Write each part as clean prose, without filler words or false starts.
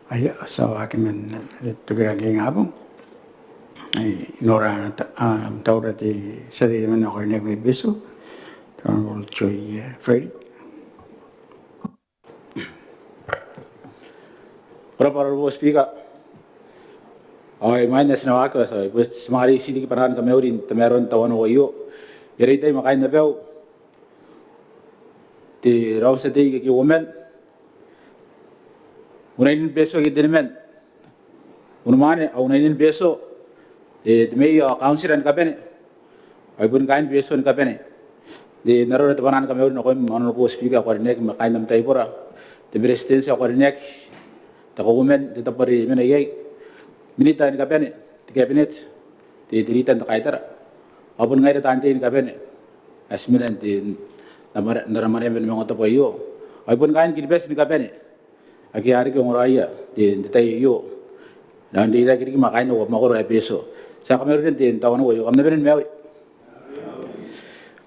Ay sa akin man Kirikake nga po. Ay inora na taura ti sa di man ako nagbibiso. Tungkol choy Freddy. Para po speaker. Okay, minus na ako sa mga sili parahan kami urin meron tawan ko iyo. Yari tayo makain na bel. Ti raw sa day ki woman. Unainin peso ki dinimen. Unumane unainin peso. May council ka bene. Ay bun kain peso ka bene. Di naroon tawanan kami urin ako ano po speaker ko rin makain nam tayo pora. Ti Beretitenti ako rin ta Kauoman ti tapari menayay. Minita ni kapene, ti cabinet, ti tiritan ta kaitara. Apun ngai tante ni kapene. Asminan ti naramane men mga tapo iyo. Ay pun kain kilbes ni kapene. Agi ari ko ngoraya ti tay iyo. Dan di ta kiri makain no makoro ay peso. Sa kamero din ti tawan ko iyo. Kamna benen mewi.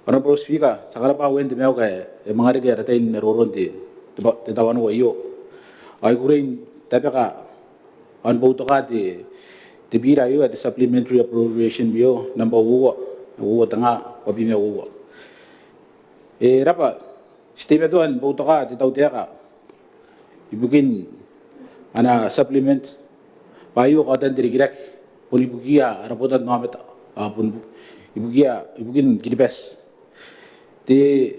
Para pro speaker, sakala pa wen ti mew kay mga ri kaya tay naroron ti tawan ko iyo. Ay kurin tapi ka on Botaki ti Biira yu at Supplementary Appropriation biyo nang uwa tanga o bime uwa. Rapa stime doon Botaki ti Teuea ka ibukin ana supplement payo ka tan dirigirek polibugia rapotan mamet apun ibukin kilibes ti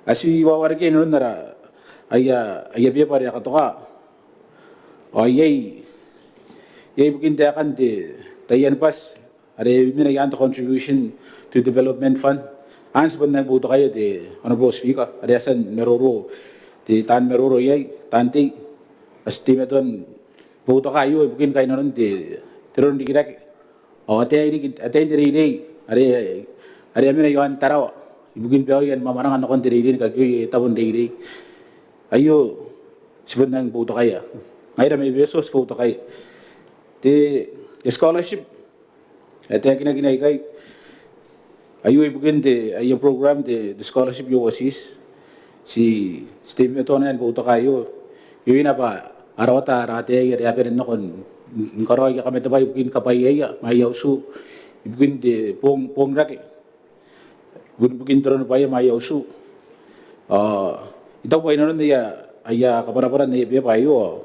asi wawarke no nara aya biya pare ka to ka. O yay bukin tayakan ti tayan pas are minayan to contribution to development fund ans ban nang buto kayo ti honorable speaker are asan meroro ti tan meroro yay tanti as ti meton buto kayo bukin kayo non ti tiron di kirak o ate diri are minayan taraw ibukin pa yan mamarang ano kon diri kagyo tabon diri ayo siban nang buto kaya. Ngayon may besos po ito kay scholarship. Ito yung kinaginay kay ayo ibugin yung program the scholarship yung assist si Steve ito na yan po ito kayo. Yung na pa arawata arate yung rin ako nkaroy kami ito ba ibugin kapayaya mayaw su ibugin pong raki ibugin ito rin pa yung mayaw su ito po yun rin ay kaparaparan na ibiya pa iyo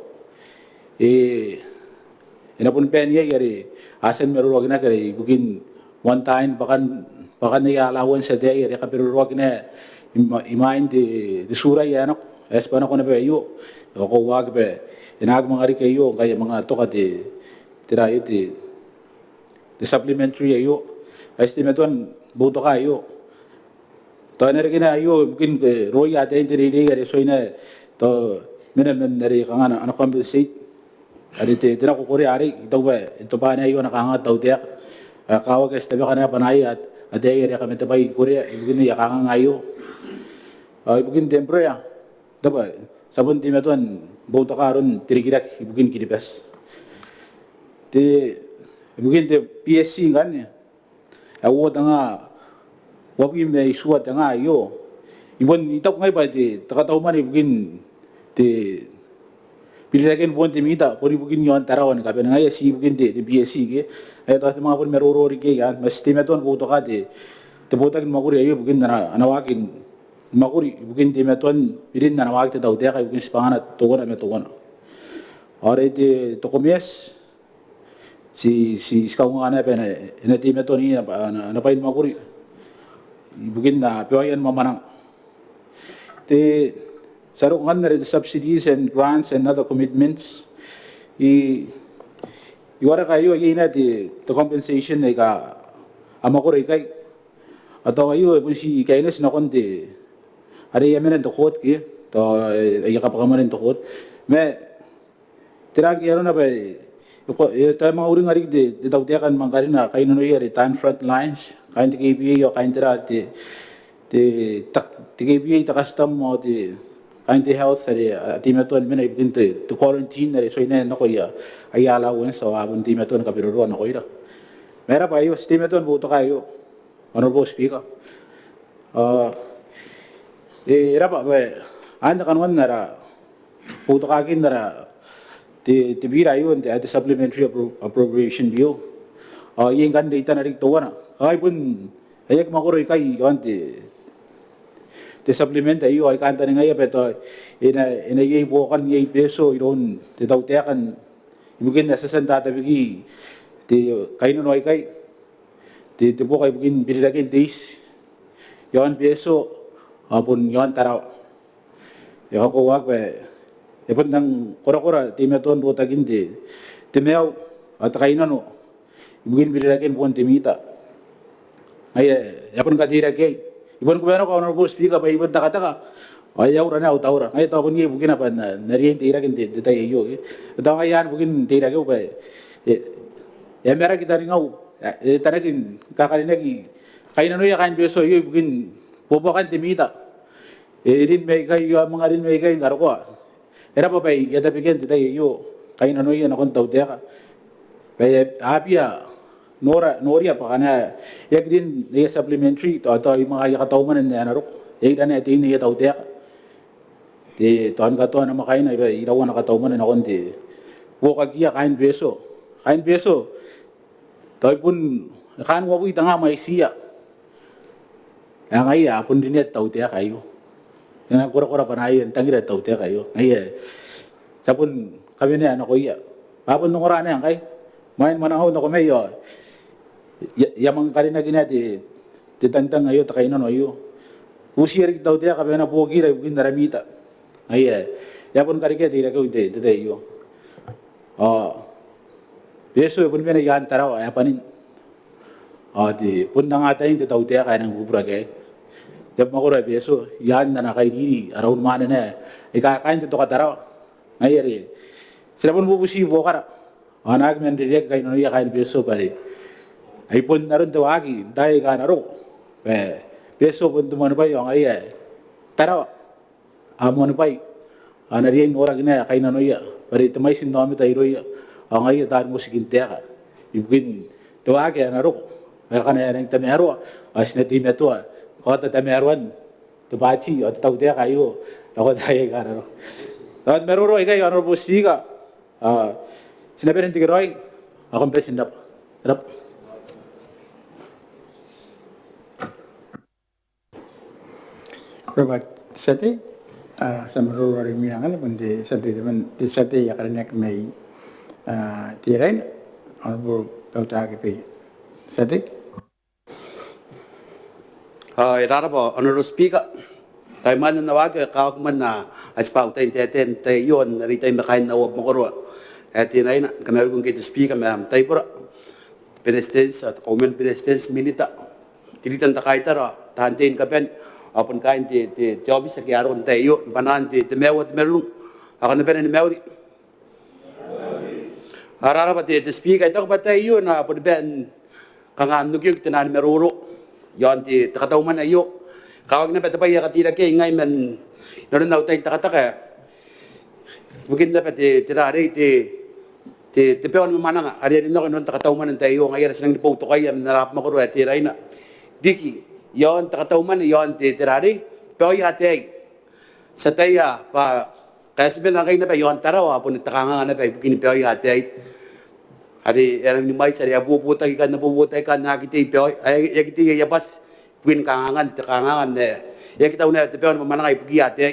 inapun penye yari asen meruwag na kay bugin one time bakan na alawan sa day yari kapiruwag na imain di sura yan es pa na ko na ba iyo ko wag ba inag mga ri kayo kaya mga to kati tirayo ti supplementary ayo estimaton buto kayo to na rin na ayo bugin roy ate hindi yari so ina to minan nari kang ano compensate Adi tira ko kuri ari ito ba ito pa na iyo nakanga Teuea kawag es tabi kana panay at ade area kami tabay kuri ibugin ya kanga ngayo ibugin tempro ya daba sabon ti meton boto karon tirigirak ibugin kilibes ti ibugin te PSC ngan ya awo nga wabi may suwat nga iyo ibon itaw ngay ba ti takatauman ibugin ti Pilihakin po ti Minita, puri bugin yon tarawan ka pero ngaya si bugin ti BSC ke. Ay to mga pun merurori ke yan, mas timeton buto ka ti. Ti Botaki Mwakuri ayo bugin na anawakin Mwakuri bugin ti meton pilin na nawag ti Teuea kay bugin spangan at tugon na metugon. Ore ti tokomies si iskaw nga na pa na ti meton ni na pain Mwakuri. Bugin na piwayan mamanang. Ti sarungan na rin subsidies and grants and other commitments. Iwara kayo ay na the compensation ay ka amakuri kay atau kayo pun si kainas na konti ari yamen ang tukot ki to ay kapakaman ang tukot me tiragi ano na ba tayo mga uring arig di Teuea kan mangkarin na kayo nuno yari tan front lines kain ti KBA o kain tira ti KBA takastam mo ti kain ti health at timeton mina ibigin to quarantine na so ina na ko ya ay alawan sa abon timeton kapiruruan na ko ira mera pa iyo timeton buto kayo honorable speaker rapa ba anda kanwan nara puto kakin nara Te Biira yun, te Supplementary Appropriation Bill. Yung kan data na rin tawa na. Ay pun, ayak makuroy kay yun, te supplement ayo ay kanta ni ngaya peto ina yey bokan yey peso iron te tautekan ibukin na sa santa tabigi te kaino noy kay te bo kay bukin biridakin days yon peso apun yon taraw yo ko wag pe epon nang kora te meton Botaki te mew at kaino no ibukin biridakin pon te mita ay yapon kadira kay Ibon ko meron ko honorable speaker pa ibon taka ayaw ra na utawra ay to kun bugin apa na nariyan tira kin detay yo to ayan bugin tira ko pa ya mera kita ringaw tanakin kakalinagi kain ano ya kain beso yo bugin bobokan timita rin may kay mga rin may kay ngaro ko era pa pa ya tapiken detay yo kain ano ya nakon tawte ka kaya apia Noria pa kana yak din niya supplementary to yung mga Kauoman na narok yak na tin niya tawte ti ton ka to na makain na irawan na Kauoman na konti buka kain beso to pun kan wa wi tanga may siya ang ay apun din net tawte kayo yang kura pa na yan tangira tawte kayo ay sapun kami na ano ko iya papun nung ora na yan kay main manahaw na ko mayo yamang kalina ginati titangtang ayo takay no ayo usirik daw dia kabe na pogi ra bugin daramita ay yapon karike tira ko ite yo beso pun bena yan taraw ay panin di pun nang atayin daw dia kay nang bubura kay dep makura beso yan na kay diri around mana na ikakain to ka taraw ay ri sila pun bubusi bokara anag men direk kay no ya kay beso pare ay pun naroon tawagi, dahil ka naroon. Beso pun tumano pa yung ay taraw. Amon pa nariyan orang na kay nanoya. Pari tumay sinami tayo ya. Ang ay dahil mo sikinteya ka. Ibugin tawagi naroon. Kaya ka na yan ang tamero. As na team ito kota tameruan. Tubachi o tawte kayo. Ako dahil ka naroon. At meruro kayo ano po siga. Sinabi ng tigiroy. Akong president. Rap. Robert sate sa marurori minangan kundi sate teman di sate ya karena kemai tirai honorable Botaki pe sate Rairana po, honorable speaker. Tayo man na nawag, Kauoman na aspaw tayo tayo yun, narito yung makain na huwag makuro. At tinay na, kami kung kita speaker, ma'am, tayo po Presidents at Kauoman Presidents Minita. Tilitan takay taro, tahantiin ka pen. Apun kain ti jobi sa kiaron tayo panan ti mewat merlung akan na penen mewri arara pa ti speaker ito pa tayo na apun ben kangan nugyug tinan meruro yon ti Kauoman ayo kawag na pa tapay katira kay ngay men naron na tay takataka bugin na pa ti tirari ti peon mananga ari rin no non Kauoman tayo ngay sa nang ipoto kay narap makuro ti Rairana diki yon Kauoman yon tirari pero yate sa Teuea pa kaya sabihin lang kayo na pa yon taraw apon takanga na pa bukini pero yate hari erang ni mai sari bubutay ka nakiti pero ay yakiti yapas bukin kangangan ne yakita una pero manangay bugi yate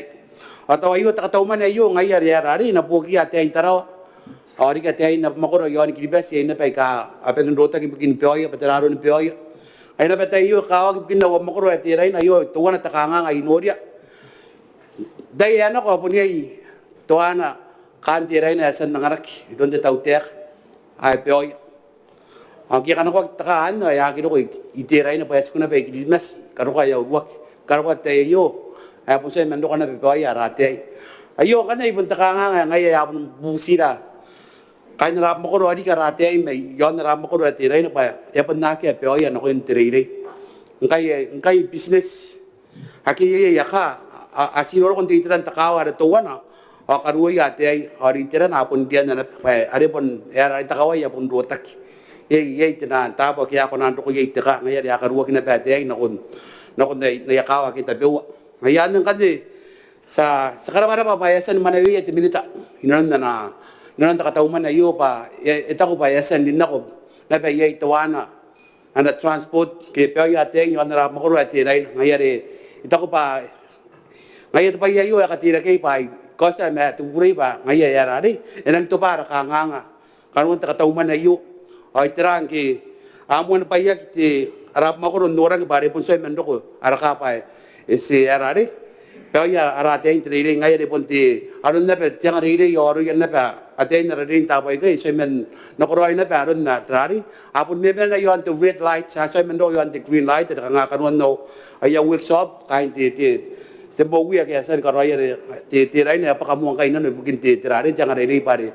ataw ayo Kauoman ayo ngayari ari na bugi yate taraw ori ka tay na makuro yon Kiribati na pa ka apen rota ki bukini pero patararo ni pero ay na ba tayo kawag ginawa mo ko at tiray na yo tuwa na takanga ay noria dai ano ko punya tuwa na kan tiray na san nangarak don de tautek ay peoy ang kaya ko takaan ay akin ko itiray na payas ko na ba Christmas karo kaya uwak karo ka tayo ay po sa mando ka na peoy arate ayo kana ibon takanga ngay yapon busira kaya narap mo ko rin karate ay may yon narap mo ko rin tiray na pa yapan na kaya pero yan ako yung tiray kaya business haki yaka asinoro kung titiran takawa na tuwa na karuwa yate ay haritiran hapon diyan na pa ari pon era takawa yapon Botaki yay tinan tapo kaya ako nando ko yay tika ngayon yakaruwa kinapate ay nakon nayakawa kita bewa ngayon ng kani sa karamara papayasan Mwane at Minita hinan na Nonon Katauman na iyo pa, ito ko pa, yasan din ako, na pa iya itawana, na transport, kaya pa iya teng, yung narap makuro at tirain, ngayari, ito ko pa, ngayon pa iya iyo, katira kay pa, kosa, may tuburi pa, ngayon yarari, enang to para, kanganga, kanuan Katauman na iyo, o itirang ki, amo na pa iya, arap makuro, norang, pare pun soy mendo ko, araka pa, si yarari, pero ya arate yung training ngayon ipon ti aron na pet yang riri yoro yan na pa aten na rin tapay kay so men nakuroy na pa aron na trari apon memen na yon to red light sa so men do yon the green light ta nga kanon no ay workshop kain ti mo wi kaya sa karoy ti ray na pa kamuang kay no bugin ti trari yang riri pare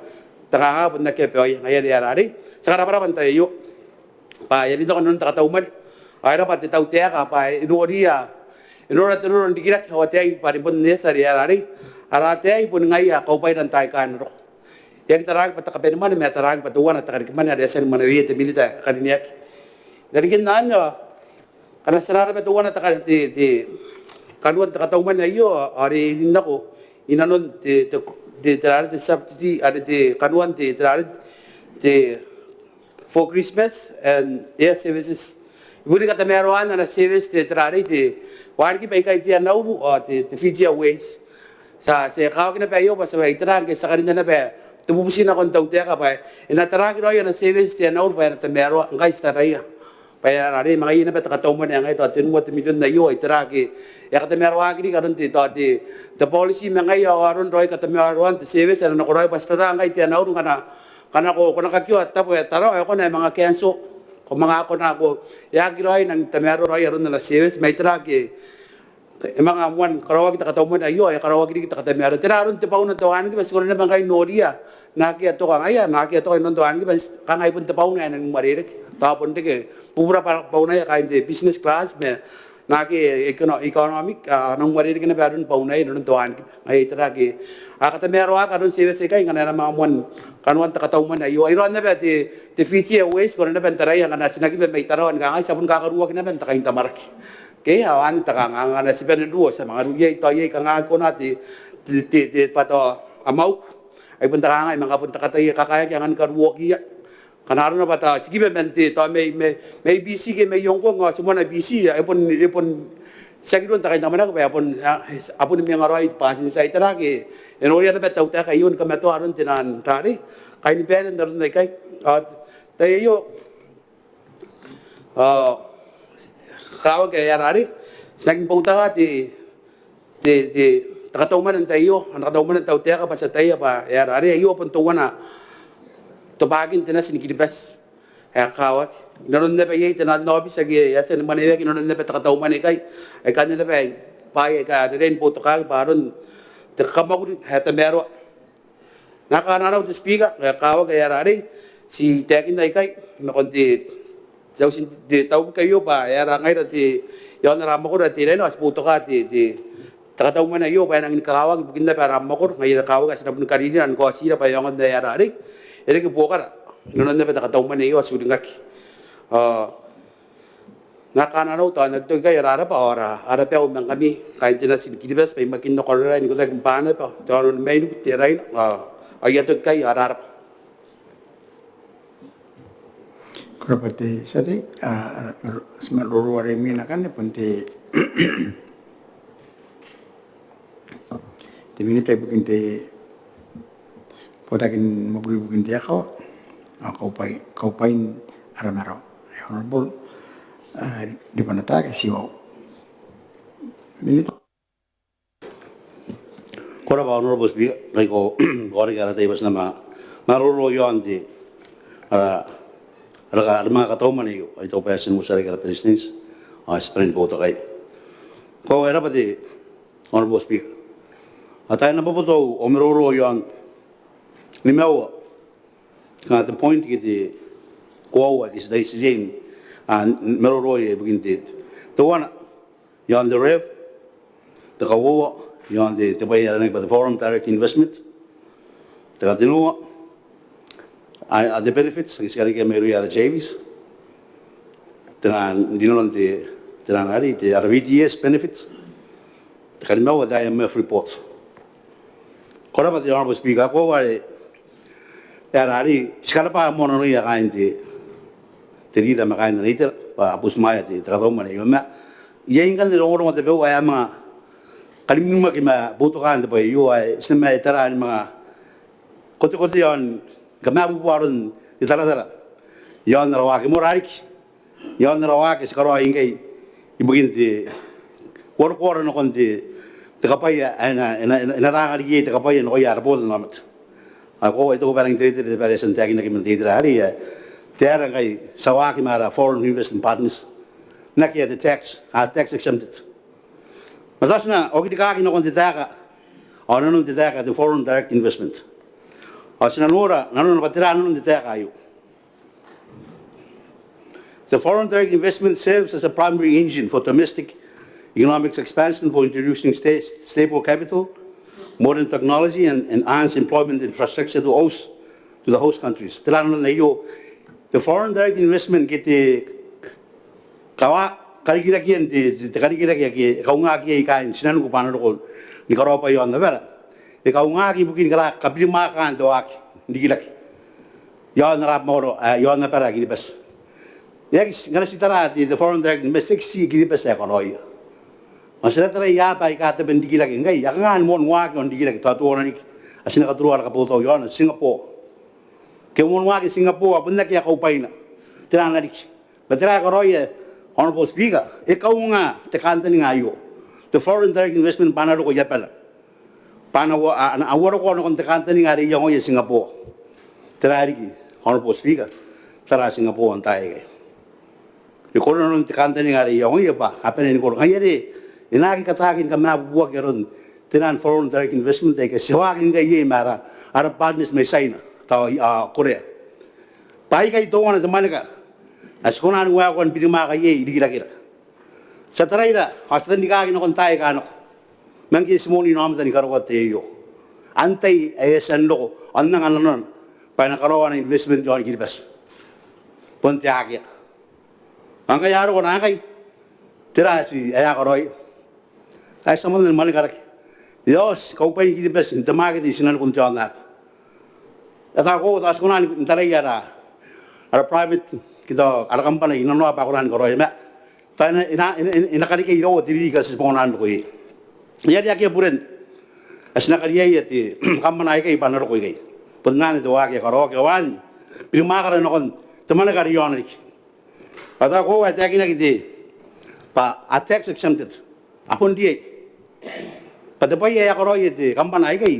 ta nga pon na ke peoy ngayon yarari sa para pantay yo pa yan dito kanon ta Katauman ay ra pa ti Teuea ka pa inuria Inora turun dikirak hawatay paribon niya sa riyarari. Aratay pun ngaya kaupay ng tayo kanro. Yang tarag patakapen man may tarag patuwan at takarikiman na desen Manawi te Minita kaniniyak. Darikin na nyo. Kana sarara patuwan at ti kanuan Katauman na iyo ari hinda ko inanon ti tarari ti subsidy ari ti kanuan ti tarari ti for Christmas and services. Ibuli ka tameroan na service ti tarari ti Wargi pa ikay tiyan na ubu o ti Fiji Airways. Sa kawag na pa iyo pa sa itarang kay sa kanina na pa tumubusin akong Teuea ka pa. Inatarang ino yun ang savings tiyan na ubu pa na tamero ang guys taraya. Paya nari mga yun na pa Katauman na ngayon at tinuwa timilyon na iyo itarang kay katamero agri karon ti the policy mga iyo karon roy katamero ti savings na nakuroy pa sa tarang kay tiyan na ubu kana ko nakakiwat tapo taro ako na mga kenso. Kung mga ako na ako, yagiroy ng tamero roy aron na savings may traki mga Mwane karawag ta Katauman ayo ay karawag di kita katamero tiraron ti pauna tawan ki siguro na bangay noria naki ato kang aya naki ato non tawan ki kangay pun ta pauna nang maririk tapon de pura pauna ya kain de business class me naki economic nang maririk na baron pauna non tawan ki ay traki katamero ka don savings kay ngana mga Mwane kanuan ta Katauman ayo ay ron na ba ti Fiji Airways ko na bentaray nga nasinagi may tarawan nga ay sabon kakaruwag na ben ta kain tamarki kaya awan takang na si Beneduo sa mga ruyay toyay kang ko nati pato amaw ay punta ka nga mga punta katay kakaya kaya nga karuwaki kanaro na bata sige bente to may busy ke may yongko nga sumana busy ay pun sagidon takay naman ako apon mi nga roy pasin sa itaraki enoya na betaw ta kayon kamato aron tinan tari kay ni peren daron kay tayo kawag kay yarari naging punta ka ti Katauman ng tayo ang Katauman ng Teuea ka pa sa tayo pa yarari ayo pun tuwa na tubagin tinas ni Kiribati kaya kawag naron na pa yay tinan nobi sa yasan Maneaba naron na pa Katauman kay ay kanila pa pay ka rin puto ka paron Kamaguri hata mero nakanaraw ti speaker kaya kawag kay yarari si tekin na kay nakonti Jauh di tahu kayo pa, ya rangai nanti, yang naramakor nanti lain as puto ka ti Katauman na iyo pa nang kawag bugin na pa ramakor ngayon kawag as nabun karini an ko asira pa yang na yarari, ere ke bukar, nonon na pa Katauman na iyo as udingak, nakanaraw to nagto kay yarara pa ora, ara pa umang kami kahit tinasin Kiribati pa makin nokoray ni ko sa kumpana pa, toron may tirain, ayato kay yarara pa. Kiribati sati semaluru remi na kan punti ti Minita ibukin ti Botakin Mwakuri ibukin ti ako kaupain aramaro honorable di panata kasi Minita Kora ba honorable speaker ko ori kara tayo bas na maruro yon ti Ada mga Katauman iyo, ito pa yasin mo sa rin business, sprint boto kay. Kung era pati, honorable speaker, at tayo napaputo, umiruro yung limaw, at the point kiti, Kauoman is the Jane, and miruro yung bugintit. Tawana, yung the rev, the Kauoman, yung the Babairean Karikirake foreign direct investment, the Tinuwa, the benefits, kasi kaya may ruyara Javis, dinulong tinangari, the RVDS benefits, the kalimaw, the IMF report. Kora ba the honorable speaker, ako Ari, sekali pa mo na niya kain ti rida makain na nito, pa apus maya ti Kauoman yung ma. Yan kan nilong mga tabi ay mga kalimang mga butukan tabi yung ay sinama itaraan mga kote-kote yon gamabuwaron ti tala-tala. Yon narawaki mo rarik. Yon narawaki sa karo ingay ibugin ti war-war na konti ti kapaya inarangarigi ti kapaya no kaya rapol namat. Ako ito ko parang dito para sa tagi na kimentito hari tera kay sawaki mara foreign investment partners nakiya the tax exempted. Matas na og di kaki no konti taka ano nung ti taka the foreign direct investment. O sinanura nanon patira nung ti taka ayo. The foreign direct investment serves as a primary engine for domestic economic expansion for introducing stable capital, modern technology, and enhanced employment infrastructure to the host countries. The foreign direct investment get the Karikirake the Karikirake Kaungaki kain sinan ko paano ko ni Karopa yon na vera. The Kaungaki bukin kala kapilima kan to ak hindi kilaki. Yon na rap mo yon na para gilibas. Yes, ngana sitara the foreign direct investment 60 gilibas sa konoy. Masira tara ya pa ikata ben digilaki ngai yakangan mon wak on digilaki Toatu ni asina katruar ka puto yon Singapore. Ke mon wak Singapore abunda kya kaupay na. Tira na dik. Batira konoy honorable speaker ikaw nga te kanta ni ngayo. The foreign direct investment panalo ko yapala. Panawa awaro ko no te kanta ni ngari yung Singapore. Tira dik honorable speaker. Tara Singapore on tayo kay. Ikaw no te kanta ni ngari yung pa hapenin ko ngayari inagi katakin ka mabubuwag yaron tinan foreign direct investment ay kasi wagin kayo mara Arab partners may sign tao Korea. Pai kay to na zaman ka as kunan wa kon pinima kayo idigila-gila. Sa taraira hasta ni kagin kon tayo kanok. Mangki simoni no amta ni karote yo. Antay ayesan loko annang anon pa na karawan investment yon gilbas. Ponte agya. Ang kayaro ko na kay tira si aya karoy. Ay sa mga malikarak. Diyos, kau pa yung kilibas, hindi magit isinan kung tiyan na. At ako, taas ko na, talaya na, ara private, kita, ara kampana, inano pa ako na, karoy, tayo na, inakalikay ako, tirigas sa pangunan ko eh. Yari aki apurin, as nakaliyay at kampana ay kay, panaro ko eh. Punnan ito, aki, karoy, kawan, pinumakaran ako, tamanagariyon, at ako, at aki nakiti, pa, at tax exempted, apon diye, patapay ay karoy iti kampana ay kay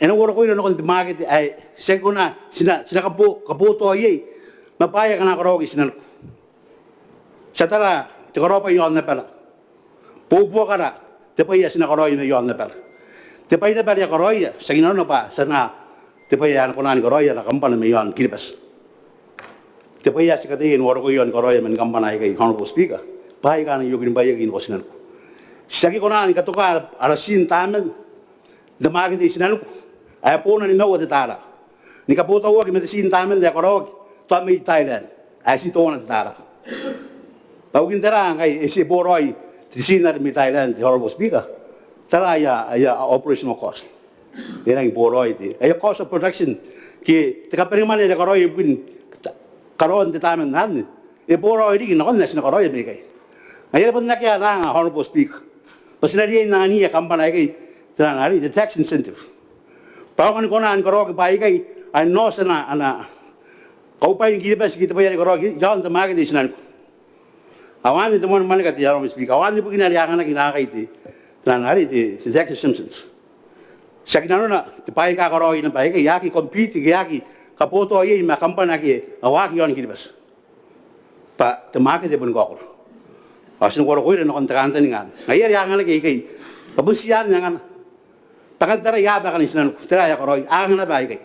enawaro ko ino kon timagit ay seko na sina kaputo ay mapaya ka na karoy sinan sa tala ti karoy yon na pala pupo ka na tapay sina karoy na yon na pala tapay na pala karoy sa ginano pa sa na tapay an ko na karoy na kampana may yon kilibas tapay si katiin waro ko yon karoy man kampana ay kay honorable speaker pahay ka na yugin bayagin ko sinan Sagi ko na ni katuka arasin tamen damagin di sinalo ay po na ni mawa tara ni kaputo wa kimedisin tamen de korog to mi Thailand ay si to na tara pawgin tara kay si boroy sinar mi Thailand horrible speaker tara ya operational cost yan ang boroy ti ay cost of production ki tika pariman de koroy bin karon ti tamen nan e boroy di na kon na koroy bi kay ay pun na kaya na horrible speaker Pasinari na niya kampana kay tanari the tax incentive. Paano ko na ang karo kay kay ano sana ana kaupay gilibas kita pa yan karo jaon ta magid isinan. Awan ito mo man ka tiyaw speak. Awan po kinariyakan na kinakay ti tanari the tax exemptions. Sa kinano na tipay ka karo ina pa kay yaki compete yaki kapoto ay ma kampana kay awaki yon gilibas. Pa tamagid ibon ko. Asin ko ko rin no kontranta ni nga. Ngayon yang nga kay pabusiyan nga. Pakantara ya ba kanis nan tira ya koroy. Ang na ba kay.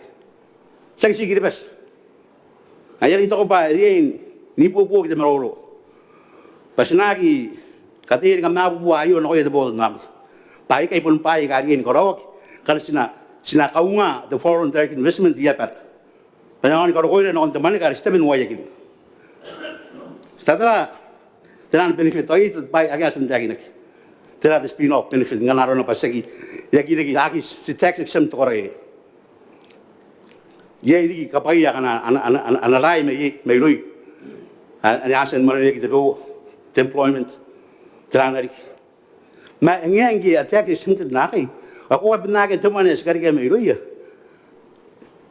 Sige bas. Ngayon ito ko pa rin ni pupu kita marolo. Pasinagi katir nga mabubuayo no ko ito bol ngam. Pai kay pun pai ka rin korok. Kal sina kaunga the foreign direct investment ya par. Panangan ko rin no kontaman ka sistemen waya kin. Tara Tinan benefit ay ito bay agasan tagi nak. Tira the spin off benefit nga naroon na pasagi. Yagi lagi si tax exempt ko rin. ye di kapai ya kana analai me lui ani asen mare ki do employment tranari ma ngi attack is hinted naki ako wa binake to manes karike me lui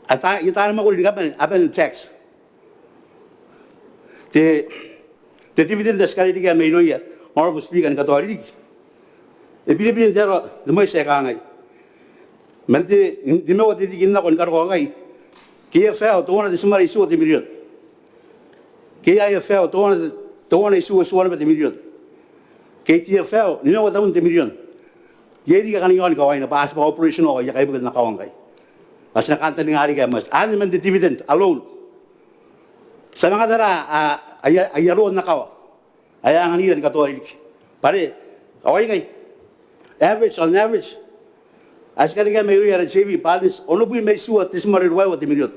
ata ita ma ko ligaben aben tax te dividend das kali diga me lui honorable speaker kan to ari e bilibin jaro de mai se ka ngai mente di me o di ginna kon kar ko ngai KFL to one of the somebody saw the million. KIFL to one is one of the million. KTFL, you know what the million. Yedi kan yon ko ay na basketball operation o ya kay na kawang kay. As na kanta ni hari kay mas ano man the dividend alone. Sa mga dara ayaro na kawa. Aya ang nilan katolik. Pare, okay kay. Average on average. As ka nga may uyara JV palis, ono bu may suat this marir wa the million.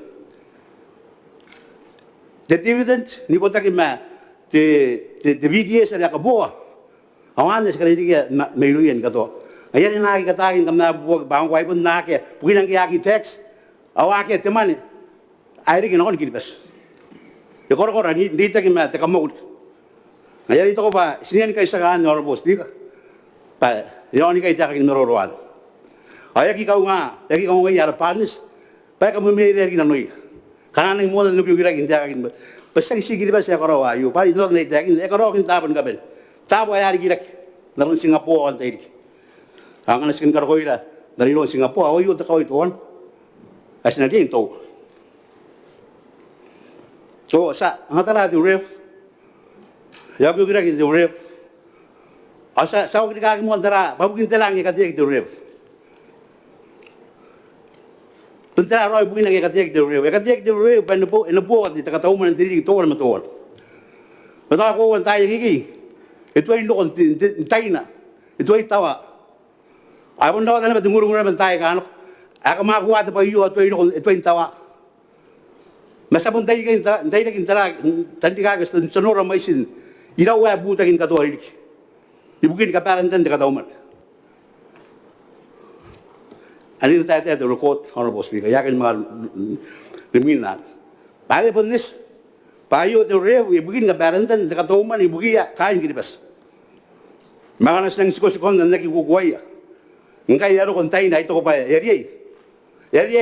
The dividend ni Botaki ma the VDS ala kabuha. Awan sa kanila may uyan kato. Ayan na nakikatakin kam na buwag bang kway pun nake, puginang kiyaki tax. Awake teman ayri kinakon kilibas. Ikor ni dita ki ma te kamot. Ayan ito ko pa sinian kay sa kan honorable speaker. Pa yon kay takin nororoan. Ayaki kau nga yara panis. Pa ka mumiri ki nanoy. Kanang mo na nubigira kin takin ba. Basta sigili ba sa karawa yu pa ito na takin e karawa kin tapan gaben. Tabo ayari girak. Naron Singapore kan tayo. Ang anaskin karakoy la dari lo Singapore ayo ta kawit on. As na din to. So sa ang tala di ref. Yabu girak di ref. Asa sa og girak mo dara babugin telang ka di ref. Tentara roy bukin nang katiak de rew. Katiak de rew pa no po at ta Kauoman diri to wala matol. Pata ko antay gigi. Ito ay lokon China. Ito ay tawa. Ay mo na ba tungurong na bantay ka ano. Aka makuha ta pa iyo ito ay lokon ito ay tawa. Masabon tay ka tay na kintara tandi ka gusto sonora may sin. Iraw wa buta kin katwari. Ibukin ka parantan de Kauoman. Ani tayo the record honorable speaker yakin mga criminal pare pun nis payo the rev ibugin nga barantan sa Kauoman ibugiya kain kinibas mga nas nang sikon na nakikukuwaya ngay yaro kon tay na ito ko pa area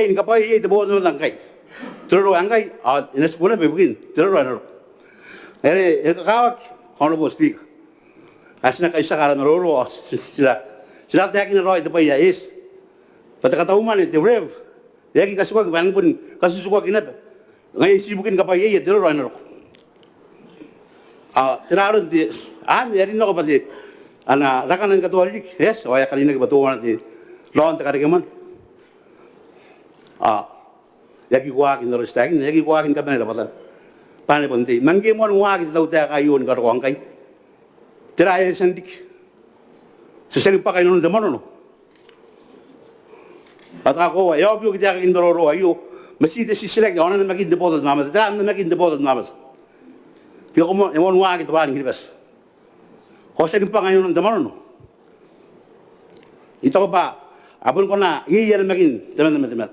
in kapay ito bo no lang kay turo angay inas puna ibugin turo ano kawak honorable speaker as na kay sakara naroro sila takin ro ito pa is Pata Kauoman the rev. Yaki kasuwag bang pun kasusuwag inap. Ngay sibukin kapay iya dilo ano. Tinaron di yari na ko pati ana rakanan katualik. Yes, waya kanina kabatuan ti lawan ta karikaman. Yaki kuwakin na restagin, yaki kuwakin ka ba nila patan. Paano punti? Mangge mo ang wakin daw tayo kayo ng karuang kay. Tiraya sandik. Sasali pa kayo nung damano no. At ako, ayaw ko kita kakin dororo ayo. Masita si select, ako na maging deposit namas. Tara na maging deposit namas. Kaya ko mo, ewan wa kita ba kilibas. Kasi rin pa ngayon ng damano no. Ito ko pa, abon ko na, iyan maging daman.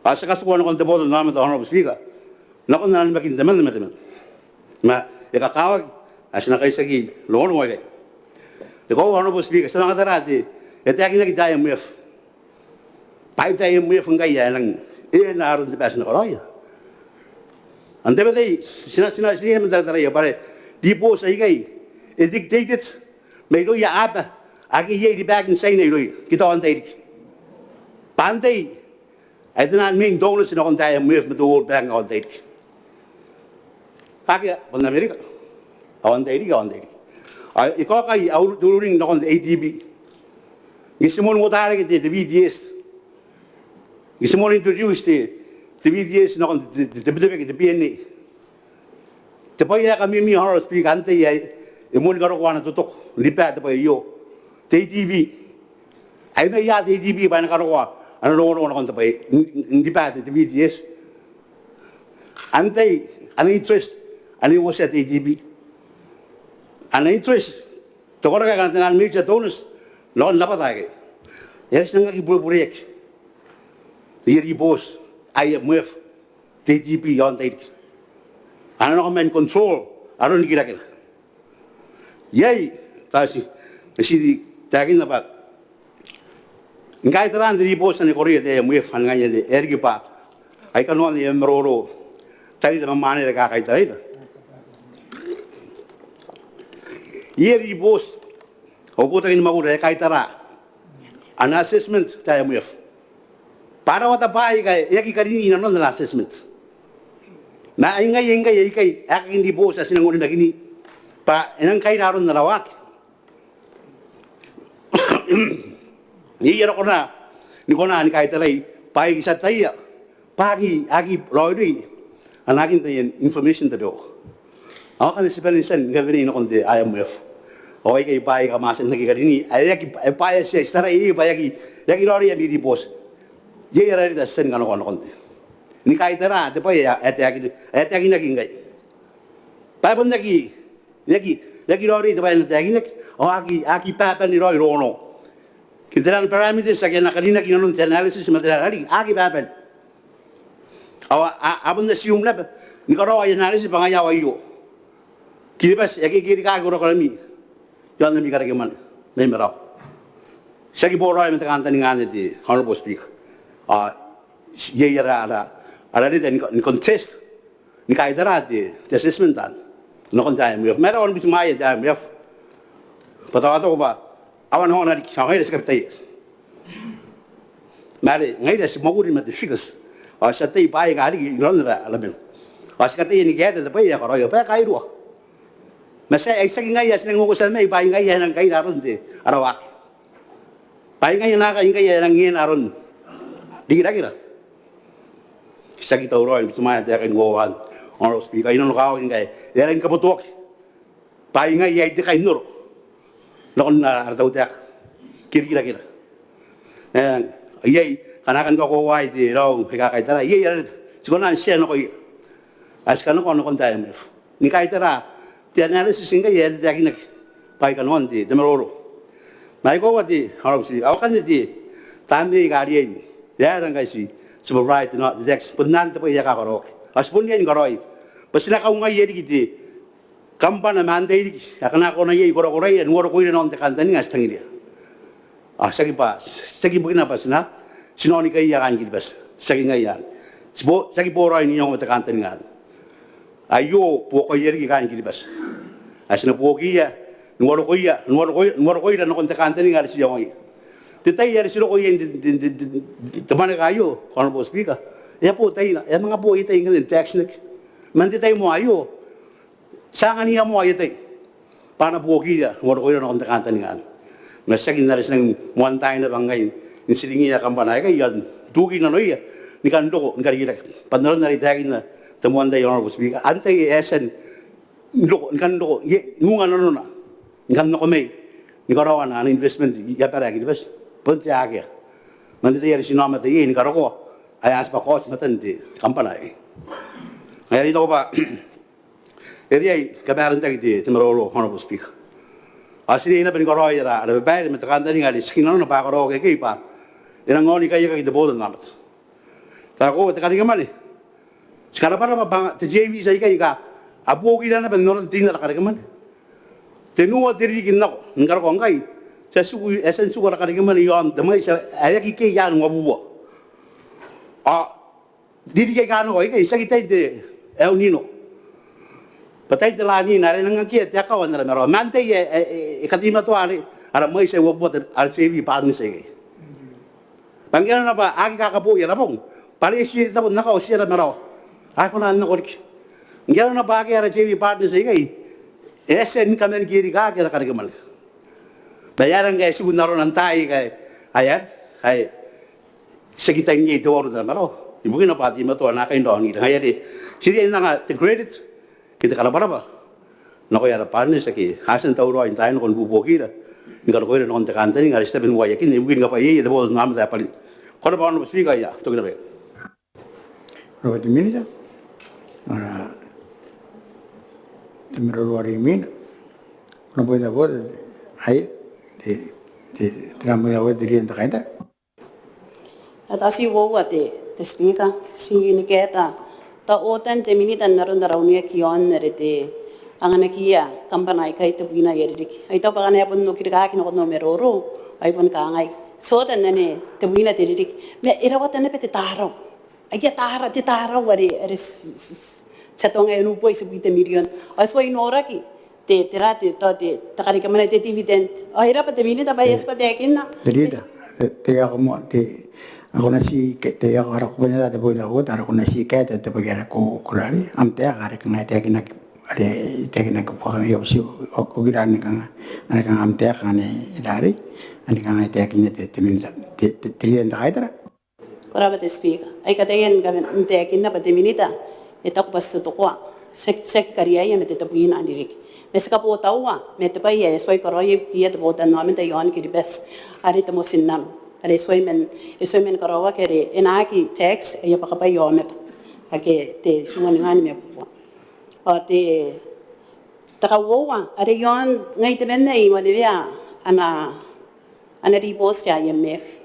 Sa kasukuha na kong deposit namas sa honorable speaker. Nakon na maging daman. Ma, ikakawag, as na kayo sagi, loon mo kay. Ito ko, honorable speaker, sa mga sarati, ito yakin na kita yung MF. Pai tayo mo yung gaya lang, naroon di pas na koroya. Ante ba tayo, sinaman tayo, pare, di po sa higay, dictated, may loya apa, agi yay di back inside na loya, kita on tayo. Pantay, ay tanan may donuts na kung tayo mo yung matuwod back on tayo. Pagka, pag na Amerika, on tayo. Ikaw kay, during na kung ATB, gisimon mo tayo kita, the BDS, Gusto mo introduce the BDS na kung the PNA. Tapos ya kami mi honorable speaker ante ya imul garo ko na tutok lipat tapos yo TTV ay may ya TTV ba na garo ko ano no na kon tapos lipat the BDS ante an interest ani was at TTV an interest to ko ka kan major donors lon lapatay yes nang gibulburik Iri boss, IMF, TGP yon tayo. Ano ko man control, ano ni kira. Yay, tasi, kasi tagin na ba? Ngay taran di po sa ni Korea de IMF han ngay de ergi pa. Ay kanuan ni Meroro, tayo na mane na kakay tayo. Yeri boss, o puta ni Mwakuri kay tara. An assessment tayo IMF. Para wata pai kay yaki karini na non assessment. Na ingay aking di po sa sinangunin na gini pa inang kay naron na lawak. Niyara ko na ni kay talay pai sa taya pagi agi lodi ang aking tayo information to do. Ako kan si Penisan gawin ino konti IMF. Okay kay pai ka masan nagikarini ay yaki pai siya istara i pai yaki lodi ang di boss. Yera rin dasan kano konti. Ni kay tara te pa ya ete yaki naging gay. Pa pun yaki lori te pa yaki nak o aki papa ni roi rono. Kita parameters sa kanya kanina kinon analysis material aki papa. Abon na siyum na ni karo ay analysis pangayaw ayo. Kiribas yaki kiri ka guro kalami. Yan na mi karagiman. May maraw. Sa giboro ay matakanta ni ngane di honorable speaker. Yera ada ni contest ni kay dara di assessment tan no kon tayo mo meron on bismaya tayo mo patawato ko ba awan ho na di sa kay skaptay mari ngai des Mwakuri mat figures sa tay pai ga ri ron ra alaben sa tay ni gete da pai ya karo pa kay ro masa ay sa ngai as nang ko sa mai pai ngai nang kay daron di arawak pai ngai na kay nang ngin aron di kira sa kita uroin sumaya tayo kay Kauoman honorable speaker ino kaw ingay yaring kabutok pai ngai yai de kay nur lokon na artaw tak kira yai kanakan ko wai di raw kay tara yai siguro na siya no koy as kanu ko tayo ni kay tara ti analysis ingay yai de kay pai kanon di demororo mai ko wati honorable speaker aw kan di tandi gariyen yaran kay si civil right not exact but nan to ya ka karo as pun yan karoi pasina ka ungai yedi kiti kampana mandai akana ko na yei koro korai ngoro ko ina on te kantani ngas tangilia sagi bugina pasina sinoni kai ya kan gidi bas sagi ngai yan sagi poro ini on te kantani ngal ayo po ko yeri kan gidi bas asina po kia ngoro ko ina on te kantani ngal si yoi Titay yari sila ko yung teman kayo, honorable speaker. Ya po tayo na, ya mga po itay ng tax na. Manditay mo ayo. Saan niya mo ayo tay? Paano po kaya, ngoro ko yun ang kanta niyan. Nasagin na rin ng one time na bangay, nisilingi na kampanay kayo, yan, dugi na noy, ni kando ko, ni karikirak. Panaron na rin tayo na, temuan tayo, honorable speaker. Antay esen, ni kando ko, ngunga na, ni kando ko may, ni karawan na, investment, yaparagi, di ba? Punti akhir, nanti dia sinama tu ini kalau kau ayah sebab kau sebenarnya kampanai. Ayah itu apa? Jadi kebenaran tadi di merolo honorable speaker. Asli ini kalau ayah ada beberapa metakan tadi ngali sekian orang nak kalau kau kipa, yang ngoni kaya kita bodoh namat. Tak kau tekan di mana? Sekarang apa bang terjadi saya kaya abu kita nak benar tinggal kat mana? Tenua diri kita nak kalau kau ngai. Sa suku esen suku rakari kemana yon damai sa ayah kike yan ngabuwa didi kaya kano kaya isa kita ite El Nino patay telani nare nang kia tiaka wan nara mero mante katima to ari ara mai sa wabot ar sevi paanu sege bangyan na ba agi kakapo ya napong pare si tapon naka o siya mero ako na nakorik ngyan na ba agi ara sevi paanu sege esen kamen kiri ka kaya rakari kemana bayaran guys siguro naroon tayo kay ayan ay sa kita niya ito oras na maro ibukin na pati mo to anak kayo doon nila kaya di sila na nga the credits kita kalabara ba na kaya rapan sa ki hasan tauro ay tayo kung bubuki na hindi ka ko rin nung takanta ni nga resta bin wayakin ibukin ka pa iya ito bodo naman sa palit kung na ba ano speak kaya ito ginabi Robert Minita ora temero wari min kung pwede na bodo ay te tramo ya we diri enta kaita at asi wo wa te te speaker, si niketa, ta otan te minita naron raunia kion nerete, angana kia, kampanai kai te buina yerik. Ai to pagana pun no kirikaki no meroro, ai pun kangai. So dan nene te buina te yerik. Me irawatan ne pete taro. Ai te taro wari eres satong e nupo se buite million. Ai so inoraki. Te terate to te takari kamana te dividend. Ai ra pate minita ba yes pate kinna. Derita, te ako mo, ako na si, te ako harap ko na te boila ko, ako na si kaya te pagkara ko kulari, am te ako harap nga te akinak, te akinak po kami yung si, o giraan nga kang am te ako nga ilari, ani kang te akinak te minita, te liyan ta kaya tara. Kora ba te speaker. Ai katayan kami te kinna pate minita. Ito ko pasto to ko. Sek kariya me te tapuin anirik. Meska po tawa, me te pai e soy koroye kia te botan no te yon ki bes. Ari te mo sinnam. Ari soy men korowa kere enaki tax e pa pa yo met. Ake te sungan ngani me po. O te takawa ari yon ngai te men nei mo dia ana ribos ya IMF.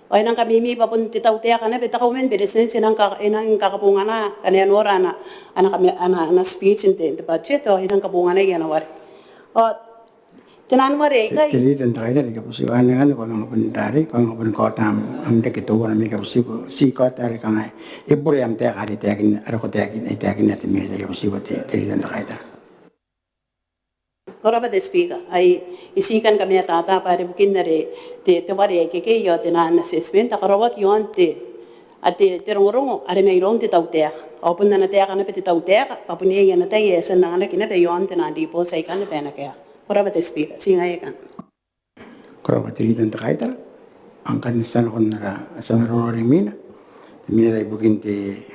Ay nang kami papun ti Teuea kana beta Kauoman beresin sinang kakapungana kanian ora ana speech inte budget o inang kapungana yan war. O tinan wari kay Tilitan ta kaya ka po si ano ko nga punitari, ko nga pun kota am de kito na mi ka po si kota ri kang iburi am te kari te akin ara ko te akin natin mi ka po si ko tilitan ta kaya. kora ba speaker ay isikan kami tata pare bukin na re te wari ke yo tinan assessment ta karawa kiyon te ate terongorong are na irong te Teuea opun na te kana pete Teuea papuni yan na te yesen na na kina be yon tinan di po sai kana be na kaya kora ba speaker singay kan Kora ba tilitan ta kaya ang kanisan ko na sa naroring mina. Mina ay bukin te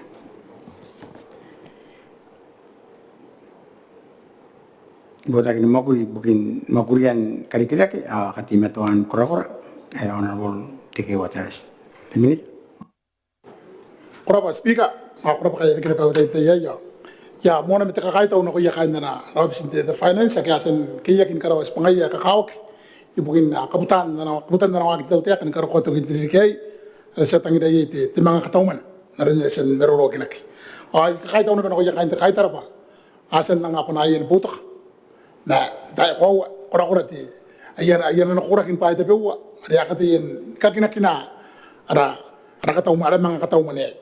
Botaki Mwakuri Babairean Karikirake katimatuan kora honorable Tiki Waters. The minute. Kora ba speaker, kora ba kaya kina pa Teuea ya mona mit kakaita uno ko ya kain na represent the finance kaya sen kaya kin karawas pangaya kakawak ibukin kabutan na wag Teuea kan karo ko to gintri kay sa tangi dai te Manga Kataumwane na rin sen meroro kinaki ay kakaita uno ko ya kain kakaita pa asan na nga punayin butok na dai ko kora ti ayan na kura kin pa ite pewa ada katin kakina ada Kataumwane Manga Kataumwane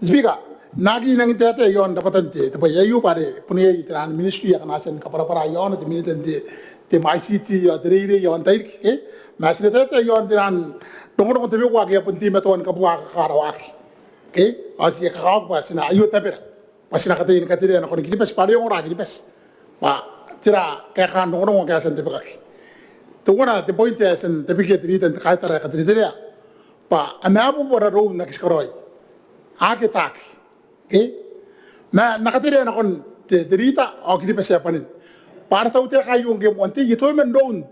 speaker nagi nang tete yon dapatan te yayu pare punya itiran ministry ya kanasen kapara yon te minitente te ICT ya dere yon tai ke masne tete yon tiran dongor te bewa ke punti meton kapwa karawak ke asi ka pa sina ayu tapera pasina katin na ko gilipes pare yon ora gilipes pa tira ke kan dongor ke asen te bekak to wana te point asen te biket ritan ka tara ka tira pa amabu bora ro na kiskaroi ake tak okay na nakatire na kon te derita o kini pesa panin para Teuea kayo ngem monte yitoy men down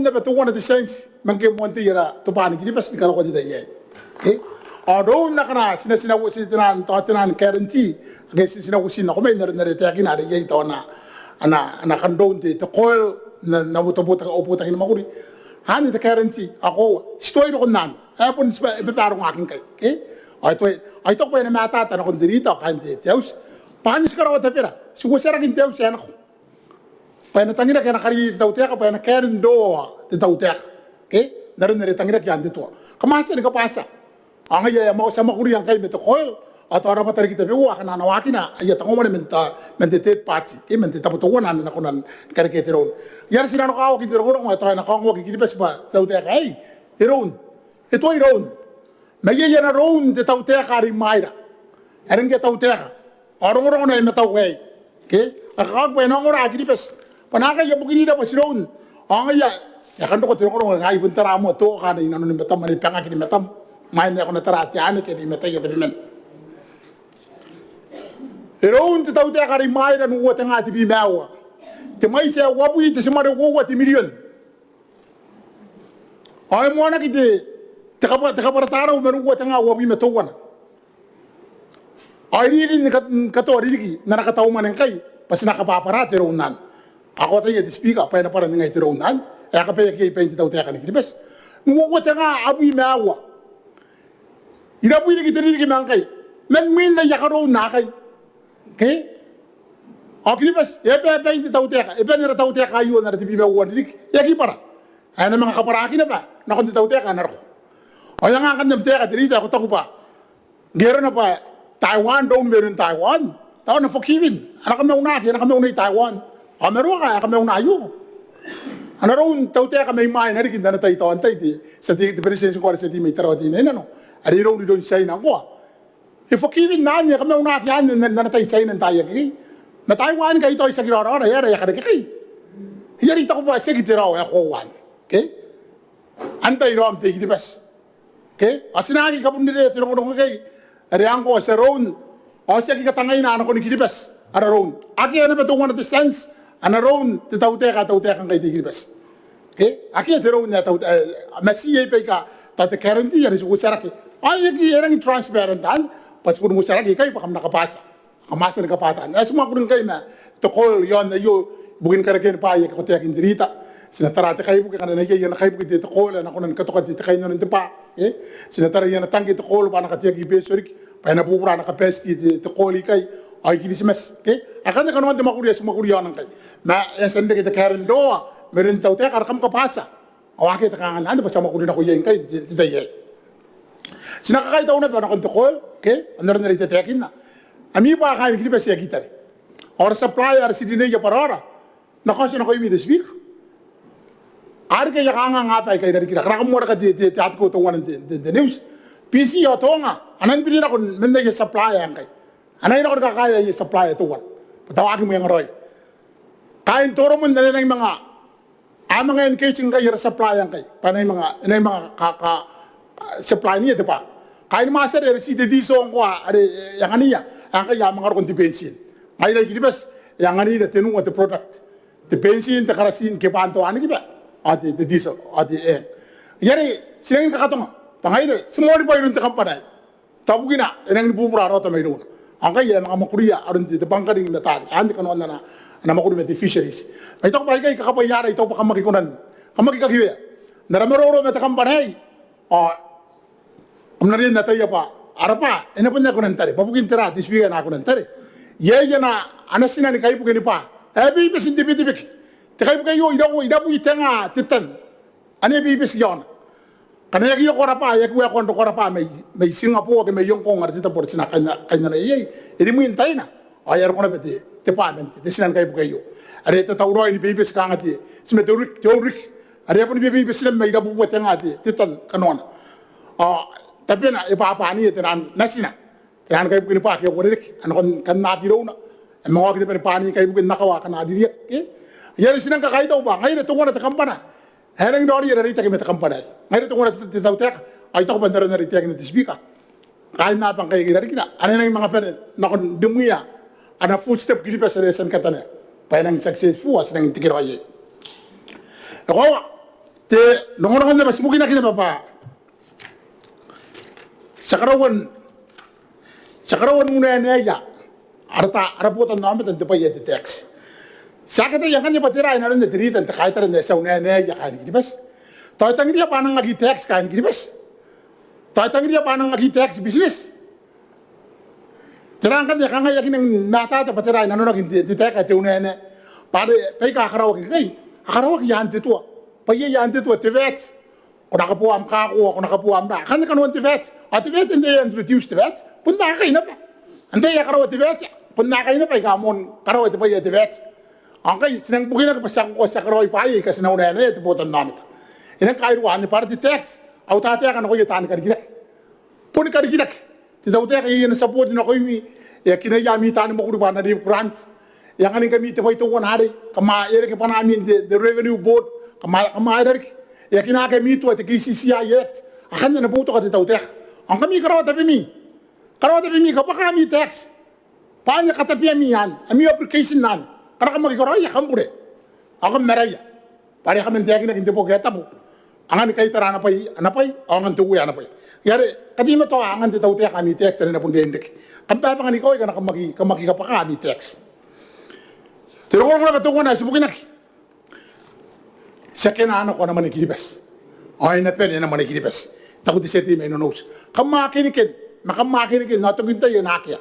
na beto one of the sense mangem monte yara to pan kini pesa karo ko dai okay o down na kana sina tinan guarantee age sina na ko men na te akina de yai to ana kan down te koil na buta ka oputa kini Mwakuri hani te guarantee ako stoy ko nan apon beparo ngaking kay okay ay to pa na mata na kon dirito kan Teus panis karo tapira sugo sara kin Teus yan ako pa na tangina kana kari Teuea pa na karen do te Teuea okay narin tangina kyan dito kamasa ni kapasa ang ay mo sa Mwakuri ang kay beto koil at ara pa tarikita bewa kana nawakina ay tango man mente third party ke mente taputuan na kunan kariketiron yar sinano ka ako kitiro ko ito na ko kikilibas ba Teuea ay iron ito iron Maya yana roon te Teuea kari maira. Erin ke Teuea. Orang na imetau way. Okay? Akak pa nang ora kilipes. Panaka ya bukini da pasiron. Ang ya kan ko tiro ko ngai buntara mo to kana inano ni metam mani panga kini metam. Main ya ko na tarati ani ke ni metay ya men. Roon te Teuea kari maira no wata ngati bi mawa. Te mai se wabu te semare wo wati million. Ay mo na kite Teka taro meru wa tanga wa bi metowana ay ri ni kato ri na Kataumwane kai pas nakapaparate ro nan ako tayo speaker pa na para ngay tiro nan ay ka pa kay 20 Teuea kan kibes mo wa tanga abi mawa ina pwede kita rin kimangkay men min na yakaro na kay okay okay bas ebe hindi tauteka ebe nira tauteka ayo na tibi ba wan dik yaki para ana mga kaparaki na ba na kundi tauteka na ro o yang akan namteka dirita ko takupa gero na pa Taiwan dong meron Taiwan tao na forgiving ana kami unaki ana kami unay Taiwan amero ka kami unayo ana ro tauteka may mai na rin na tayo antay di sa di presidente ko sa di may tarawati na no ari ro ni don say na ko e forgiving na niya kami unaki yan na tayo say na tayo na Taiwan kay ito sa girara na yara yakari yari ta ko ba sa gitiraw ya Kauoman okay antay ro am te gibas okay asinagi kapun dire tiro ko kay ari angko sa ron o sa gigatangay na ano ko ni gibas ara ron aki ano ba tungo na the sense ana ron te tauteka kay te gibas okay aki te ron na taut masiye pe ka ta te guarantee yari su saraki ay gi erang transparent dan pas pun mo saraki kay pakam nakapasa kamasa nakapatan ay suma kun kay na to call yon na yo bugin karaken pa ay ko te akin dirita sinatara te kay bukin kana na yan kay bukin te call na kunan katokat te kay non te pa sinatara yan tangi te call pa na katiya gi besorik pa na pupura na capacity te call kay ay kilismas okay akan ka naman te makuri yan kay na sende kita karen do meron taw te karakam kapasa awake te kangan ano ba sa makuri na ko yan kay titaye sinakakay taw na pa na kon te call okay ano na rite te akin na ami pa kain kini besi kita or supplier si dinay parora na kasi na ko imi speak ar ke yakanga ngapa kay dari kita kana mo ka di at ko to one the news PC yo to nga anan pili na ko men na supplier kay anay na ko kaya yung supplier to one patawagin mo yung roy kain toro mo na ng mga mga encasing kay supplier kay panay mga supply niya diba kain master si de diso ko are yang aniya ang kaya mga kon bensin ay lagi dibas yang ani da tenu at the product the bensin ta karasin ke panto ani ba ati the diesel ati yari sinang kakatong pangay de sumori pa yun ta kampanay tabugina enang bubura ro ta mayro ang kaya mga makuriya aron ti bangkaring na tali andi kanon na makuri met fisheries ay to pa kay kakapayara ito pa kamakikunan kamakikagiwe naramoro met kampanay amnarin na tayo pa arapa ina punya ko nantare papukin tera tisbiga na ko nantare ye na anasina ni kai pukin pa bi besin tibik te kai pukin yo ida bu itenga titan ane bi bes yon kana yaki yo korapa yaki wa kon korapa may Singapore ke may yong kong artita por sina kanya na ye edi mu intai na ayar ko na beti department de sinan kai pukin yo are ta tawro ni bi bes kangati sime teorik are pun bi bes may ida bu tenga titan kanona tapi na apa ni tenan nasina tenan kay bukin pa kay worik an kon kan na biro na mo ak ni pani kay bukin nakawa kana diri yari sinan ka kay daw ba ngay na tungo na takampana hereng dori yari ta kay takampana ngay na tungo na titaw tek ay ta ko bandara na ritek ni tisbika kay na pang kay gari kita ano na mga pen na kon dumuya ana footstep gili pa sa resan katana pa nang successful as nang tigiroye ako te nongo na mas bukin na kinababa sakarawan muna ya arta araputan namin tan pa yete tax sakata yang kan patira ina ron diri tan kay taran sa una ya kan dibas tayo tangi dia panang ngagi tax kan dibas tayo tangi dia panang ngagi tax business terang kan ya kan yakin ng nata ta patira ina ron ngagi di tax ate una ne pare pay ka karawa yan tetua paye yan tetua tevet kung nakapuam ka ako, kung nakapuam na. Kan kanuan tivet. At tivet, hindi introduce tivet. Punta kayo na pa. Hindi karawa tivet. Punta kayo na pa. Ikamon, karawa ito pa yung tivet. Ang kayo, sinang bukin na kapasang ko sa karawa ipaye. Kasi nauna na ito po tanong ito. Inang kairuan, para ti text. Aw tataya ka na ko yung tani kariginak. Puni kariginak. Titawtaya kayo yun sa po din ako yung kinayami tani mo kuruban na Reef Grant. Yang kaning kami ito pa itong 100. Kamairi ka pa namin the revenue board. Kamairi ya kinaka mito at KCCI yet akan na nabuto ka titawtek ang kami karawa tabi mi kapaka kami tax paanya katabi mi yan ami application nan kana kami karawa ya kambure ako meraya pare kami tiyagi na hindi po kaya tabo angan kay tarana anapay angan tuwi anapay yari kadi mo to angan titawtek kami tax na pun dendik kanta pa ngani ko kana kamaki kapaka kami tax tiro ko na batungo na subukin nak sa kinano ko naman ikilibas. Ay na pwede naman ikilibas. Tako di seti may nonos. Kamakinikin, makamakinikin, natugin tayo nakya.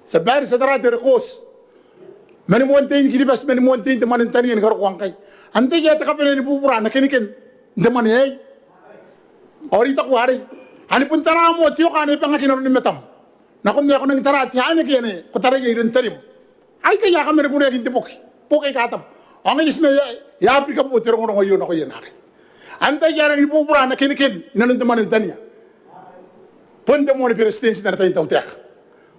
Sa bari sa dara de recos. Manimuantain kiribas, manimuantain te manintani en karokuang kay. Ante ya ta kapene ni bubura na kinikin. Ndemani ay. Orita ko hari. Hani pun tara mo tiyo ka ni pangakinon ni metam. Nakon ako nang tara ti hani kene ko tara ye rin tarim. Ay kaya kami na kunay hindi poki. Poki katam. Ang isme ya Afrika po tiro ngono ngayon ako yan aki. Ante ya ni bubura na kinikin inanon te manintani. Punta mo ni presidency na tayo tawtek.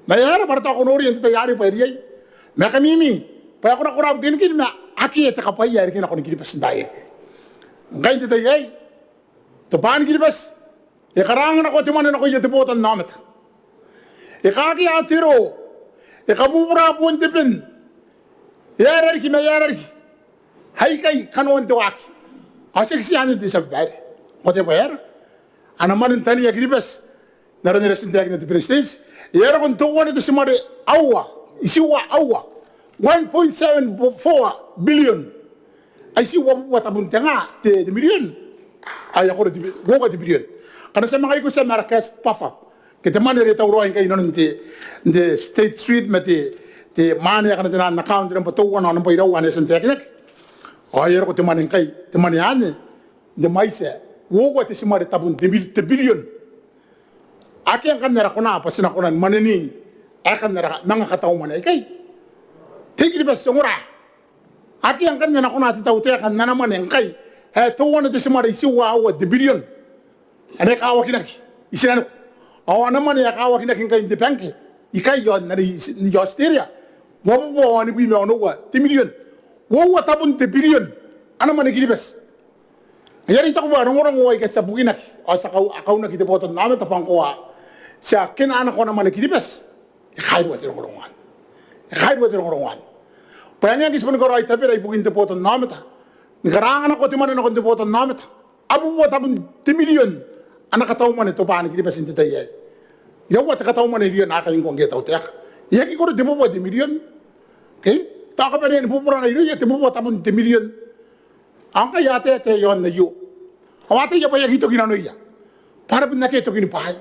Mayara parta ko nori ente yari pa riyay. Makamimi. Pa ako na kurab kinikin na aki eta kapay yari kin ako ni kinipas ndaye. Ngayon tayo ay. Tupaan kilibas. Ikarangan ako timanan ako yung tiputan namin. Ikaki atiro. Ikabubura po ang tipin. Yararki na yararki. Hay kay kanuan tuwaki. Aseksiyanin din sa bari. Kote pa yara. Anaman ang tani kilibas. Naraniras ang tiyag na presidents. Yara kung tuwan ito si Mari awa. Isiwa awa. 1.74 billion. Ay siwa po watabunta nga. 10 million. Ay ako rin goga di billion. Karena sa mga iko sa Marrakesh puff-up. Kita mana rin tawroin kayo nun the State Street mati Mwane ka na tinan account ng patuwan ng payrawan ng teknik. Ay ko timanin kay timanian de maise. Wogo ti si Mari tabun de billion. Aki ang kanera ko na pasin ako nan manini. Akan nara mga Kataumwane kay. Tigri bas sumura. Aki ang kanera ko na titawte kan na naman ang kay. Tuwan na ti si Mari siwa de billion. Ano kawa kinaki? Isinano? Awa naman ya kawa kinaki kay independent. Ikay yon na ni Australia. Wabu ni bimi ono wa 10 million. Wawa tabun 10 billion. Ano man gilibes? Ayari ta ko ba ngorong way ka sa buginaki. O sa akaw na kita boton namin tapang ko sa kinaanak ko naman gilibes. Ikay wa tiro ngorongwan. Ikay wa tiro ngorongwan. Panya gis pun ko ay tabi ay bugin te boton namin ta. Nikarangan ako timanan ako te boton namin ta. Abu wa tabun 10 million. Anak Kataumwane to paano gilibes hindi tayo. Yawa ta Kataumwane riyan akayin kong getaw tek. Yaki ko di mo ba 10 million? Okay? Taka pa rin pupura na yun, yati mo ba tamon 10 million? Ang kaya te yon na yu. Awate ya pa yagito ginano iya. Para bin nakito ginipahay.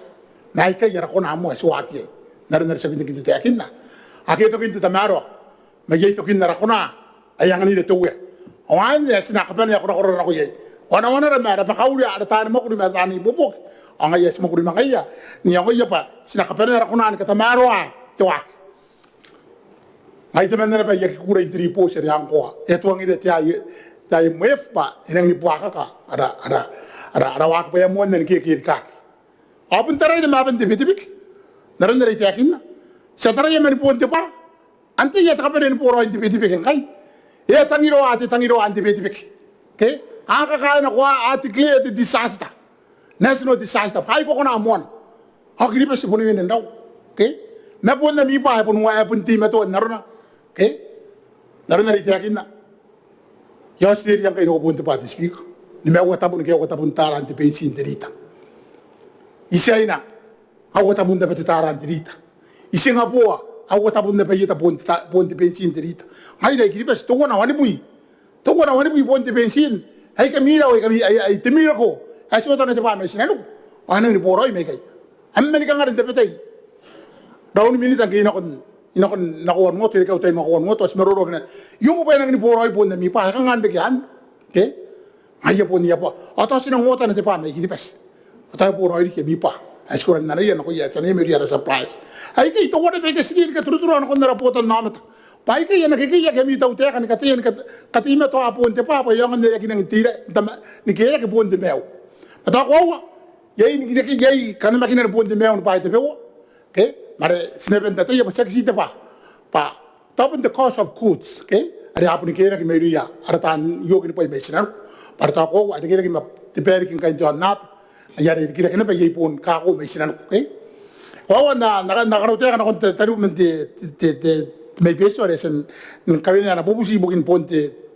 Naika yara ko na mo suwaki. Narin sa kinti kinti akin na. Akito kinti tamaro. Magito kin na ko na. Ayangan ni Teuea. Awan ya sinakapan ya ko na ko yay. Wana na pakawli ada tan mo ko ni matani bubuk. Ang ayes mo ko ni makaya. Niya ko iya pa sinakapan na ko na katamaro tuwak. Ay teman na ba yaki kura itri po siya yang ko. Eto ang ide tayo mef pa inang ni puaka ka. Ada wak pa yan mo nan kirikirake. Apun taray na mapan tibitibik. Naran na rin tiyakin na. Sa taray man ipunti pa. Ante yata ka pa rin puro ang tibitibik ang kay. Tangiro ang tibitibik. Okay? Ang kakain ako ati clear the disaster. National disaster. Kaya ko na amuan. Ako hindi pa si punuin ng daw. Okay? Napun na mipa pun wa pun team ito naroon na. Okay? Naroon na rin tiyakin na. Yung stiri yang kayo punta pa ti speak. Ni may watapun kayo watapun taran ti pensin dirita. Isa ina. Watapun na pati taran dirita. Isa nga po watapun na pati pun ti pensin dirita. Ngay dai kiribas tungo na wani bui. Tungo na wani bui pun ti pensin. Hay kamira ay timira ko. Ay sumo na ti pa may sinalo. Ano ni poroy may kay. Amma ni ka nga rin dapetay. Daw ni Minita ang inakon nakuha mo, ikaw tayo makuha mo, tapos marurog na. Yung mo pa yung nanginipuroy po na mi pa, kang handag yan. Okay? Ay po niya po. O tapos sinangutan na tipa, may kinipes. O tayo po roy kaya mi pa. Ay sikuran na yan, ako yan, sanay may riyara supplies. Ay kayo, ito ko na may kasilin ka, turuturuan ako naraputan namin. Pay kaya nakikiyak, kami itaw tayo, katiyan, katima to apon ti pa, yung ang nayakin ng tira, ni kaya kipuan ti mew. At ako, yay, kanamakin na puan ti mew, pa ito mew. Okay? Mare sinabi na tayo masaksita pa tapon the cost of goods, okay? Ari hapon ni kaya na mayroya aratan yokin po may sinar para tako ada kaya na tiperi king kayo nap ayari kaya na pa yipon kako may sinar, okay? Na nakarote ka na kung tayo may peso resin kawin na napupusibukin po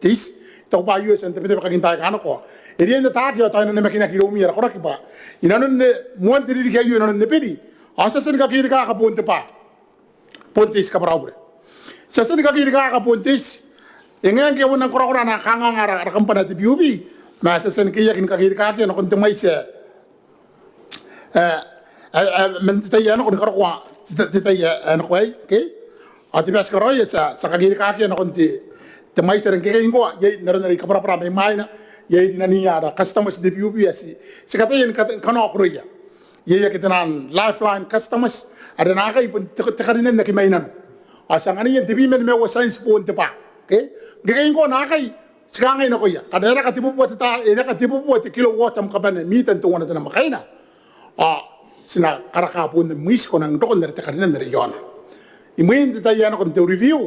tis ito pa US ang tapos makakintay ka ano ko iriyan na takyo tayo na makinakilomira ko rakipa inanon muan tiri kayo inanon na pedi asasan ka kiri ka kapunti pa. Puntis ka para bre. Sasan ka kiri ka kapuntis. Yang kaya mo nang kura na kangangara kampana ti biubi. Masasan kaya kin ka kiri ka kaya na kunti may se. men Teuea no ko kwa Teuea no kwai ke ati bas ko roya sa Kirikake no te mai sereng ke ingo ye nari ka para me mai na ye dinani ada customers de UPS se kata yen kano ko roya ye ya kitanan lifeline customers ada na kai te karinen na ki mainan asangani yen tibi men me wa science pon te pa ke ingo na kai sekarang ini koya kadera ka tibu buat ta era ka tibu buat kilowatt am kabane mitan to wana na makaina sina karaka pun mis ko nang dokon dari tekanan dari yon imuin ta yana kon te review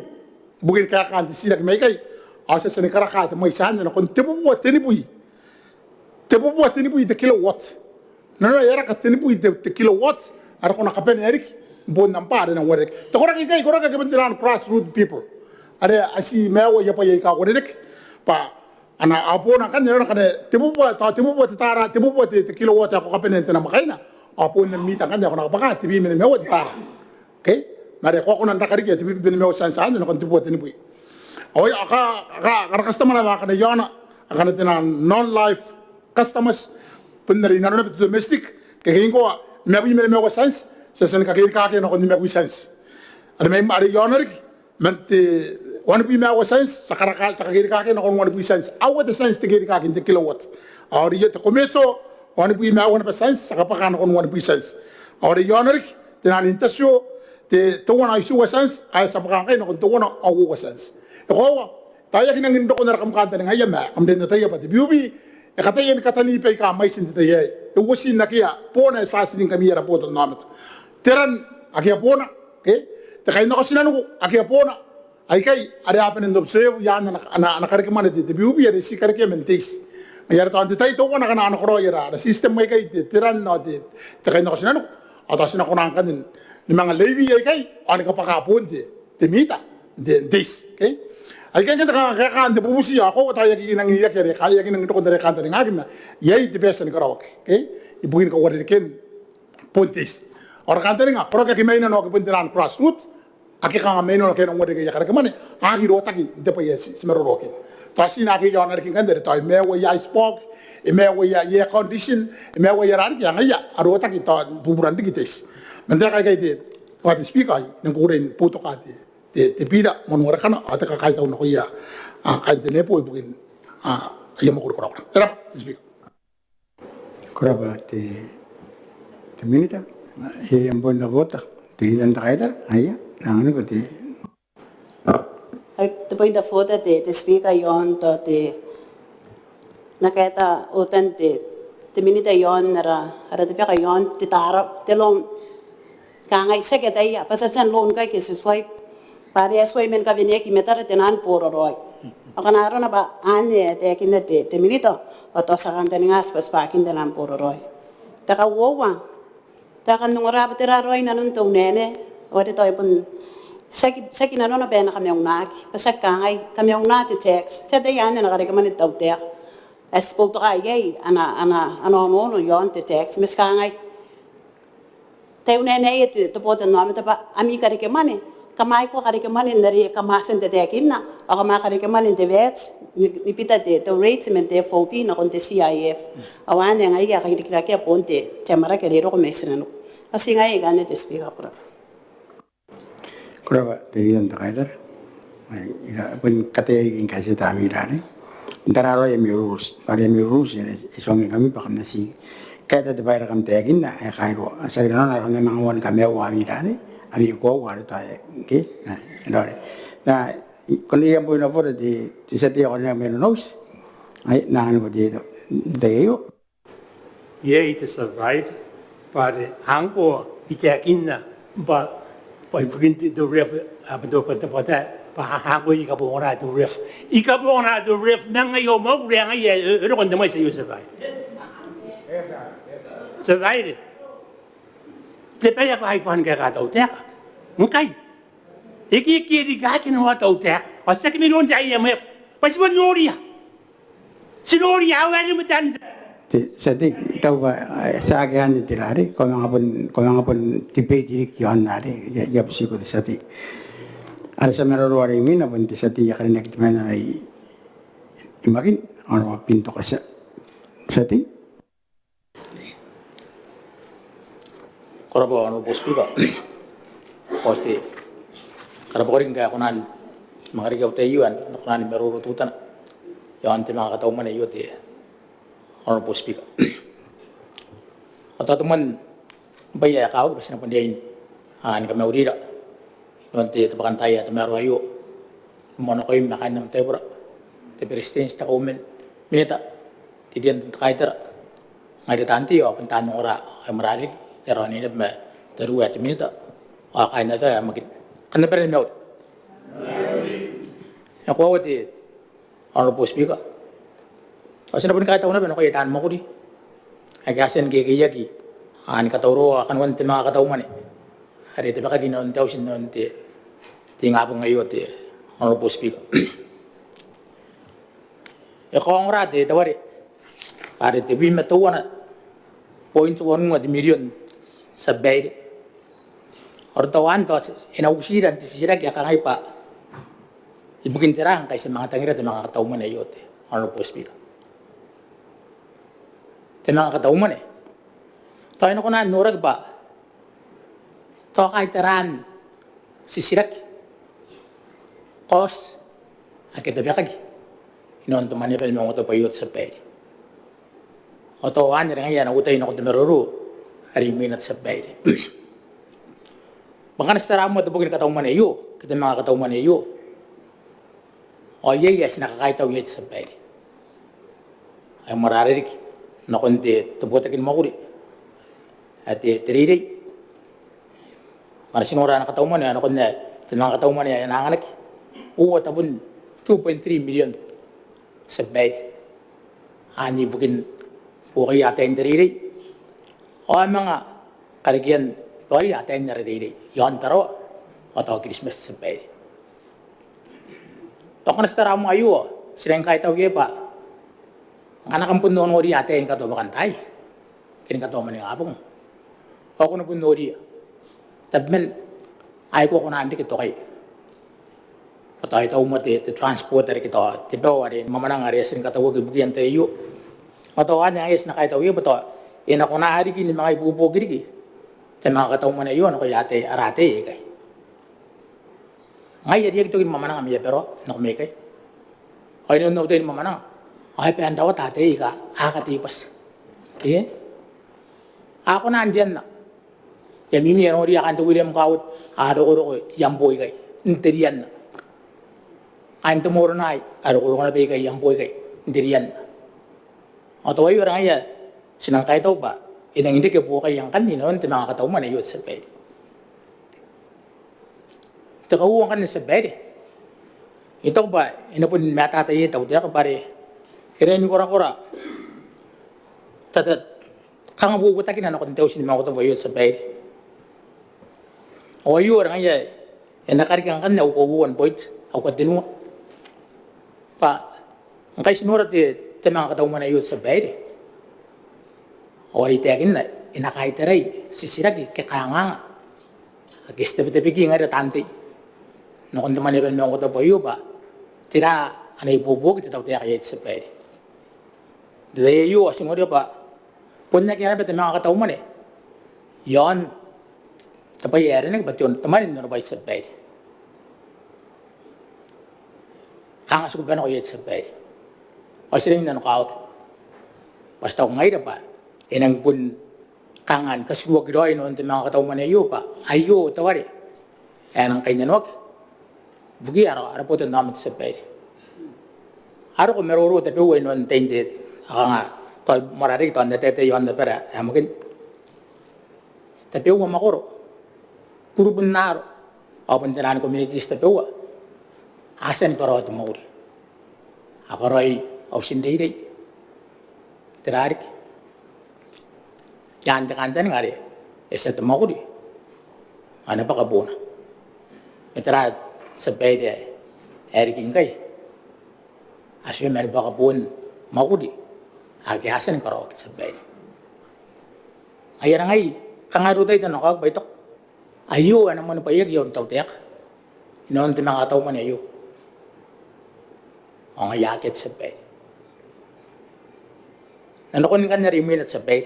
bugin ka kan sina mai kai asa sina karaka ta mai san na kon tibu buat ni bui te kilowatt na era ka te ni bui te kilowatt ara kon kabane erik bon nampare na werek to koraka kai koraka ke benjalan grassroots people ada asi mewa ya pa ya ka werek pa ana apona kan yana kan tibu buat tara tibu buat te kilowatt ko kabane na makaina apun na mita kan ako nakapaka tibi men mewa tara okay mare ko nan takari ke tibi men mewa san na kon tibu tini bui oy aka customer na kan yana akan tinan non life customers penari na domestic ke hingo mewi men mewa san sa sen ka Kirikake no kon mewi san ada may mari yana rik mente one bui mewa san sa Kirikake no kon one bui san awa the san te Kirikake te kilowatt ori te começo one bui me one percent saka pakan kon one percent ora yonerik tenan intasio te to wana isu wasens ay sa pakan kay kon to wana awu wasens ko taya kinang indo ko na kam kanta ng ayama kam den taya pati biubi e katayen katani pe ka mai sin taya e wosi nakia pona sa sin kamira poto namet teran akia pona ke te kay no sinanu akia pona ay kay ari apen ndo observe yan na karikman te biubi ari si karikmentis mayar taon tay to ko na kana ko yara the system may kay tiran no te kay no sinano atas na ko nang kanin ni mga levy ay kay ani ka pakapon te mita de this okay ay kay ka kan de bubusi ako tayo kinang iyak yare kaya kinang to ko dere kan tani ngagim na yay de best ni karawak okay ibuin ka wari ken pontis or kan tani nga pro ka kimay na no ko puntiran crossroot aki ka may no kay no wari kay yakar kamane agi ro taki de pa yes simerorokin kasi na ki yon arkin kan dari toy mewa ya spok mewa ya condition mewa ya ran yang ya arota kita buburan digites menda kay te what speak ay nang kuren puto ka te Biira mon warekana ata ka kay taw no ya kay de nepo bugin ay mo ko era speak kuraba te Minita yang bon na bota te dan taida aya nang ko te The point of order, the speaker yon to the naketa utan the Minita yon nara ada the peka yon the tara the long kangai seketa ya pasasan long kai kiswai pare aswai men ka vinya ki metara tenan poro roi akana arona ba ane te kinete the Minita atau sakan teningas pas pakin tenan poro roi taka wowa taka nungara betera roi nanun to nene ode toy pun Seki na nona bena kami ang naki, pasak kangay kami ang nati text. Sa dayan na nakarikaman itaw tek. As pulto kay ano yon te text. Mas kangay tayo nene ito tapotan namin tapa ami karikaman kamay ko karikaman nari kamasan te tekin na o kamay karikaman te vets nipita te rate men te FOP na kon te CIF. Awan yang ay Karikirake ponte te mara kerero ko mesinano. Kasi ngay ganit speaker pro. kuraba te yan taida ay ila pun kate in kasi tamira ni ntararo ya mi rules pare mi rules ya isong kami pa kami si kaya te bayar kam te kin na ay kairo sa ina na kami mga wan kami wa mi ni ami ko wa ta ke na dore na kon iya po na po de sa ti ko na menos ay na ano de yo ye it is a right but hango itakin na ba poi begin to ref abdo pata pa hango ikabona to ref nang ayo mo riang ay ro kon demay sa yo survive te pa ya kai kwan ga ga do te ngai iki Kirikake no do te pa sa ki milon ja IMF pa si noria wa ni mutan Jadi tahu sa akin ni tirari kung mga pun tipe dirik yon nari ya bisi ko sati ada sa meron wari min na pun sati ya karena kita mana ay imakin orang pintu kasi sati Korabo Honorable Speaker. Kasi karabo rin kaya kunan mga rigaw tayuan na kunan merurututan yung Te Manga Kataumwane iyo ti Honorable Speaker. At atuman baya kawag basta na pandiyain ni kami urira noon ti tabakan tayo at meron ayo mono kayo makain ng tebra ti Beretitenti ta Kauoman Minita ti diyan kaitera ngai tanti o puntahan ng ora ay maralik pero ni na Teuea ti Minita kain na tayo magit kan na pera meron yung kuwa ti Honorable Speaker kasi na po kahit ako na kayo tahan mo ko di ay kasin kikiyagi ni katawro kanwan Te Manga Kataumwane hari ti baka ginaon tayo sinon ti nga po ngayon ti Honorable Speaker. Eko ang rati tawari pare ti bima tuwa na 0.1 million sa bayde or tawan to inausiran ti sira kaya kangay pa ibukin tirang kay sa mga tangira Te Manga Kataumwane iyo ti Honorable Speaker. Te Manga Kataumwane tayo na ko na nurag ba to kahit taran si sirak kos akita biakag inon to manipal mo to payot sa pay o to an rin yan utay na ko demeruru hari minat sa pay baka nastara mo to bugin Kataumwane iyo Te Manga Kataumwane iyo o yes nakakaitaw yet sa pay ay mararirik na kundi to Botaki Mwakuri at tiriday para sinura na Kataumwane ano kundi Te Manga Kataumwane ay nanganak uwa tabun 2.3 million sa bay ani bukin po kayo atin tiriday o ang mga karikyan po kayo atin tiriday yon taro o to Christmas sa bay to kanastara mo ayo silang kahit tawag pa ang anak ang puno ng ori atin katubakan tayo kinikatuman yung abong ako na puno ori tabmen ay ko nanti kito kay patay tayo mo ti transporter kito ti bawari mamanang ariasin katawag ibugyan tayo matawa niya ayos na kahit tayo bato ina ko na hari kini mga ibubog gidi Te Manga Kataumwane yo no kay ate arate kay ngay yari kito kin mamanang amiya pero nakumay kay ay no tayo mamanang ay panda wa tate ka akatipas kaya ako na andiyan na ya mimi yan ori akan to William Kaut aro yamboy kay interian na kain tomorrow na aro na kay yamboy kay interian o to ayo ra ya sinang kay to ba inang hindi ke po kay yang kanino Te Manga Kataumwane yut sa pwede takawuan kan sa pwede ito ba inapun matatay ito diya ka pare iren kura tatat kang bubutakin ano kun tayo sinima ko to yut sa pwede o ayo ra ya nakarikan kan na upuan point ako dinwa pa ang kay sinura Te Manga Kataumwane yut sa bayre o itakin na inakaiteray sisirag kekanga agiste bitebigi nga tanti no kun manipal mo ko to boyo ba tira anay bubog ti tawte kay sa bayre dayo asingo pa punya kaya Te Manga Kataumwane yon tapay ere nag batyon tamarin no bay sa bayre kang asuk ba no yet sa bayre o siring na knockout basta kung ngayon pa inang pun kangan kasuwag doy noon Te Manga Kataumwane yo pa ayo tawari enang kanya nok bugi ara po to namin sa bayre aro ko meroro tapi uwi noon tended nga to mararig to na tete yon na pera amakin tapi uwa makoro puro bunaro open tinan communities tapi uwa asan ko ro to mauri ako roy au sindiri terarik yan kantan ngari esa to mauri ana pa kabona metara sa pwede erikin kay asyo mer ba kabon mauri agi asan ko ro sa pwede ayara ngay kangaro tay tanong kag baitok ayo ano man pa yon tawtek inon Te Manga Kataumwane ayo ang yakit sa pay nanokon kan na riminat sa pay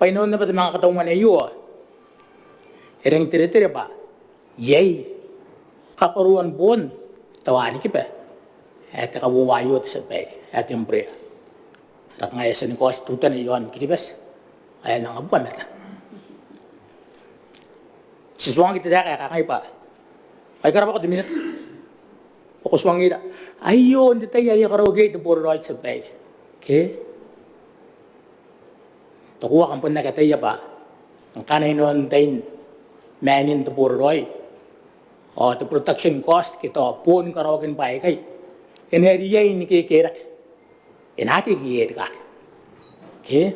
Painon na ba mga Kataumwane iyo? Ereng tiri-tiri ba? Yay! Kakuruan bon. Tawani kipa. At kawuwayo sa pay. At yung pre. At ngayon sa nikos, tutan iyon kiribas. Ayan ang abuan natin. Siswang kita kaya kakay pa. Ay karap ako diminat. Pakuswang ita. Ayun, di tayo yung karogay ito puro right sa pay. Okay? Tukuha kang pun nakataya pa. Ang kanay noon tayo manin ito puro right. O, ito protection cost kita pun karogin pa kay. Ineriya ini kikirak. Inaki kikirak. Okay?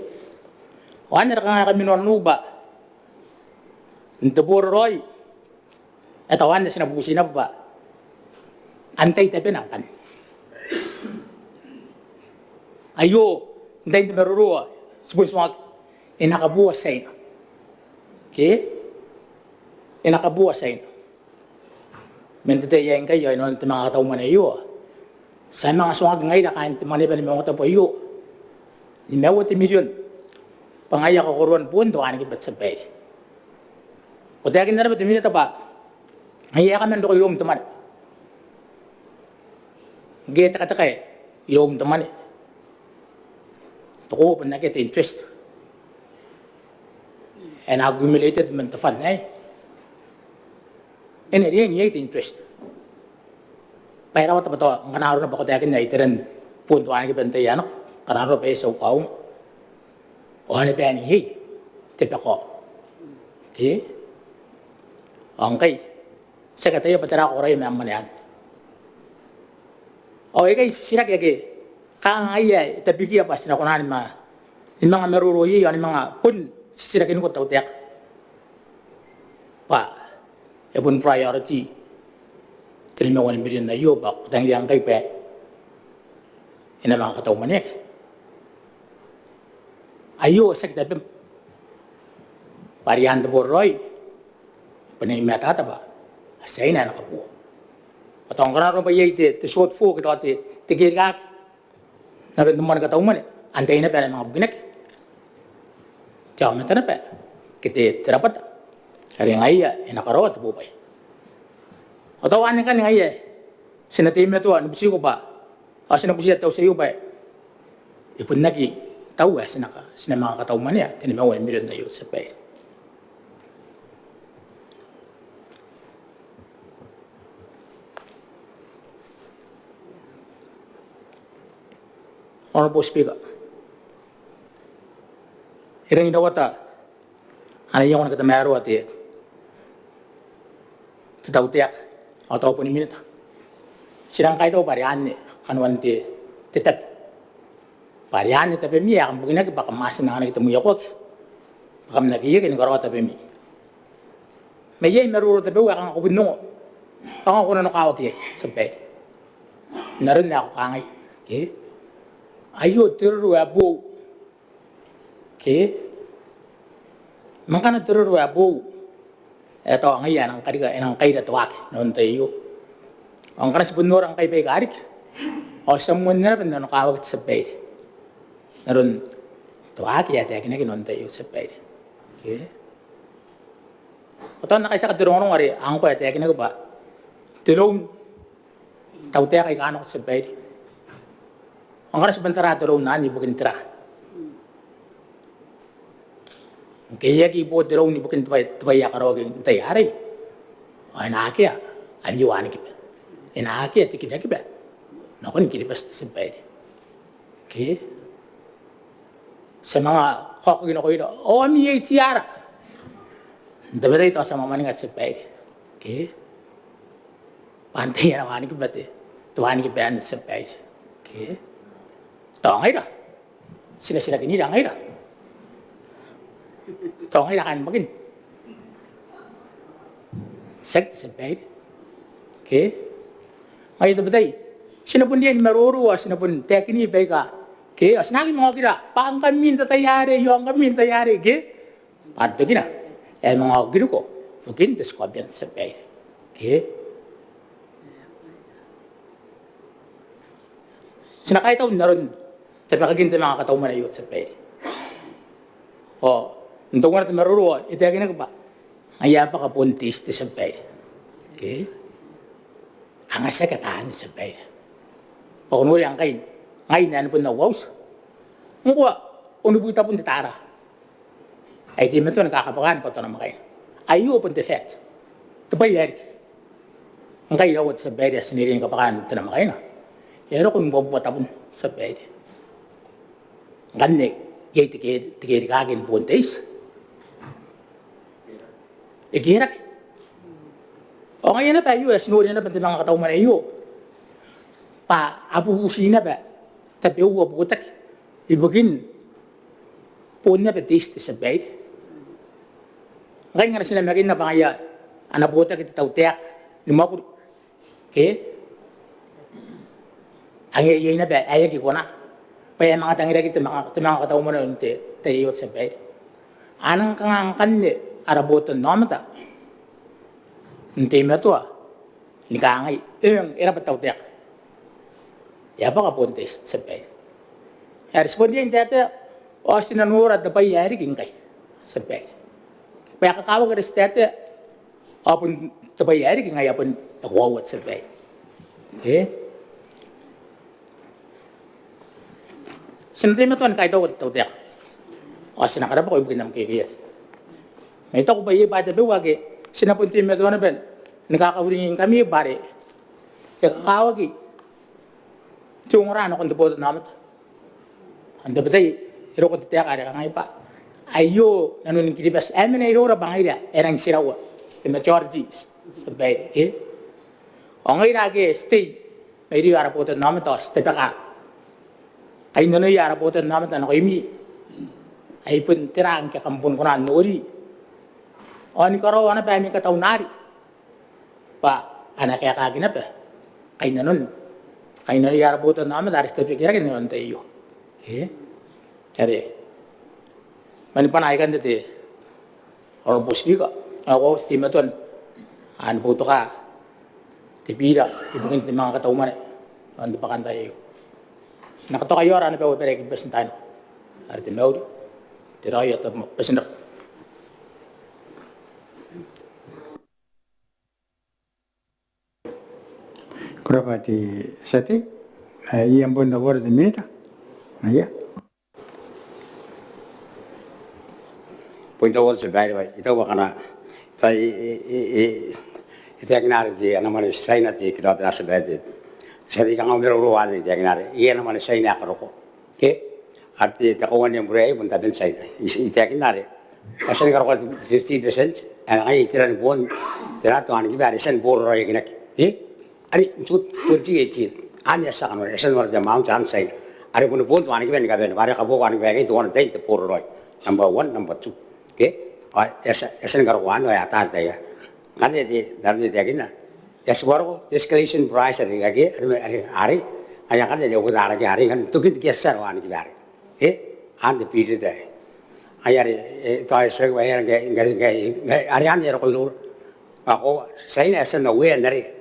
O, ano ka kami noon ba? Ito puro right. Ito, ano sinabusin na ba? Antay tayo pinakan. Ayo, hindi na maruruwa. Sabon-sabon, inakabuwas sa inyo. Okay? Inakabuwas sa inyo. Mentatayain kayo, ino ang mga Kataumwane iyo. Sa mga sungag ngayon, nakain Maneaba ni Maungatabu iyo. Imewat milyon. Pangaya kakuruan po, doon kibat sa pay. Kung tayo na naman, Minita ba? Ngaya kami nando kayo teman. Gaya kata kay, yung teman. Tuko pa nakita interest. And accumulated man the fund, eh? And it ain't interest. Pero what about ang kanaro na bako tayo na itiran punto ang ibantay ano? Kanaro pa sa ukaw. O ano pa ni hey? Tipa ko. Okay? Okay. Sa katayo patara ko rin may amanian. O ikay sinak yagi. Kangaya tabigya pa sinakunan yung mga meruroyi yung mga pun sisirakin ko tautiak. Pa. Ebon priority. Kalima 1 million na iyo, bako tayong yang kay pe. Ina mga Kataumwane. Ayo, sakit na parihan na boroy. Panayimata ba? Asay na nakapo. At ang kararo ba yay, te short fo, kita te kirikake. Narin naman Kataumwane. Antay na pa ng mga buginak. Tiyaw na na pa. Kita tirapat. Kaya ngaya, inakarawat po ba? O tawanin ka ngaya, sinatim na ito, nabusi ko ba? O sinabusi ito sa iyo ba? Ipon nagi, Teuea, sina mga Kataumwane niya, tinimaw 1 million na yun sa pay. Honorable Speaker, hirang inawata, ano yung nagkatamero at Teuea, atau pun Minita. Silang kaito Babairean Karikirake ti tetap. Babairean tapi mi akan begini ke bakal masih nang kita muya kok. Bakal nagiye kini karo tapi mi. Mayay meruro tapi akan aku binung. Ako kuno nakawat ye sampai. Narin na ako kangay. Okay? Ayo teruru abo. Okay? Mangkana teruru abo. Ito ang iyan, ang kay datwak, noon tayo. Ang kanas punor ang kay karik. O samun na rin na nakawag sa pay. Naroon, tuwak, yata kinaginoon tayo sa pay. Okay? O taon na kayo sa katirungan ng wari, ang ko yata kinagaba. Tilong, tawtaya kay kaano sa pay. Ang kanas bantara tilong na, ibukin tira. Kaya kibo diraw ni bukin Teuea karogin tayari. Ay nakia, anjuan kipa. Inakia tikita kipa. Nakon kiripas sa pwede. Okay? Sa mga kokogin ako ito, o ami ay tiara. Dapat ito sa mamaningat sa pwede. Okay? Pantay yan ang kipa te. Tuwan kipa yan sa pwede. Okay? Ito ang ito. Sila kinila ang ito. Ito ang kailangan maging. Sa pwede. Okay? Ngayon ito ba tayo? Sinapun diyan maruruwa, sinapun tekini ba ka? Okay? As naging mga kira, paang kami tatayari, yung kami tatayari. Okay? Paano kina? Eh mga kira ko, mungkin diskobyan sa pwede. Okay? Sinakay taon na rin, tapi kaginta mga Kataumwane yun sa pwede. Untuk orang meruru itu yang ini apa? Ayah apa kapuntis di sampai, okay? Ang asa katahan di sampai. Pagkuno yang kain, ngayon na pun nawaws. Ngwa, unubuta pun ditara. Ay di man ito nakakapakan ko ito naman kayo. Ayo pun defect. Kabayar. Ang kayo awat sa beri sendiri yang kapakan ito naman kayo na. Yaro kung mabubuta pun sa beri. Ganyan, yay tikiri kagin puntis. Ikirak. O ngayon na pa, sinuri na pa Te Manga Kataumwane iyo. Pa, apupusin na ba? Tapi uwa Botaki. Ibukin. Punya pa tiste sa bay. Ngayon nga na sinamakin na pa kaya, anak Botaki Teuea, ni Mwakuri. Okay? Ang iyon na ba, ayag ko na. Kaya mga tangira kita, Te Manga Kataumwane yung tayot sa bay. Anang kangangkan ni, arabotan namata. Hindi mo ito likangay. Era pa Teuea. Yapa ka puntis sa bay. Respondiyan dito, o sinanura na bayari kingkay sa bay. Kaya kakawag ka rin dito, o pun tabayari kingkay, o pun nakuwawat sa bay. Okay? Sinatay mo ito, kahit ako Teuea. O sinakarap ako, ibigin naman kikiyat. May ito ko ba yung bata biwag eh, sinapunti mo ito na ba, nakakawin kami bari, kaya kakawag eh, Cuma kung dapot namat. Ang dapat iro ko titiyak ada kang ipa. Ayo nanun kiribas amin ay iro bang ira erang sirawa. The majority sabay Ang ira stay may iro ara potan namat tos tepaka. Ay nanoy ara potan namat ano imi. Ay pun tirang ka kampun ko na nori. Ani karo ana pa mi kataunari. Pa anak kaya kagina pa. Ay nanun. Ay nangyari po ito namin, daris tayo pikira, ganoon tayo. Okay? Kaya, manipanayikan dito, orang po speaker, ako, stima ito, ano po ito ka, Te Biira, ibukin Te Manga Kataumwane, ano pa kanta tayo. Nakato kayo, ano pa, pero ikibasin tayo. Ari Te Mauri, Te Rairana, Te Pasinap. Kiribati sati, yang pun dah buat Minita, ya. Punta wal sa bayar ito wa kana tay itiagnar di naman say na ti kilo na sa bayar. Sa di kang umiro ruwan di itiagnar. Iyan naman say na karoko. Okay? At takuan yung buray punta din say. Itiagnar. Kasi karoko 50%, ay itiran buon. Tiratuan gibari san boro ray ginak. Ari tut 2018 anya sa kanor esan war the mount an say ari pun pun tuan giben gaben bare kabo kan bagi tuan dai te por roy number 1 number 2 okay esan garwan ya ta ya kan di darni dia gina es waro escalation price ari gage ari aya kan dia udara ge ari kan tukit gesar wan gibare an the period dai ayari to esek bayar ge ari an ero ko ako say na esan no we nari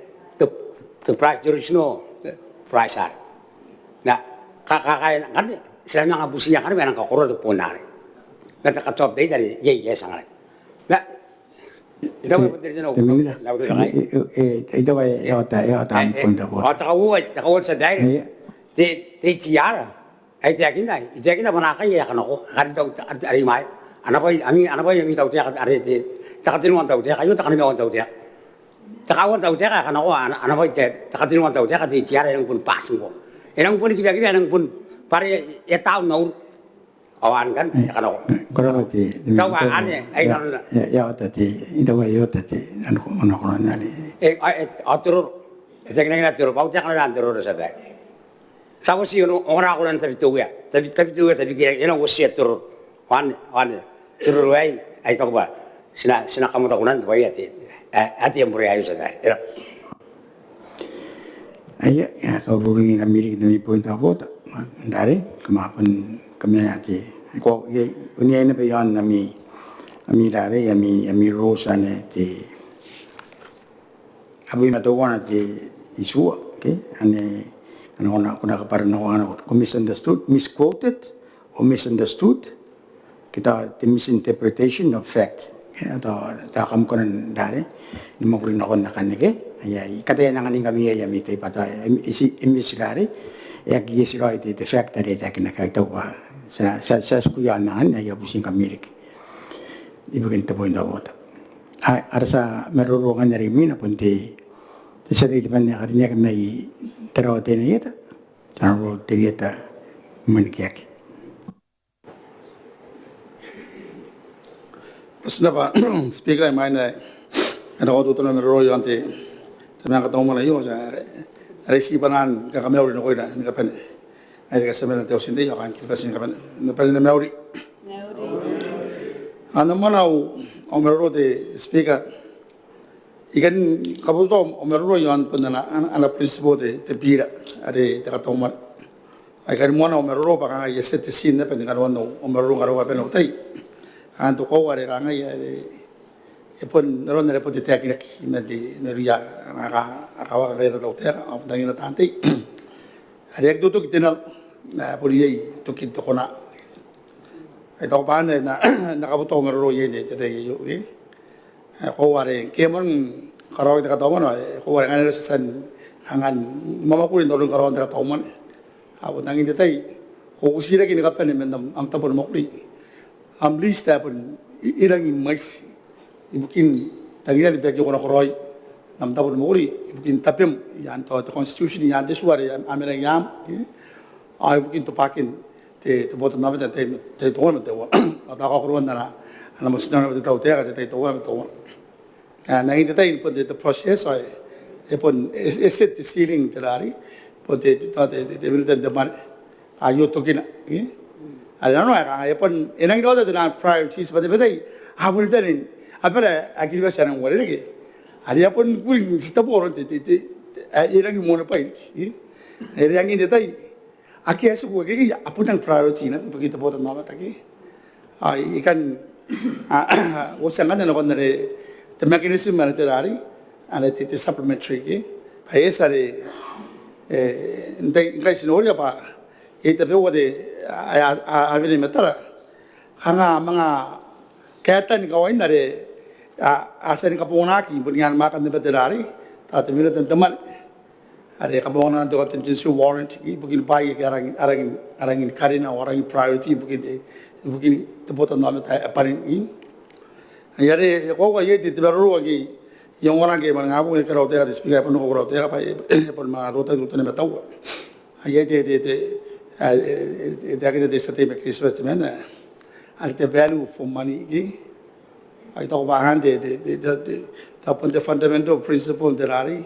the price jurisno price are. Na kakakain kan sila nga businya kan merang kakuro to punari. Na takatop day dari ye sangat. Na ito mo din no. Ito ay yata ang punta po. O takawud sa day. Te tiara. Ay tiagina manakay ya kanako. Kadto ari mai. Ana boy yung itaw tiya ari takatinwan taw tiya kayo takaniwan taw tiya. Takawan tahu cakap kan aku anak boy takatin wan tahu cakap di ciara yang pun pas mo. Yang pun kita yang pun pare ya tahu naur awan kan kan aku. Kiribati. Tahu aneh, ay kan. Ya tadi itu ayo tadi anak nali. Atur, saya kena atur, bau cakap nak atur sahaja. Sama sih orang aku nanti Teuea, tapi kira yang aku sih atur, wan turun ay tahu apa? Sina kamu tahu nanti bayar ti. Ati yang beri ayu saja. Ayah, ya kau beri Amerika ni pun tak apa, dari kemapan kami ati. Kau ini bayan kami dari kami rosa ni ti. Abu ini tu orang ti isu, okay? Ane orang kaparan orang misunderstood, misquoted or misunderstood. kita misinterpretation of fact atau takam konan dari ni Mwakuri nakon nakanike ya kata yang ngani kami ya mite pata imisigari ya gisiro itu fact dari tak nak tahu ba sa kuya nan ya busing kami ibu kita pun dah buat arsa merurungan dari mina pun di seri di mana karinya kami terawatnya ya ta jangan terlihat menkiak. Kenapa speaker mana ada waktu tu nama roy nanti Te Manga Kataumwane yo resi panan kami orang nak ida ni kapan ada kesemen nanti osin dia kan kita sini kapan napal ni meuri anda mana omero de speaker ikan kabut tu omero yo an pendana ana prinsip de Biira ada Te Kataumwane ikan mana omero pakai yeset sin apa dengan wano omero ngaro apa nak anto ko ware nga ya epon ron re pote tek nek imedi neria nga akawa ga ro te op dangina tanti arek dutu kitena na poli to kit to kona ai to ban na kabuto ngero ye de te yo ni ko ware kemon karo de ka to mo ko ware nga san hangan mama ko ndo ron karo de ka to mo abo dangin de tai ko usira ki ni kapen men am tapon mo kuri am lista pun irang imais ibukin tangira di bagi orang koroi nam tapun Mwakuri ibukin tapim yang to constitution yang desuar yang amera yam ai ibukin to pakin te botan nama te to wan te wa ta ka korwan na ana musna te tau te te to wan to na ngi te pun the process ai pun esset ceiling terari pun te militan de man ayo to kina ada no ya pun enang itu ada priorities betul habul berin apa akhir biasa orang boleh lagi ada pun kuing setiap orang enang mau apa ini yang ini tadi akhir esok lagi apa yang priority na begitu buat nama tadi ikan usahakan ada orang dari the mechanism mana terari ada itu supplementary ke ayah sari enggak sinori apa itu betul avini metara hanga mga kaitan kawain nare asan kapunaki bunyan makan de beterari tat mila teman are kapungan do contingency warrant bugin pai arangin karina orang priority bugin tepotan nama paling in yare ko ye di baru lagi yang orang ke mangabu ke rau tera speaker pun ko rau tera pai pun ma rota tu ne tahu ye dia kita di setiap Christmas tu mana ada value for money ni, itu bahan tapi the fundamental principle terari,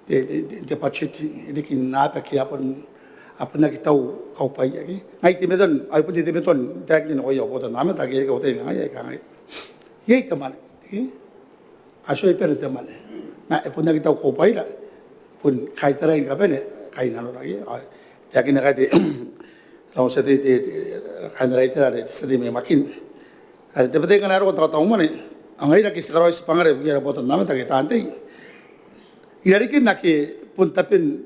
the budget ini kena pakai apa nak kita kau payah ni, ai tiada tu, ai pun tiada tu, tak ni nak kau nama tak kau tu ni, ai kan, ye teman, asal itu teman, nah pun nak kita kau payah, pun kait terai apa ni, kait nalo lagi. Jadi nak kata, kalau sedih kan raiter ada sedih makin. Ada tapi kan orang tahu mana, angai nak sekarang sepangar biar buat nama tak kita antai. Iari kan nak pun tapi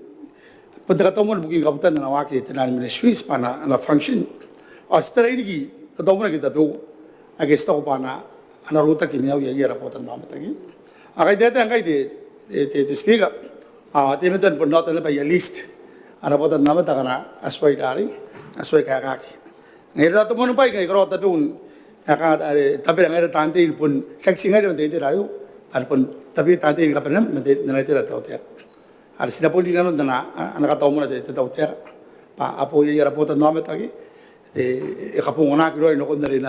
pendekatan bukan kabutan dan awak itu nanti ministry pana na function. Setelah ini kita tahu mana kita tahu, agak setahu pana anak ruta kimia biar buat nama tak kita. Agak dia tu angai di speaker, dia itu pun not ada by list. Ada buat nama tak kena aswai dari, aswai kaki. Ngira tu mana baik kalau tapi pun, tapi yang ada tanti pun seksi ngira nanti itu rayu, ada pun tapi tanti ini kapan nanti itu tahu tiap. Ada sini pun di dalam anak tahu mana itu tahu tiap. Apa yang ada buat nama tak kapungan kilo ini kau dari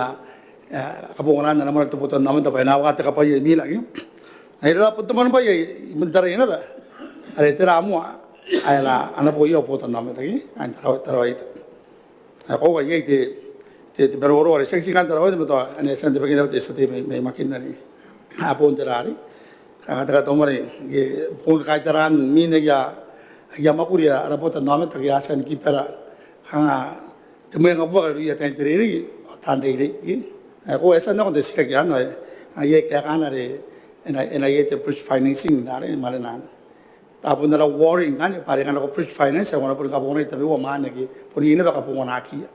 kapungan nama itu buat nama tapi nama kata kapai ini lagi. Ngira pun mana baik mentera ini apa? Ada teramu. Ayala anak boyo potan nama tadi, antara itu. Aku ayah itu beroro ada seksi kan antara itu betul. Ane sen dibagi dapat setiap makin dari apa pun terari. Kata Mwakuri, pun kaitaran mine ya Mwakuri ada potan nama tadi asan kipera. Hanga cuma yang apa kalau ia tenteri tanda ini. Aku esa nak untuk sekian ayah kan ada itu bridge financing ada mana. Tapi nara warring kan, pada kan aku bridge finance, aku nak pun kapungan itu tapi mana lagi, pun ini berkapungan aki.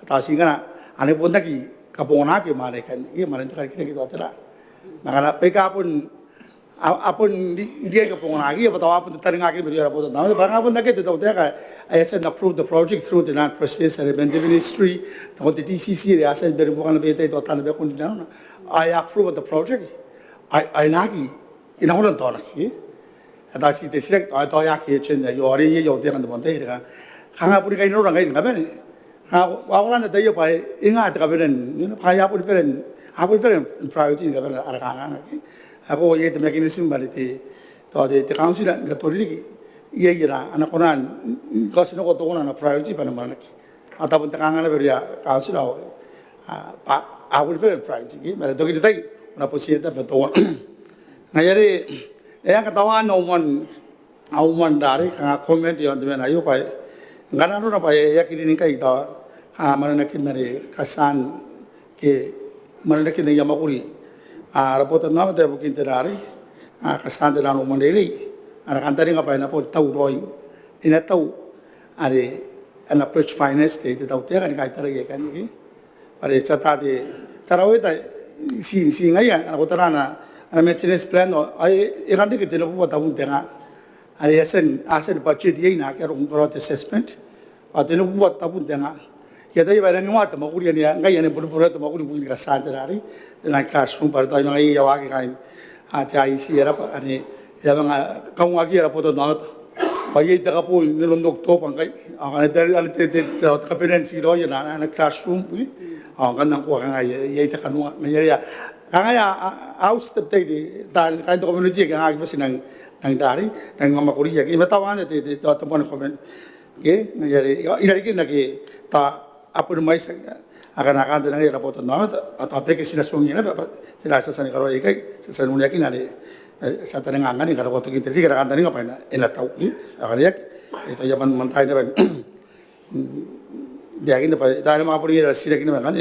Tapi sehingga ane pun lagi kapunganaki mare kan mare karikirake to atara makana pekapun apun dia kapunganaki apa tahu apun taringaki beriara poto na bangapun nake to teka I said approve the project through the non-presidential ministry no the DCC I said beri bukan bete to tan be kun na I approve the project I naki inahulan to naki ada si desirek to yaki chen yori ye yo de kan bonte ira hanga puri kai no rangai ngabe wawalan na tayo pa ingat ka beren paya puri beren apur beren priority ka beren arakanga ako ye te mechanism balite to de council ga torili ye gira anakonan kasi no ko to na priority pa naman ki atapon takanga na beria council pa apur beren priority ki mera dogi tai na posita pa to ngayari yang katawan Kauoman dari kang comment yon de na yo pa ngana no pa ya kini kai ta mananakin na re kasan ke mananakin na Mwakuri rapota na de bukin terari kasan de lano mandeli ara kantari nga pa na po tau roi ina tau are an approach finance te tau te kan kai tarage kan ki pare chata de tarawe ta si ngaya rapota na maintenance plan ai irandi ke telo po tau te nga are asset budget ye na ke ro assessment ateno buat tabun denga ya dai ba ngi mata Mwakuri ni ngai ne buru buru to Mwakuri buin ka sa terari na classroom par dai ngai ya wa ke kai ta isi era pa ani ya ba ka wa ki era poto na pa ye ta ka po ni lo nok to pa ngai a dai ale te ka parents ro ya na classroom wi a kan nang ko ka ngai ye ta ka no ngai ya ngai out step te di dal kai to community ka ngai ba sinang nang dari nang Mwakuri ya ki matawan te to pon comment ke ngayari inari ke nake ta apur mai akan de nang era poto no atau pe ke sinasung ni na tira sa san karo ikai sa san unya kinare sa tanang angani karo poto ki tiri kara kan tani ngapain ena tau ki akan yak itu zaman mantai na ban dia kin pa ta ma apur era sira kin ban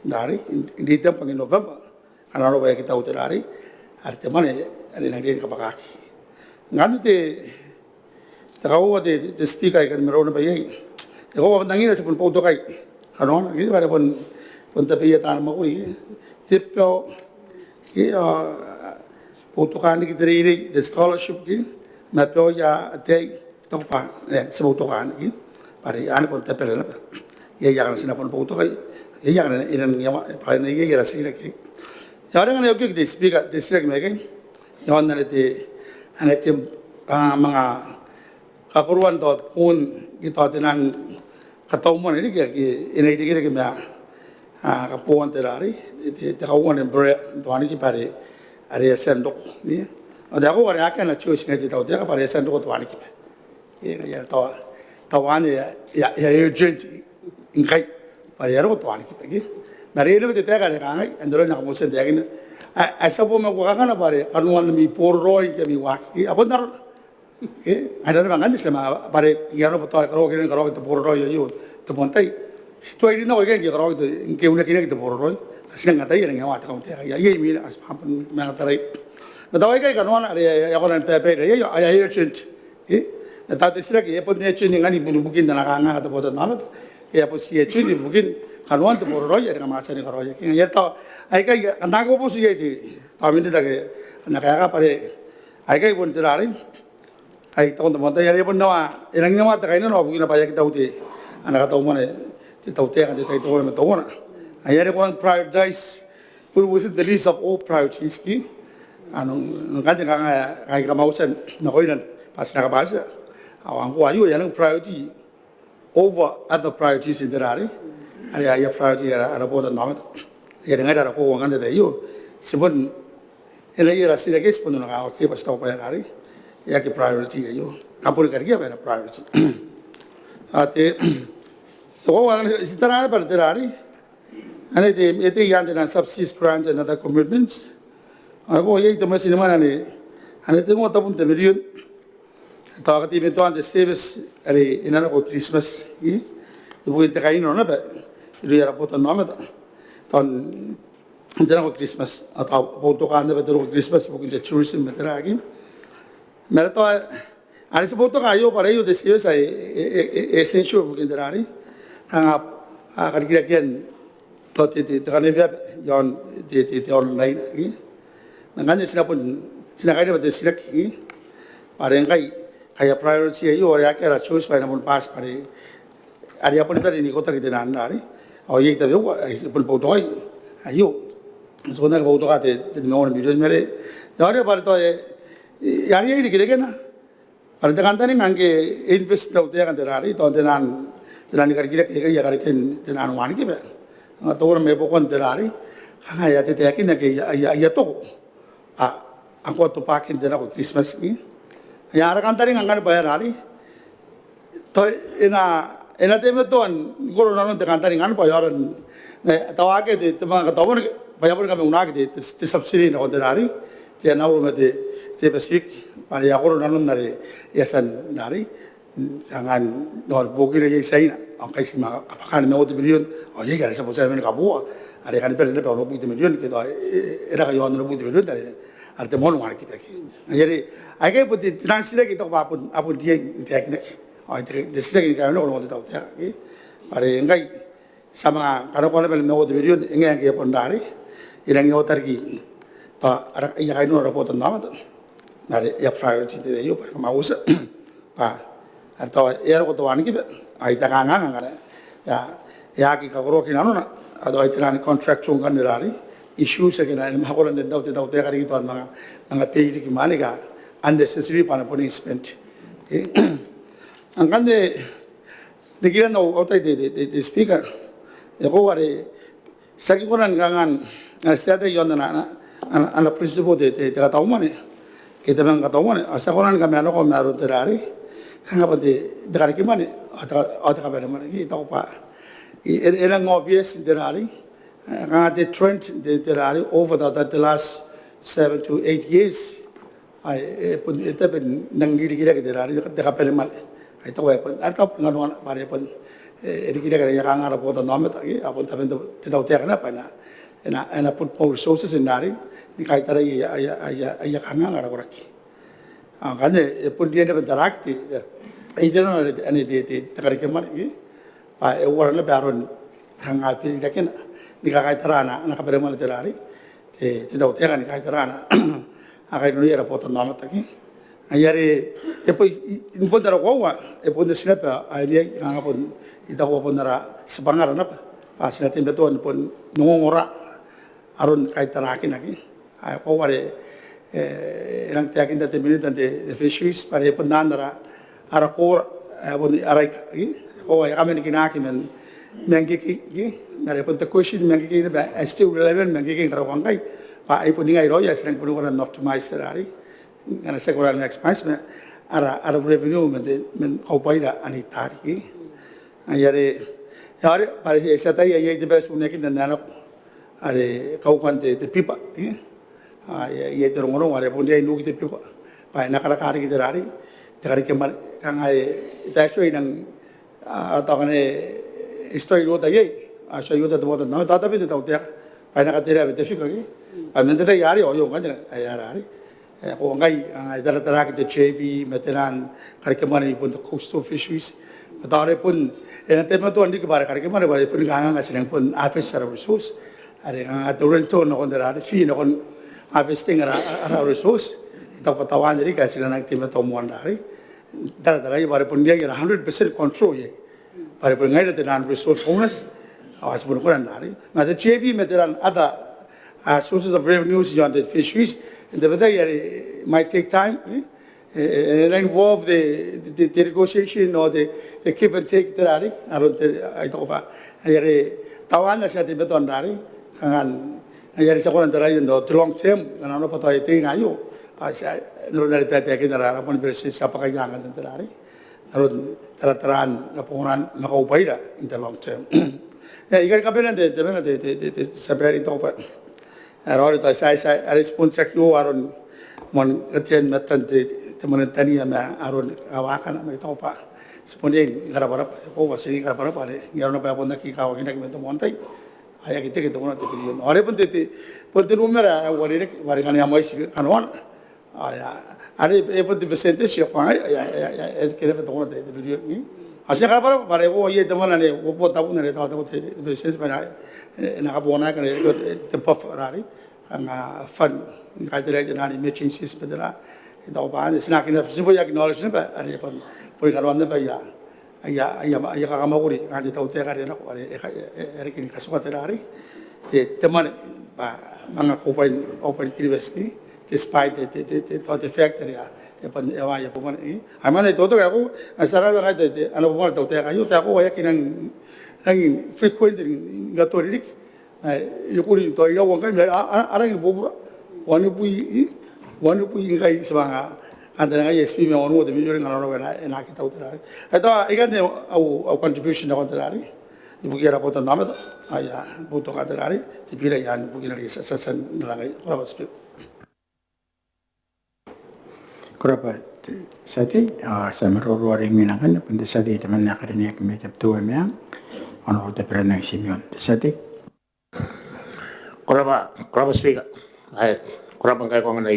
dari di tem pangin November ana ro ba kita uterari arte mane ari nang rin kapakaki ngante Tahu de speaker kan meron ba yai. Ko nangina sa pun poto kai. Kanon gi ba pun tapi ya tan Mwakuri. Tipo ki poto kan ki tiri the scholarship ki ma po ya te to pa sa poto kan ki. Pare an pun tapi na. Ye ya kan sina pun poto kai. Ye ya kan inan ya pa na ye ya sira ki. Ya ran ne ki speaker me kai. Yon na te anatim mga kakuruan to pun kita tenan Kataumwane ini ki ini dikira ki mea kapuan terari te Kauoman Beretitenti to ani ki pare are sendok ni ada aku are akan na choice ngai tau te ka pare sendok to ani ki ye ya to tawani ya urgent ingai pare ro to ani ki mari le te ka re ngai andro na mo sen de agin asa po mo ka kana pare anuan mi porroi ke mi waki apon dar ada orang kan sama pada yang orang betul kalau kita borrow yo tu montai story ni orang yang kalau itu kau nak kita borrow sedang kata yang awak tahu tiada ya ini asal mana tarai betul kan kalau ada yang orang pepe ya ya urgent tapi sila kita pun ni urgent ni bukin dan agak atau betul nama kita pun si urgent bukin kalau tu borrow ya dengan masa ni kalau ya tahu ayah kan aku pun si itu kami ni dah nak ayah pada ayah pun terari ay taon mo tayo yari pun nawa ilang nawa takay na no bukin na paya kita uti anak Kauoman ti taute kan ti tayo mo taon ay yari ko ang prioritize put within the list of all priorities ki anong kanti nga kay kamausan na ko ilan pas nakabasa awang ko ayo yan ang priority over other priorities in derari ay priority ara po na naman yari nga dara ko ang kanti tayo sibon ila ira sila kes pun na ka okay basta pa yan ya ke priority ayo kapur karke apa priority ate so wan isitara par terari ane te ete yan de subsidies grants and other commitments ako ye to mas sinama ane te mo tapun te million ta ka ti me to ante service are inana ko Christmas i bu te kai no na ba ru ya rapota no ma ton antena ko Christmas ata po to ka ande ba to Christmas bu ke tourism meteragi Meron to, alis po ito kayo para yung desyo sa essential mungkin darari. Ang karikirakian to te kanevia yon te online ni ngane sinakai ba te sinaki parengai kaya priority ayo ya kera choice pa namun pass pare ari apun pare ni kota kita nandari o ye ta yo pun potoi ayo so na boto ka te no video mere yare pare to yari ni kire na pare te kantani ngange invest na utia kan terari to tenan karikirake ke ya kariken tenan wan ki ba to me pokon terari ha ya te yakin na ke ya to ako to pakin tena ko Christmas ni ya ara kantari ngangan bayar ari to ena te me to goro na te kantari ngan bayar tawa ke te Manga Kataumwane bayar kami una ke te subsidy na ko terari te na ro me te pesik para ya goro na nare yasan nari angan no bogire ye saina ang kasi mga kapakan na 8 milyon o ye kaya sa pusa men kabuo are kan pere ne pa 8 milyon ke to era kayo 8 milyon dare arte mon war kita ki yeri ai put transfer ki to apun dia teknik o desire ki kayo no mo to ta ki are ngai sama karo ko level 9 milyon ngai ke pon dare irang yo tar ki to ara ya kayo no report na ma nare ya priority de yo para mausa pa atau era ko to an ki ai ta nga nga ya ki ka ro ki nanu na ado ai tran contract chung kan rari issues ke na ma ko len daw te kari to mga pay ki mane ka unnecessary pa na poni spent ang kan de dikiran no otay de speaker ko ware sagi ko nan gangan state yon na ana principle de Kataumwane ke Te Manga Kataumwane asa ko nan kami ano ko meron terari kanga pati Karikirake mane ata kabere mane ki to pa erang obvious derari kanga the trend derari over the last 7 to 8 years ai pun eta pen nangiri kira ke derari te kabere mane ai to weapon ata ngano pare pun erikira kira ya kanga rapota no meta ki apun taben te tau te kana pa na put more resources in nari ni kai tara ya kanga ngara koraki kane pun dia ne darakti idena ane te Karikirake mane ki pa warna baron hanga pi daken ni kai tarana na kabere mane terari te dau te ni kai tarana akai no era poto no mata ki ayare e poi in pondera kwa e ponde sinapa ai nga pon ita ko pondera sepangara na pa sinate beto pon nongora aron kai taraki na ki ai ko ware erang te akin te Minita de fisheries pare pondandara ara ko abon arai ko ay kami kinaki men mangiki ngare pon te question mangiki ba still relevant mangiki ngaro kai pa ai pun ngai roya sering pun ko na optimize terari ngana se ko na maximize me ara revenue men ko paida ani tari ayare yare pare esa tai ai de bes uneki nana are kau kan te pipa ye te rongorong are pun dia nuki te pipa pa na kara kari ki terari te Karikirake mane kang ai ta so inang ta kane story lo ta ye a so yo ta mo ta na ta be ta te pa na ka te ra be te fika ki pa men te yari o yo kan ya ari ko ngai ai dara ki te JV meteran Karikirake mane pun the coastal fisheries ta re pun ena te ma to andi ki bare Karikirake mane bare pun ga nga sinang pun officer resource are nga to ren to no kon dara fi no kon harvesting ara resource ita patawan diri ka sila nang tim to moan dari dara bare pun dia 100% control ye bare pun ngai te nan resource owners awas pun ko dari na the JV meteran other sources of revenues beyond the fisheries and the day might take time and involve the negotiation or the give and take dari aron I to ba ayare tawan na sa tim to dari kangan ayari sa ko nan dari no long term ano pa tayo ngayo no dari tete ki narara pon bersih sa pakayangan ng terari aron tararan kapungan makaupay in the long term ikan kapilan de saberi to pa aron to sa response ko aron mon katien matan te monetania ma aron awakan ma to pa sponin garabara ko wasini garabara pare ngaron pa pon nakikaw kinakimento montay aya kita mo na te pilyon ore pon te numera wari kan amoy kanon aya are e pon te percentage ko ay kene pa to na te pilyon ni Asya ka para ko ye teman ane ko po tapu nere tahu te business mana nak abona kan te puff rari ang fun kaitera jenani matching sis pedera ito pa sina kina simple ya knowledge ne ba ari pon poi karon ne ba ya ka Mwakuri kan tahu te kare na ko ari kin kasuka terari te teman ba mga open Kiribati despite the factory ya pun ewa ya pun ini aman itu tu aku asal aku kata anu pun tahu tak ayu tak aku ya kinang nangin frequent gatori dik yukuri to ya wong kan ara yang bobo wanu pui ngai semanga anda ngai SP me wanu de video ngalo na enak kita utara itu ikan au contribution na kontrari ibu kira potong nama tu ayah butuh kontrari di Biira yang bukan lagi sasaran nilai berapa spek Kurapa sati sa marurwaring minakan pandi sati teman nak rinia kami tap Teuea miang ono te perenang Simeon sati kurapa speaker kurapa kai ko ngai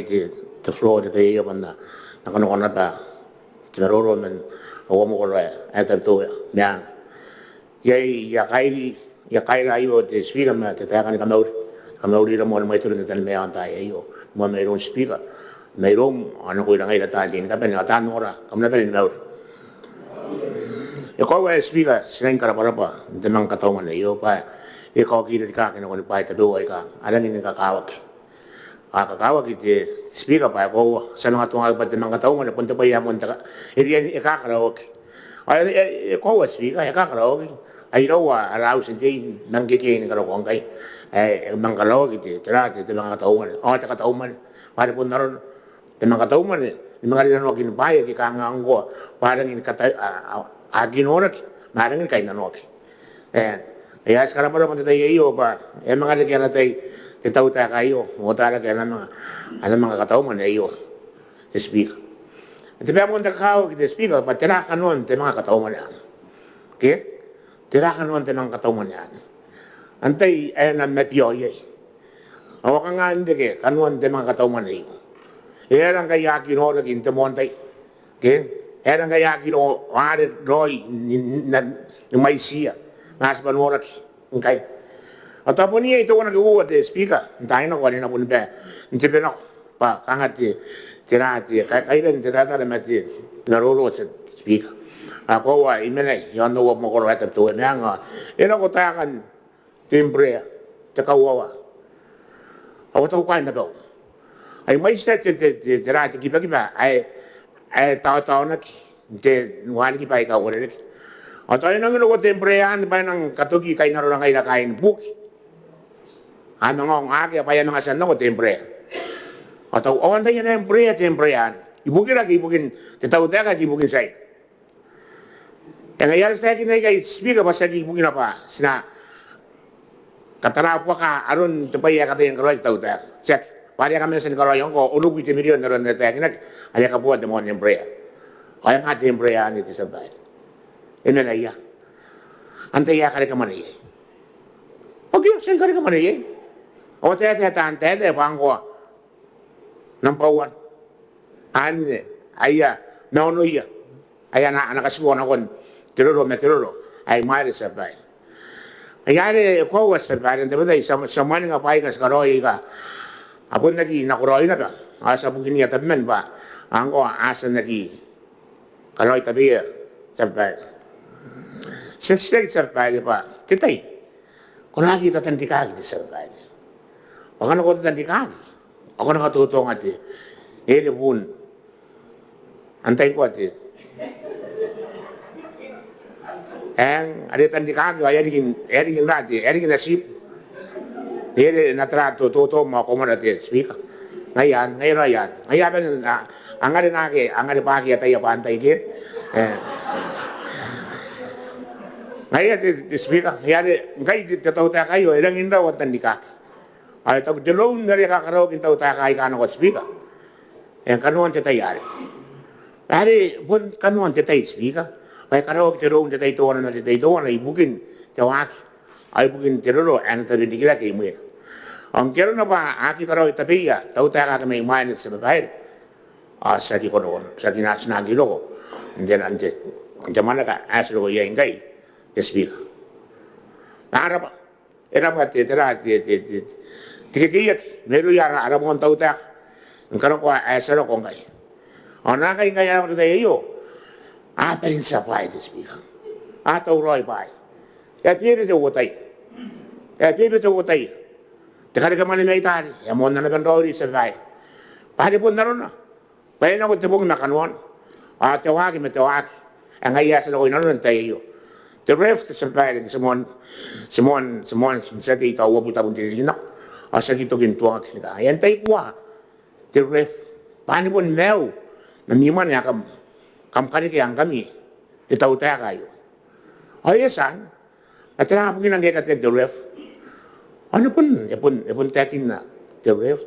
te floor te ia banda nakano ba te maruro men o mo ko ai te Teuea miang ya kai rai o te speaker ma te kan kamauri ra mo mai tu te me anta yo mo me ron speaker nei rom ana ko rangai la talin ka ben atan ora kamna ben naur e ko wa speaker sinen kara para Te Manga Kataumwane yo pa e ko ki ri ka no ko pa ta do ai ka ala ni ka kawaki te speaker pa ko sa nga tunga pa Te Manga Kataumwane punta pa ya mon ta e ri e ka karaoke ai e ko wa speaker e ka karaoke ai ro wa ara usin te nang ke ni ka ro kai e mangalo ki te tra Te Manga Kataumwane o te Kataumwane pa pun naron Te Manga Kataumwane ni mga rin kin baye ki kangang ko parang in kata aginorak marang in kay nanoki ya sekarang pada pun tayo iyo pa mga rin kaya tayo tahu tayo kayo mo talaga kaya mga Kataumwane iyo te speaker te pa mo ndakaw ki te speaker pa tirakan nun Te Manga Kataumwane okay tirakan nun Te Manga Kataumwane antay ay na metiyoy awa ka nga hindi ke kanuan Te Manga Kataumwane iyo erang kaya kinora kin te montai ke erang kaya kino are roi na mai sia mas banora kai atapo ni ito na ko te speaker ntai na ko ni na pun be nte be na pa kangati tirati kai ren te tata le mati na roro speaker ako wa imene yo no mo ko ra te to na nga era ko ta kan timbre te kawawa awo to kai na do ai mai sta te rati ki pa ai tao na te nuan ki pa ka ore ato ina ngelo ko temprean pa nang katoki kay naro nang ila kain buk ano ngong ake pa yan nga san koempre ato on tayo na temprean ibukin lagi ibukin te tao ta ka ibukin sai yang ayar sa kin kay speaker pa sa ibukin apa sina katara pa ka aron te pa ya ka ten karo tao ta check Pari kami sen kalau yang ko ulu kita milion naron neta kinak ayah kabuat demon yang brea ayah ngati yang brea ni tisabai ini lah ya ante ya kare kamane ye oke sen kare kamane ye o te ante de pangko nampawan ane ayah no ya ayah anak kasuan kon teroro ay mare sabai ayah de ko was sabai ente bedai sama ni ngapai kas karoi ka apun lagi nak roy na ka asa mungkin ya tamen ba angko asa lagi kalau itabi sampai sesek sampai pa kitay kung nakita tandikagi di sampai wag ko tandikagi ako nakatutong ati ele pun antay ko ati ada tandikagi ayarikin rati ayarikin nasip Dia natrato toto mo ko mo natin speaker. Ngayon ang ari pagi tayo pantay git. Ngayon di speaker, ngayon totoo ta kayo ilang indaw at tandika. Ay tag delong nari kakaraw kintaw ta kay kano ko speaker. Kanuan ti tayo. Ari pun kanuan ti tayo speaker. Ay karaw ti delong ti tayo na ti tayo na ibukin tawak. Ay bukin tirolo ang tarindigila kay mo. Ang kero na ba aki karaw itapiya tau ta ka may Mwane sa Babairean sa di ko noon sa ginasnagilo ko. Hindi Jamana ka asro ya ingai speaker. Araba era ba te tera te kiyak meru ya ara mon tau ta ngaro ko asro ko ngai ona kai ngai ya de yo a perin sapai te speaker a tau roi bai ya tiere te wotai te kare ka mani mai tari ya mon na kan roi se vai pare pun narona pai na ko te bong na kanwan a te wa ki me te wa ngai ya se no ino no te yo the ref te sapai ke semon sa ki ta wo buta bun te lina a sa ki to kin to ak ka yan tai kwa the ref pani pun meu na mi man ya kam kari ke ang kami te tau ta kayo ay san at na pagin ang kete the ref ano pun epun takin na the ref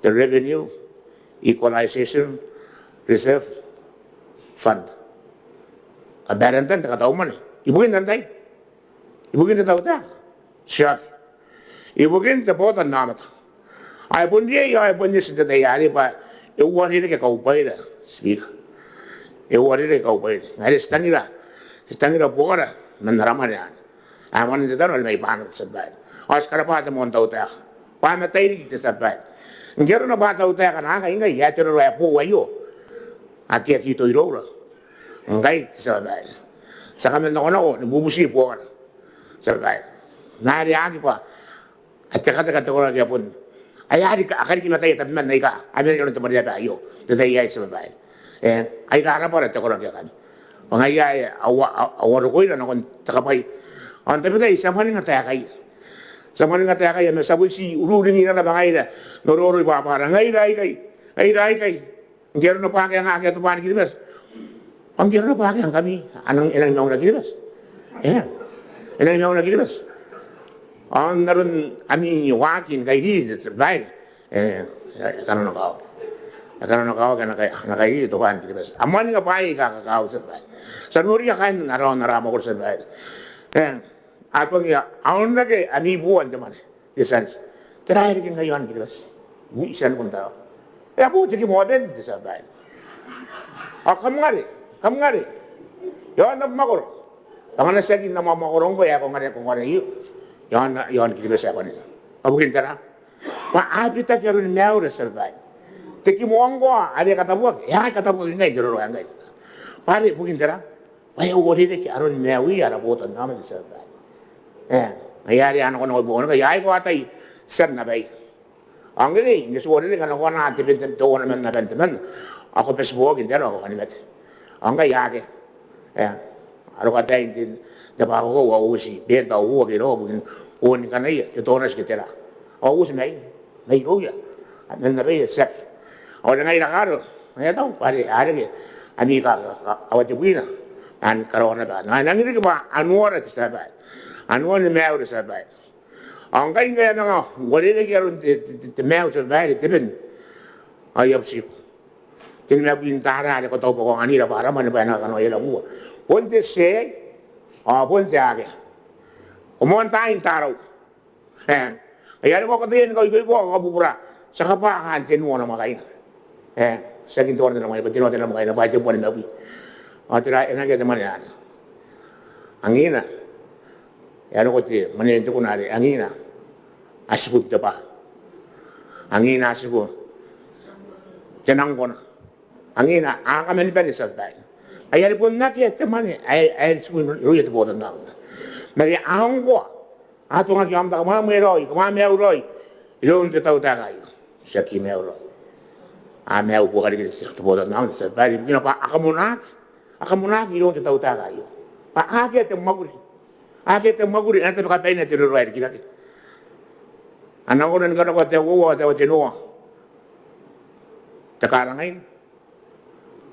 the revenue equalization reserve fund ka Beretitenti ka Kauoman ibukin nantai ibukin tau ta siya ibukin te potan namat ay pun dia ay pun dia sida yari pa iwari ke Kauoman speak iwari ke Kauoman ngari stangira pora nanaraman yan aman de daro may panot sa bay askara pa ta mon tau ta pa na tay ti sa bay ngero na ba tau ta kana nga inga ya tero ya po wayo aki to iro ngai sa bay sa kami na kono bubusi po sa bay nari aki pa at kata ko ra pun ayari ka akari kinatay tabi man nay ka amin ko to mariya tayo de tay ay sa bay ay rara pa ko ra kan pangaya awar ko ina kon takapay ang tabi tayo sa maning atay na sabi si uruling ina na bangay na nororoy pa para ngay kay ngero na pa kaya nga kaya tupan kilibas ang ngero na pa kaya kami anang inang naong nagilibas inang naong nagilibas ang naroon amin wakin kay di bayan kanon na kao kaya kay tupan kilibas aman nga pa kakakaw sa bayan sa nuri kain narama ko sa bayan at pag aon na kay anibuan naman isan tirahin kin ngayon kilibas isan kong tao po sige mo din sa bayan kam ngari yon na makor ang nasagin na mamakorong ko ya kung ngari yon kilibas ako nila abukin ka na maapita ka rin meron sa bayan tiki mo ang ko ali katabuag katabuag ngay duro ngay pare bukin ka na ay uri de ki aron mewi ara botan naman sa bayan ayari ano ko no buon kay ay ko atay sir na bay ang gani ni suwari kan ko na tipid to naman na bentaman ako pesbog hindi ako kanimet ang kay yake ano ka tay din da ba ko wa usi benta uwa giro bugin on kanay to tonas kitera o usi may uya nan na bay sep o na ngay nakaro ay daw pare ari ani ka awat buina an karona ba nangiri ba anwara ti sabay anwara ni meawra sabay ang kay nga nga wala na karon ti meawra sabay ti ben ayop si tinna bintara ko to ko anira para man ba na kano ila mo ponte se ponte age umon tain taraw ayan ko kadin ko bubura sa kapakan tinmo na makain sa ginto na naman patino na makain na ba ti mo na nabi tira ina kaya naman yan angina yan ko ti manento ko nari angina asiput pa angina asiput tenang ko na angina kami pa ni sa tayo ayan po na kaya teman ay asiput ruya po na nari ang ko ato nga kiyam ta kumameroy ilong ti tao kayo siya kimeroy mew po kali ti po na sa tayo ginapa akamunak ilong ti tao kayo paakit ang maguri ante makapay na tinuruay kinaki anang ko nan gana ko te wo te tinuwa takarangay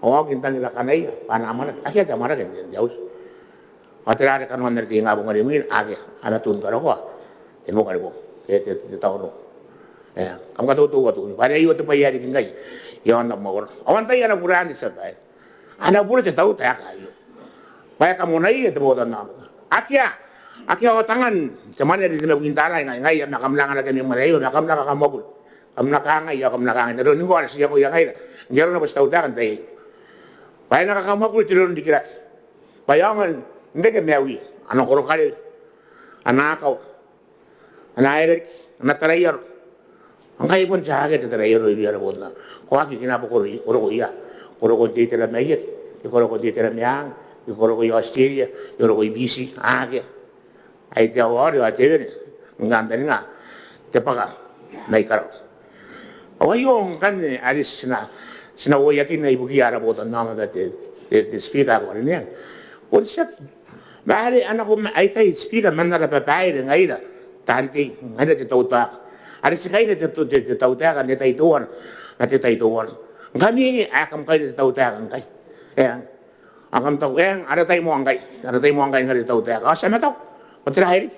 kintan nila kanay panaman akya ta mara ken jaus atrare kan wan nerti ngabong ngari min ana tun karo ko timo karo te tao no kam ka tutu pare iyo te payari kingai yon na mo awan tay ana buran di sa ana buru te tao ta kayo paya kamu nai te bodan na Aki o tangan, cuman dari sini bintara ngai nakam langan natin yung malayo, nakam nakakamagul, kam nakangay, kam nakangay. Pero nung siya ko yung ngai, ngero na basta utakan tayo. Paya nakakamagul tilo ng dikirat. Bayangan, hindi ka mewi. Ano ko kare? Anakaw. Anairik. Anatarayar. Ang kayo pun jaga te tarayar oi biara bodna. Ko aki kinapa ko iya. Ko di tera meyet. Ko di tera myang. Ko Australia. Ko BC. Age. Ai te awari wa te ne. Nganda ni nga. Te paga. Nai karo. Awayong kan aris sina wo yakin na ibuki ara bodna nama da te speaker ko ni. What is that? Bahari anak ko ay kay speaker man na Babairean ngaida. Tanti ngaida te Teuea. Ada sekali te Teuea kan te Teuea na te Teuea. Kami akam kay te Teuea kan kay. Akam Teuea ada tay mo angay. Ada tay mo angay ngari Teuea. Sama tau. Patrai.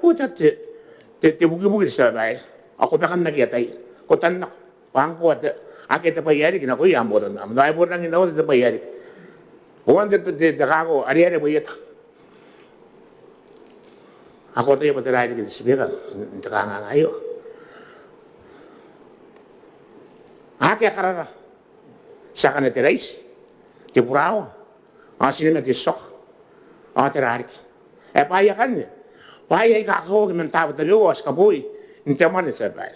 Po te bugi sa bay. Ako pa kan nagyatay. Ko tan pangko at akita pa yari kinako yambo na. Dai bo nang inaw te pa yari. Bukan te kako ari boyet. Ako tayo patirahin kita sebiran, takanga ngayo. Ake karara, saka na tirais, te purao, sila na tisok, tirahin. Paya kan niya, paya ikakaw kimentawa tayo was kapoy, hindi man ni sabay.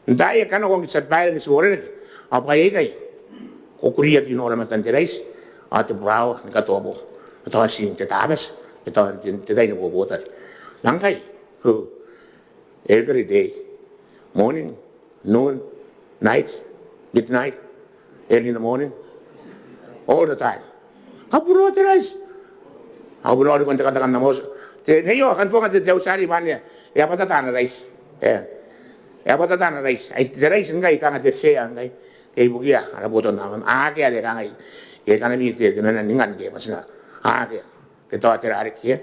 Daya kan ako sabay ni suwarin, paya ikay, kukuriya kinora matan tirais. Te purao ni katobo. Ito si te tabes, ito te dai ni bobotar. Langkai, every day, morning, noon, night, midnight, early in the morning, all the time. Kapuro te rice. Kapuro ko katakan na mo. Te neyo kan po kan te usari man ya. Ya patata na rice. Ya patata na rice. Ay te rice ngai kan te se ngai. Kay bugia ana boton na. Ake ale kan ngai. Kaya ka namin ito na ningan kaya mas na kaya ito at tirarik kaya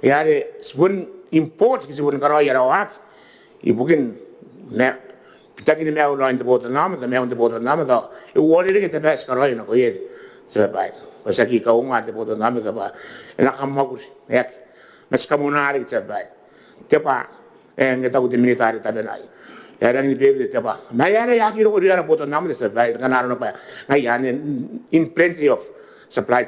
yari sebun import kasi sebun karo yara wak ibukin na pitagin ni meaw na boto naman na meaw na boto naman to iwali rin kita bes karo yun ako yun sabay kasi Kauoman na boto naman to ba nakamagus yak mas kamunari sabay tipa ngita ko di military tabi na Yang ni bebe tiba. Mayara yaki ro dia boto namun supply kanaro pa. Ngayon in plenty of supply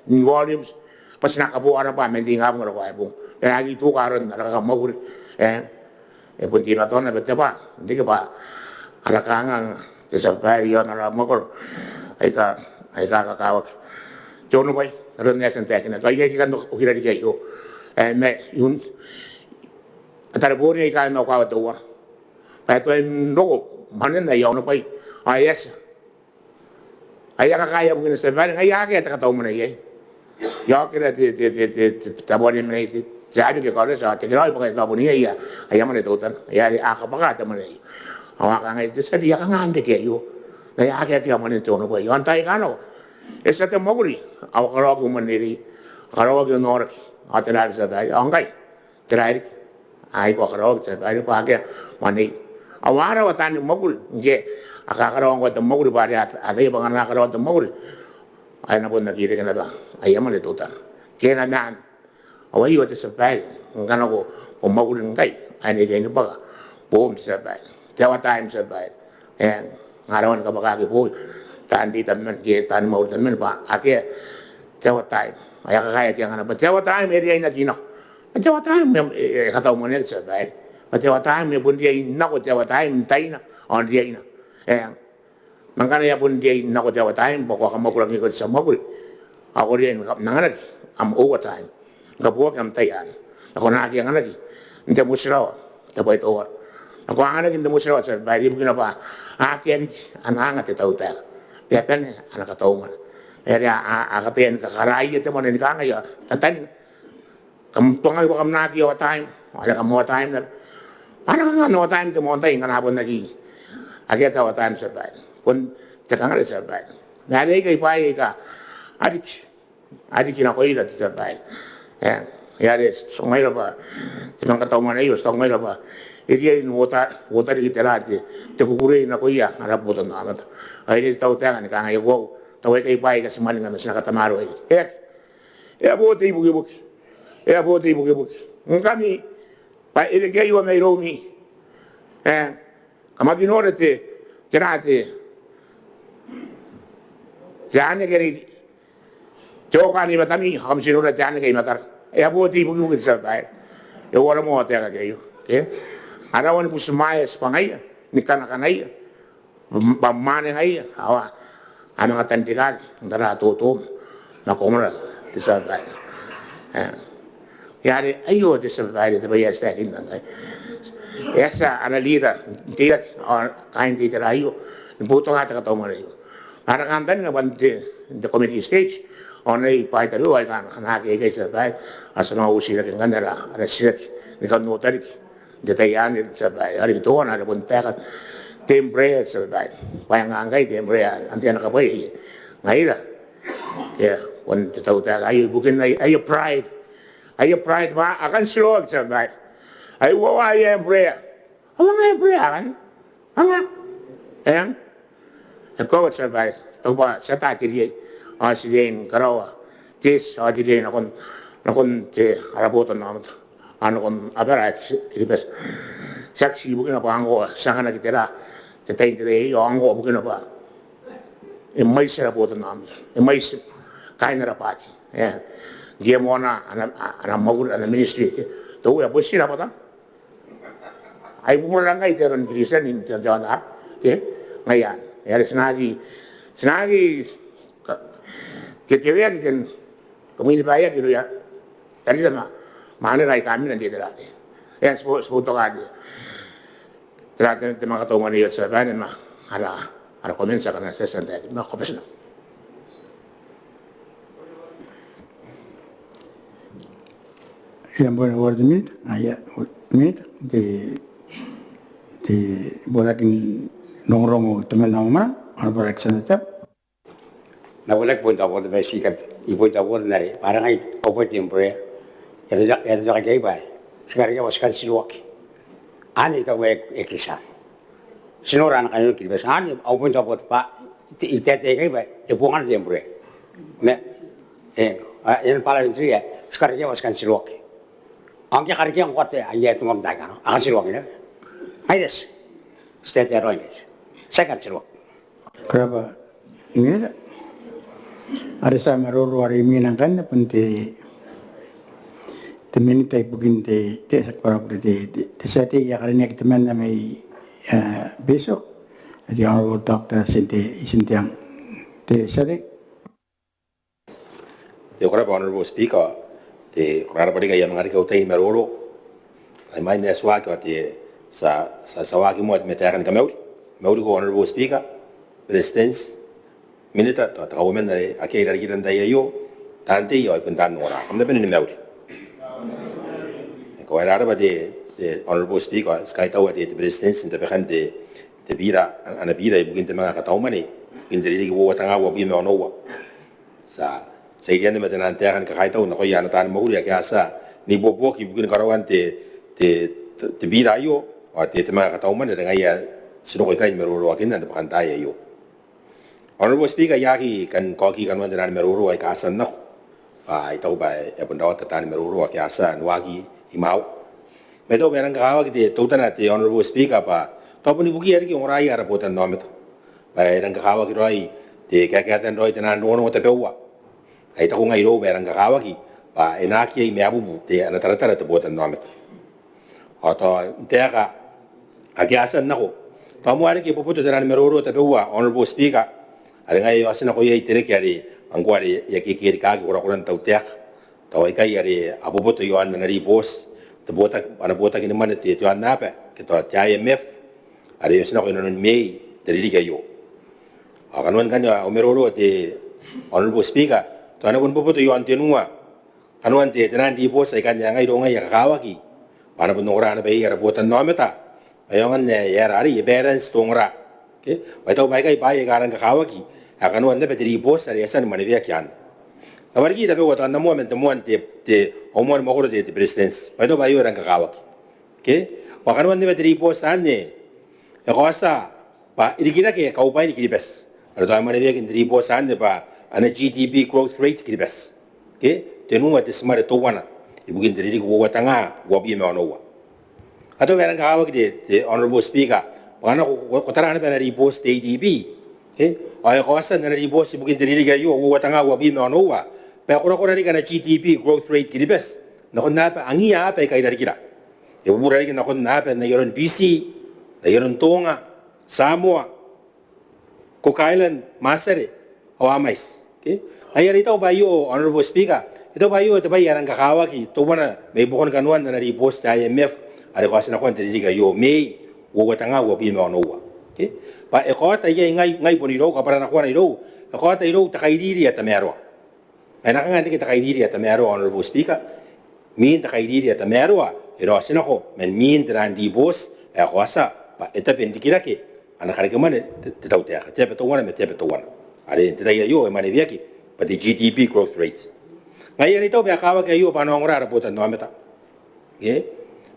in volumes pas nakabuo ara pa mending ngam ro ay bung. Lagi tu karon ara mau pun tira to na tiba. Hindi ka ba ara kangang te supply yon ara mo ko ay ka kakawak. Jono bay ron ya sente na. Kaya kan ukira di kayo. Me yun atarabori ka no ka to. Kaya ito ay noko, manin na yaw na pa yes. Ay kakaya mo kina sabi, ay kaya Kauoman na yay. Yaw kina tabunin mo na iti. Sabi kaya kaya sa tigiraw pa kayo Kauoman niya, ay yaman ito utan. Ay akapakata mo na yay. Awa ka nga ito, sabi ka nga hindi kayo. Ay kaya mo nito na pa. Yaw tayo ka no. E sa Te Mwakuri, awa karawag mo niri, karawag yung norak. At tinari sa tayo, angkay. Tinari. Ay ko karawag sa tayo, pa kaya Mwane. Awara watan ni Mwakuri, nge akakarawang ko Te Mwakuri pare at ay bang nakakarawang Te Mwakuri. Ay na po nakiri ka na ba? Ay yaman ito utan. Kaya na naan, away wate sa bahay, ang kana ko, Mwakuri ngay, ay nilay ni baga, boom sa bahay. Tawa time sa bahay. Ayan, ngarawan ka bakaki po, taan di taman, kaya taan mawul taman pa, ake, tawa time. Ay kakaya kaya nga na ba? Tawa time, area na ginak. Tawa time, Kauoman na sa bahay. Tawa time ya pun dia inna ko tawa time taina on dia ina mangkana ya pun dia inna ko tawa time pokok kamu kurang ikut sama aku dia nanganak am overtime gabuak am tayan ako na aki nganak inte musraw tapo ito or ako nganak inte musraw sa bayi mungkin apa aki ananga te Teuea pepen anak Kauoman area akaten kakarai te mo ni kanga ya tatan kamu pangai wakam naki o time ada kamu time na Parang nga no time to mo tayo nga napon nagi. Agad tawa time sa bahay. Kung takang rin sa bahay. Nalay kay pahay ka. Adik kinakoy na sa bahay. Yari, so ngayon ba, Te Manga Kataumwane na iyo, so ngayon ba, iti yung wota di kitarati, te kukuray na ko iya, harap mo ito naman. Ay, iti Teuea ni kangay ko, taway kay pahay kasi maling naman sinakamaro ay. Po tayo buki-buki. Po tayo buki-buki. Ang kami, pa iligay wa may romi kamadinore te tirate jane geri Joka ni matani ham sino na tiyan kay matar. Abu ti bugi sa bay. Yo wala mo ate kayo. Okay? Arawan po sumaya sa pangay ni kanakanay. Pamane hay awa. Ano nga tandigal dara tutum na komra ti sa bay. Yari ayo ti sa bay ti bayas ta kindan. Esa analita tidak kain ti terayo. Buto nga ta Kataumwane. Arakandan nga bante the community stage. Onay paitalu ay kanaki kay sa bay asano usira king gandara arasit ni kanutari detayan sa bay ari to na pun peka tembre sa bay payang angay tembre anti anak bay ngaira ya on tataw ta ay bukin ay pride ba akan slog sa bay ay wawa ay embre awang embre kan anga yang ko sa bay to ba sa ta tiri Asiden karawa tes adiden nakon te araboton namat ano kon abara kiribes saksi bukan apa anggo sangana kitera te taintere yo anggo bukan apa mais araboton namat mais kain rapati ya dia mona ana magur ana ministry to ya bosi rapata ai bukan ngai teron krisen in jalan ke ngayan ya senagi que Teuea que como il vaya que ya tadi sama mana rai kami nanti terang ya sebuto kali terang Te Manga Kataumwane ya sebenarnya mah ada komensa karena saya santai mah kopesna yang boleh word minute ayat minute di Botaki nongrong teman nama apa reaction tetap na wala po daw ko ba sikat ipo daw ko na rin parang ay opo timbre ya kay ba sekarang was kan siluak ani daw ekisa sinora na kayo kibes ani opo daw pa itete kay ba ipungan timbre me yan pala rin ya sekarang was kan siluak ang kaya ang kote ay tumam daga no ang siluak na ay des stete roines second siluak kenapa ini ada sa maroro hari minangkan pun te Minita ibukin te sakpara te sate ya karena kita mana mai besok the honorable doctor sintiang te sate te honorable speaker te pada yang mengari kau tei maroro ai mai neswa ko te sa waki mo metakan kamau ko honorable speaker presidents Minita to Kauoman na akira kiran daya yo tante yo ipuntan nora am na benin meudi ko era ba de honorable speaker sky tawa de presidents in the bekante de Biira ana Biira ibukin Te Manga Kataumwane indiri wo tanga wo bi me ono sa yan de metan antekan ka kaitaw na ko yana tan mo ya kasa ni bobo ki bukin karawan te Biira yo o Te Manga Kataumwane de ngaya sino ko kay meroro akin na bakantaya yo Honorable Speaker, yaki kan koki kan wanda nan meruru ay kasan no. Ito ba epon daw tatan meruru ay kasan wagi imaw. Meto berang kawa kiti tutan ati Honorable Speaker pa. Topo ni buki ari ki orai ara potan no meto. Ba berang kawa ki roi te kakatan roi tanan no te pewa. Ay to ngai ro berang kawa ki ba enaki ay meabu te ana taratara te potan no meto. Oto teka akiasan nako. Tomo ari ki poputo tanan meruru te pewa Honorable Speaker. Ada ngai asina ko yai tere kari angkuari ya Kirikake kurang tau tek tau ikai ari aboboto yoan menari bos te botak ana botak ini mana te tuan napa ke to IMF ari asina ko non mei dari liga yo akan kan ya omeroro te honorable speaker to ana pun boboto yoan tenua anuan te tenan di bos ikan yang ngai do ngai ya kawaki ana pun ora ana bei ara botan nometa ayongan ya ari balance tongra ke wai tau bai kai bai garang kawaki akan wanda beteri bos ari asan manivia kian awargi da bewa tan mo men temuan te omon mo ko te presidents pai do bayo rang kawak ke wakan wanda beteri bos ane ya kosa pa irikira ke kau pai kiribes ada to manivia kin teri bos ane pa ana GDP growth rate kiribes ke tenu wa te smart to wana ibukin teri ko wa tanga wa bi me ono wa ato rang kawak te honorable speaker wana ko tarana be na report te ADB ay kosa na ribos ibukin diri gayo wa tanga wa bi no wa pa kura ri kana GDP growth rate kiribes na kon na pa angia pa kay dari kira e bura ri na kon na pa na yoron BC na yoron Tonga Samoa Cook Island Masere Hawamais okay ayari ito ba yo honorable speaker ito ba yo ito ba yarang kakawaki to wana may bukon kanuan na repost sa IMF ari ko na kon tiri ga yo may wo watanga wo bi mo no okay pa e ko ta ye ngai boniro ka para na ko na iro ko ta iro ta kaidiri at mero ay nakangandi kita kaidiri at mero honorable speaker min ta kaidiri at mero iro sinako men min trandi boss e ko sa pa eta pendikirake ana Karikimane te Teuea te Wana me te Wana are te dai yo e mane viaki but the GDP growth rate ngai ani to be akawa ke yo pa no ngora rapota no meta ye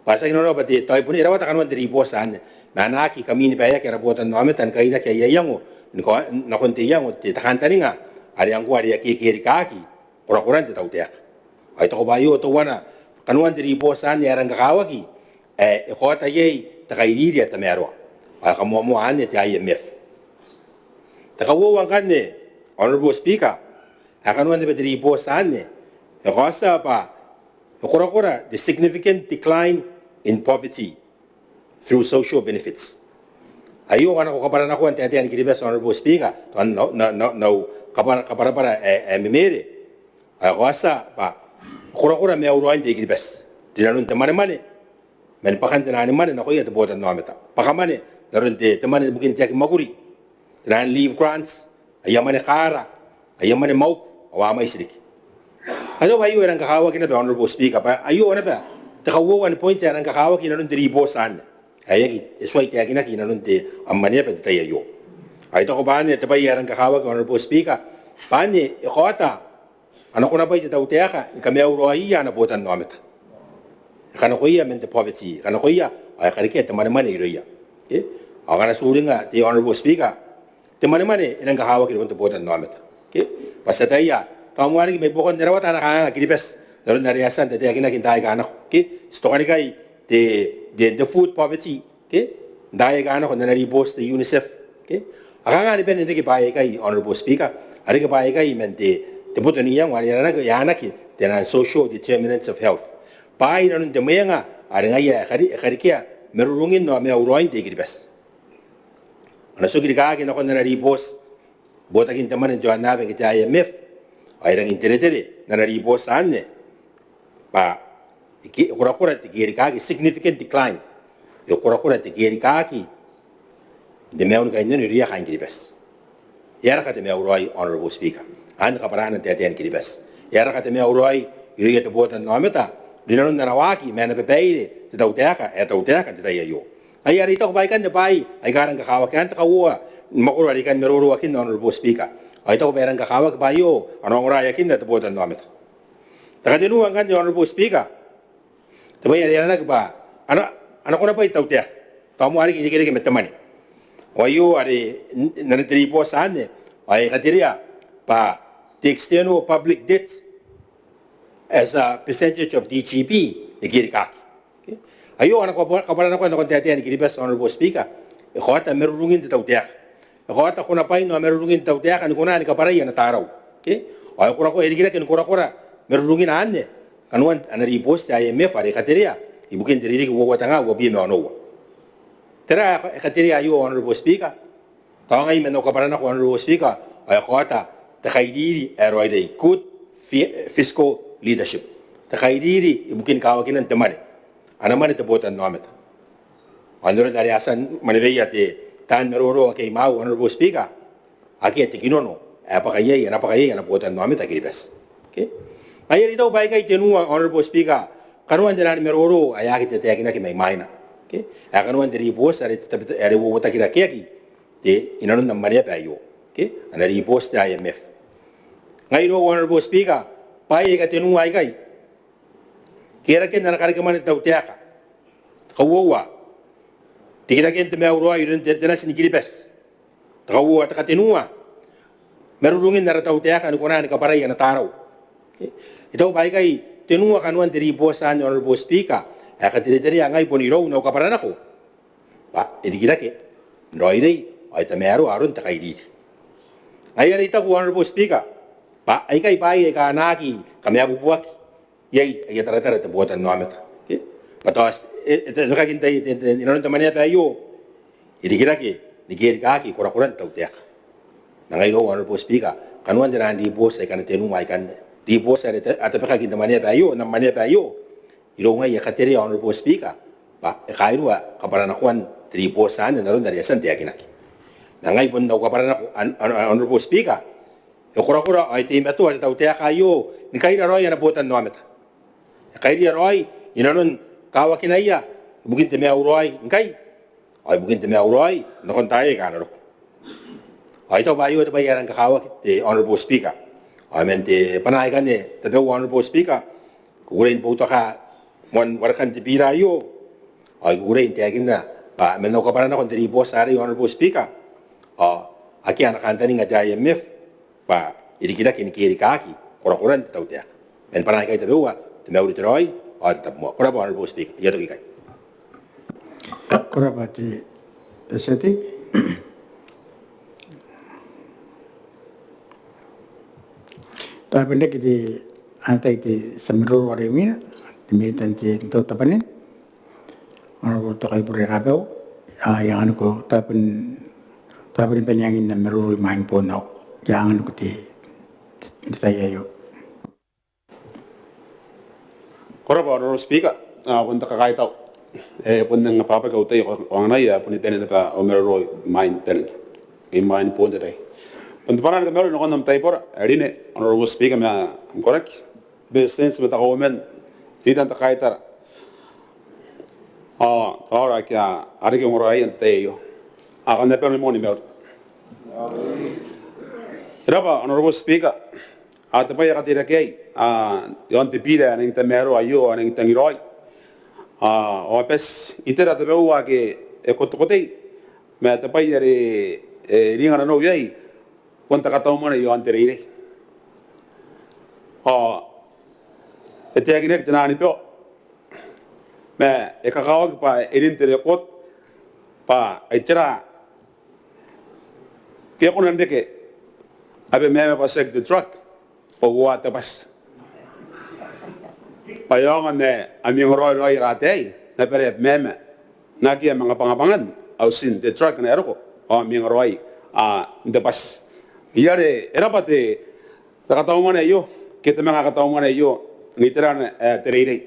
pasa ino no pati to ipuni rawata kanwan diri bosan manaki kamini ba ya ke rapota no meta kai na ke yango ko na konte yango te takantaringa are yango are ke Kirikake ora kurante Teuea ai to ba yo to wana kanwan diri bosan ya rang kawaki e ko ta ye ta kai diri ta mero aka moan te IMF takawo wangane honorable speaker aka no ande betri posane e kosa pa kora the significant decline in poverty through social benefits ayo kana ko kapara na ko ante ante kiribes honorable speaker to no kapara para memere a kosa pa kora me euro ante kiribes dinanun te mane men pakante na mane na ko yete botan no meta pakamane narunte teman mungkin tiak Mwakuri dan leave grants ayamane kara ayamane mauk awama isrik ano ba yung erang kakawa kina honorable speaker pa ayo na ba takawo one point erang kakawa kina nun diri bosan ayagi eswai tiak kina nun te amane pa tayo yo ay to ko ba ni tabay erang kakawa honorable speaker pa ni ikota ano ko na ba ita Teuea ka kami euro iya na botan no meta kana ko iya mente poverty kana ko iya ay karike teman iroya agana suringa the honorable speaker te mane inang kahawa ki untuk botan no ameta okay pasataya Kauoman ki may bukon nerawata na kanga kiribes daron nariasan te yakina kintai kana okay stokani kai the food poverty okay dai kana ko nari boss the UNICEF okay aganga ni ben ki pai kai honorable speaker ari ki pai kai mente te botan yang wari na ko yana ki the social determinants of health pai non de menga ari ngai karikia merurungin no me uroin te kiribes ana so Kirikake no konna ripos Botaki teman jo anabe ke IMF ay rang interetere na ripos anne pa iki kura te Kirikake significant decline e kura te Kirikake de meun ka inen ria kan kiribes yara ka te me uroi honorable speaker an ka parana te aten kiribes yara ka te me uroi ria te botan no meta dinon na nawaki mena bebeire te Teuea ka te tayo yo ay ari to baikan de bai ay garang kakawa kan takawa makuro kan meruro akin honorable speaker ay to berang kakawa bayo ano ngora yakin na botan no met takadinu ang kan honorable speaker tabay ari na ba ano ko na pa Teuea tamo ari kini metamani wayo ari nanatri po sane ay katiria pa the external public debt as a percentage of DGP the Kirikake ayo anak kabaran ako na kontetean kiribes honorable speaker e khota merurungin te Teuea e khota kuna pai no merurungin Teuea kan kuna ni kaparai na taraw okay ay kura ko erigire ken kura merurungin anne kanuan anari post IMF ari kateria ibukin diri ko watanga wo bi me ono tera kateria ayo honorable speaker tawai men no kabaran ako honorable speaker ay khota te khaidiri eroide good fiscal leadership te khaidiri ibukin kawakinan temane ana mane te botan no ameta andoro dari asan maneveya te tan meroro ke mau honorable speaker aki te kinono apa kaya na botan no ameta kiribes okay ayer ito bai kai tenua honorable speaker kanuan jalan meroro ayaki te yakina ki mai maina okay kanuan dari bos are wo Botaki ki te inanon na maria pa yo okay ana ri bos te IMF ngai no honorable speaker pai ka tenua ai kai kira ke na Karikimane Teuea ka kawowa tikira ke te me euro ay ren te na sin kiribes kawowa ta katenua merurungin na Teuea ka ni kona ni kaparai na taraw ito bai kai tenua kanuan diri bosan honorable speaker ka tiri angai poniro no kaparana ko pa idigira ke roi dei ay ta mero aron ta kaidi ay ari ta honorable speaker Pa ai kai pai e ka naki ka mea bubuaki. Yei ai tara te buata noameta. Patas e te ka kinta i non te mania pe yo. I Kirikake ni Kirikake kura tau te. Na ngai no honorable speaker kanuan dira di bos ai kana tenu mai kan di bos ai ate pe ka kinta mania pe yo na mania pe yo. I ro ngai ka tere honorable speaker. Pa e kai rua ka para na kwan tri bos an na ron dari san te akinaki. Na ngai pun ka para na honorable speaker. E kura ai te metu ai tau te ka yo ni kai roi na botan no ameta. Kai roi ina non kawa kinaia bukin te mea uroi ngai ai bukin te mea uroi no kon tae ka no ai to bayo te bayaran ka kawa te honorable speaker ai mente panai kan ne te honorable speaker kurein po to ka mon warkan te Biira yo ai kurein te akinna pa men no ka para na kon te boss ari honorable speaker aki ana kan tani nga IMF pa irikida kini Kirikake kura te tau te men panai kai te bewa te mea uroi ai te mo kura honorable speaker ia to ki kai kura pati seti ta benda kiti antai ti semru wari mina ti Beretitenti to tapanin ono to kai pure rabau yang anu ko tapin penyangin na meru main pono yang anu ko ti tayo Kora ba honorable speaker punta ka kai tau pun nang papa ka utai orang nai pun iten na o meru main ten in main pon dai pun paran ka meru no nam tai por adine honorable speaker ma correct business with Kauoman itan ta kai tar ora kya ari ke ngorai ante yo aga ne per moni mer raba honorable speaker te pai ka tira kei yon te Biira ning te mero ayo ning te ngiroi o pes itera te beua ke e kotokotei me te pai ere ringa no yei Manga Kataumwane yo ante reire e te agine te nani peo me e kakao pa erin te rekot pa e tira ke konan deke abe me pa sek the truck o wa te pas pa yongan ne ami ngoroi ratei na pere meme na kia mga pangapangan au sin the truck na eroko o ami ngoroi de pas iare era pate Kataumwane yo ke te Manga Kataumwane yo ni terana terei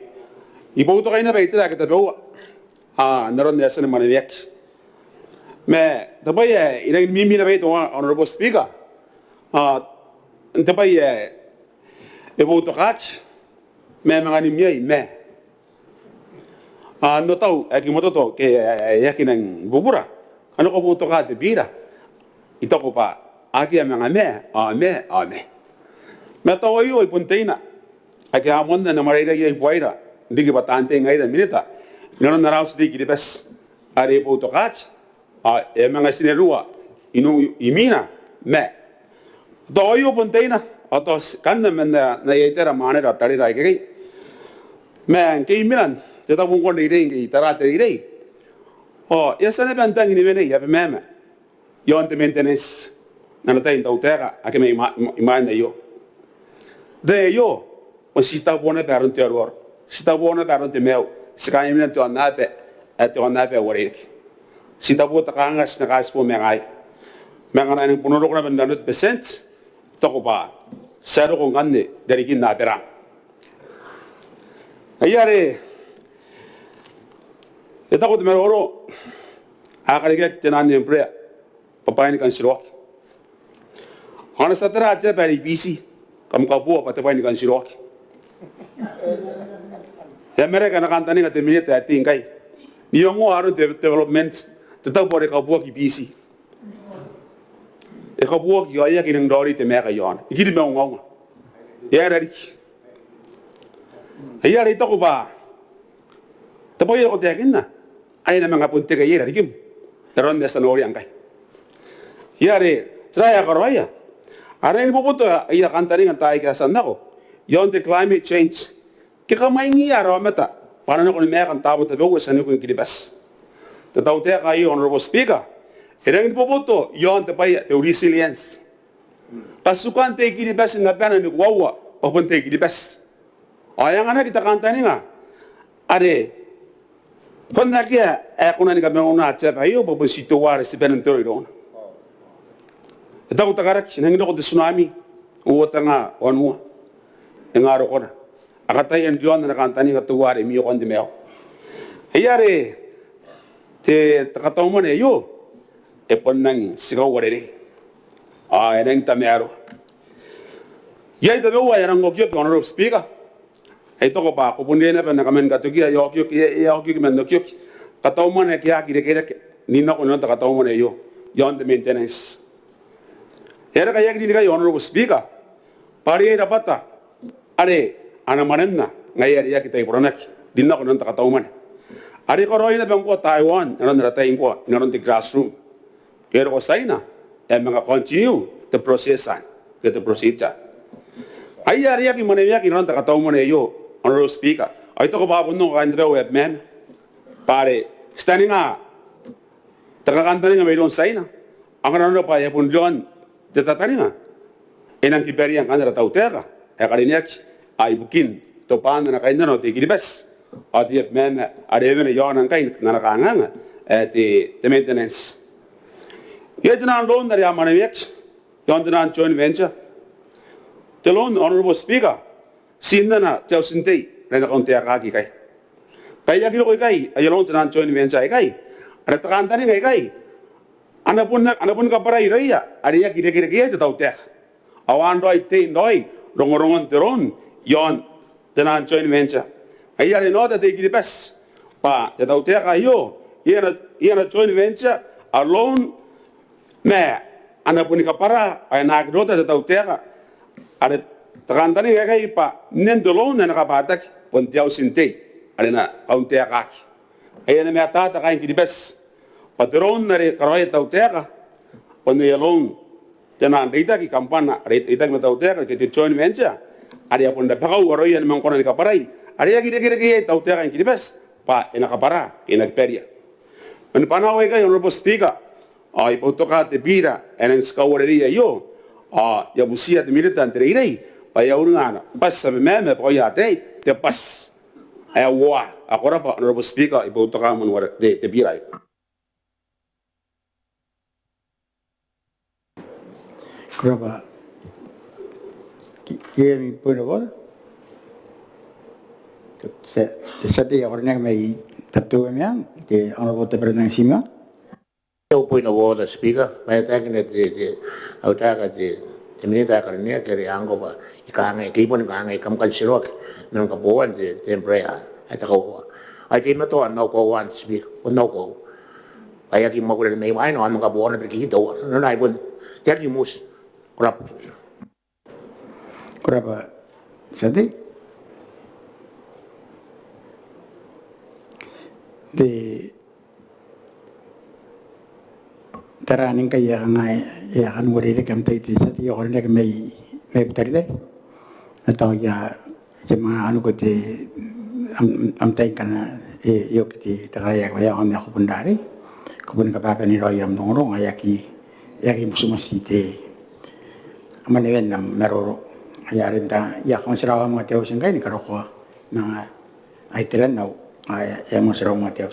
i bouto kaina ba itira ke te beua naron de asene maneviak me te pai ina mimi na beito honorable speaker te pai e bouto kach me mangani miai me no tau ki mototo ke yakinan bubura ano ko bouto ka te Biira itoko pa aki manga me me tau yo i punteina aki amonda na maraira ye Biira digi batante ngai da Minita non na raus digi di bes are bouto kach e manga sinerua inu imina me do yo punteina atos kanna menna na yetera manera tari rai kei men ke milan te ta bungon ri ri tarate ri yesane bantang ni bene ya meme yon te maintenance na ta inta utera ake me imane yo de yo o si sta buona per un terror sta buona per un temeu skai milan to anape at onape warek si ta buta kangas na kaspo mengai mengana ning punurok na bendanut percent to ko ba sero ko nganne dari kin na pera ayare eta ko me oro akari ke tenani empre papa ni kan siro hana satara ate pari bisi kam ka buo pate pai ni kan siro ya mereka na kan tani ka te minute ati ngai ni ngo aru development te tau pore ka buo ki bisi e ka buo ki ya ki nang dori te meka yon ki di me ngo ya rari ya ri to ko ba te poi ko te kinna ai na mga punte ka yera dikim teron desa no ori angkai ya re traya koraya are ni boboto ida kantari ngantai ka sanako yon the climate change ke ka mai ngi aro meta para no ko me kan tabo te go sanu ko kilibas te tau te ka honorable speaker ereng boboto yon te pai te resilience Pasukan te Kiribati na pena ni wawa papun te Kiribati. Ayang anak kita kantani nga. Are konna kia kuna ni kami ona cepa yo papun situ waris di pena tori dona. Kita utakarak nang doko de tsunami uotanga onua. Engaro kona. Akatai en John na kantani ka tuwari mi kon di meo. Ayare te Kataumwane yo e ponnang sigaw warere. Eneng tamearo. Yai tabe wa yarang gokyo honorable speaker. Ai to ko pa ko bunde na pa na kamen katuki yo kyo ya kyo men no kyo. Kataumwane kya kire ni na ko no Kataumwane yo yon the maintenance. Yara kaya kini ka honorable speaker. Pari era pata. Are ana manenna ngai ya kita ipronak dinna ko no Kataumwane. Ari ko roina bangko Taiwan naron ratain ko naron the classroom. Kero ko saina mga continue the process ke the procedure. Ai ari ki mane ya ki naron Kataumwane yo honorable speaker. Ai to ko ba bunno ka ndre web man. Pare standing nga takakantani nga mayroon saina. Ang naron pa ya punjon detatani nga. Enang kiberian kan ratauterra. E kalinek ai ibukin to pan na kain no te Kiribati. Ati men arevene yon kain na nakanga te maintenance. Yetnan loan dari amanewek yon dinan joint venture. The loan honorable speaker sinna na tau sintei na konti akaki kai. Kaya kilo kai ay loan dinan joint venture kai. Ada tekantani kai. Anapun kaparai raya ada kira-kira tau teh. Awan doi te doi rongorongon teron yon dinan joint venture. Ai are nota te Kiribati pa te tau te kayo iana joint venture alone me ana puni kapara ai na nota te tau te ka are takantani kai pa nen de loan na kapatak pon tiau sintei are na kaunte ka ai na me ta kai Kiribati pa teron na re karoy tau te ka pon ye loan te na rita ki kampana rita me tau te ka ke joint venture are pon da pagau roy en mangkona ni kaparai. Ada kira-kira tau terang Kiribati pa enak kapara enak peria. Men panawai ka honorable speaker ai potoka te Biira eneng skawari yo ya busia de militan terei pa ya urungana pas sabe meme pa ya te pas ai wa akora pa honorable speaker i potoka mon war te Biira. Kuraba ye mi puno bola. Sati orangnya mai tatu yang ke honorable President Sima. Yo point of order, speaker. May taking it autaka the Minita Karikirake ango ba ikanga kipon kanga kam kalsirok nang kabuan the Teuea at ko. I came to no ko one speak no ko. Kaya ki mo ko may ay no ang kabuan na kikito. No na ibon. Tell you mus. Kuraba sati di taraning kaya nga ya kan wari kam tay ti sa ti ko nek may tari dai atau ya mga ano ko ti am tay kana yo ti takaya kaya on ako pundari kubun ka pa ni royam nongro ayaki musumasi ti amanewen na meroro ayarin ta ya kon sirawa mo teo singay ni karoko na ay tiran na ay mo sirawa mo teo.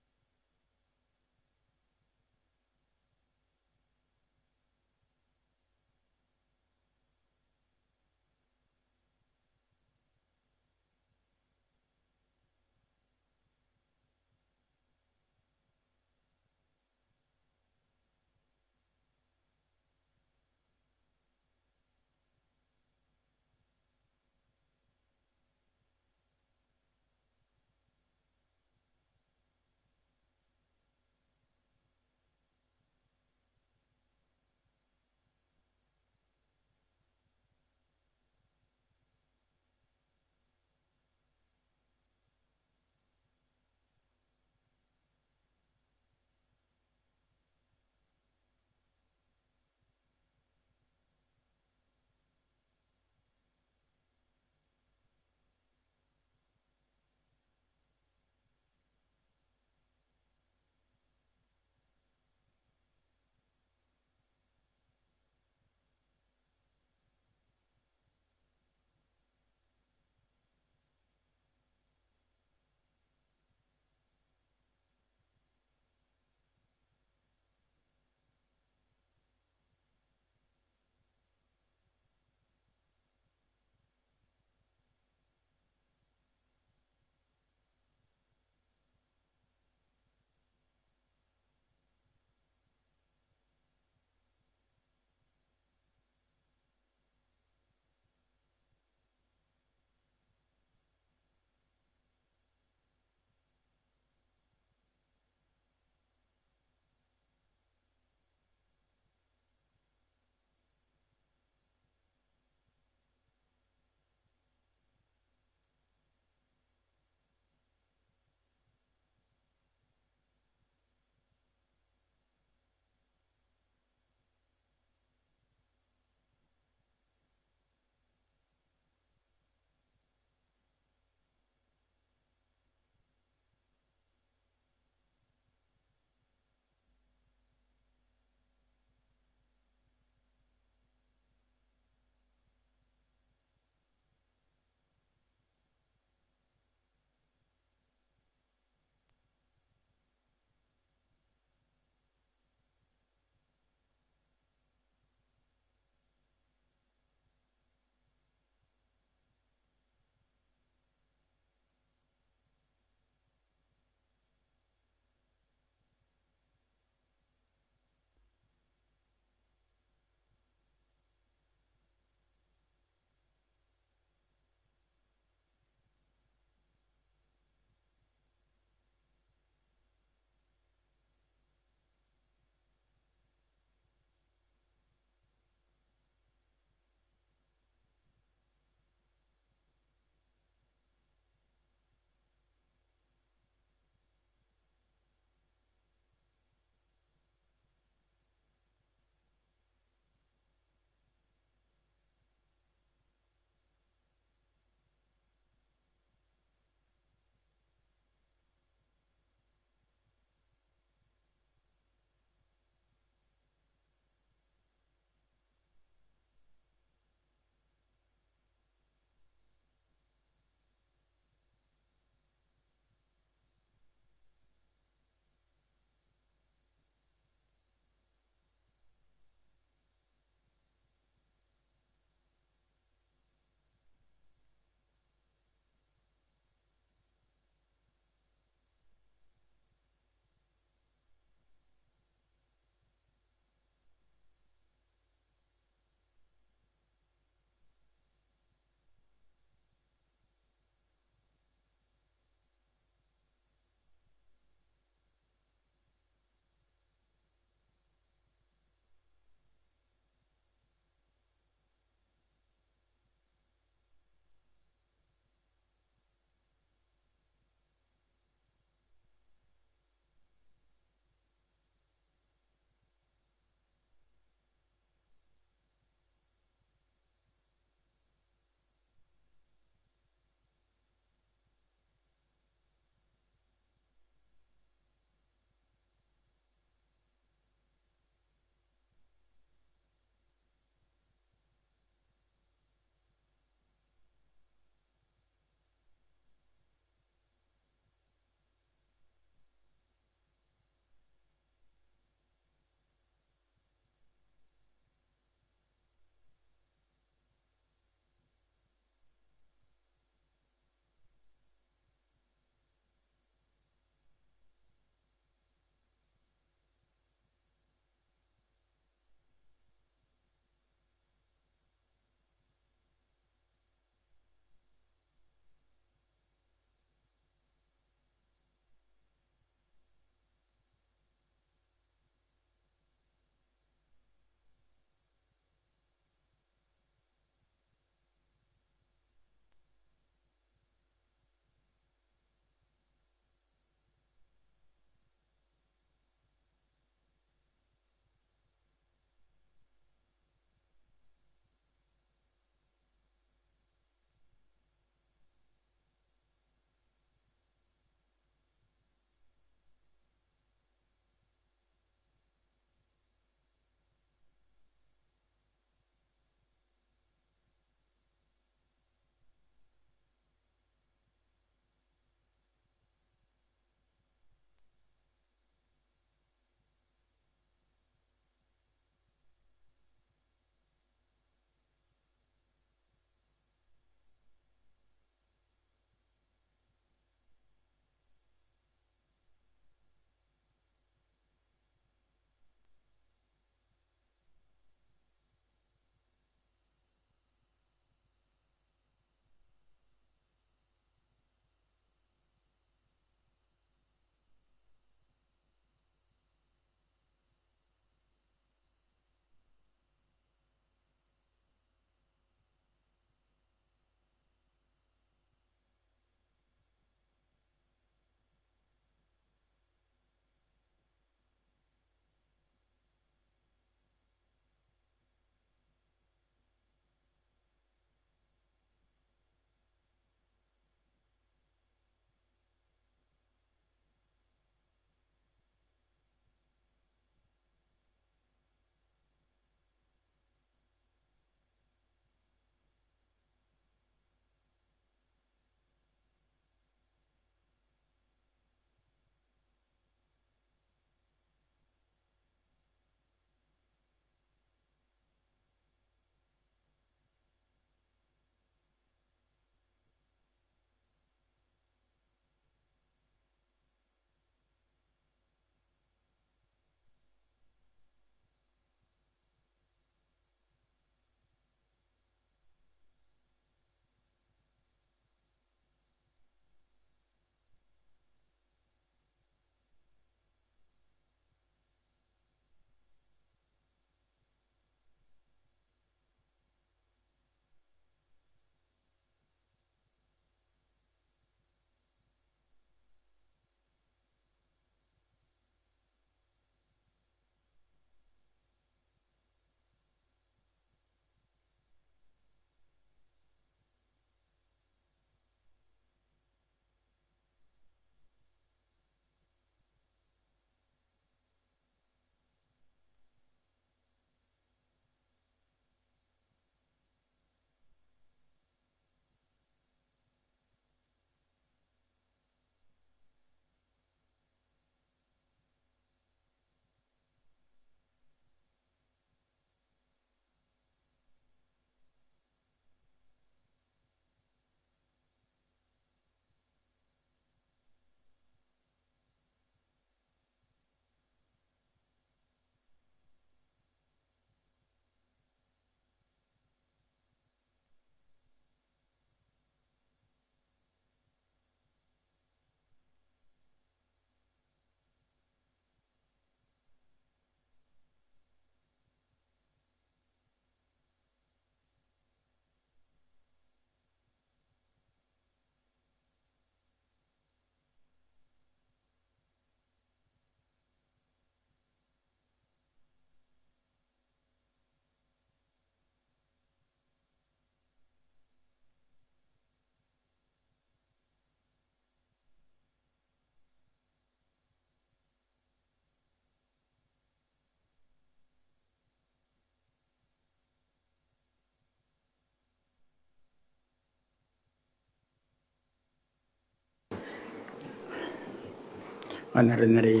honorary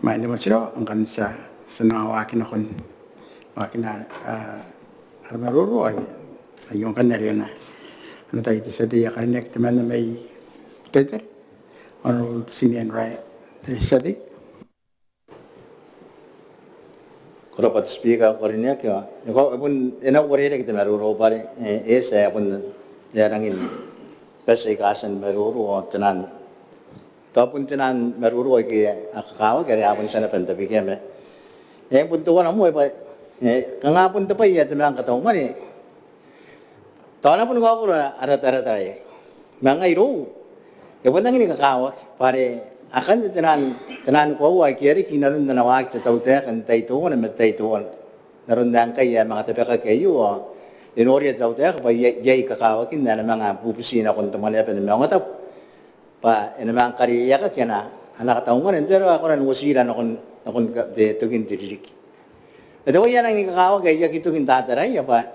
may naman sila ang kan sa nangawakin akon wakin na armaruro ay yung kan na rin na ano tayo sa diya karinek naman na may Peter honorable senior right sa di Kurapat speaker ko rin niya kaya. Ako apun ina ko rin kita maruro pa rin. Sa apun yarangin. Pesa ikasan maruro tanan. Tapon tanan maruro kaya akakawa kaya apun sana pantabi kaya me. Punto ko na mo pa. Kangapon to pa iya Te Manga Kataumwane. Tawana pun ko ako arat-arat ay. Mga iro. Yapon nang ini kakawa pare akan tanan ko ay kiri kinaron na nawag sa Teuea kan Teuea na Teuea naron dang kay mga tapeka kayo inori sa Teuea pa yay kakawakin na mga pupusina kon tamale pa ng mga tap pa ina mga Karikirake kana anak Kataumwane pero ako nan wasira na kon de tugin dirik ito yan ang nikakawag ay yakito kin tataray pa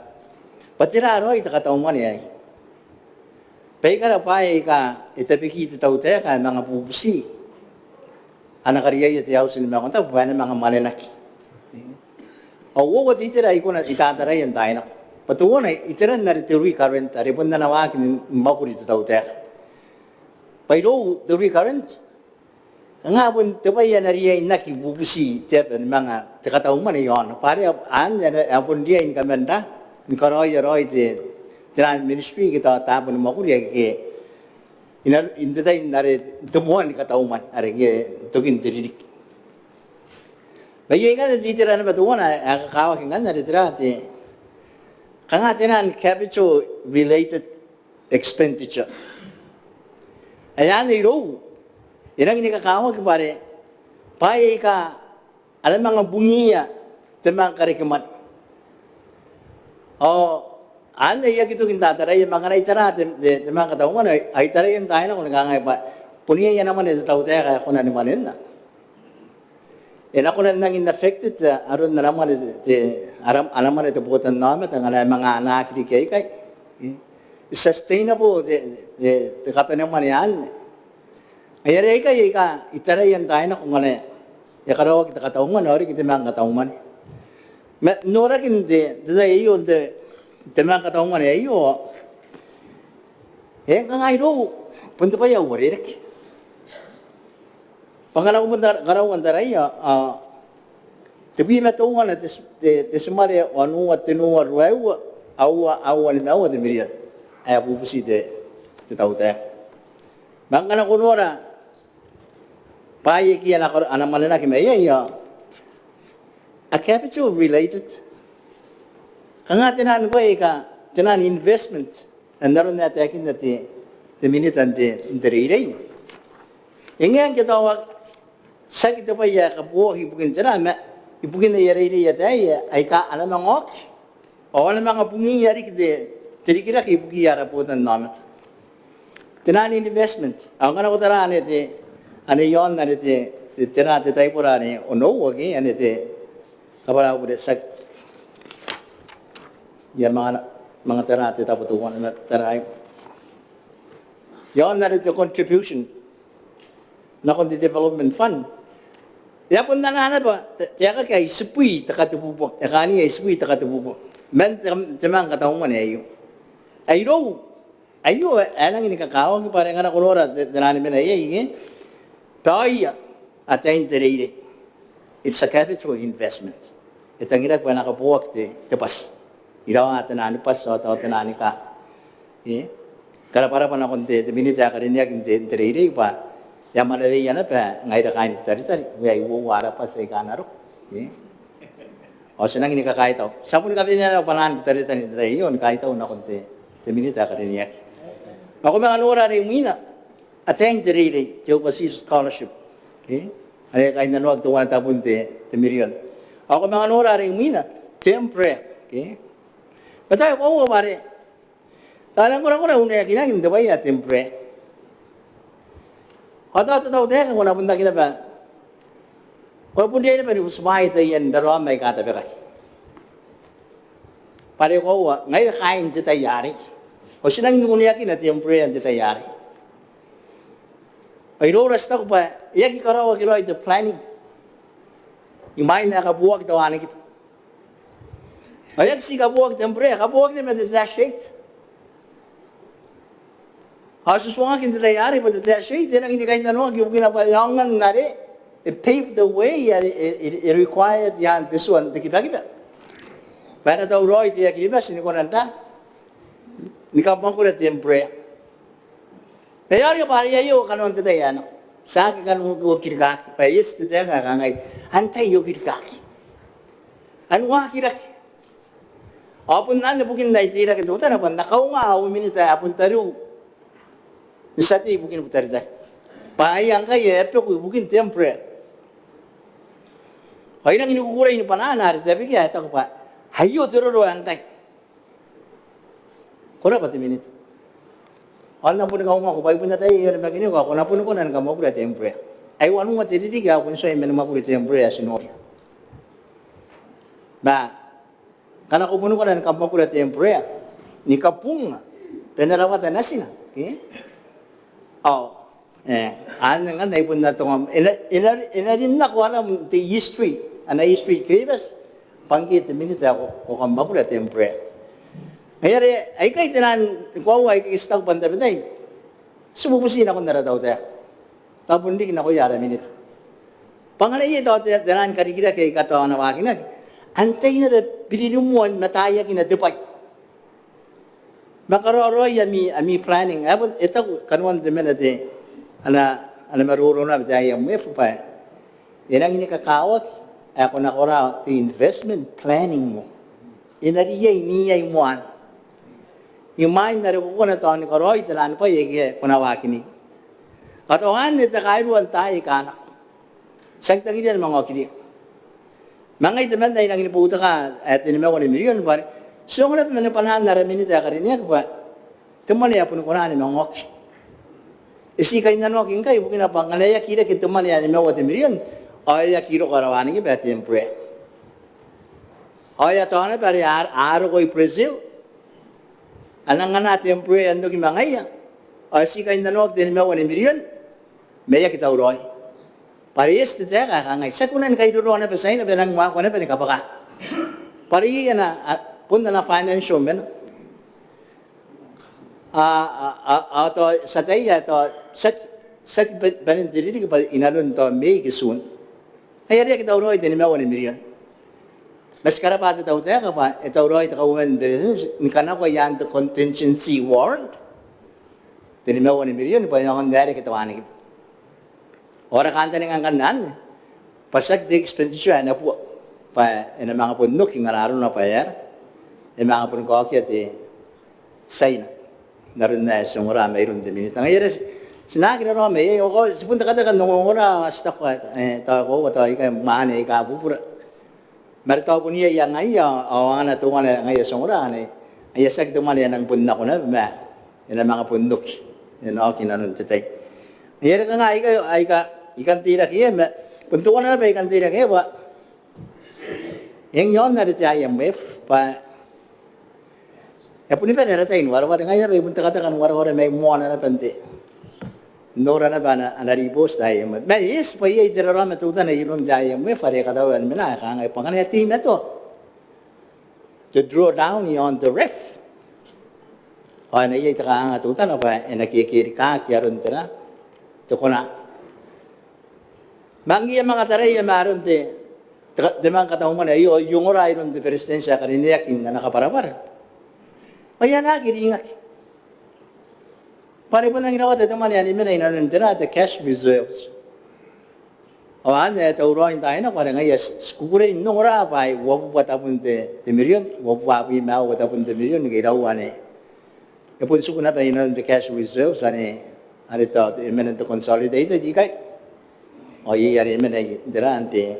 patira ro ita Kataumwane ay peka pa ka itapiki sa Teuea kan mga pupusi anak Karikirake ti hausin mga konta buwan mga malalaki. Awo wat itira iko na itataray ang tayo na. Patuwa na itira na rin current aripon na nawakin Mwakuri sa Teuea. Pailo the recurrent. Ang hapon Teuea na riyan na kibubusi tep mga Te Kataumwane yon. Pare an hapon riyan kamenda ni karoy ti tinan ministry kita tapon Mwakuri ke inday nare tumuan Kataumwane are ge tugin dirik. Bayi kan ditira na batuan akakawa kan nare tirate. Kangatinan capital related expenditure. Ayan iro. Inang nikakawa ke pare. Pai ka alam mga bungiya Te Manga Kataumwane. Ano iya gitu kita taray mga naitara Te Manga Kataumwane ay taray yung tayo na kung nagangay pa puniya yan naman sa Teuea kaya ako na naman na ako na nang affected aron na naman alam man ito bukutan namin ang mga anak di kay sustainable te kapenaman yan ay kay itaray yan tayo na kung ano yakaraw kita Kataumwane ori kita Manga Kataumwane nora kindi tayo yun Te Manga Kataumwane ayo. Kang ayro punta pa yaw warekaki. Pangalaw mo garawan daraya tabi matungan at sumari anu at tinuwa ruwa awa ni awa de mirian ay pupusi te Teuea. Mangana kunora paye kiya na anamalana kimaya a capital related Kanga tinan ko tinan investment and naroon na takin na ti Minita the Rairana. Ingyan kita wag sa kita pa ya kapo ibukin tinan ibukin na Rairana tayo ay ka alam ang ok o alam mga bungi yari kite Karikirake ibuki yara po tan namat. Tinan investment ang kana ko tara ani ti ani yon na ti tinan ti tayo pura ni ono wagi ani ti kapala ko de sa yan mga terate taputuan na taray. Yan na rin the contribution na kundi development fund. Yan po nanana ba? Tiya ka kay isupui takatububo. Yakani ay isupui takatububo. Men Te Manga Kataumwane ayo. Ayo, alang ini kakawang parang anak kunora tinani men ay Teuea at interire. It's a capital investment. Itang ina ko nakabuwak te pas. Iraw nga tinani pas o tinani ka. Para pa na kunti, Minita ka rin niya interire pa. Yaman na rin yan na pa, ngayon na kain tari-tari. Ngay uwara pa sa ikanaro. O sinang ini kakahit ako. Sa pun kami niya na panahan tari-tari yun, kahit ako na kunti. Minita ka rin niya. Ako mga nura rin umina. Ateng interire, tiyo pa si scholarship. Ay kain nanuag tuwan tapon te milyon. Ako mga nura rin umina. Siyempre. Patay ko pare. Talang ko na una kinagin dabay at siyempre. Kata Teuea ko na punta kita ba. Ko pun dia pa ni usmay tayan daro may kataberay. Pare ko ngayon kain ti tayari. O sinang nunya kin at siyempre ang ti tayari. Ay oras ta ko pa, iya karawa kilo ito planning. Imain na kabuwag tawanan kita. Ayag si kabuwag tembre, kabuwag na meditashate. Hasuswang akin talayari meditashate, yan ang inikay na nuwag yung ginabayangan na rin. It paved the way, it required yan, this one, tikiba-kiba. Para daw roy, tiyakiba, sinikunan ta. Nikapang ko na tembre. Kaya yung pari ayo, kanon tatayan. Sa akin kanong kirikaki, payis tatayan kakangay, antay yung kirikaki. Ano nga kirikaki? Apun na bukin na itira ka tuta na pan nakaw nga Minita apun taru. Nisati bukin putarida. Paayang kay epe ko bukin temple. Ay nang inukuray ni panana sabi kaya ta ko pa. Hayo tiro antay. Kora pati Minita. Ala pun ka ko bay punta tayo na magini ko na pun ko nan ka mo kura temple. Ay wanu mo tiri ga kun so ay men makuri temple asinor. Ba karena kupuno ko na nakampang ko na temporary, ni kapung, penarawatan na sila. Okay? Ano nga, naipon na ito nga, inarin na ko alam, the history, history, Kiribati, panggit, Minita ako, o kambang ko na temporary. Kaya, ay kahit tinan, ko ay kikistag pandabitay, sumupusin ako narataw tayo. Tapos hindi na ko yara Minita. Pangalay ito, tinan Karikirake, katawa na wakin antay na pinilumuan mataya kinadipay. Makaroroy ami planning. Ito kanuan demen ate ana maruro na bitaya mo pa. Yan ang inikakawak ako na kora the investment planning mo. Inariyay niya moan. Yung mind na rin ko na taon ni Karoy talaan pa yegi kunawakin ni. Katohan ni takairuan tayo kanak. Sagtagin yan mga kidi. Mga itaman na ilang iniputa ka at inimawa ni Milyon, pare. So, kung naman ang panahon na Minita ka rin niya, pa, tumaniya po nung kunaan ni mga ngok. Isikay na noking kayo, bukin na pang, alaya kira kita tumaniya ni Mawa ni Milyon, alaya kiro karawanin niya, bati yung pre. Alaya taon na, pare, araw ko Brazil. Anang nga natin yung pre, ano yung mga iya. Alaya sikay na noking ni Mawa ni Milyon, maya kita uroy. Parehas ito tayo kakangay. Sa kunan kayo doon na pasay na pinang mga kunan pinikapaka. Parehas na punta na financial men. Sa tayo sa panintiri ko pa inalun to may kisun. Kaya rin kita uroy din mga 1 million. Mas karapat ito tayo pa ito uroy ito Kauoman kana ko yan to contingency warrant. Din mga 1 million pa yung dari kita wanig. Ora kanta ng kandan, pasag di expenditure na po, pa ina mga pundok, yung araw na payar, yung mga pundok at say na, naroon na isang oras, mayroon din minita. Ngayon, sinagi na may, ako, sipunta ka taga, nung oras, hasta ko, tawa ko, ikaw, Mwane, ikaw, pupura. Maritaw po niya, yung ngayon, o nga na tunga na ngayon isang oras, ay sag tuman yan ang pundak ko na, yung mga pundok, yun ako, kinanon tatay. Ngayon ka nga, ikaw, ikan tira kaya, punto ko na ba ikan tira kaya ba? Yang yon na rin tayo IMF, pa, puni pa naratain, wara-wara ngayon, punta katakan, wara-wara may moan na pante. Nora na ba na naribos tayo IMF? May yes, pa iya itirara matuta na ibang tayo IMF, pare katawan mo na, kangay pang kanaya team na to. To draw down on the ref. O na iya itakangatuta na pa, nakikirikaki, aron tira. Ito ko na. Mangi mga taray maron te Manga Kataumwane yung oray ng presensya kanina kin na nakaparapar. Kaya na kiringak. Pare po nang ginawa ito man yan iminay na nandira at cash reserves. O ano ito uroin tayo na parang ngayas skukurin nung ora pa ay wapu patapon te milyon wapu papi mao patapon te milyon ngairawan eh. Kapun suko na pa yun the cash reserves ani ito iminay to consolidated ikay. O iyari iminay dira ante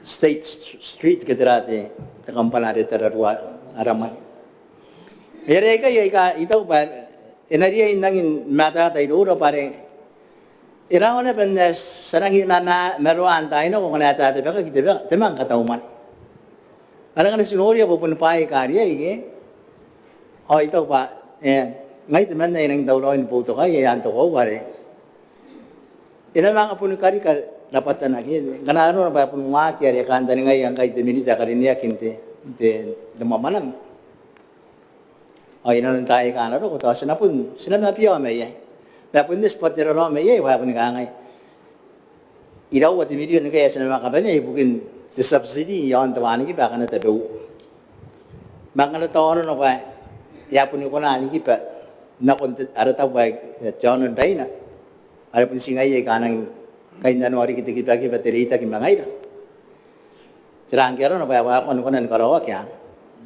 State Street kadirate takampanari tararwa araman. Ere kaya ikaw pa inariya nangin mata tayo uro pare iraw na ben sarang maruan tayo no kung nata tayo ka kita Te Manga Kataumwane. Arang na sinuriya po punpay karya ige. O ito pa ngayon man na inang dawloin po to kaya yan to ko pare. ina mga punukari ka dapat na lagi. Kanaro na ba punumaki ari kanda ni ngayon kay Minita karinya kinte de mamanan. Ay ina nang tayo kanaro ko tawas na pun sila na piyo may. Napun this patira ro may wa pun ngay. Iraw at video ni kaya sa mga kabanya ibukin the subsidy yon tawani ki baka na tabu. Mga na tawaro na ba ya pun ko na ni ki pa na kon arata ba John and Dina. Ari pun singay kanang kay January kita ki baterita ki mangaira. Tirang kero na ba wa kon nan karawa kya.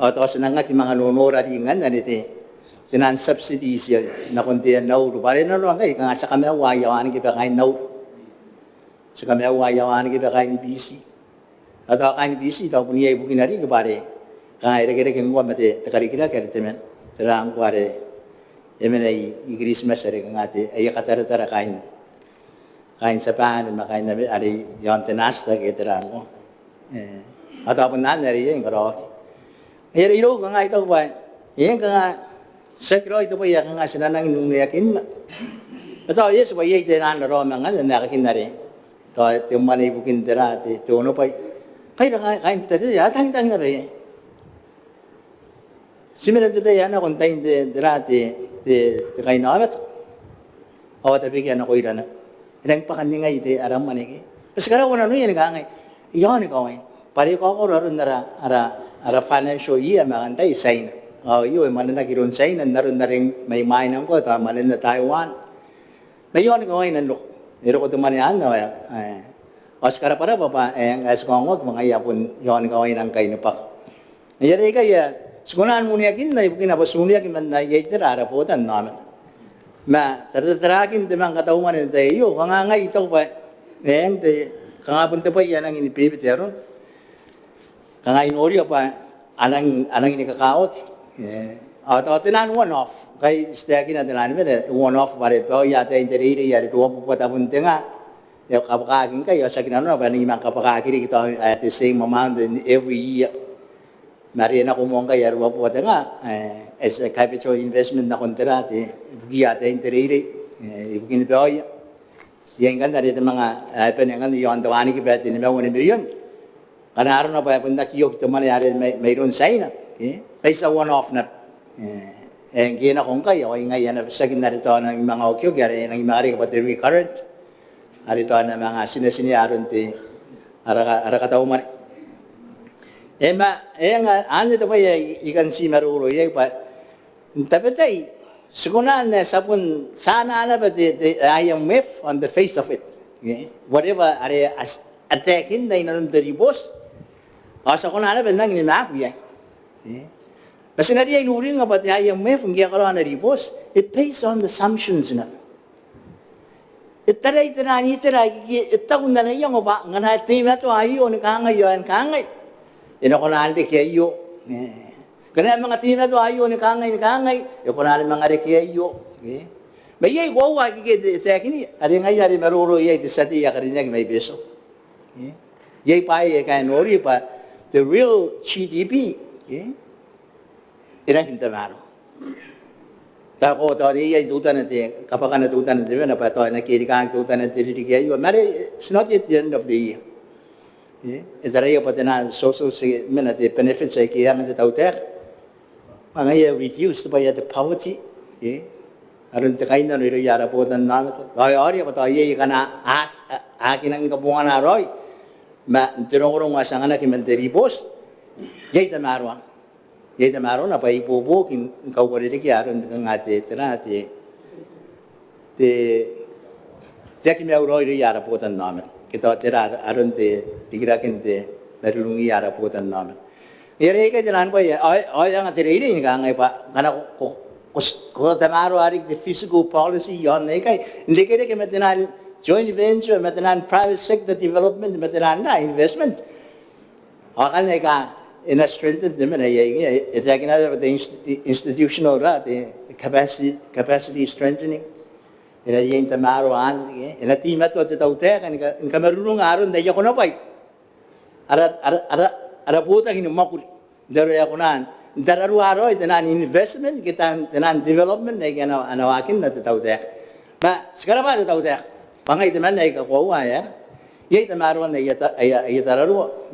O to sa nga ki mga nunura di ngan na niti. Tinan subsidies ya na kon tiyan naw pare na ro kay nga sa kami wayawan ki pa kay naw. Sa kami wayawan ki pa kay ni BC. Ato kay ni BC taw pun yai bukin ari ke bare. Kay re ke ngwa mate takarikira ke temen. Tirang kware emenai Christmas ari ngate ay katara-tara kain sa pan makain na ari yon tenasta ke tirang ko. Ato pun nan ari yung karo. Ero iro nga ito ba? Yang nga sekro ito ba yang nga sinanang yakin. Ato yes ba yai tenan ro mga nakakin na rin. To te mani bukin tera te ono pa. Kay ra kain tera ya tang na rin. Similar to yan na kontain de drate de kain namat. O ta bigyan ako ira na. Ilang pa kanina ite aram maniki. Pas kara wala no yan nga ngay. Iyon ko ay. Pare ko ron ara financial year magantay sign. O iyo man na giron sign naron na ring may mainam ko ta man na Taiwan. Mayon ko ay nanlo. Ero ko tuman yan na Oscar para pa ang as kongog mga yapon yon ko ay nang kay nupak. Nayari kaya sukunan mo niya kin na ibukin na basunia kin man na yitira ara po tan namat. Ma tartarakin Te Manga Kataumwane tayo nga ito pa neng te kangapon te pa yan ang inipipit yaron. Kangain ori pa anang ini kakaot. Ato tinan one off kay staki na tinan one off pare pa yata interiri yari tuwa po patapon nga. Ya kapakakin kayo sa kinano pa ni mga kapakakiri kita at the same amount every year. Mariana kumong kay arwa po nga as a capital investment na kontrate yata interiri ibukin pa ya. Yang kan dari mga penengan yon tawani ki pati ni mga 1 million. Kanaro na pa punta kiyo kita man yari mayroon sign na. Kaysa one off na gina kong kayo ay ngayon na sa ginarito ng mga okyo gari ng mga kapatid recurrent. Arito na mga sinasiniaron ti ara Kataumwane. Nga ano ito pa ikan si maruro pa tapetay sukunan na sapun sana na ba I am with on the face of it. Whatever are attacking na inanong deribos sa kunan na ba nang inamak yan. Kasi na diya inuring nga ba I am with ang giyakaroon na deribos it based on the assumptions na. Itaray tanani itaray itakun na niya nga ba nga natin na ito ayo ni kangayon kangay. Inakunahan di kayo. Kaya mga tina to ayo ni kangay. Inakunahan mga rekiyo. May wawa kikitekin. Ari ngay ari maruro yay ti sati yakarinya may beso. Yay pa kaya nori pa the real GDP. Ina kintamaro. Tako to yay tutan natin kapag natutan natin na pa to nakikikang tutan natin di kayo. Mari it's not yet the end of the year. Itaray pa na social benefits ay kaya nga tauter. Mga reduced by the poverty. Aron te kain na rin yara po tan namin. Ay pa tayo kana akin ang kabungan na roy. Ma tinurong nga sa nga kimenteribos. Yay tamaro. Yay tamaro na pa ipubo kin Kauoman kaya aron nga tirati. Te kimi roy yara po tan namin. Kita tira aron te digirakin te marungi ara po tan namin. Ere ka jalan pa ay ang tiri ni ka ngay pa kana ko tamaro ari the physical policy yon ay kay hindi kaya matinan joint venture matinan private sector development matinan na investment. Akal na ka in a strengthened naman ay ito na the institutional capacity strengthening. Ina yung tamaroan, ina tima to tawte kan kamarunong aron daya ko na pay. Ara puta kini Mwakuri. Daro ya kunan. Dararu aro itanan investment kita tanan development na gana anawakin na tawte. Ba sekarang ba tawte? Pangai teman ay kakuha ya. Yay tamaron na ay tararo.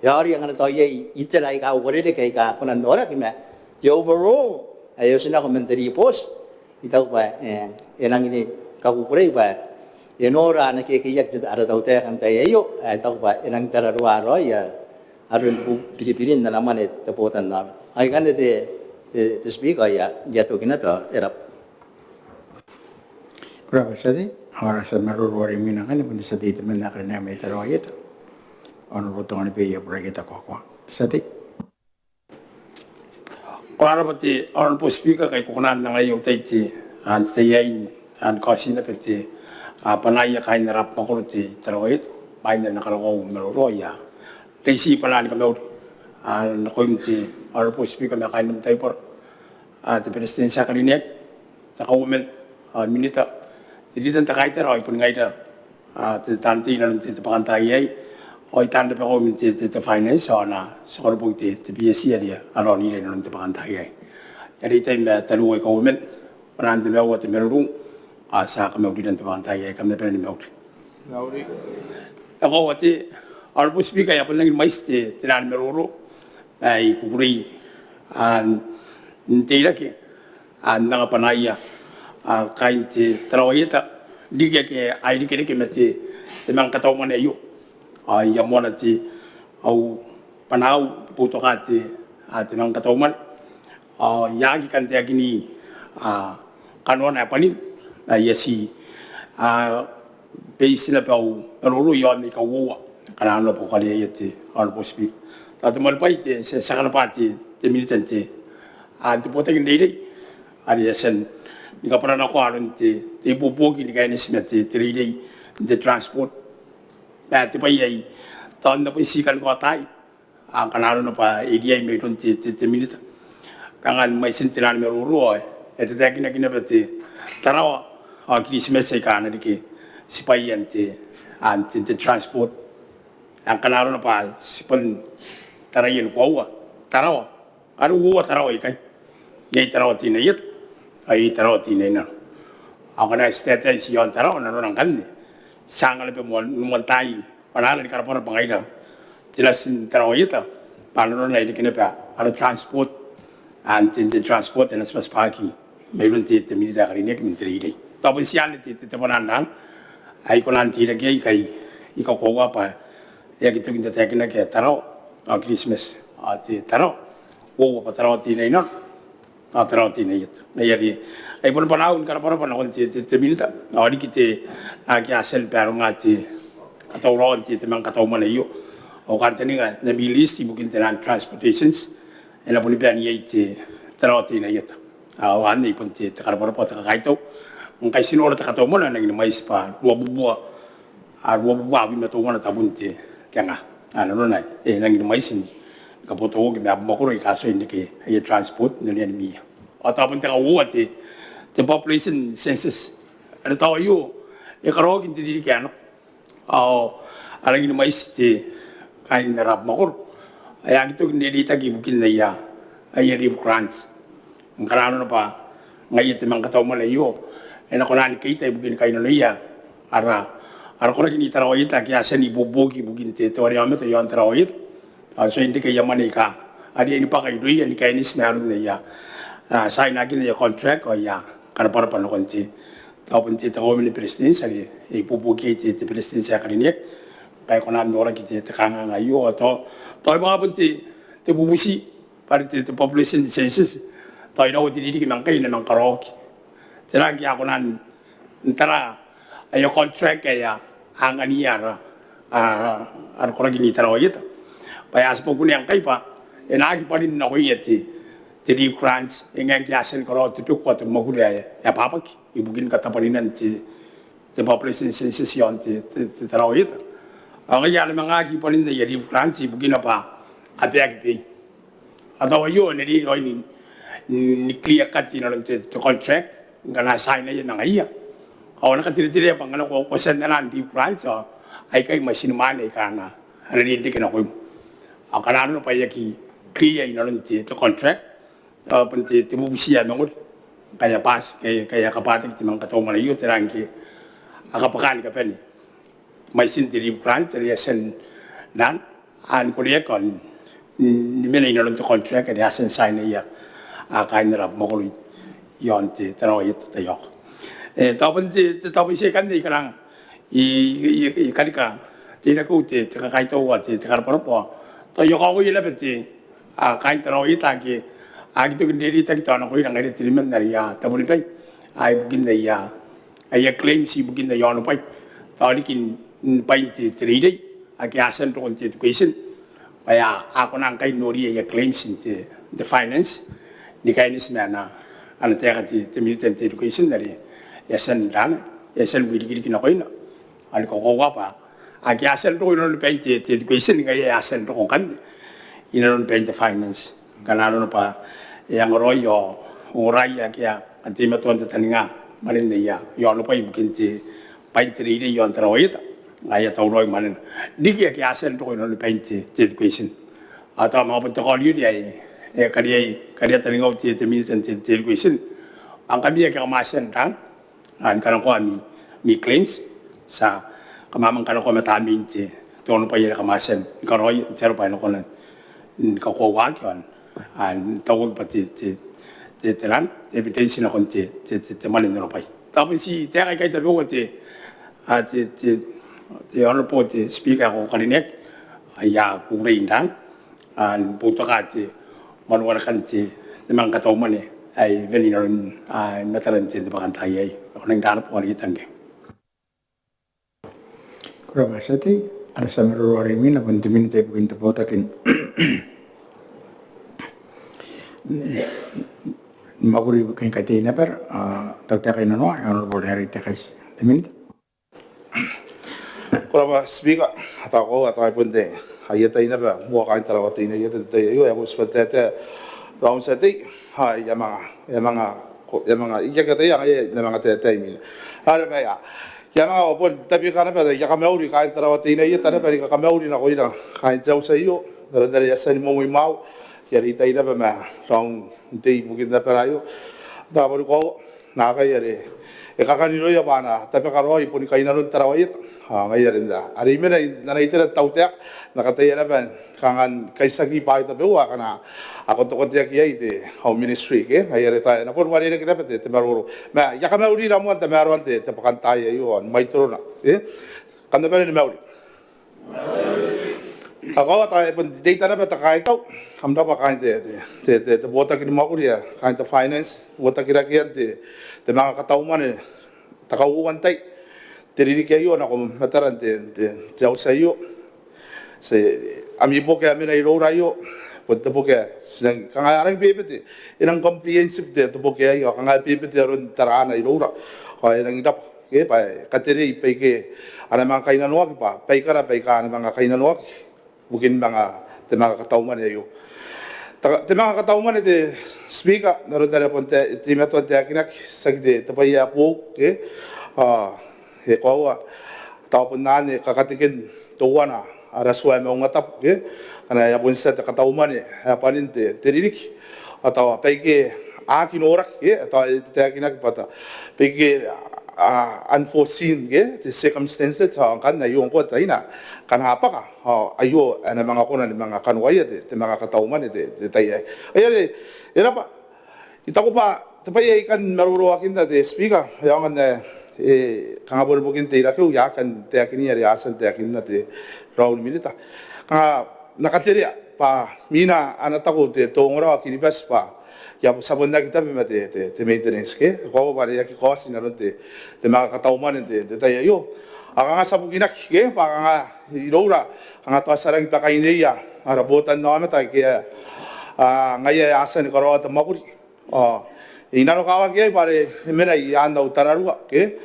Yari ang ano to yay italay ka ugore de kay ka kunan dora kime. Yo overall ayo sina commentary post itaw pa enang ini kakukure pa. Yenora na kikiyak sa arataw te kan tayo itaw pa enang tararo aro ya arun pu pilipilin na naman taputan na. Ay kan de speaker ya to kinato erap. Berapa sadi? Orang semeru luar ini kan pun sadi teman nak kena meter lagi tu. Orang potong ni biaya berapa kita kau sadi? Kalau berarti orang pun speaker kayak konan nang ayam tadi, antayain, kasih na berarti panaya kain rap makuruti terawit, main na kalau meluroya. Resi panani kami nakuimti orang pun speaker na kain ng tayo por, the presidency kalinet, Kauoman, Minita. Jadi tentang kaitan orang pun ngaita, tanti nanti terpakantai, orang tanda pekau minti finance ona, sekolah bukti biasa dia, orang ini nanti terpakantai. Jadi time terluai Kauoman, peranti bawa temerung, asa kami udah nanti terpakantai, kami pernah mewakili. Aku waktu orang pun speaker ya pun lagi maiste tenan meruru, kukuri, nanti lagi, nang panaya. Kain ti terawita diga ke ai dikira ke mati Te Manga Kataumwane yo ya mona ti au panau Botaki Te Manga Kataumwane ya gi kan te gini kanon apa ni ya si beisila pau roro yo ni ka wo kana no po kali ya ti on pospi ta te mal pai te se sakana pati te Beretitenti te Botaki ndei ari sen ni ka pernah aku alun te bubugi ni kaya ni semete te ridei te transport te pa yai tahun na isikan ko tai ang kanalo na pa idiay may don te Minita kangan may sintinan may ruro te taki na kinabete tarawa Christmas ay kana di ki sipayan te transport ang kanalo na pa sipon tarayin ko tarawa ano wo tarawa ikay yay tarawa tinayit ay taraw tinay na. Ako na estete si yon taraw na ron kan. Sangal pe mo numontay. Panalo ni karapon pangay ka. Tilas taraw ita. Paano na idikin pa. Ano transport and the transport and as parking. Mayroon ti Minita karinek mintri day. Tapos yan ti panan ay ko lang ti lagay kay ikaw ko pa. Ya gitu kita tekin na kay taraw. Christmas ti taraw. Wo pa taraw tinay na. Taraw tinay ito. Nayari ay pun panahon karapon panahon ti Minita. Ari kite asel pero nga ti katauron ti Manga Kataumwane yo. O kanta ni nga nabilis ti bukin tenan transportations. Ela pun iban yai ti taraw tinay ito. Awan ni pun ti karapon po kaito. Ang kay sinora ta Kataumwane naging mais pa buwa bimatuwan na tabun ti kanga. Ano na naging mais ni kapoto ko gina Mwakuri kaso hindi kay transport nila ni Mia. At tapon te kawo ti population census. Ano tawo yo karog hindi di kano. Alang ni mais ti kain narap Mwakuri. Ay agito hindi di tagi bukin na iya ay rib grants. Ang karano na pa ngayon Te Manga Kataumwane yo. Ay nakunani kita bukin kain na iya ara ko rin itarawit kaya sa ni bubugi bukin ti tawariyamet yo ang tarawit. So hindi kaya manika. Adi ini pa kayo doy ani kaya nis meron na iya. Sign lagi na contract o iya. Kana para pa no konti. Tapos ti Kauoman ni presidency ali ipubugi ti presidency karinek. Kaya ko na ndora kiti kanga ngayo to. Toy mga punti ti bubusi para ti population census. Toy na uti di kinang kayo na ng karaoke. Tinagi ako na ntara ayo contract kaya ang aniyara. Ano ko rin itarawit. Payas po kunyang kay pa, enagi pa rin ako iti, ti leave grants, engang kiyasin ko rin, tipik ko ito magulay, papak, ibugin ka tapalinan ti population census yun, ti tarawit. Ang kaya naman nga pa rin na leave grants, ibugin na pa, api-api. At ako yun, ni clear cut yun lang ti contract, nga na-assign na yun na nga iya. Ako nakatiri-tiri pang ano ko, kusan na lang leave grants, ay kayo may sinumanay ka nga, hindi ka na ko ang kanano pa yaki clear ino ti contract pun ti bubusiya nungod kaya pas kaya kapatid ti Manga Kataumwane yo tirangki akapakan ka pen mai sin ti plan ti sen nan an ko ye kon ni me no to contract ya sen sign ya a kain rap mo ko yon ti tano yit ta yok tapon se kan ni karang i karika ti na ko ti ka kai to wa ti ka pa po to yo ko ile beti a kain tano yit ta ki a ki to ni ta ki to na ko ina ngai ti men na ya ta mo ni pai ai bugin na ya ai claim si bugin na yon pai ta ni kin pai ti tri dei a ki asen to kon ti education Kaya ako nang kay Nori ay claims in the finance ni kay ni semana ano tayo ti Beretitenti education dari yasan rana yasan bigiri kina ko ina ano ko pa agi yasan to ino no pente education kay yasan to kan ino no pente finance kanalo no pa yang royo oray kaya anti maton ta taninga malin ya yo no pa ibukin ti paintri ri yon traoita ngaya tawroy manin digi ki asen to no painti ti education ata ma pun to kali dia kariya talingaw ti Beretitenti education ang kami ka masen tang an kanang ko mi claims sa kamamang kanang ko matamin ti to no pa ka masen karoy zero pa no ko ka ko wag yon an tawag pa ti telan evidence na kon ti malin no pa tapos si kay tabi ko ti honorable ti speaker ko kaninek aya kurindan an Botaki manwarakan ti Te Manga Kataumwane ay veninoon ay mataran ti bakantay ay ako nang danap koalitang ke Kurabasati ada sa merurori min apun ti minita ibukin ti Botakin Mwakuri kay katina per tagtakay na no honorable Harry Tekais ti minita Kuraba speaker atako atay punte ayatay na ba mo kain tarawati na yatay ayo ako spatete round seti ha yamanga ijakatay ay namanga tetay min ara ba ya yamanga opon tapi kana ba ya kamauri kain tarawati na yatay ba ka kamauri na ko ina kain jaw sa iyo dara yasan mo mau yari tay na ba ma round day mugin na perayo dabor ko na kay yari ikakanino ya bana tapi karo ipon kainaron tarawayit ngayon da ari me na naitira tautek nakataya na ban kangan kaisagi pa ito bewa kana ako to kontiak ya ite home ministry ke ngayon tayo na por wali na kita te maruro ma ya kama uri na mo ta maron te pakantaya yon maitro na kanda ba ni mauri ako tayo pun data na ba ta kay taw kamda pa kain te Botaki ni Mwakuri ya kain ta finance Botaki rakian te Manga Kataumwane takauwan tay Teriri kayo na kung mataran tiyaw sa iyo. Sa ami po kaya minay rayo. Punta po kaya sinang kangarang bibit inang comprehensive to po kaya yo kangarang bibit ron tarana irora. Kaya nang idap ke pa katiri pa ke ana mga kainanwag pa paikara paika mga kainanwag bukin mga Te Manga Kataumwane yo. Te Manga Kataumwane te speaker naron dala ponte ti meto te akinak sagde tapaya po ke he ko tapon nani kakatikin tuwana araswa Maungatabu ke kana ya pun sa Kataumwane ya paninte teririk atau pege akin orak ke atau tekinak pata pege unforeseen ke the circumstances kan na yung ko taina kan apa ka ayo ana mga kuna ni mga kanwaya te mga Kataumwane te tayo ay era pa itako pa tapay kan maruruakin na te speaker yang kan kangabol bukin te rakyo ya kan te akini ari asan te akin na te Raul Minita kanga nakatiri pa mina anatako te tongora kinibas pa ya sabon na kita bima te maintenance ke ko bare ya ki cost na te Manga Kataumwane te tayo yo anga sabuginak ke pa anga irora anga to sarang pa kaineya ara botan no amata ke ngaya asan ko ro ta Mwakuri inano kawa ke pare mena yanda utararua ke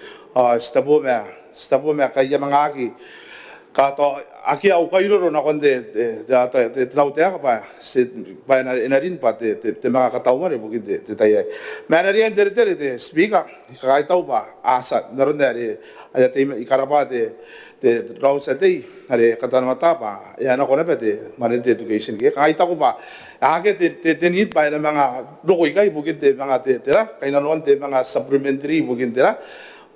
stabo me kaya mga aki kato aki au kairo na konde te tautea pa se pa na inarin pa te Manga Kataumwane bukin te tayo manarian te speaker kai tau pa asa naron dari aya te ikarapa te raw sa te are katanamata pa ya na kona te manite education ke kai tau pa ake te nit pa na mga rokoy kay bukin te mga te tera kay nanon te mga supplementary bukin tera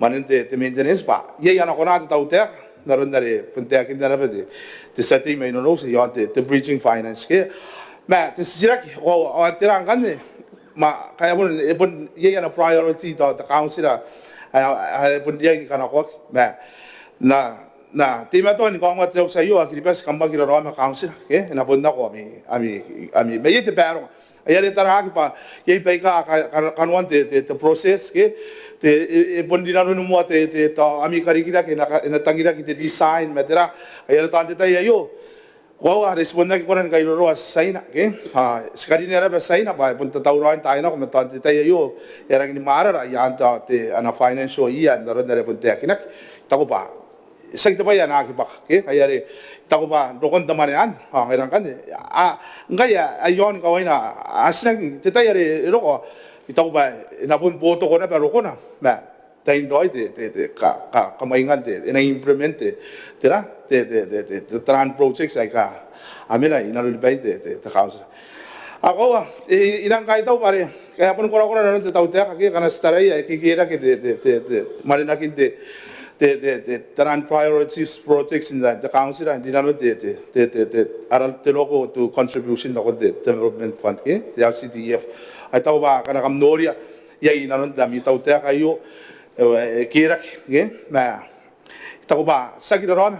manin te maintenance pa ye yana kona te Teuea naron dare punte akin dara ba te setting mai no no se yon te bridging finance ke ma te sirak o tirang kan ma kaya pun ye yana priority to the council pun ye kana ko ma na ti ma to ni ko ma te sa yo akiri pas kamba kira ro ma council ke na pun na ko ami me ye te pero ayare tara ki pa ye pe ka kanwan te process ke te pun dinaro no mo te to ami Karikirake na tangira ki te design metera ayare tante tai ayo ko responda ki koran kai ro saina ke sekali ni ara ba saina ba pun ta uro ta ina ko tante tai ayo era ni mara ya anta te ana financial year ndaro ndare pun te akinak ta ko pa sakita pa yan aki pa ke ayare ta ko ba dokon tamane an ngerang kan ngaya ayon ka waina asnang te tai are ro ko itaw ba inapun boto ko na pero ko na ma tayo doy te kamaingan te ina implement te ra te tran projects ay ka amina inalulibay te council ako inang kahit daw pare kaya pun ko na non te Teuea kaki kana staray ay kikira ke te marinakin te tran priorities projects in the council and dinalo te aral te loko to contribution na ko te development fund ke te LCDF ay tao ba kana kam noria yai nanon dami Teuea kayo kirak nge ma tao ba sakira ron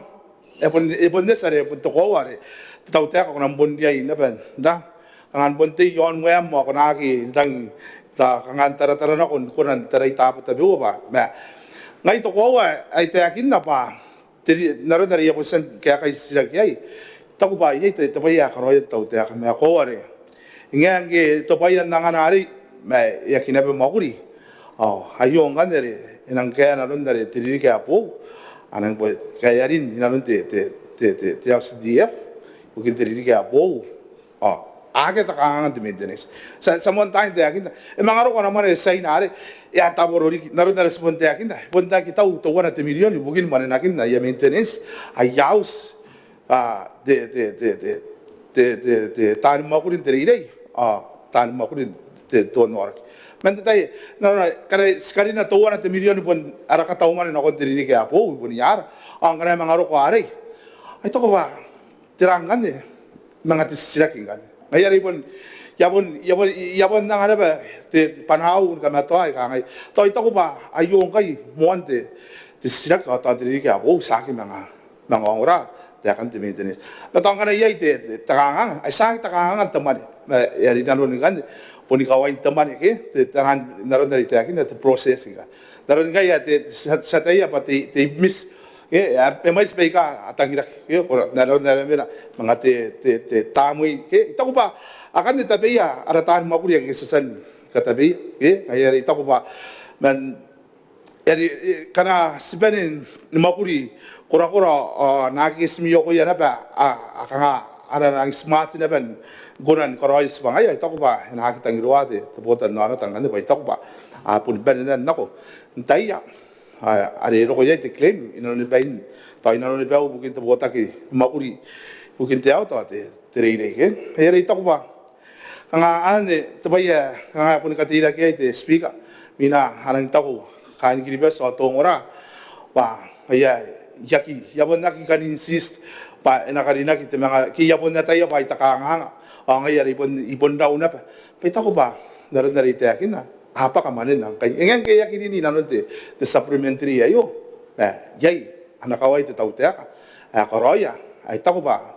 epon nesare pun to ko ware Teuea ko nam bon yai na ben da kangan bonte yon ngem mo ko na ki dang ta kangan tara na kon kunan taray tapo tabi ba ma ngai to ko ay te akin na pa naron dari po sen kaya kay sila yai tao ba yai te ya karo Teuea ka ma ko ware nge to payan nanganari mai yakinabe Mwakuri hayong kan dere inang kaya naron dere tiriri kaya po anang po kaya rin naron te SDF bukin tiriri kaya po age takangan te maintenance sa mon time te akin mangaro ko naman say nare ya taborori naron dere sponte akin da punta kita to 1 milyon bukin manen akin na ya maintenance ayaus te tan Mwakuri tiriri tan Mwakuri te donor men tay na kare skari na to 1 milyon pun ara Kauoman na ko diri ke apo pun yar ang kana mga ro ko ari ay to ko ba tirangan mga tisiraking kan ngayari pun yabon na nga ba te panahon ka mato ay kangay to ito ko ba ayong kay muante tisirak ka ta diri ke apo sa akin mga ora te kan te maintenance na tong kana yai te takangan ay sa takangan teman yari nanon kan puni kawain teman ke te taran naron dari te akin te processing ka naron kaya te sa tayo pati te miss ke mais peka atangira ke naron mga te tamoy ke ito ko ba akan te tabeya aratan Mwakuri ang isasan katabi ke kaya ito ko ba man yari kana sibanin ni Mwakuri kura nakismiyo ko yan ba akanga ara ang smart na ban gunan karoys ba ngayon ito ko ba nakita ng iruwate tabutan no ano tangan ba ito ko ba pun ban na nako ntaya ari ro ko yai te claim inoni bain tayo inoni ba bukin te Botaki Mwakuri bukin te auto te reire ke kaya ito ko ba kanga ane tabaya kanga pun katira ke te speaker mina harang tako kan Kiribati sa tongora ba kaya yaki yabon naki kan insist pa nakarina kita mga kiyapon na tayo pa itakanga ngayari ipon daw na pa pita ko ba naron na rite akin na apa ka manen ang kay ngan kaya kinini nanon te supplementary ayo yay anakaway te Teuea ka karoya ay ta ko ba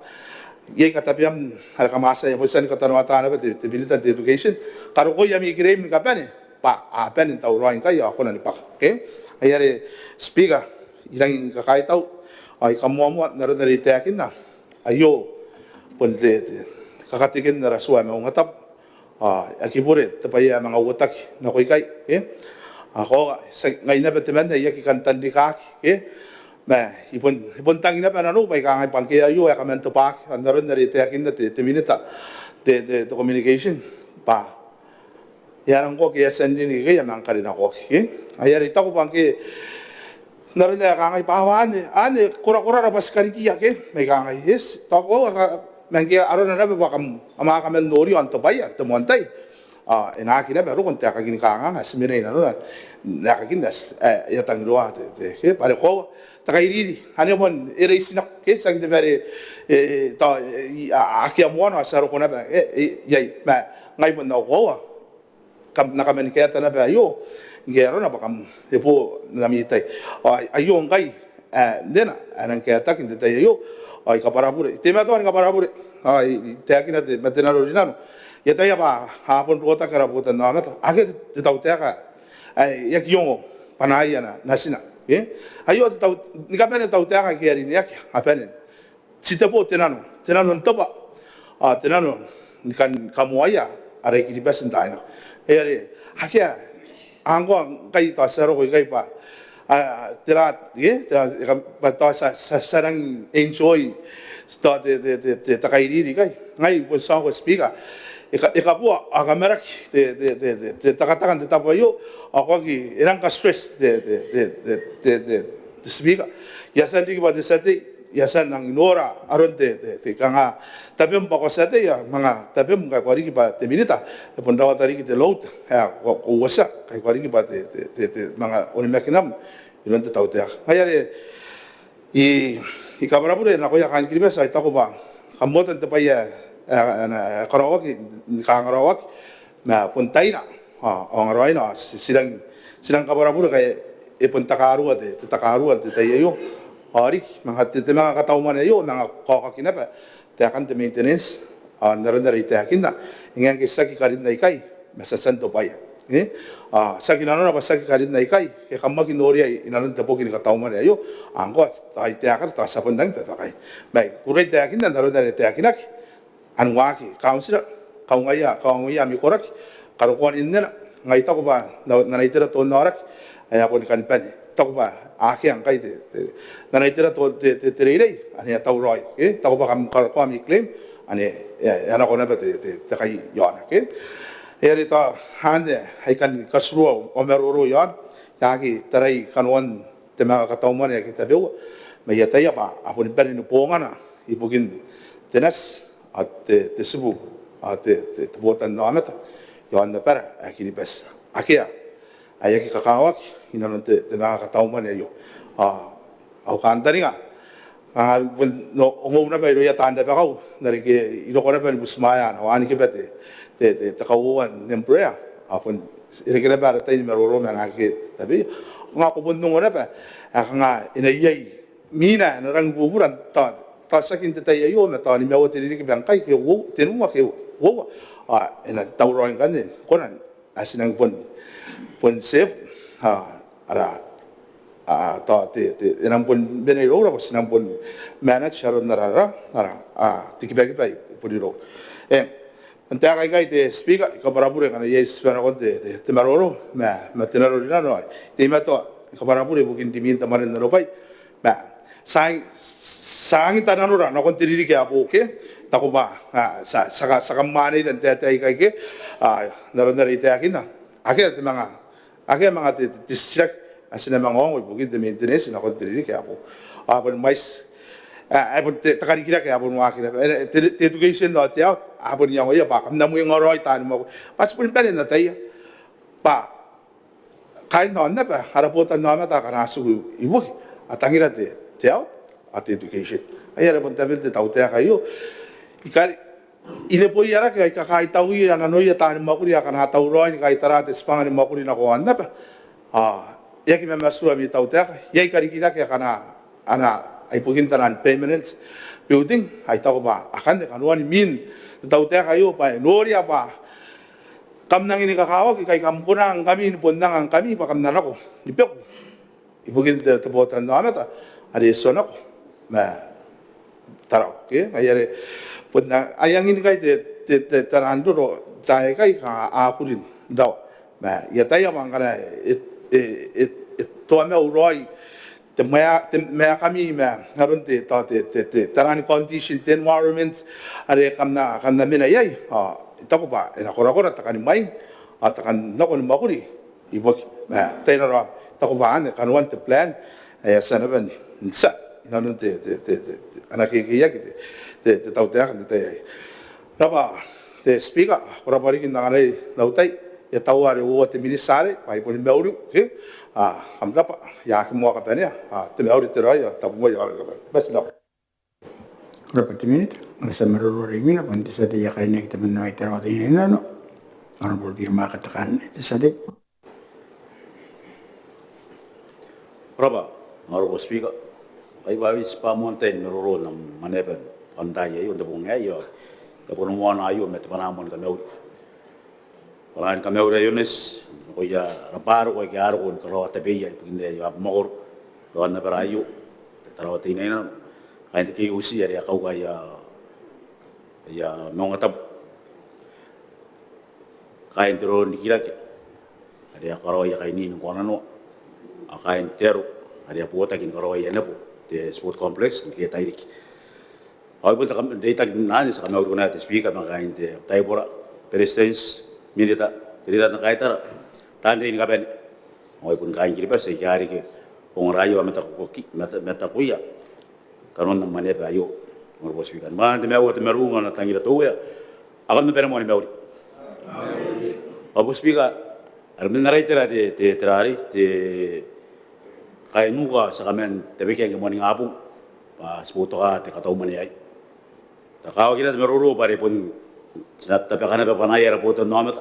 yay katapiam harakamasa ya posan katanwata na ba te Beretitenti education karo ko yami kirem ka pa ne pa apen tawroin kayo ako na ni pa okay ayari speaker ilang kakaitaw ay kamuamot naron na rite akin na ayo punte kakatikin na raswa Maungatabu akibure tapaya mga utak na koy kay ako ngayon na betiman na yaki kantan di kaki ma ipon tangin na panano bay kangay pangkaya ayo ya kamen to pak naron na rite akin na te Minita te communication pa yaran ko kaya sendin ni kaya nang karin ako ayari ta ko pangke naron na kangay pahawan ane kura-kura na bas Karikirake may kangay yes tako mangke aron na ba kam ama kamen nori on to bay at montay ena kina ba ro kon ta ka gini ka nga simire na no na ka kindas ya tang ro ate ke pare ko ta ka iri ane bon ere isina ke sang de bare ta aki amona sa ro kona ba yai ma ngai bon no ko kam na ka men ke ta na ba yo ngero na ba kam e po na mi tai ayo ngai dena anan ke ta kin de yo ai ka para pure te ma to ka para pure ai te akina te matena ro dinano ya tai ba ha pon rota kara puta no mata age te tau te ka ai ya kiongo panaya na nasina ayo te tau ni ka pene tau te ka ki ari ni ya ka pene si te po tenano ntopa tenano ni kan kamuaya are ki bes ndaina ere hakia angwa kai ta sero ko kai pa tera pa ta sarang enjoy sta te takairi ni kai ngai po sa ko speaker eka pua agamerak te takatakan te tapo yo ako ki irang ka stress te speaker yasan di ba te sate yasan nang nora aron te kanga tapi mbako sate ya mga tapi mga kwari ki ba te minita te pondawa tari ki te load ya ko wasa kai kwari ki ba te mga onimakinam ilon te tautea ngayare i kabara pure na ko ya kan ki besa ita ko ba kamotan te pa ya karawaki kangarawaki na puntaina ang raina silang kabara pure kay ipuntakaru te takaru te tayo ari mga te mga Kataumwane yo mga kokakina pa te akan te maintenance naron na rite akinda ingan kisa ki karin na ikay masasanto pa ya sa kinano na pasagi karin na ikay ke kamma kinori inanon te pokin Kataumwane yo angko tay te akar ta sa pandang pe pakay bay kuray te akinda naron na rite akinak anwaki councilor kaungaya mi korak karukuan inna ngai ta ko ba na naitira to norak aya pon kan pen ta ko ba aki ang kai te na naitira to te rei ani ta uroi ta ko ba kam ko mi claim ani ana ko na ba te kai yon ke eri ta hande hai kan kasro o meroro yon yagi tarai kanwan te Manga Kataumwane ki ta beu me ya ta ya ba apon pen ni pongana ibukin tenas at te subu te botan no amata yon na para akini bes akia ayaki kakawak inanon te Manga Kataumwane yo au kantari nga no ngona ba ro ya tanda ba kau dari ke ilo ko na ba busmaya na ani ke bete te Kauoman nemprea apon irekere ba ta ni meroro na ke tabi nga ko bundong na ba nga inayay mina na rang buburan ta sakin te tayo yo na ta ni mewo te ni ke bangkai ke wo te no ke wo ena tauroin kan ni konan asinang pon sep ara ta te enang pon benero ra sinang pon manage sharon narara tikibagi pai pudiro anta kai te speaker ka barabure kana yes pera kon te maroro ma tenaro dina no te mato ka barabure bukin diminta manen no pai ma sangi tanano ra no kon tiriri ke apo ke tako ba saka mane dan te kai ke narondari te akina ake te mga te distract asina mangong bukin de maintenance na kon tiriri ke apo apon mais apon te Karikirake apon wakira te education no te apon yang ya ba kam na mo yung oroi tan mo pas pun pele na tay pa kain no na pa harapotan no mata kana su ibu atangira te at education ayara pun tabel te taute kayo ikari ile po yara kay kakai tau ira na no ya tan Mwakuri kana tau roi kai tarate spanga ni Mwakuri na ko anda pa yaki me masua mi taute yai Karikirake kana ana ay pugintaran permanent building ay tao ba akan de kanuan min taute kayo pa noria pa kam nang ini kakawak kay kampunang kami pundang ang kami pa kam nanako ipek ibugin te botan no amata ari sonako ma taraw ke ayare pundang ayang ini kay te taranduro tay kay ka akurin daw ma yataya mangkana to ame uroi te mea kami mea harun te tarani condition te environment are kamna mina yai ito ko ba ina kora takani mai takan nako ni Mwakuri ibok mea te na ito ko ba ane kanuan te plan ay sanaban nsa inanun te anak kikiya te tautea kan te raba te speaker ora pari kin nangai lautai ya tau are o te minisare pai poni meuru ke am rapa ya ke mo ka penia te meuru te rai ta mo ya bes na Berapa minit? Rasa meruru ringin apa nanti saya ya kali ini kita menaik terawat ini no. Orang berbirma katakan itu saja. Berapa? Ngaruh speaker. Ay bawi spa mountain meruru nam Maneaba pandai ay untuk bunga yo. Tapos nung wana ayo met panamon kami. Palain kami ora Yunis ko ya raparo ko kiaro ko karo tabiya pinde yo abmor. Doan na berayo. Tarawat ini na kain ti usi ya kau kaya ya Maungatabu. Kain turun di Kiribati. Ada karo ya kain ini ko nano. Kain teru ada Botaki karo ya napo di sport complex di Tairik. Aku pun tak data nani sa kami uruna te speaker makain te Teuea Beretitenti Minita tidak nak kaitar tanda ini kapan. Aku pun kain Kiribati sehari ke pengrayu meta kuya. Karon nang Maneaba ayo ngoro speaker. Man te mewa te merunga na tangira Teuea. Akan na pera mo ni mewa. Abu speaker armin narai tera te terari te kain nuga sa kamen te beken ke morning apu pa spoto ka te Kauoman ai. Takau kita meruru pare pun sinat tapi kana pa panaya rapoto nomet.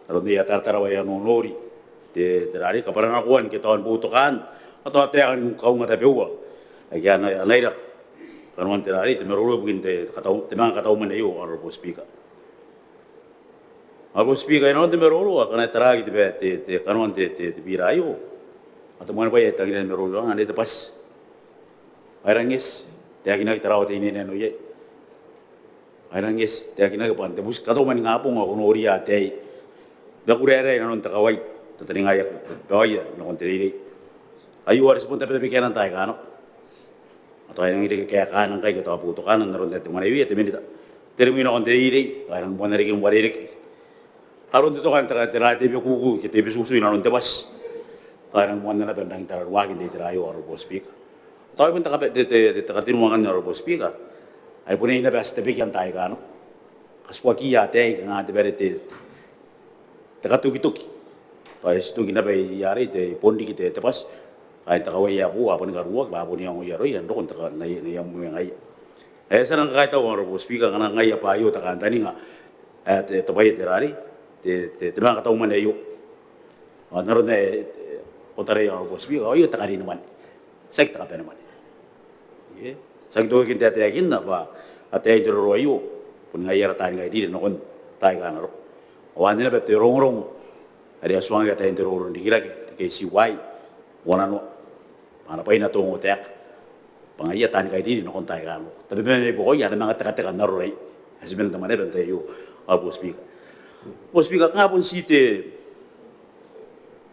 Karon dia tartara ya nonori te terari kaparan akuan ke tahun butukan atau te kan kau ngata bewa. Aja na naira karon terari te meruru bugin te Manga Kataumwane yo aro speaker. Aku speaker ino te meruru kana teragi te karon te Biira yo. Atau mana bayar tak kita meruru ande te pas. Airangis te agina kita rawat ini neno ye. Airangis te agina ke pan te bus Kauoman ngapung aku noria te. Da kurere non te kawai te teninga ya doya non te ri. Ayu harus pun tapi pikiran tai kano. Atau yang ini kayak kanan kayak kita butuh kanan non te mana wi te minita. Termino on te ri, airang bona ri kin warerik. Harun tu kan terkait te kuku kita bisusu non te pas. Airang bona na pendang tarwakin te terayo aro speaker. Tapi pun tak te katinuangan aro speaker. Ay pun ini best te bigyan tayo kano. Kaswaki ya te nga te berete. Te katuki-tuki. Ay stuki na ba yari te pondi kite te pas. Ay takaway ya ko apon garuwag ba apon yang yaro yan dokon ta na yang mo ngay. Ay sanang kahit ako aro speaker nga ngay pa ayo ta kan tani nga. At to bay te rari te Manga Kataumwane yo. Naron na potare aro speaker ayo ta kari naman. Sekta ka pa naman. Okay. Sagdo kin te yakin na ba at ay duro ayo pun ngayar tayo ngay di noon tayo kanaro. Wan na bete rongrong. Ari aswang ka tayo duro di Kiribati kay si Y. Wana no. Ana pa ina tungo tek. Pangaya tayo ngay di noon tayo kanaro. Tapi may buko ya mga teka-teka na ro ray. Asibel naman na tayo abo speaker. Abo speaker nga pun si te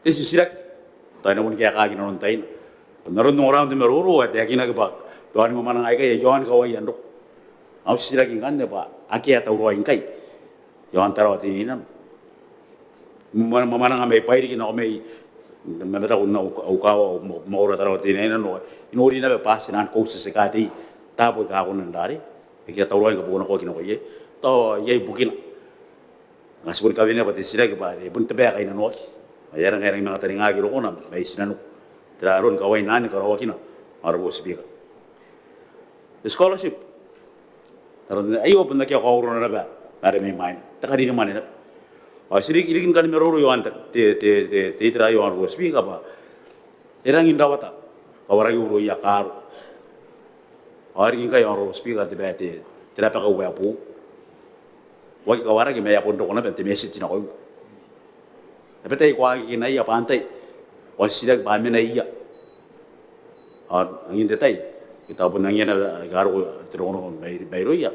sisirak. Tayo na pun kaya kagin noon tayo. Naroon nung round na meruro at yakin na ba doan mo manang ay kay Johan kaway yan ro. Ang sila king kan ba aki at uroin kay. Johan tarawat ininan. Mamanang may pairi kin ako may mabata ko na ukaw maura tarawat ininan no. Inuri na ba pasinan ko sa sekati tapos ako nang dari. Iki at uroin ka po na ko kinokoy. To yay bukin. Ngasipun kami na pati sila ba bun tabe kay nanok. Mayarang kay mga taringagi ro ko na may sinanok. Teraron kaway nani karawakina arbo speaker. The scholarship. Taron ayo pun nak kau urun apa? Ada main. Tak ada di mana. Sirik irikin kan meruru yo antak te terayo arbo speaker apa? Erang indawata. Kawarai uru ya kar. Arikin kay arbo speaker te bete. Tidak pakai wapu. Wagi kawarai ke maya pondok na bete message na ko. Tapi tay ko agi na iya pantai. Wasidak bami na iya. Ang hindi tay. Kita pun nangya na garo terong bayro iya.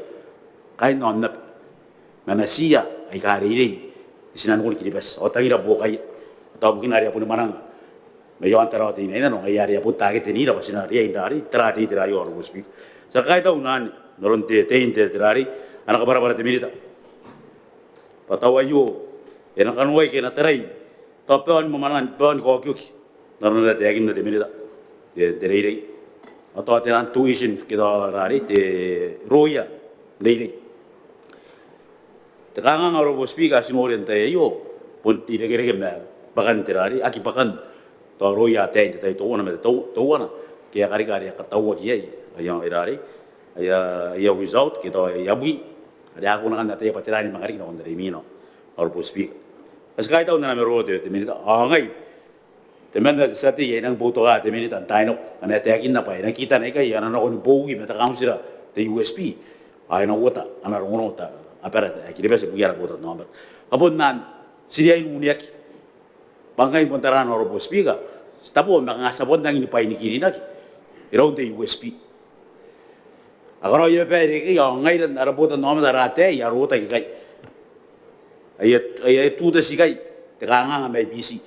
Kain non na manasiya ay kariri. Isinan ko Kiribati. O tangira po kay. Atau mungkin hari pun manang. Mayo antara tin ina no ayari pun target ni ra pasina ria indari trati tirayo or speak. Sa kay daw nan noron te inte tirari anak bara te Minita. Patawayo. Yan ang kanway kay na taray. Topeon mamanan peon ko kyuki. Naroon na te agin na te Minita. Te rei. Atau atiran tuition kita rari te roya lady. te kanga ngaro bo speaker sinori ente yo pun ti de gere me bagan tirari aki bagan to roya te te to ona me to ona ke karikare kataua ki ai ya irari ya result ke to ya bui ada aku nak te patirani mangari no ondre mino ngaro bo speaker as kai tau na me ro te minita ngai te menda te sati ye nang boto ga te minita taino ana te akin na pai na kita nei kai ana no on bogi me ta kausira te USP ai no wota ana ro ta apara ki debe se buiara boto no ba abon nan siria uniak bangai pontaran oro bo speaker stapo mga sabon nang ini pai ni kirina ki iro te USP agora ye pe ri yo ngai na boto no ma rate ya rota ki kai ai tu de sikai te kanga me BC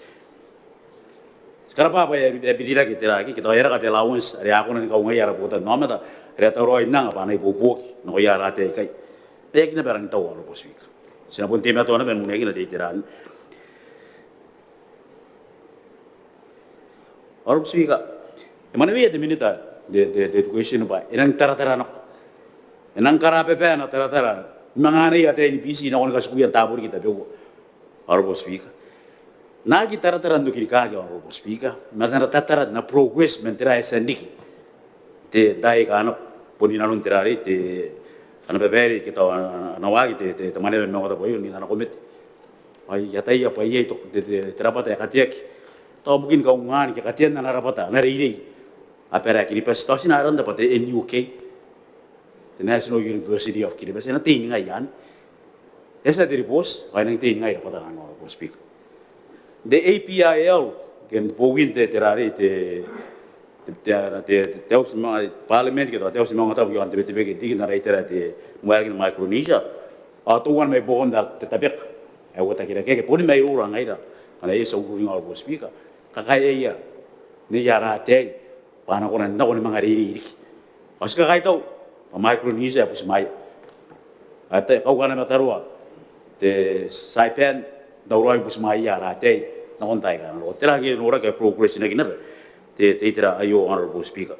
sekarang apa ya Biira kita lagi kita era kata allowance hari aku nanti kau ngai ara botan nama ta hari tahu roy nang apa nai bobo no ya rate kai dia kena barang tahu aro bosik sina pun tema tu na ben munegi na diteran aro bosik mana dia de minita de education ba enang tara no enang kara pepe na tara mangane ya te ni BC na on kaskuyan tabur kita bego aro bosik na kita tara-tara do Kirikake on robo speaker magana tara na progress mentera esa niki te dai kano poni na non tirare te ana beberi kita na wagi te Maneaba no da boyo ni na komet ai ya tai apa ye to te terapata ya katiak to mungkin kau ngan ke katian na rapata na riri apera Kiribati sto sina ronda pate in UK the National University of Kiribati na ting ngayan esa de repos ai nang ting ngai rapata no robo speaker the APIL can bogin te terare te usma parliament ke te usma ngata bu ante bete ke dig na reitera te muargin Micronesia atu wan me bogon da te tabek e wata kira ke poni mai ura ngaira ana yeso uri ngau speaker kakai ya ni yara te pana kona na kona mangari ri aska kai tau Micronesia pus mai ate kau kana matarua te Saipan dauroi pus mai yara te na kontai kan lo tera ke nora ke progress na gina te tera ayo honorable speaker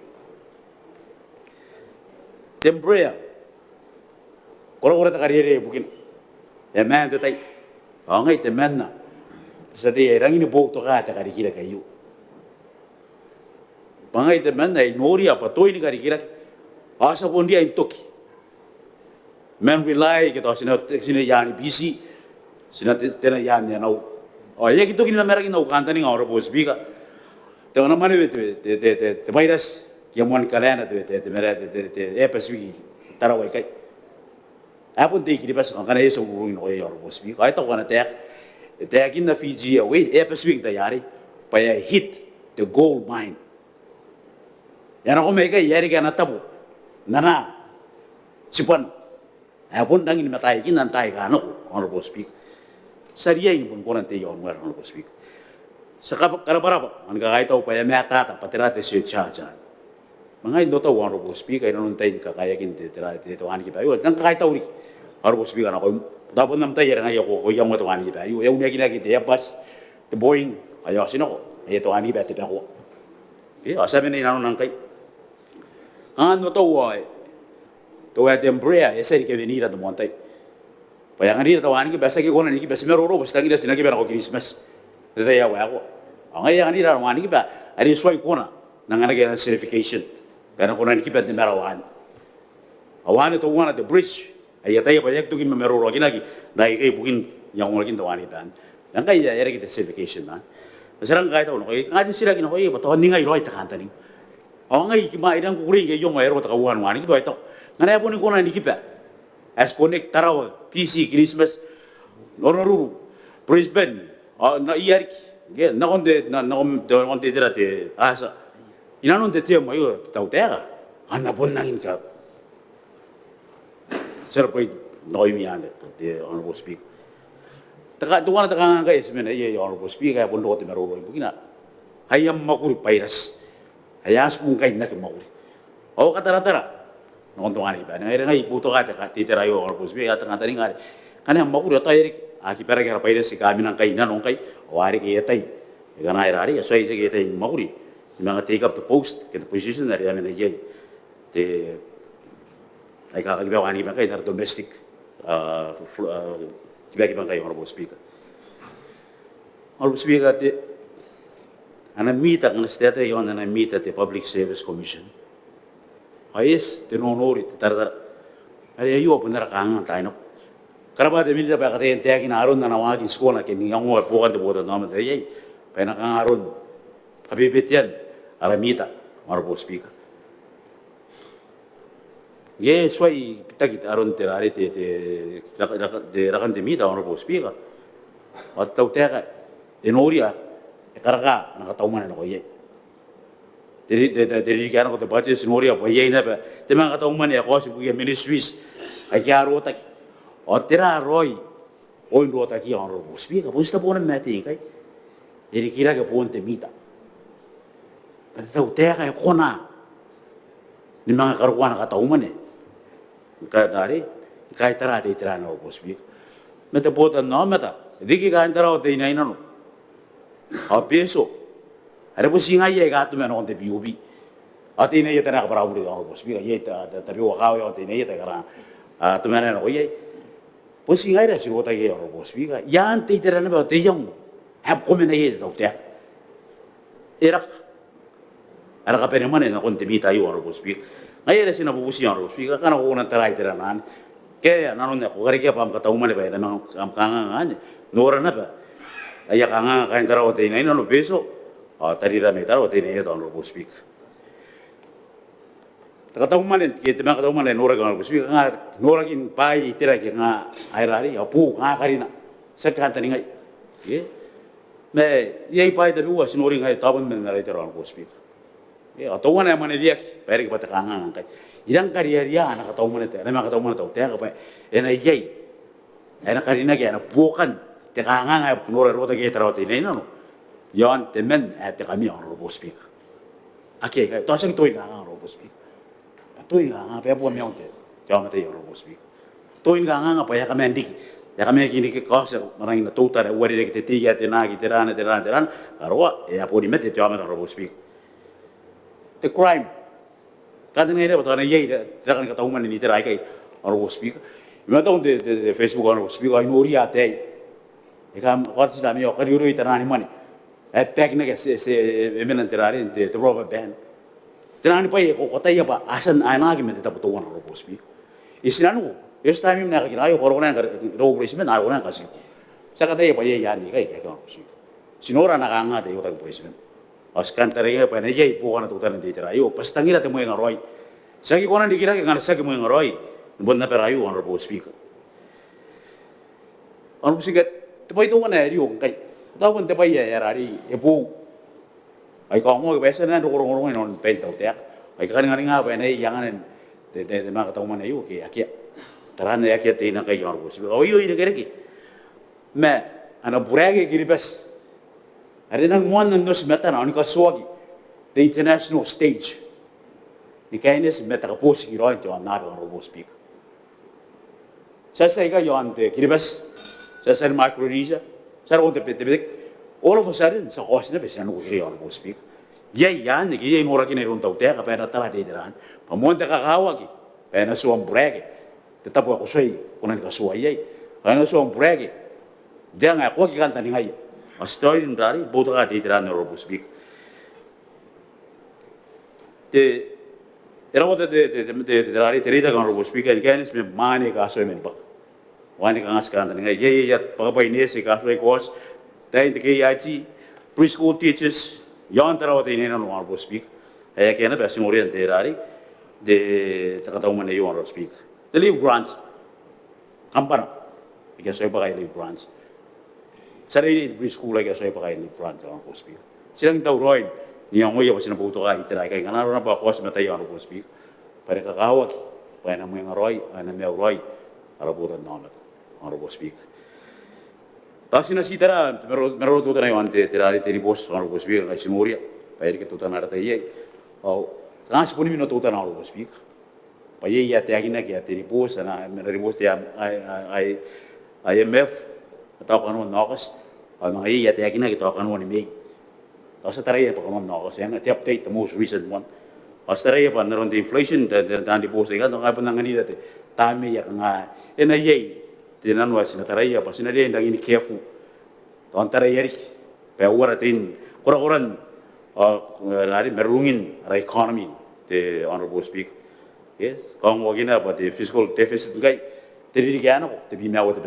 tembrea kora ta karere bukin e man te tai ngai te manna sa de rangi ni bo to ga ta karikira kayu bangai te manna i nori apa toi ni karikira asa pon dia intoki man vilai ke to sina yani BC sina tena yani na oh ya gitu kini mereka kini ukanta ni ngawur bos bika, tengah nama ni te virus yang muan kalian te mereka te paswi tarawai kai, apa pun te kiri pas kan ada seorang orang ngawur bos bika, ay tahu kan te kini na Fiji away paswi kita yari, paya hit the gold mine, yang aku mereka yari kan tabu, nana sipan, ay pun dangi ni matai kini nantai kan ngawur bos bika. Saria ini pun konan te yon wer on speak sakap karapa an ga tahu pa ya meta ta patera te se chaja mangai do ta wan ro speak ai non tai ka kaya kin te tera te to an ki pa yo dan ka tahu ri ro speak na ko da pun nam tai ngai ko yang to an ki pa yo ne ki te ya pas te boeing ayo sino ai to an ki pa te pa ko asa me ni na non kai an no to wa to ya tembrea ese que venir a montai Bayang hari tahu ki bahasa ki konan ki bahasa meroro bahasa ki dasina ki berako Christmas. Tete ya wa ko. Angai yang hari tahu ki ba hari suai kona nangana ki certification. Karena konan ki bet merawan. Awan itu wana the bridge. Ayat ayat banyak tu ki meroro ki lagi. Dai ki bukin yang lagi tahu ani ban. Yang kai ya era ki certification na. Sekarang kai tahu no ki ngadi sira ki no ki bato ningai roi ta kan tani. Angai ki ma idang kuri ki yo ma ero ta kawan wani ki doi to. Ngana pun konan ki ba. As connect tarawa PC Christmas nonoru Brisbane na iar ge na onde derate asa ina non te tema yo tau tera ana bon nangin ka serpai noi mi ande te honorable speak taka tuana taka ga esmena ye honorable speak ga bon do te mero bugina hayam Mwakuri virus hayas kung kai na ke Mwakuri o katara nonton ani ba ngai ngai puto ka te tera yo honorable speak ata ngata ngari kana Mwakuri ta eri aki pera ga virus ka minang kai na non kai wari ke tai gana irari so ite ke tai Mwakuri manga take up the post ke the position dari amena ye te ai ka ga ba ani ba kai tar domestic Tibaki Bangai, Honorable Speaker. Honorable Speaker, and I meet at the state and I meet at the Public Service Commission. Ayes, the no nori, Tarda. You open the Kang and Tino. Karaba de Minita Bakate taking Aron and Awag in school like in young or poor the water normal day. Penakan Kabibitian, Aramita, Honorable Speaker. Yes, why take it around the Rakan de Mita, Honorable Speaker. What Teuea, in Oria, a Karaka, and a Kauoman and Oye. The Rigan of the budget in Oria, Oye never, the Manga Kataumwane, a horse with ministries, a Yarotaki, or Terra Roy, Oin Botaki, Honorable Speaker, who's the one matting, eh? The Kiraka Ponte Mita. But Teuea, a Kona, the Manga Kataumwane. Kadari, Kaitara de Trano was speak. Metabota no matter. Ricky Gandara de Naino. A peso. I was seeing I got to man on the BUB. A teenager and a probably was speak yet the Rio the Nata to man and Oye. Was seeing I see what I hear was speaker. Yan Tater and about the young have communicated out there. Iraq. I got penny money on the meet I was speak. Ngayon sina bubusi ang Rusika kana ko nang taray tiranan kaya nanon na ko karikya pam Kataumwane ba ita nang kanga nora na ba aya kanga kain taraw tay na ino beso tarira me taraw tay na ito ang Rusika Kataumwane Te Manga Kataumwane nora ang Rusika nga nora kin pai tira ki nga airari apu nga karina sa kanta ni ngai ye me yei pai da buwa sinori ngai tabon men na ito ang Rusika Kataumwane man diak pare kita kangan kai idang kariya anak Kataumwane te nama Kataumwane tau te apa ena yei ena karina ke ena bukan te kangan ai nora rota ke taro te nei no yon te men te kami on robo speak ake kai to sang toi kangan robo speak toi kangan pe po meon te jama te robo speak toi kangan apa ya kami ndik ya kami kini ke kos marang na tuta re wari ke te tiga te nagi te rana arwa ya po di mete jama robo speak the crime. Kada nga ito, bata na yay, dakan Kataumwane ni tiray kay Honorable Speaker. Yung matong the Facebook Honorable Speaker, ay nuri ate. Ika, what sila miyo, kariuro itanani man. At pek na kasi emenan tirari, the rubber band. Tinani pa ko kotay pa, asan ay nagimit ito putuwan Honorable Speaker. Isinano, yes time yung nakakinayo, koro na yung rubber ismen, ayaw na kasi. Sa katay pa yay yan, kay Honorable Speaker. Sinora nakangate yung tag-president. Oskan taringa pa na yay po kana tutan di tirayo pastangira te mo yang roy sagi kona dikira ke ngana sagi mo yang roy bon na perayo Honorable Speaker Honorable Speaker te pai tu mana rio kai ta bon te pai ya rari e pu ai ko mo be sana ro ro non pen tau te ai kan ngaringa pa nei yangan te Manga Kataumwane yo ke akia tarana akia te na kai Honorable Speaker o yo ine kereki me ana burage kiribas Ada nang moan nang nos meta na unika swagi the international stage. Ni kainis meta kaposi ki roin to Maneaba Honorable Speaker. Sa ka yon te Kiribati sa Micronesia sa ro te all of a sudden sa kos na besa no kiri Honorable Speaker. Yay yan ni yay mora kini ron tau te ka pera tala de diran. Pamonte ka kawagi pena suam brege. Tetapo ako sei kunan ka suai yay. Ana suam brege. Dia nga ko ki kanta ni ngai. A story in Rari, Botaki, the Honorable Speaker. Era what the Rari, the Honorable Speaker, and Ganis, Mwane, Kauoman, Mwane, Kaskan, and yet Babairean Karikirake was, then the KIT, preschool teachers, Yantara, the Honorable Speaker. I can't have a Simorian, the Rari, the Kataumwane, Honorable Speaker. The leave grants, Kampana, I guess I buy leave grants. Sarili preschool like I say pa kayo ni Franz Honorable Speaker. Silang daw roin niya ngoy pa sinabuto ka itiray kay kanaro na pa kos na tayo Honorable Speaker. Para kakawat pa na mo yung roy ana may roy arabutan na Honorable Speaker. Tapos sinasitara meron tuta na yung tirari tiribos Honorable Speaker kay Simuria. Pwede ka tuta na ratay o kangas po niyo tuta na Honorable Speaker. Payay ya tiyagin na kaya tiribos na meribos tiya IMF atau kanuan nokas, mga iya yakin na ito kanuan ni May. Tapos sa taraya pa kanuan nokas, yung update the most recent one. Australia pa naron the inflation dan di pose kan nga panang ni dati tami ya nga ena yei te nanu asina taraya pa sina dia ndang ini careful ton taraya ri pe ora tin koran lari merungin ra economy the honorable speaker yes kong wagina pa the fiscal deficit ngai te ri gana ko te bi ma 1%.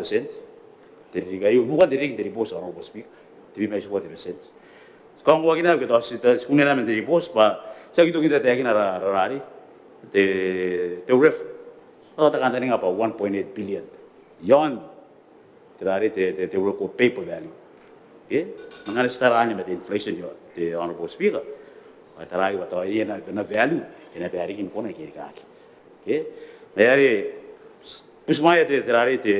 Dari gayu bukan dari bos orang bos speaker te bi ma 1%. Kong wagina ke dos kunya namen dari bos pa sa gitu kita tayakin rari te ref ta kan tani apa 1.8 billion yon terari te ko paper value okay mangal staranya met inflation yo te honorable speaker tarai wa to yena na value ena bari kin kona Kirikake okay mayari pusmaya te terari te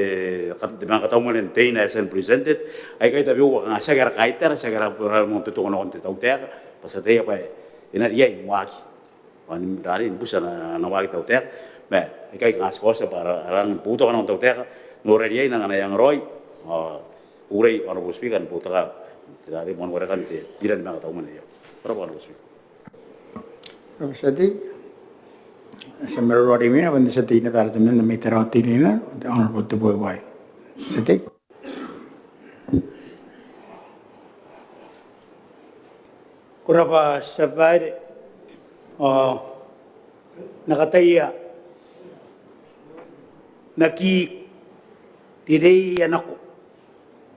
Manga Kataumwane te na sen presented ai kai tabi wa nga sagara kaitara sagara mo te to no te Teuea pasate apa ina dia Mwakuri wan dari busa na Mwakuri Teuea me kai ngas kosa para arang puto kan Teuea no dia na yang roi urei honorable speaker puto ka dari mon warekaki te Biira Manga Kataumwane yo honorable speaker Jadi semerori mina benda seti na para temen na meterati ni na honorable to boy why seti Kurapa sabay nakataya naki direi anak ko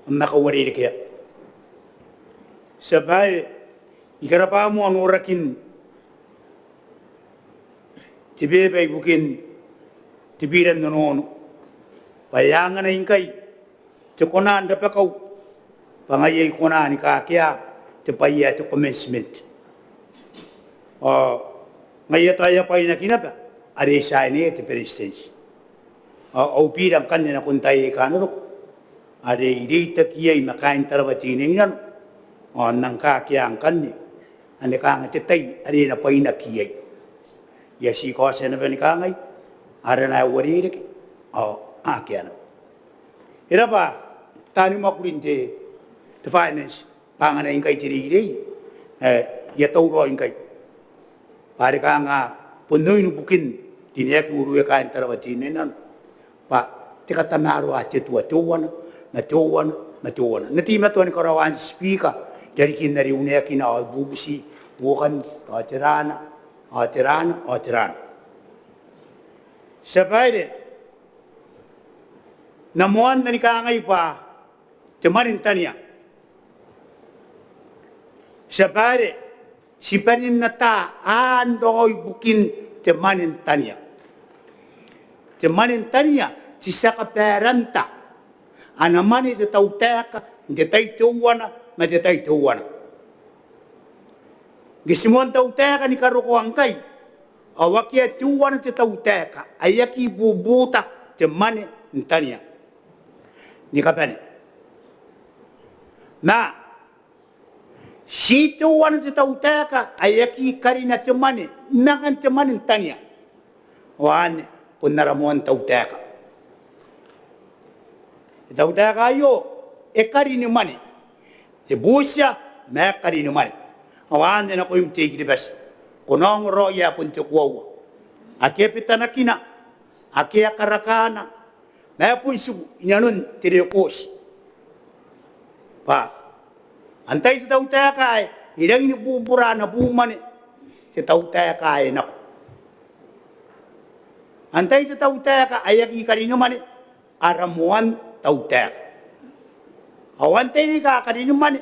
nakawari kaya sabay ikarapa mo ang orakin tibebe ibukin tibiran nono payangan na ingkay tukonan dapakaw pangayay kunan ni kakya Teuea to commencement. Ngaya tayo pa inakinapa, are sa ini te persistence. Au pirang kan na kuntay kanuro. Are irita kiyay makain tarawati ninan. Nang kakyang kan ni. Ane kang tetay are na pa inakiyay. Yasi ko sa na banikangay. Are na wari ki. Akyan. Ira pa tani makulinte the finance pangan ingkay tiri ya tau ingkay pare ka nga punoy nubukin tinek uru ya kain tarawati nenan pa tikatamaro ate tuwana na tima tuan karawan speaker dari kinari unya kina bubusi bukan atirana sabayde na moan na ni kangay pa temarin tanya Sabare, si panin nata andoy bukin temanin tanya. Temanin tanya, si saka peranta. Anamani sa Teuea, hindi tayo tuwana, hindi tayo tuwana. Gisimuan Teuea ni karukuang kay. Awakya tuwana sa Teuea, ayaki bubuta temanin tanya. Ni kapani. Na, si tuwan sa Teuea ayaki karina temane nangan temanin tanya wan punaramuan Teuea yo karini mane busya me karini mane wan na ko imti gibas kunong roya punto kuwa ake pitanakina ake karakana me punsu inanun tirikos pa Antay sa Teuea ay ilang inububura na bumani sa Teuea ay nako. Antay sa Teuea ay aki karino mani aramuan Teuea. Awantay ni ka karino mani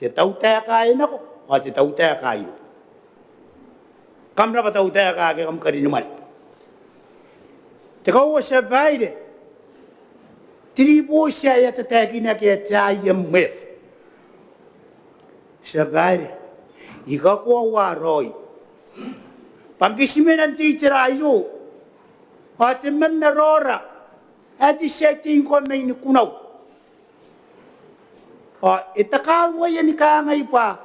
sa Teuea ay nako o sa Teuea kayo. Kamra pa Teuea ay kam karino mani. Tekaw sa bayde tribo siya yatatagi na kaya tayang mef. Sabari, ikaw waroy. Pag-isimin ang teacher ayo, pati man narora, at isetting ko may nukunaw. Itakawa yan ikangay pa.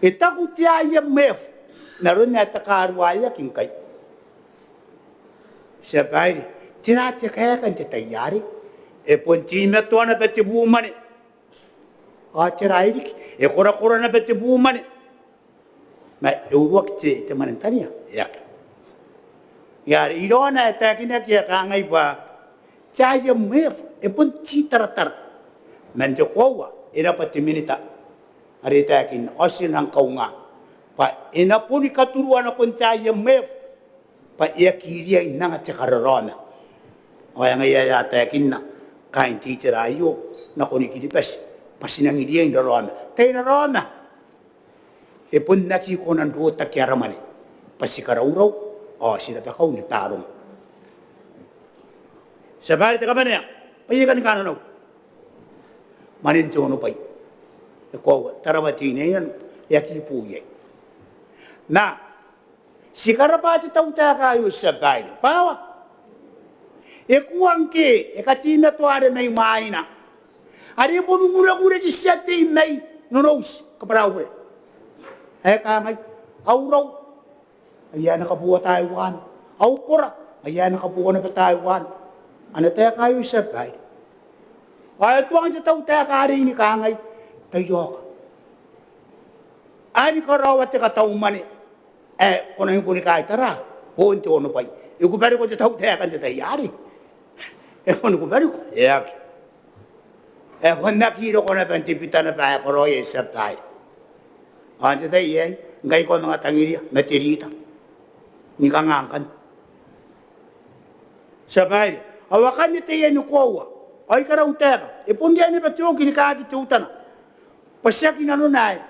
Itakutya yung mef, naroon na itakarwaya kingkay. Sabari, tinatikaya kan titayari, puntina to na pati buman Atiraik, kura na bete buman. ma Europe te manentania ya ya irona ta kina kia ka ngai ba chaya mef e pun ci taratar men te kowa ina pa te minita ari ta kin osin hang kaunga pa ina puni katuru ana kon chaya mef pa ia kiria inanga te kararona o yang ia ta kin na kain teacher ayo na koni ki dipes pasinang idia in rona te na rona e pun na ki konan do ta kiara mane pasikara urau o sida ta kau ni tarong sabari ta kamane pai kan kan no manin jono pai ko tarawati ne yan ya ki puye na sikara pa ti tau ta kayo sabari pawa e kuangke e katina to are mai maina ari bonu gura di sete mai nonos kaparawe e ka mai aurau ayana ka buat Taiwan au kora ayana ka buat na Taiwan ana ta kayo sabay ay tuang ta tau ta kari ni ka ngai tayo ani ka rawat ka Kataumwane kono yung puni ka tara ho into ono pai eu ko bari ko ta tau ta kan ta yari ono ko bari ko yak wanda kiro ko na pantipitana pa ko roye sabay ante ta ye ngai ko mga tangiria meterita ni kangangan sabay awakan ni te ye no kowa ay karaw tera e pundi ani patyo kini ka ati tutana pasya kinano nai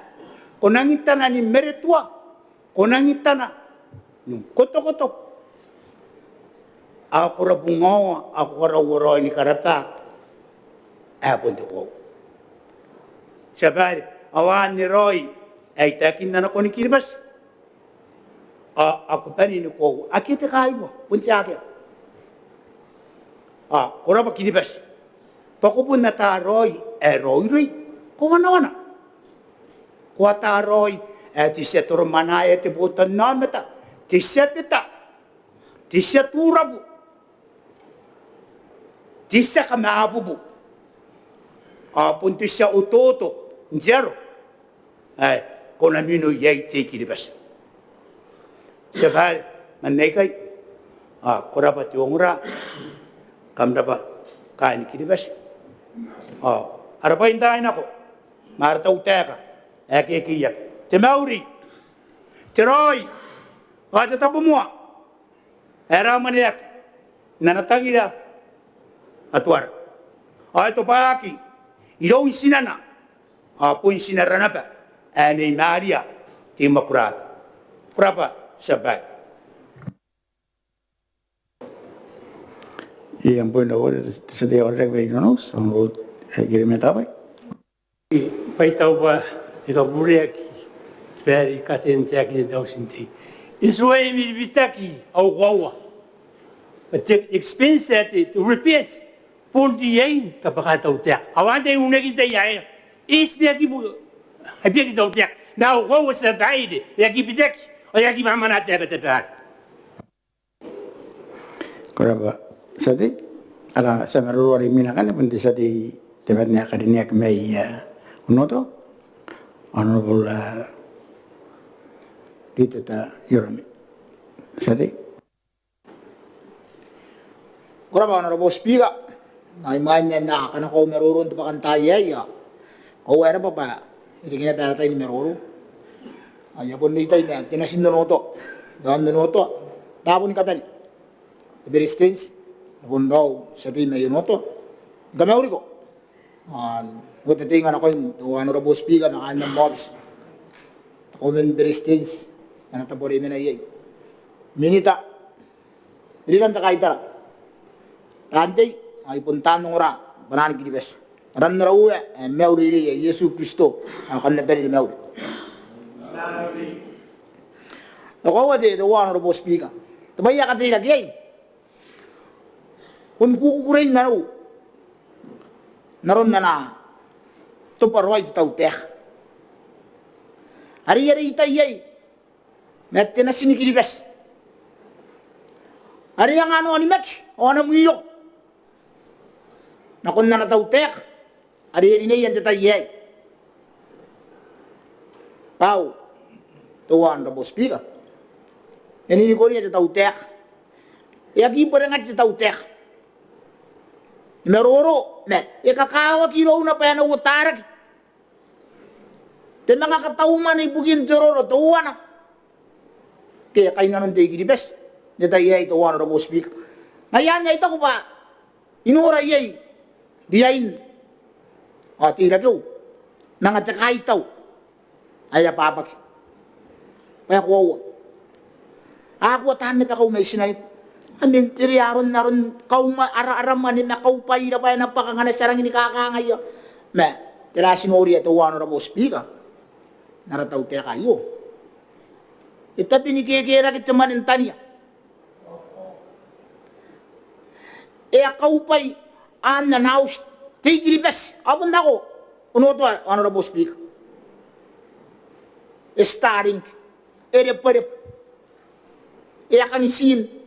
konangitana ni meretua konangitana yung koto ako rabungawa ako karawaro ni karata pundi ko sabay awan ni Roy ay takin na ko ni Kiribati ako pa ni ko akite kayo punti akin kurang Kiribati pakupun na taroy roy kuwana kuwa taroy ti setor manaya ti butan nameta ti setita ti seturabu ti sekamabubu punti siya utoto zero kung namino yay ti Kiribati sabay manekay kurapat yung ura kamda ba kain Kiribati arapain tayo nako marta uteka kiyak te mauri te roy kata tapo mo era maniak nanatangira atwar ito paki ilo insinana pun sinarana pa ani Maria ti makurat kurapa sabay yang pun dah sedia orang begitu, so kirim apa? Paitau ba ika buriaki speri katen tiaki dausinti. Isway mi bitaki au gawa. But the expense to repair pundi yain kapakatau tiak. Awande unagi tayai. Isbiaki bu habiaki tau tiak. Now gawa sa baide yaki bitaki o yaki mamana tiak tepat. Kuraba sadi ala samaru ori mina kan pun sadi tebatnya akademia kemai unoto honorable ditata yorami sadi Kuraba honorable speaker ay manya na kana ko merurun to pakan tayo ya ko era pa pa irigina para tayo ni meruru ay pun ni tayo na tinasin noto dan noto tapon kapel very strange pun daw sabi na noto gamauri ko good thing ako to honorable speaker ng anong mobs ako men very strange na tabori men ay minita dilikan ta kaita tante ay puntan ng ora banan Kiribati ran rawe meuri Yesu Kristo ang kanila peri meuri ako wade the honorable speaker tabaya ka din lagi kung kukukurin na naroon na tuparway tau tek hari-hari itayay natin na sinikilibas hari yang ano animak o ano muyok na kung na tau tek hari-hari na yan tatayay pau the Honorable Speaker. And in Korea, the Teuea. Yagi pa rin nga si Teuea. Meroro, ikakawa kilo na pa yan ang utarag. Te Manga Kataumwane ibukin teroro, Teuea na. Kaya kayo na nung Kiribati. Dito yay, the Honorable Speaker. Ngayon nga ito ko pa, inura yay, diyain. O, tira ko. Nangatakay ito. Ay, papag. Kaya ko, ako tahan na pa ko may sinay. Amin, tiriyaron na ron, ara-araman na kaupay na pa yan ang pakanganasarang inikakangay. Tira sinuri ito, Honorable Speaker. Narataw tayo kayo. Ito pinikikira kita manintan niya. Kaupay, nanhaus, tigilibas. Abon na ko. Uno to, Honorable Speaker. Starring, erep-erep. Kang isin.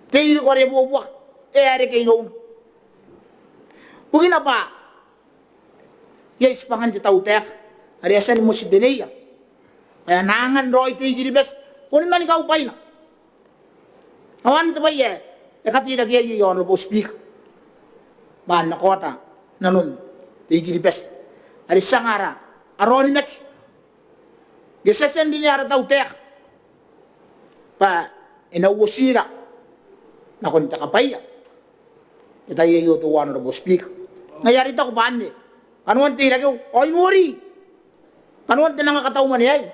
Tigil ko rin buwak. Ere kayo noon. Bugin na ba? Yes, pangan di Teuea. Ariasan mo si Berea. Kaya nangan roy tigilibas. Kunin man ikaw upay na. Awan ito ba iya? Katira kaya yung Honorable Speaker. Bahan na kota. Nanon. Tigilibas. Arisang ara. Aron mek. Gesasan din niya Teuea. Pa inawusira. Nakunta ka pa iya. Ito yung Honorable Speaker. Ngayari ito ko paan eh. Kanuan tira ko. Oy mori. Kanuan Te Manga Kataumwane ay.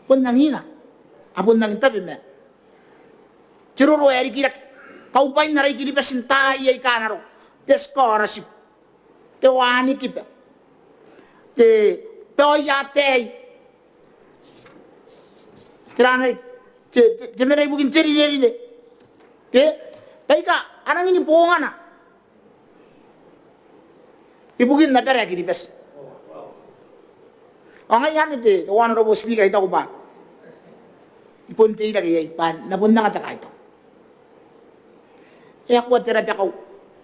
Kung nangina. Apon nang tabi me. Chururo eri kirak. Kaupay na rin kilipasin tayo ay kanaro. Te scholarship. Te wani kipa. Te peoyate. Tiranay. Te meray bugin teri ne. Baika, anang ini bohongan na. Ibugin na pera kilibas. O ngayon ito, the Honorable Speaker, ito ko ba? Ipunti lagi ay pan, napunta ka ito. Ako terapi ako.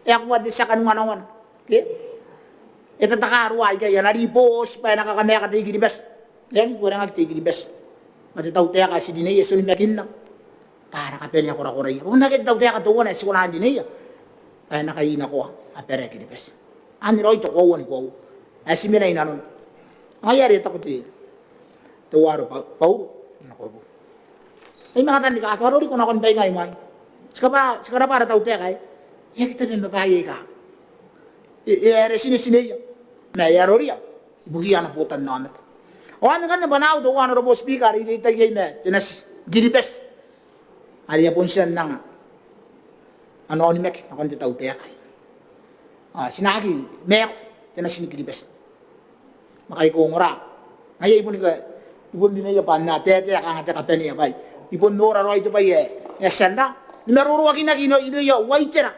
Ako di sa kanungan-ungan. Ito takaruay kaya naripos, pa nakakamaya ka tigilibas. Yan, kurang tigilibas. Matitaw tayo kasi dinaya, sulimakin lang. Para kapelnya kura-kuray. Kung nakita Teuea Kataumwane, sikulahan din niya. Kaya nakaina ko, apere kilibas. Ani roy to ko ko. Ay siminay na nun. Ngayari ito ko ti. Tuwaro pau. Nako. Ay mga tandi ka karori ko na kon bay ngay man. Sikara para Teuea kay. Ya kita ben babaye ka. Ere sini. Na yarori ya. Bugian putan na. O ano kan banaw do Honorable Speaker ini tagay na. Tinas Kiribati. Ariya pun siya nang anonimek akong Teuea kay. Sinagi, mek, yan na sinikilibas. Makay kongora. Ngayon ibon din niya pa na, tete ka nga tsaka niya bay. Ibon nora roy ito pa ye. Yasan na, naruruwagin na ino ya, way tira.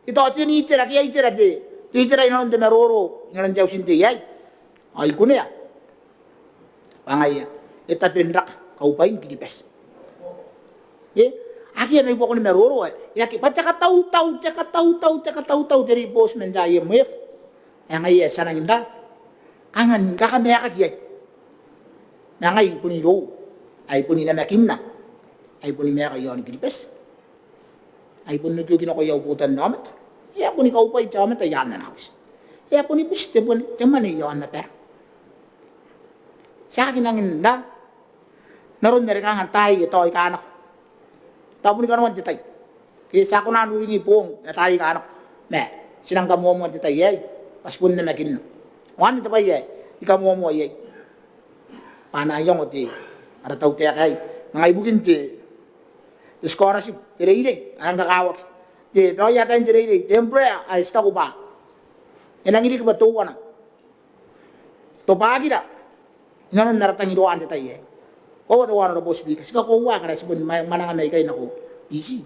Ito at yun itira, kaya itira di. Itira ino nang naruro, nga nang jaw sinti yay. Ay ko niya. Pangay, itapinrak, kaupain kilibas. Aki may buko ni meroro eh. Yaki pa tsaka taw dari bos menjaya mef. Yang ay sana inda. Kangan kakamaya ka kiyay. Yang ay puni yo. Ay puni na makin na. Ay puni maya kayo ni Kiribati. Ay puni nyo kinakuyaw putan namat. Iya puni kau pa itamat ay yan na naus. Iya puni buste puni. Tiyaman ay yan na per. Sa akin ang inda. Naroon na rin kangan tayo ito ay kaanak. Tapos ni kanuan ditay. Kaya sa ako na nulingi pong tayo ka anak. Sinang kamuha mo ditay yay. Paspun na makin. Wan ito ba yay? Ikamuha mo yay. Panayong o ti. Ara Teuea kay. Mga ibukin ti. Ti scholarship. Ti reilig. Anang kakawak. Ti doya tayo ti reilig. Siyempre ay sta ko ba. Yan ang hindi ka ba tuwa na. Tupagi na. Ngayon naratang iluan ditay yay. Oh, the Honorable Speaker. Sika kuha ka na sa manangamay kayo na ko. Busy.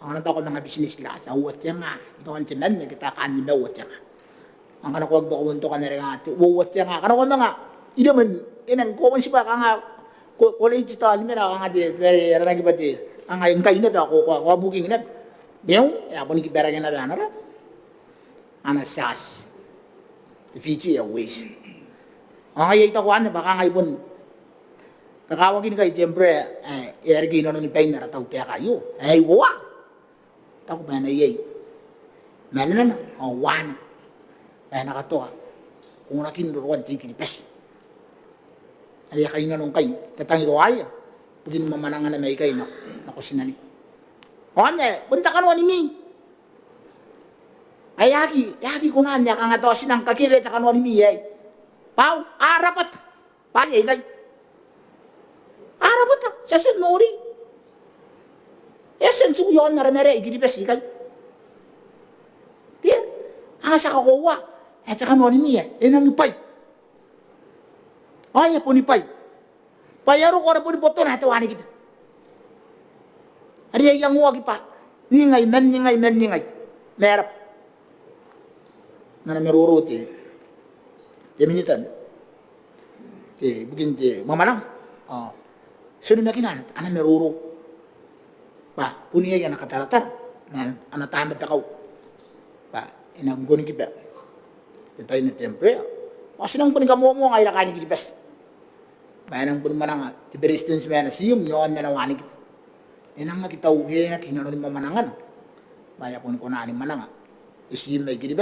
Ang nato ko mga business class. Awat siya nga. Ito ang tinan. Nagkita ka nila. Awat siya nga. Ang kanako agbakumunto ka na rin nga. Awat siya nga. Kanako mga. Ida man. Inang kuman siya ka nga. College ito. Alimira ka nga di. Very ranagibati. Ang ngayon kayo na ba. Kuha booking na. Diyo. Kaya po ni kibera nga na ba. Ano? Ana sas. The Fiji Airways. Ang ay ito kuan baka ngay pun kakawagin kay siyempre ergi no ni pain na tao kaya kayo. Ay wa. Tako ba na yey. Menan wan. Ay nakatoa. Kung nakin ruwan tingin pes. Ali kay nanong kay tatang iroay. Pugin mamanangan na may kay na kusinani. Ane, punta ka ni mi. Ay yaki ko nga niya kang ato sinang kakire ta kanwa ni mi ay. Pau, arapat. Pali kay. Arapat sa sinuri. Esen su yon na remere igidi besi kay. Dia, ang sa kakuwa. Ay ta kanwa ni mi ay. Enang ipay. Ay po ni pay. Payaro ko ra po ni boto na tawani kita. Ari yang wagi pa. Ningay men. Merap. Na meruro ti. Ti Minita. Ti bugin ti mamalang. Sino nakinan? Ana meruro. Pa, punya yang nakataratar. Na ana tanda pa kau. Pa, inang guni kita. Tay na temple. Masinang pun kamu mo ngay lakani kita bes. Bayanang pun manang ti Beretitenti na siyum yon na nawani kita. Inang kita uwi na kinano ni mamanangan. Baya pun ko na ni mananga. Isiyum na kita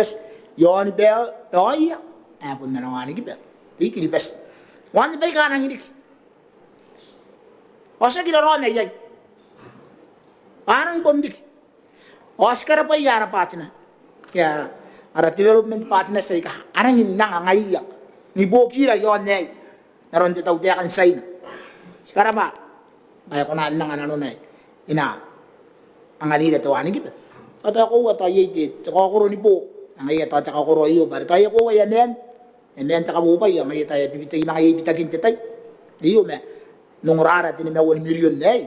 yon be Teuea. Pun na nawani kita. Ti kita bes. Wan bay ka nang hidik. Osa kita ro na yay. Parang bondik. Oscar pa yara patina. Kaya ara development patina sa ika. Arang nang ngaiya. Ni bokira yon ne. Naron ti Teuea kan say. Sekarang ba? Baya ko na nang ano na. Ina ang alila to ani kita. Ata ko ata yiti. Tsaka ko ni po. Ang iya to tsaka ko ro iyo. Bar tayo ko yan men. Men tsaka bupay ang iya tayo bibitay mga ibitagin ti tay. Iyo me. Nung rara tin me 1 million nay.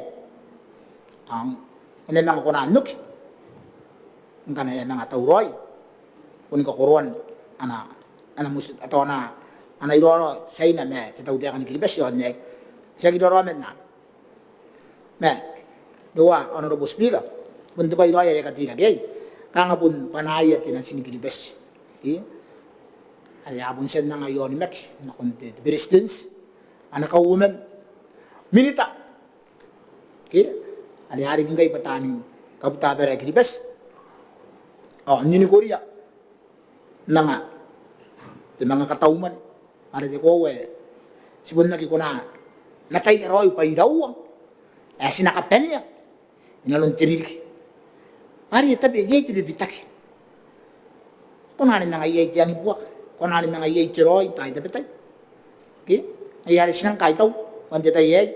Ang ina mga ko na nuk. Ang kanaya mga tauroy. Kun ko kuron ana musit ato na ana iro say na me ti Teuea kan kilibes yon nay. Siya gidoro men na. Me dua honorable speaker pun ba ilo ay katina gay kanga pun panaya tinan sinigilibes ali abun sen na ngayon mek na konte Beretitenti ana Kauoman Minita ali hari ngay patani kabuta bere kilibes ni Korea nanga Te Manga Kataumwane ari de kowe sibun lagi ko na natay roy pa iraw sinakapen niya inalon tirik. Ari tapi yey ti bibitaki. Kunani mga yey ti ang ibuak. Kunani mga yey ti roy tay tapitay. Okay? Ayari sinang kaitaw. Wante tay yey.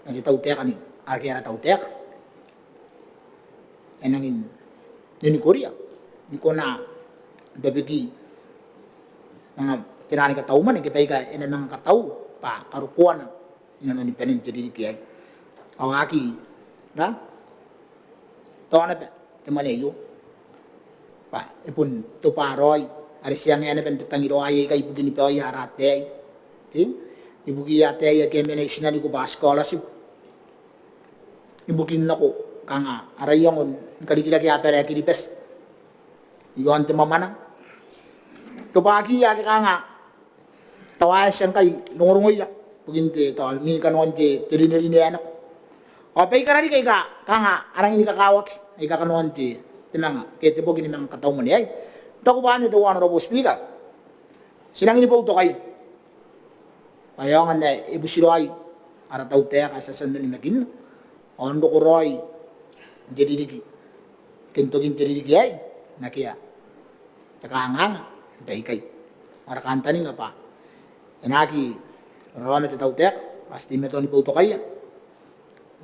Nanti Teuea kani. Arkiara Teuea. Enangin ni Korea. Ni kona babigi mga tinani Kataumwane kipay ka ina mga kataw pa karukuan inano ni penin tirik yey. Awaki na Tona ba? Temalayo. Pa, ipun to paroy. Ari siyang yan ben tatangiro ay kay bugin pa ya rate. Ibugi ate ya kemene sinali ko ba scholarship. Ibugin nako kanga arayon Karikirake apere kilipes. Iwan te mamana. To bagi ya kanga. Tawa siyang kay lungurungoy ya. Bugin te to ni kanon te tirinili anak. O pay karari kay ka kanga arang ini kakawak. Ay kakanuan ti Manga kete po gini mga Kataumwane ay tako ba ni dawan robo speaker sinang ini po to kay payangan na ibusiro ay ara Teuea ka sa sando ni magin ondo ko roy jadi digi kento gin jadi digi ay nakiya takangang tay kay ara kanta ni nga pa inaki rome ti Teuea pasti meto ni po to kay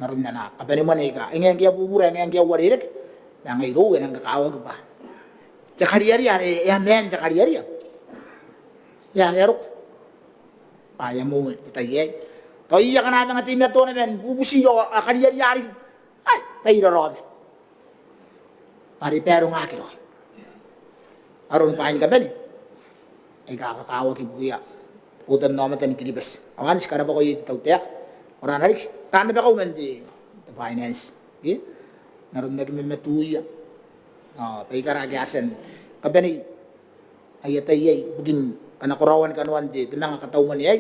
naroon na kapani mo na ika ngayon kaya bubura ngayon kaya waririk na ngay ro nang kakawag pa jakariari are men jakariari ya ero paya mo titay to iya kana mga team to na men bubusiyo akariari ay tayo ro pari pero nga kiro aron pain ka ben ay kakawag ibuya putan naman tan kilibes awan skara ba ko yung Teuea orang narik tanda ba ko man di finance naroon na kami matuya pay karagasan kabani ayatay bugin kana korawan kanuan Te Manga Kataumwane ai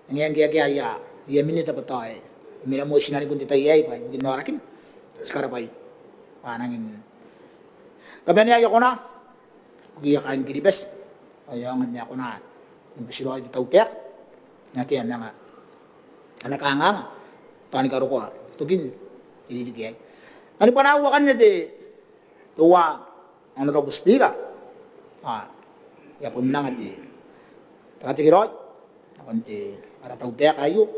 ngiang kia ya Minita patai mira mo sinari kun Te ai pa ginorakin sekarang pai panangin kabani ayo kona gia kain kiribes ayangan niya kona imbisiro ay tautek nakian nga anak anganga tani karo ko tugin ididigay ani panawakan niya de tuwa ano raw speaker ya pun nang ati takati kirot akonti para tautek ayo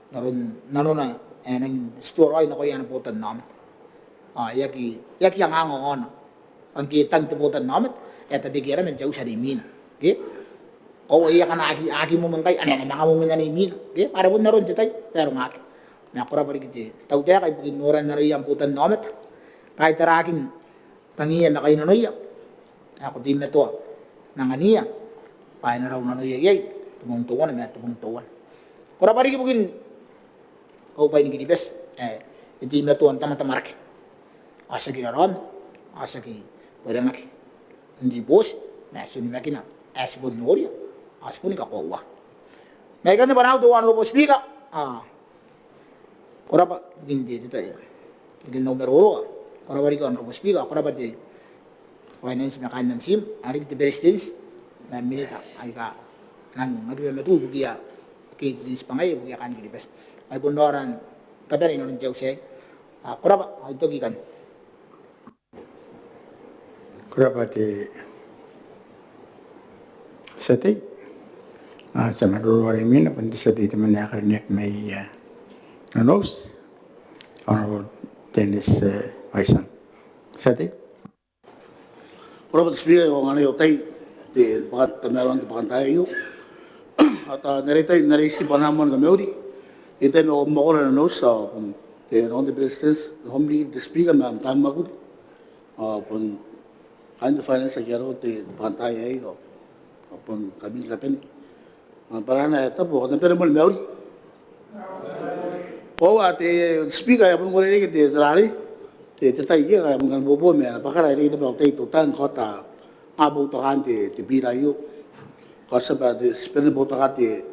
naron na enang store ay nako yan putan nam yaki ang angon ang kitang tuputan namin eta bigera men jauh sa dimin okay o iya kana aki mo man kay ana na mo man nimin okay para pun naron ditay pero ngak na kora bari kiti tau dia kay ginuran na riyang putan namin kay tarakin tangiya na kay nanoya ako din na to nanganiya pa na raw nanoya yay tumungtuan na tumungtuan kora bari kibugin o pa ni gidibes hindi na to ang tamatamark asa ginaron asa ki warekaki hindi bos na sunimaki na asbon noria asbon ka kowa may ganun ba na doon ro speaker ora ba hindi dito gin numero ora ba ri kon ro speaker ora ba di finance na kanang sim ari ti Beretitenti na Minita ay ka nang nagremetu bugia ki dis pangay bugia kan kiribes ay bondoran kabari no njaw siya ora ba ito gikan Kiribati sati sa madurwari mina pandi sati Te Manga Kataumwane may nanos Honorable Dennis Paisan sati Ora ba speaker yung ano yung tay di bakat tamaran di bakan tayo at narisi pa naman kami uli ito no makura na nos on the president's homely the speaker ma'am tan Mwakuri pun Ando finance agyaro te pantay ay apun kapin para na ito po kada pero mal meuri ate speaker apun ko rin te drari te tay ye ka mga bobo me na pakara rin ba tay tutan kota abo to kante te Biira yo kasi ba de spend boto kate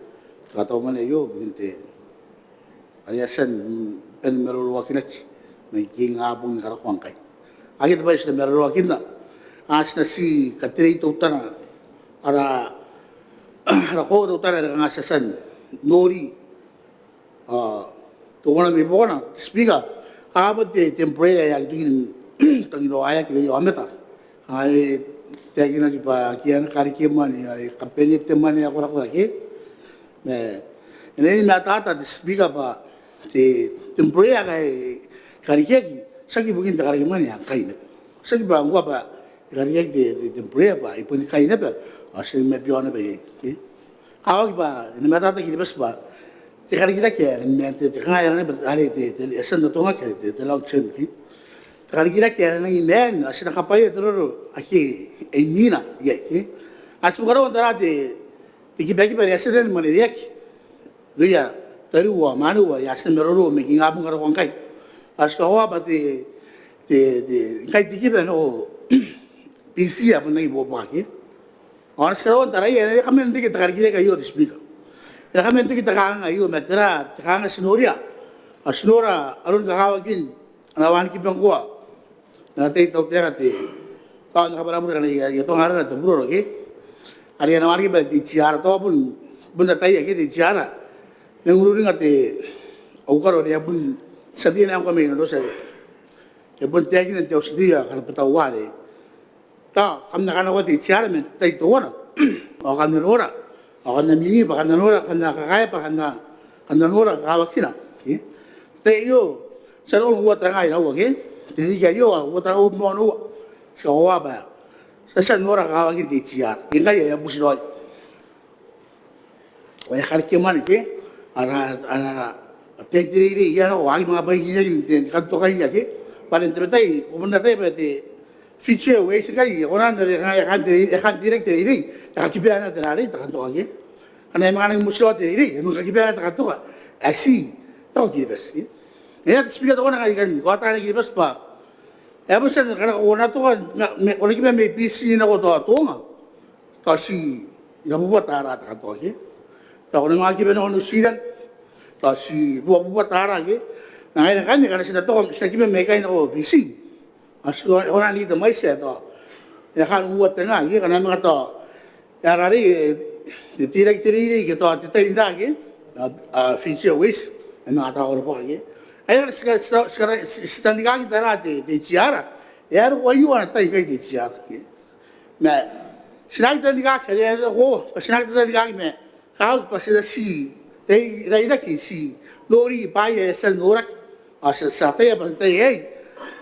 Kauoman yo binte aliasan pen meru wakinach may king abong karakwang kay agit ba is na meru wakinna as na si katirito utana ara ko utana nga sasan nori tuwana mi bona speaker abot de temporary ya tuin tangino aya kilo ameta ay tegina ki pa kian karikirake ay kapeli temani ako ra ke me ene na tata speaker pa te temporary kay karikirake sagi bugin ta karikirake ya kaina sagi ba ngwa ba Karikirake de temporary pa ipon kaina pa asin me piona ba ye awag ba ina matata ki bas ba te karikirake ne te kaya ne ba ale te esan no tonga ke te laut chen ki karikirake ne men asin kapay tro aki e mina ye asu garo ndara de ki bagi ba esan mane ye luya taruwa manuwa yasin meroro me ki ngabung garo kai as ka wa ba te kai ki ba no PC apa nai boba ke orang sekarang antara ya kami nanti kita karikirake ayo di speaker ya kami nanti kita kang ayo metera kang sinoria asnora alun kakawagin anawan ki bangwa nanti tau te kate tahun kabar abu kan ya to ngara to bro ke ari anawan ki ba di ciara to pun bunda tai ke di ciara nguru ngate au karo dia pun sadina ko me no se ke pun te ki nanti osdia kan petawale ta kamna kana wati ciara men tai to wana o kana nora o kana mini pa kana nora kana kakaya pa kana nora kawakina te yo sa ro wa ta ngai na wa ke ti ya yo wa ta o mo no sa wa ba sa nora kawakin ti ciara kinga ya busiro wa Karikirake ke ana te diri ya no wa mga bai ni kanto kai ya ke para entretai como na te Fiche we sekali orang dari kan direct ini tak kibana terari tak kantor lagi karena memang musuh ini memang kibana tak kantor asi tahu kibas ya speaker orang kan kota lagi kibas pa ya bukan karena orang tu kan orang kibana may PC na ko to nga kasi ika buat ara ta to ke ta ona ngaki beno no siran ta si buat ara ke na ngai kan ni kana sina to sina ki me kai no bisi asu ona ni to mai se to ya kan buat tengah ke kana mga to ya rari di tirak tiri ke to ti inda ke future ways na ta ora po ke ai sekarang standing kita rate di ciara ya ro ayu ana tai kai di ciara ke na sinag ta diga ke ya ko sinag ta diga me kau pasida si dei Rairana ki si lori pa ye sel norak asa sa te ba te ei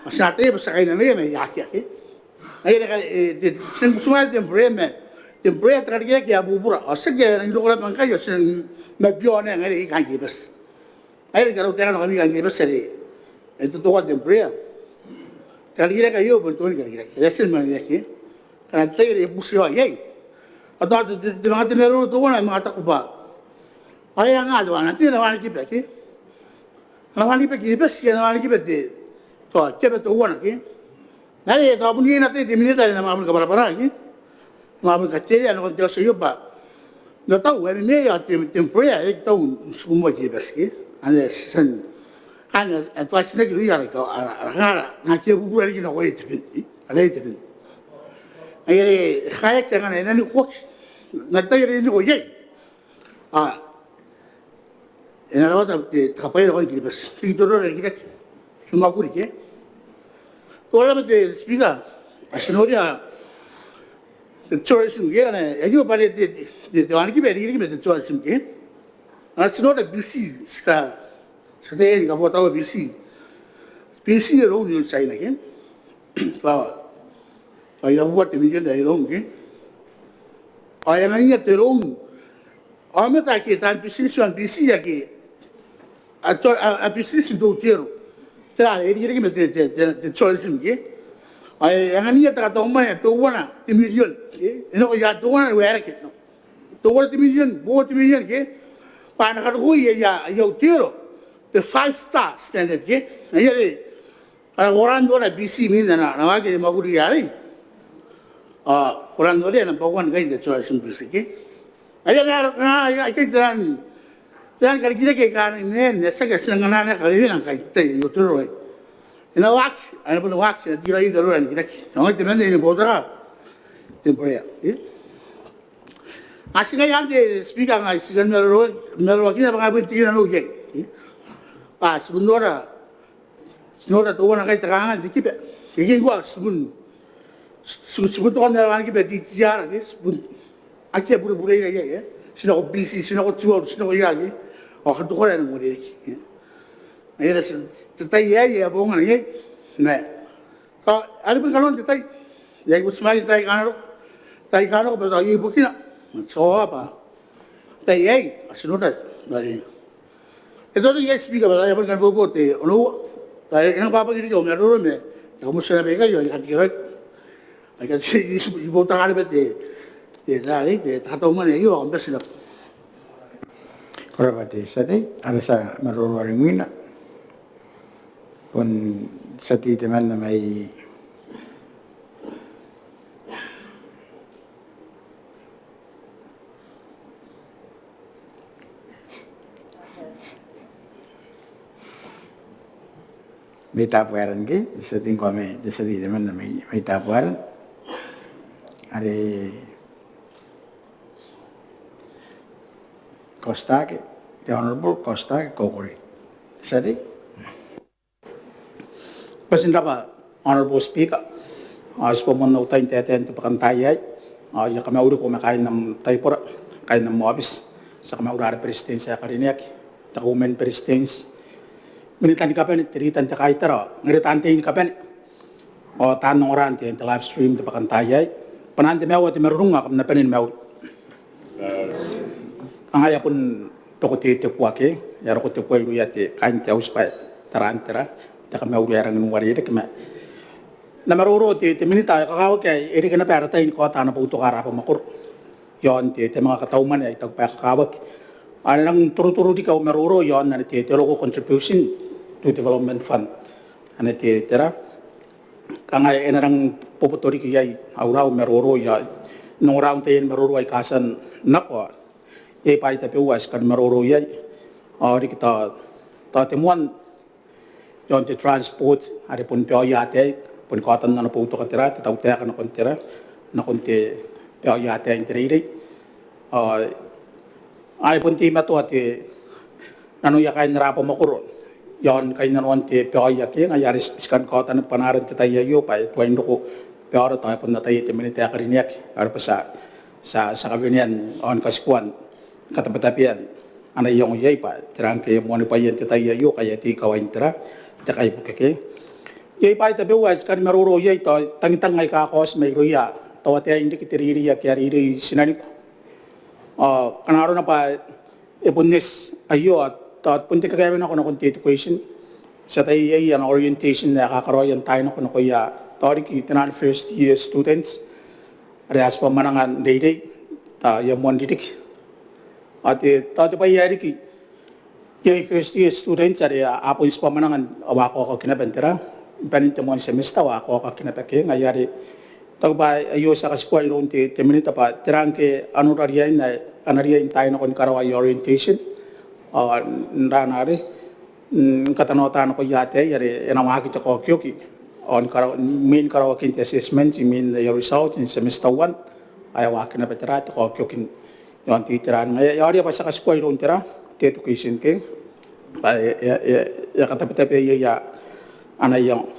asa te ba sa kai na me ya ke ai na de sen suma de breme de bre ta ke ya bubura asa ke ni lo la ban kai sen na bio ne ngai kan ki bas ai ga ro te no kan ki bas sere itu to de bre ta ke yo bon to ni ke ya sen ma ya ke kan te re busio ye atau di mana ti meron to na mga takuba ay nga do na ti na wani ki peki na wani peki bes ki na wani ki peti to kebe to wona ki nare to abuni na ti di minita na mabul ka para ki mabul ka ti ano ko so yoba no tau we me ya temporia e to sumo ki bes ki ane sen ana to asina ki ya ka ara na ki bu ri na we ti ale ti ay kaya ka na ni ko nagtay rin ko yay ina raw ta kapay ko ki bas dito ro rin kita Mwakuri ke to la de speaker asinoria tourism ke na ayo pare de wani ki beri ki de tourism ke asinoria bc ska sa de ka bota bc ro ni sai na ke fa ay na buat ni je dai ro ke ay na niya terong ame ta ke tan pisisuan bisi ya ke a pisisi do tero tra e dire ke me de tourism ke ay na niya ta to ma to wana ti million ke eno ya to wana wera ke to wana ti million bo ti million ke pa na ka hu ya yo tero the 5-star standard ke ay ala orando na bisi min na wa ke Mwakuri ya ri orando na pagwan kai de tourism bisi ke ay ay kai dan Karikirake kan ne sa ka sinang na ka rin ang kai te yo turo ina wak ana pun wak na tira ida ro ni kiraki no te mende ni boda temporia asinga yang de speaker ngai sigan mero kina ba ngai tina no ye sebunora to wana kai takangan di kipe ke gua sebun to na wan kipe di tiara ke sebun akia buru ya sino ko busy sino ko tuwa sino ko yagi o ka to ko na mo ri ay na tay ya bo nga ye na ka ali pa kalon tay ya ko smile tay kanaro ko ba ibukin so pa tay ay asunod bari ito to yes speaker ba ya pa kan bobote ono tay ang papagiri ko meron me ta mo sa be kayo ay katirak ay kasi ibota ka ba de dali de Kauoman yo ang best na ora pati sate ala sa maroro ringina pun sati teman na may tapuaran ke sati ko me sati teman na may tapuaran are Kostake, the Honorable Kostake Kokori. Sadi? Pasindapa, Honorable Speaker, as po mo na utay teten to pakantayay, yung kamauri ko makain ng taypura, kain ng moabis, sa kamaurari presidency sa Kariniak, Kauoman presidency. Minita ni kapan, tiritan ta kahit taro, ngiritante yung kapan, o tanong orante, yung live stream to pakantayay, panante mewa, ti merunga, kam na panin mewa. Angaya pun toko te puake ya ro te puelu ya te kain te auspa tarantera ta kama uru yarang ng wari de kama na maruro te minita ka kaw kay eri kana para tay ko ta na puto kara pa makur yon te mga Kataumwane ay tagpa kakawak anang turu-turu di ka maruro yon na te local contribution to development fund ana te tera kanga enarang poputori ki yai aurau maruro ya nung round tayo maruro ay kasan nako pa ita piwas kan maruro yay di kita temuan yon te transport ada pun pio yate pun katan na po to katira tau te kan kontira na konte pio yate interide ay pun ti mato ate nanu ya kain rapo makuro yon kain nanon te pio yake ngayaris iskan katan panaran te tayo pa twain ko pero tayo pun natay te Minita karinyak ar pa sa kabinian on kaskuan katapatapian ana yung yay pa tirang kay Mwane pa yan te tayo kaya ti kawain tira te kay bukake yay pa itabe was kan maruro yay to tangitang ay kakos may ruya tawate hindi kitiriri ya kyariri sinani kanaro na pa ipunis ayo at punti kagawin ako na content equation sa tayo yay ang orientation na kakaroyan tayo na kuno kuya Toriki tinan first year students reas pamanangan day yung mondidik at tawti pa yari ki yung first year students ari apon is pamanangan awako ka kinabentera paninto mo semester awako ka kinapake ngayari tagba ayo sa kaskuan ron te Minita pa tirang ke anurariyan na anariyan tayo na kun karawa orientation nranari katanotan ko yate yari enamaki to ko kyoki on main karawakin assessment, you mean your result in semester 1, ay wakin na betera, to kyokin yon titiran. Yari pa sa kaskuay ron tira, te education ke, ya katapitapi ya anayang.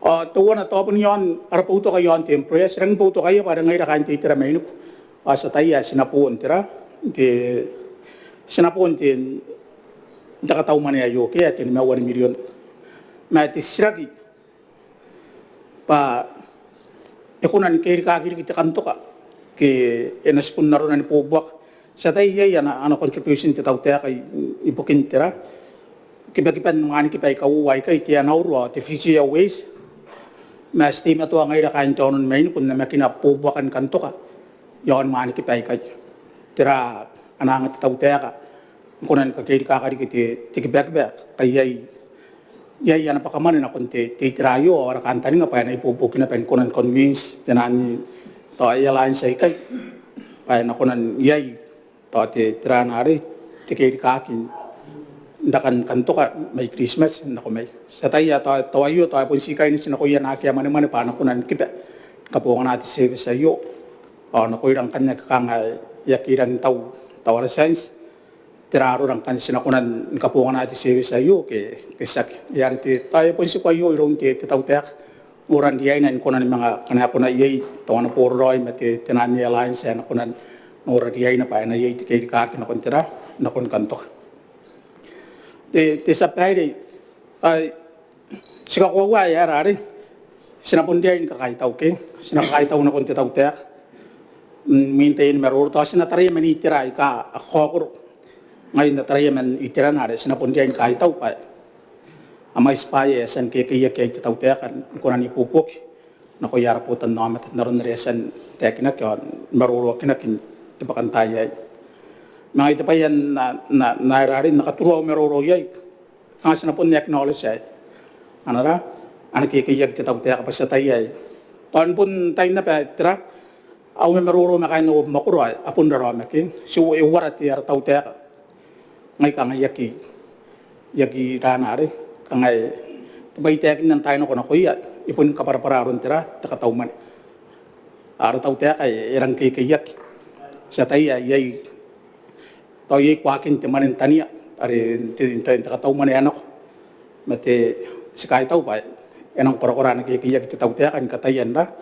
Tuwa na to pun yon, araputo kayo ang temporary, serang puto kayo para ngayon kan titira may nuk, sa tayo sinapuan tira, sinapuan tin, Kauoman ayo kaya tin 1 million. Matisiragi pa ekunan Kiribati kita kanto ka ke enas pun naroon ni pobak sa tayo yan ano contribution ti Teuea kay ibukin tira kibakipan ngani kipay kawuway kay ti anauro ti fisya ways mas ti mato ang ira kan tonon main kun na makina pobakan kanto ka yon ngani kipay kay tira anang ti Teuea ka kunan ka Kiribati kiti ti kibak kay yay yan napakamanin na kunti titirayo o rakantanin nga pa yan ipupukin na kunan convince tinan to ayalaan sa ikay pa na kunan yay to titiranari tikirikakin ndakan kanto ka may Christmas nako may sa tayo to ayo to pun sikay ni sinakuya na kaya man pa na kunan kipa kapungan natin service sa iyo nakuirang kanya kang yakiran tawara science tiraro ng kansi na kunan kapungan natin service sa iyo kesak yan tayo po si kayo irong Teuea uran diay na kunan mga kanako na yay tawana po roy mati tinani alliance na kunan uran diay na pa na yay Kiribati na kuntira na kun kanto te sa pay ay sikakuwa ya rari sinapundiay kakaitaw ke sinakaitaw na kun Teuea maintain maruro to sinatari manitira ka akokuro ngayon na tayo man itiran na rin, sinapundiyan kahit tao pa. Ang mga spy, esan kaya Teuea kan, kunan ipupuk, na kuya raputan naman, at naroon na rin esan tekinak yun, maruro kinakin, tipakan tayo. Mga ito pa yan na nararin, nakaturo maruro yay. Ang sinapundiyan acknowledge ay, ano ra, ang kikiyag Teuea pa sa tayo ay. Taon pun tayo na pa, tira, ang maruro makain na makuro ay, apun na ramakin, siwo iwarat yara Teuea ngay ka ngay yaki ranare ka ngay tabay tekin ng tayo na ko na kuya ipun kapararon tira Kauoman ara Teuea kay irang kikiyak sa tayo yay to yay kwakin ti manin tania ari ti Kauoman anak mate si kahit tao pa enang korakora na kikiyak ti Teuea kan katayan na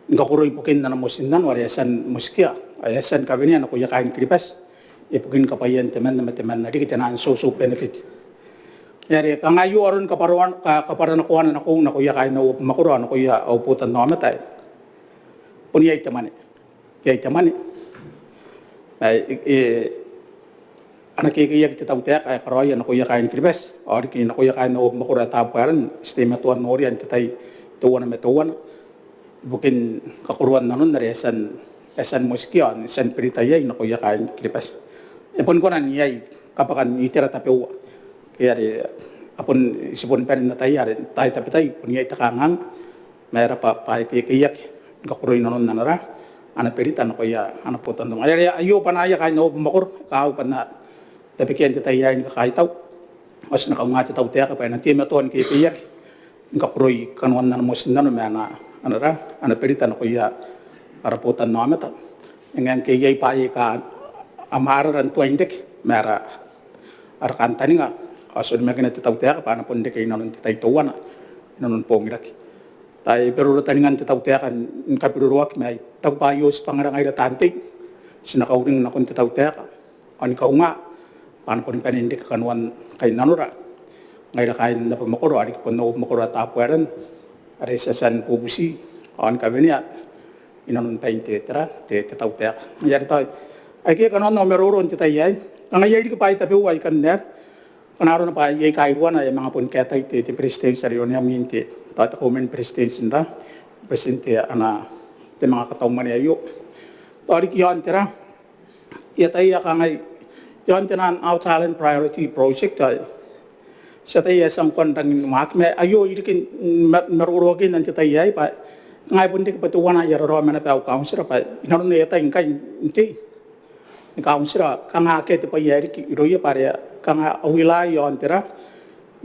ngakuroy pukin na namusin nan wariasan muskia ayasan kabinian na kuya kain kripas ipukin kapayan teman na di kita na so benefit. Yari kangayo aron kaparanakuan na kung nakuya kain na makuro nakuya uputan na matay. Punyay teman. Kay teman. Anak kikiyag ti Teuea kay karoya nakuya kain kribes. Or nakuya kain na makuro taparan estima tuan norian tatay tuwan na metuwan. Ibukin kakuruan na nun na esan moskian esan peritayay nakuya kain kribes. Ipon ko na niyay kapakan itira tapewa. Kaya apon isipon pa rin na tayo tapi tayo puniyay takangang mayra pa kikiyak kakuroy na nun na nara ana peritan ko ya ana putan dong ay ayo pa na ya kay no bumakor kao pa na tapikian ti tayain ka kay taw as na kaunga ti taw te ka pa na ti maton ki piyak ka proy kanwan na mo sinan na ana ra ana peritan ko ya para putan no amata ngan ke yai pa ka amara ran tuindek mera arkan tani nga asod magana ti taw te ka pa na ponde kay nanon ti tay tuwana nanon pongirak tay pero taningan ti taw te kan kapiruruak may tagpayos pangarangay na tantig sinakauring na kung ti taw te ka ani kaunga paano po rin panindik kanuan kay nanura ngayon na kain na pamakuro ari po na makuro at apueran ari sa san pubusi on kami niya inanun pa yung titira titaw te ka ngayon tayo ay kaya kanuan na meruron ti tayo ang ngayon di ko pa itapiway kan der kanaro na pa yung kairuan ay mga punketay ti prestige sa riyon niya minti Kauoman prestige na presente ana Te Manga Kataumwane ayo tori kiyon tira yatay ka ngay yon tinan outside priority project ay sa tayo sang kondang mak me ayo irikin marurogin nan tay ay pa ngay pundi ka patuwana yaroro mana pa councilor pa inaron na yatay kay inti ni councilor kanga ke te pa yari ki iroya pare kanga awila yon tira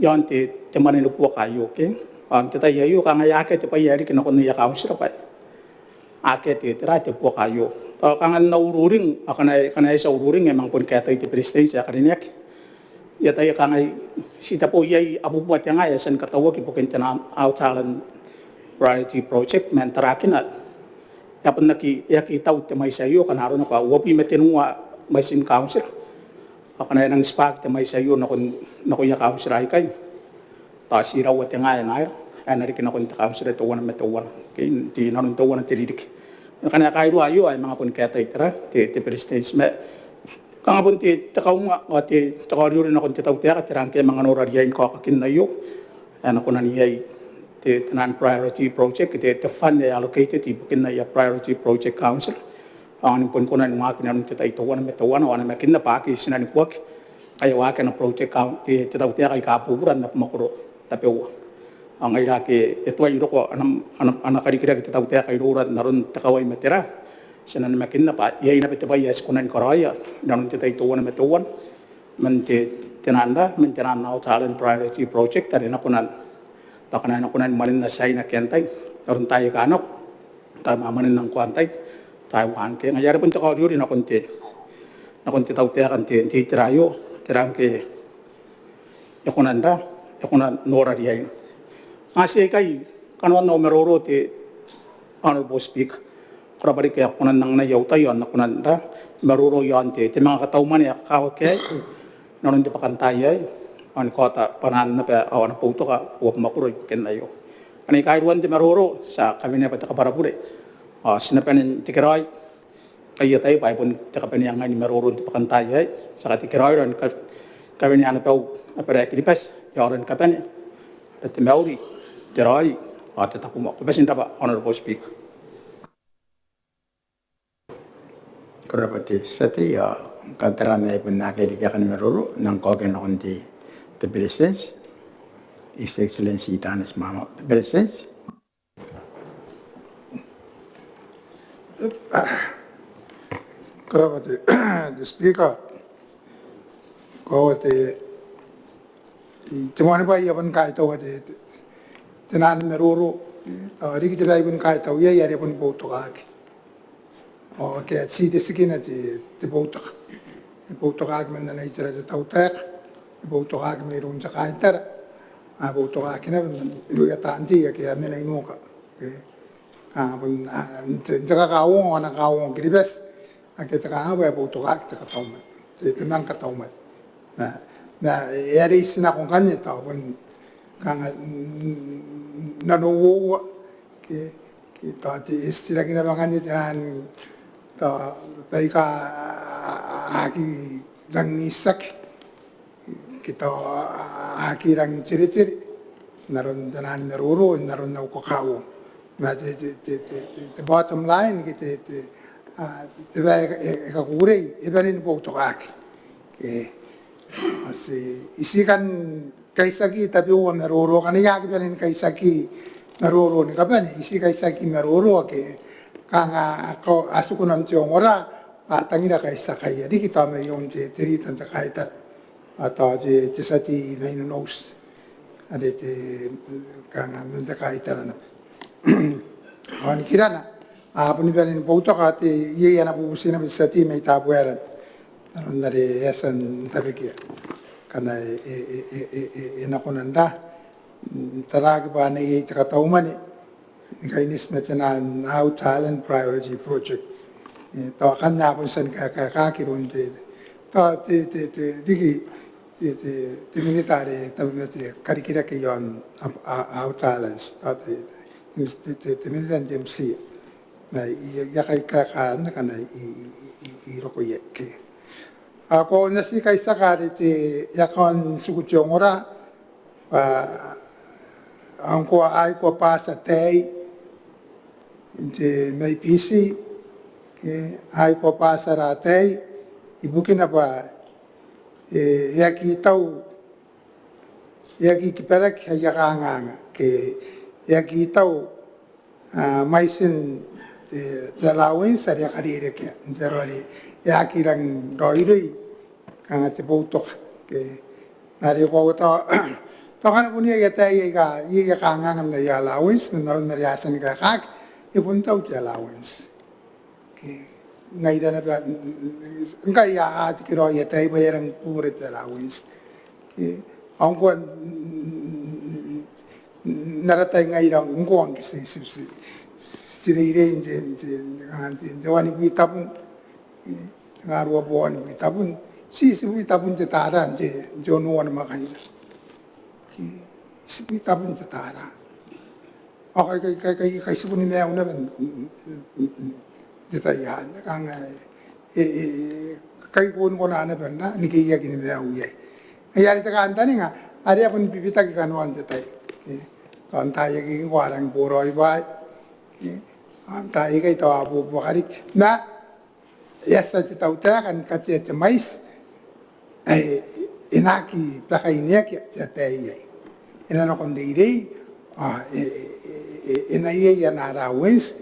yon te manino po kayo okay te tayo ayo kanga yake te pa yari kinakon ni councilor pa ake te tira te po kayo kangan na ururing kanay sa ururing emang pun kaya tayo ti prestige ya karinek ya tayo kangay sita po yay abubuat ya nga ya san katawag ipukin na outside priority project men tarakin at ya pun nakitaw ti may sayo kanaro na pa wapi metinunga may sin council kanay nang spag ti may sayo na kun ya council ay kay ta siraw at nga ya nga ay narikin ako ti council ito wana metawan kay ti nanon to wana tiridik kana kairu ayo ay mga pun kaya tira ti prestige me kanga pun ti takaw nga o ti takaw rin ako ti taw tiya katirang kay mga noraryain ko kakin na yo ano ko na niyay ti tanan priority project ti fund ay allocated ibukin na ya priority project council ang pun ko na mga kinanong ti tayo wana metawan wana makin na pa ki sinani kwak kaya wakan na project count ti taw tiya kay kapuran na makuro tapewa ang Iraki ito ay ko anak karikirake taw te kay rurat naron takaway matira sinan makin na pa yay na pete bayas kunan koraya naron ti tay tuwan metuwan man ti tinanda man tinana talent priority project tadi na kunan takana na kunan malin na say na kentay naron tayo kanok tama manin ng kwantay tayo ke ngayari pun takaw yuri na kunti taw te kan ti tirayo tirang ke yakunanda yakunan norariyay Asi kay kanuan na meroro ti honorable speaker. Karabari kaya kunan nang nayaw tayo na kunan da meroro yon ti Manga Kataumwane kawak kay naron di pakantayay an kota panan na pa awan puto ka uwap makuroy ken ayo. Ani kay ruan ti meroro sa kami na pata kaparapure. Sinapanin ti kiray kaya tayo pa pun ti kapani ang ni meroro ti pakantayay sa ti kiray ron kami ni ana pa apara kilipas yaran kapani at mauri Tirai, ate tak umak. Besin dapat honorable speaker. Kiribati setia katerana pun nak dikatakan meruru nang kau kena konti the president, His Excellency Tanis Mama president. Kiribati the speaker kau te Mwane pa iyapan kay taw te Tenan meruro rigi te laibun kai tau ye yare pun Botaki o ke si te sikina te Botaki men na itira te tau tek Botaki me rum sa kai ter Botaki na lu ya tanti ya ke amena inoka pun jaga kaung ana kaung kiribes ke jaga ba Botaki te Kauoman te Manga Kataumwane na yare isina kong kanya tau pun kanga nanuwo kita ti istira kina bangani tiran ta baika aki rang isak kita aki rang ciri-ciri naron tanan meruro naron na ko kawo na the bottom line kita te ba ka kure ibanin po to aki asi isikan kaisaki tapi uwa meroro kan yaki panin kaisaki meroro ni kapani isi kaisaki meroro ke kanga ko asukunan tiong ora tangira kai sakai di kita me yon te teri tan sakai ta atau te sati mai no nos ade te kanga men sakai ta na ani kirana apuni bani bauta ka te ye yana bu sina be sati mai ta buera nare yasan tabeki kana na konanda taragi ba na ye ta Kauoman kainis metana now talent priority project to kan na pun san ka kirun te te digi te Minita te Karikirake yon out talents te Minita MC na ya kai ka na kana I roko ye ke ako na si kai sakari te ya kon sukutyo ngora angko ai ko pasa tei te mai pisi ke ai ko pasa ra tei ibukin apa ya ki tau ya ki perak ya kanga ke ya ki tau mai sin te lawin sa ya karire ke zerori ya ki rang doirui kanga te botok ke nari ko to kan punya ya tei ga ya kanga ngam ya lawins naron na yasan ka kak ipun tau te allowance ke ngai dana ba ngai ya a kiro ya tai ba yang pure te allowance ke angko naratai ngai ra ngong ki si re je wani bi tapun ngaru bon bi tapun si bi tapun te taran je no wan ma kai ki si bi tapun te taran kai sipuni me una ben detaya kang kai kun kona na ben na ni ki ya kini me u ye ya ri ta anta ni nga ari apun pipita ki kanwan detai ton ta ye ki warang boroi bai anta ye kai to abu bakari na ya sa ti tau ta kan ka ti te mais inaki plakai ne ki te ye ina no kon de irei ina ia na rawens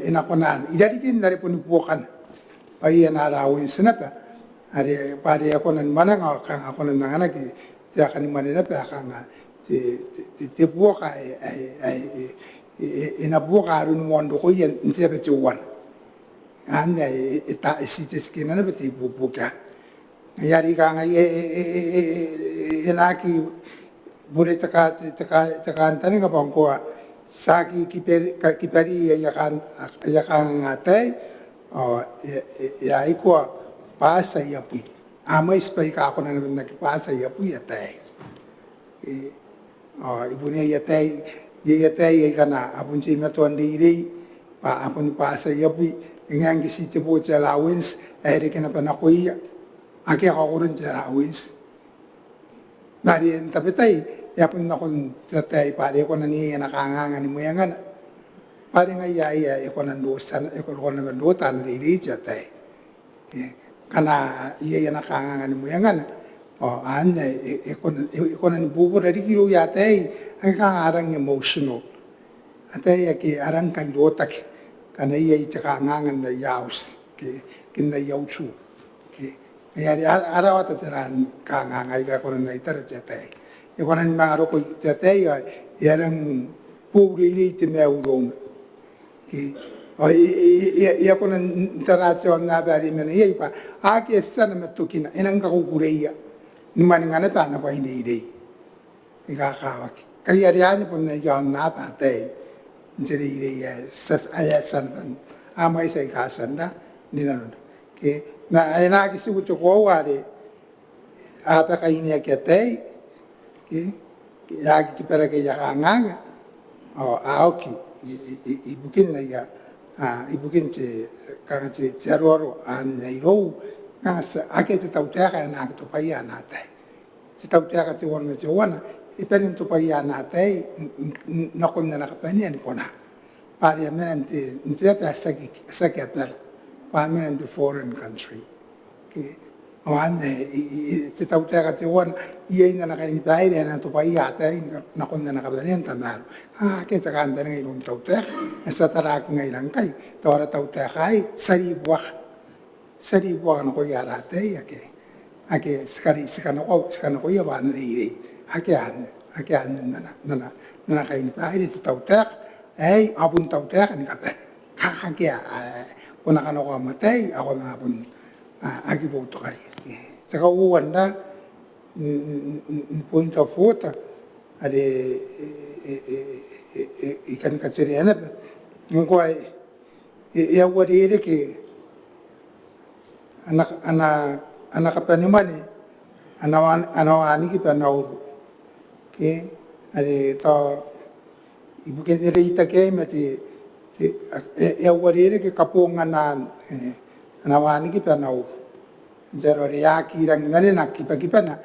ina konan idari kin dari pun bukan ai na rawens na pa ari pare konan mana ka konan ngana ki ya kan mana na pa ka te buka ina buka run mondo ko yen nte pe tuan anda eta site skina na pe buka yari ka ngai ina ki boleh tekan tani ka bangko saki kiperi ya kan ngatai ya iko pasa ya pi ama ispai ka ko na na ki pasa ya pi ya tai ibu ni ya tai ya kana apun ti meton diri pa apun pasa ya pi ngang ki site po allowance ere kana pa na ko iya ake ko urun allowance nari tapi tai ya pun nakon tai pare ko na ni na kanga ni muyangan pare nga ya ko na dosan ko na dotan ri tai kana ya na kanga ni muyangan anya ko na ni bubu ri kiro ya tai ang kanga arang emotional atai ya ki arang kai rotak kana ya ita kanga na yaus ke kinda yauchu ya arawa ta seran kanga ngai ka ko na itar tai iko na ni mga roko te ya rang puri ni te me uron ki ya ko na international na bari me ye pa aki sana matukina inang ka kukureya ni maningana ta na pa hindi ide ika kawaki kaya riyan po na yon na ta te jeri ide ya sas ayasan amay sa ikasan na dinanon ki na ayana ki sugutu ko wari apa kainya kete ya ki para ke ya nganga aoki ibukin na ya ibukin che kan che jaroro an nairo kan sa ake te tau te ka na to pa ya na tai te tau te ka te won me te wana iperin to pa ya na tai no kon na ka pa ni an kona pari amenante nte pa saki apel pa amenante foreign country ki awan te tau te ka te wan ia ina na kai pai le na to pai ata na kon na ka dani tamar ke sa kan dani lum tau te sa tara ka ngai lang kai to ra tau te kai sari buah no ko ya ra te ya ke ake skari skano ko ya ban ri ake an na kai pai le tau te ai abun tau te ni ka pe ka ke kuna kana ko matei ako na abun agi bo to kai saka uanda point of water ade ikan kaceriana ngko ai ya wari ere ke anak kapani mane anawani ki panau ke ade to ibukin ere ita ke mati ya wari ere ke kapunga na anawani ki panau jero riaki rang ngane nak kipa na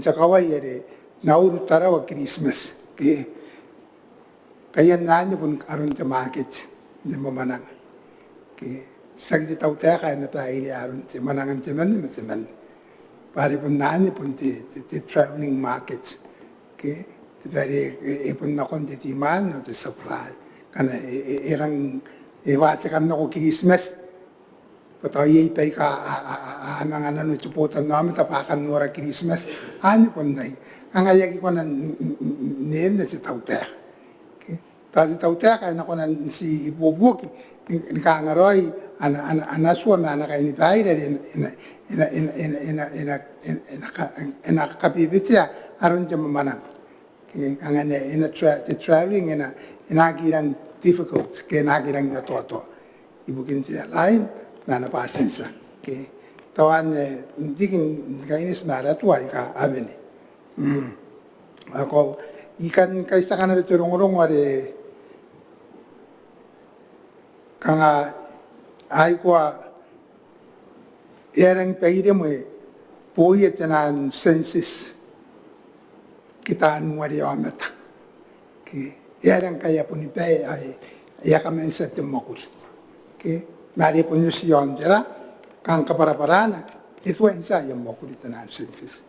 sakawai ere nauru tarawa Christmas ke kaya nanya pun arun te market de manang ke sagdi tau te ka na ta ile arun te manangan te man pare pun nanya pun te traveling market ke te pare pun na kon te man no te supply kana erang wasa kan no Christmas Pata yei pai ka anang no chupotan no amita pakan nora Christmas ani pon dai anga yaki kona nem na si tauta ta si tauta ka na kona si ibubuki ni ka ngaroi ana sua na ka ni pai ina kapibitia aron te mana anga ne ina traveling ina girang difficult ke na girang na to ibukin tia lain na pasensa ke tawan digin kainis mara tuai ka avene ako ikan kaisa kana beturong ware kanga ai kwa erang peire mo poie tenan sensis kita ware amata ke erang kaya puni pe ai ya kamensa te mokus ke Mari penyusian jera kan kapara-parana itu ensa yang mau kulit tanah sensis.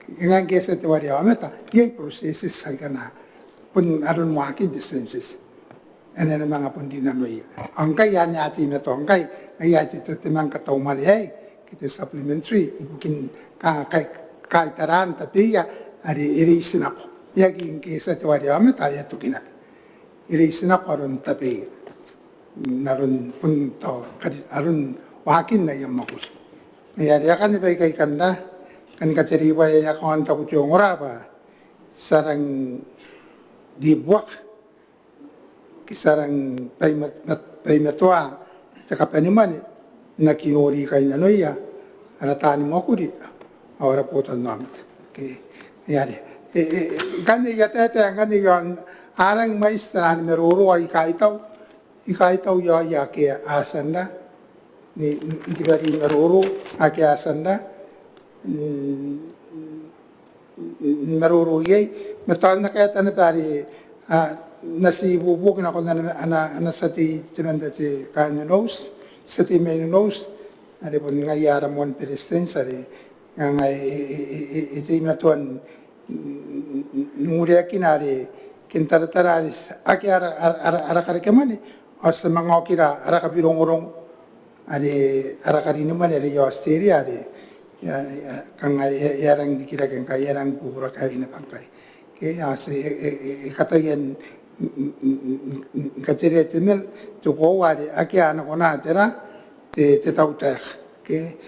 Dengan kisah teori awameta, ia proses saya kena pun arun wakin di sensis. Ene mga pun di nanoi. Angkai yang nyati meto angkai ayat itu Te Manga Kataumwane kita supplementary ibukin kai taran tapi ya ari irisin ako. Yagi kisah teori awameta ya tu kinak. Irisin ako arun tapi naron punto arun wakin na yung makus. Kaya kan ipay kay kanda kan kaceriwa ya kon ta kutyo ngora pa sarang dibuak kisarang pay matwa sa kapaniman na kinuri kay nanoya aratani Mwakuri awara putan namit. Kaya kan yatete kan yon arang maistra ni meruro ay ikaitaw ya ke asanda ni Kiribati maruru ake asanda maruru ye metal na kaya tan tari nasi bubuk na kon na sati tinanda ti kananos sati menos ari pon ngayara mon pedestrian sari ngai iti matuan nunguri kinari kintaratararis ake ara karikimane Asa mga kira ara kapirong-urong ade ara karino man ade yo asteria ade kang yarang dikira kang yarang pura kai na pangkai ke ase katayen katere temel to ko ade akia na kona tera te tauta ke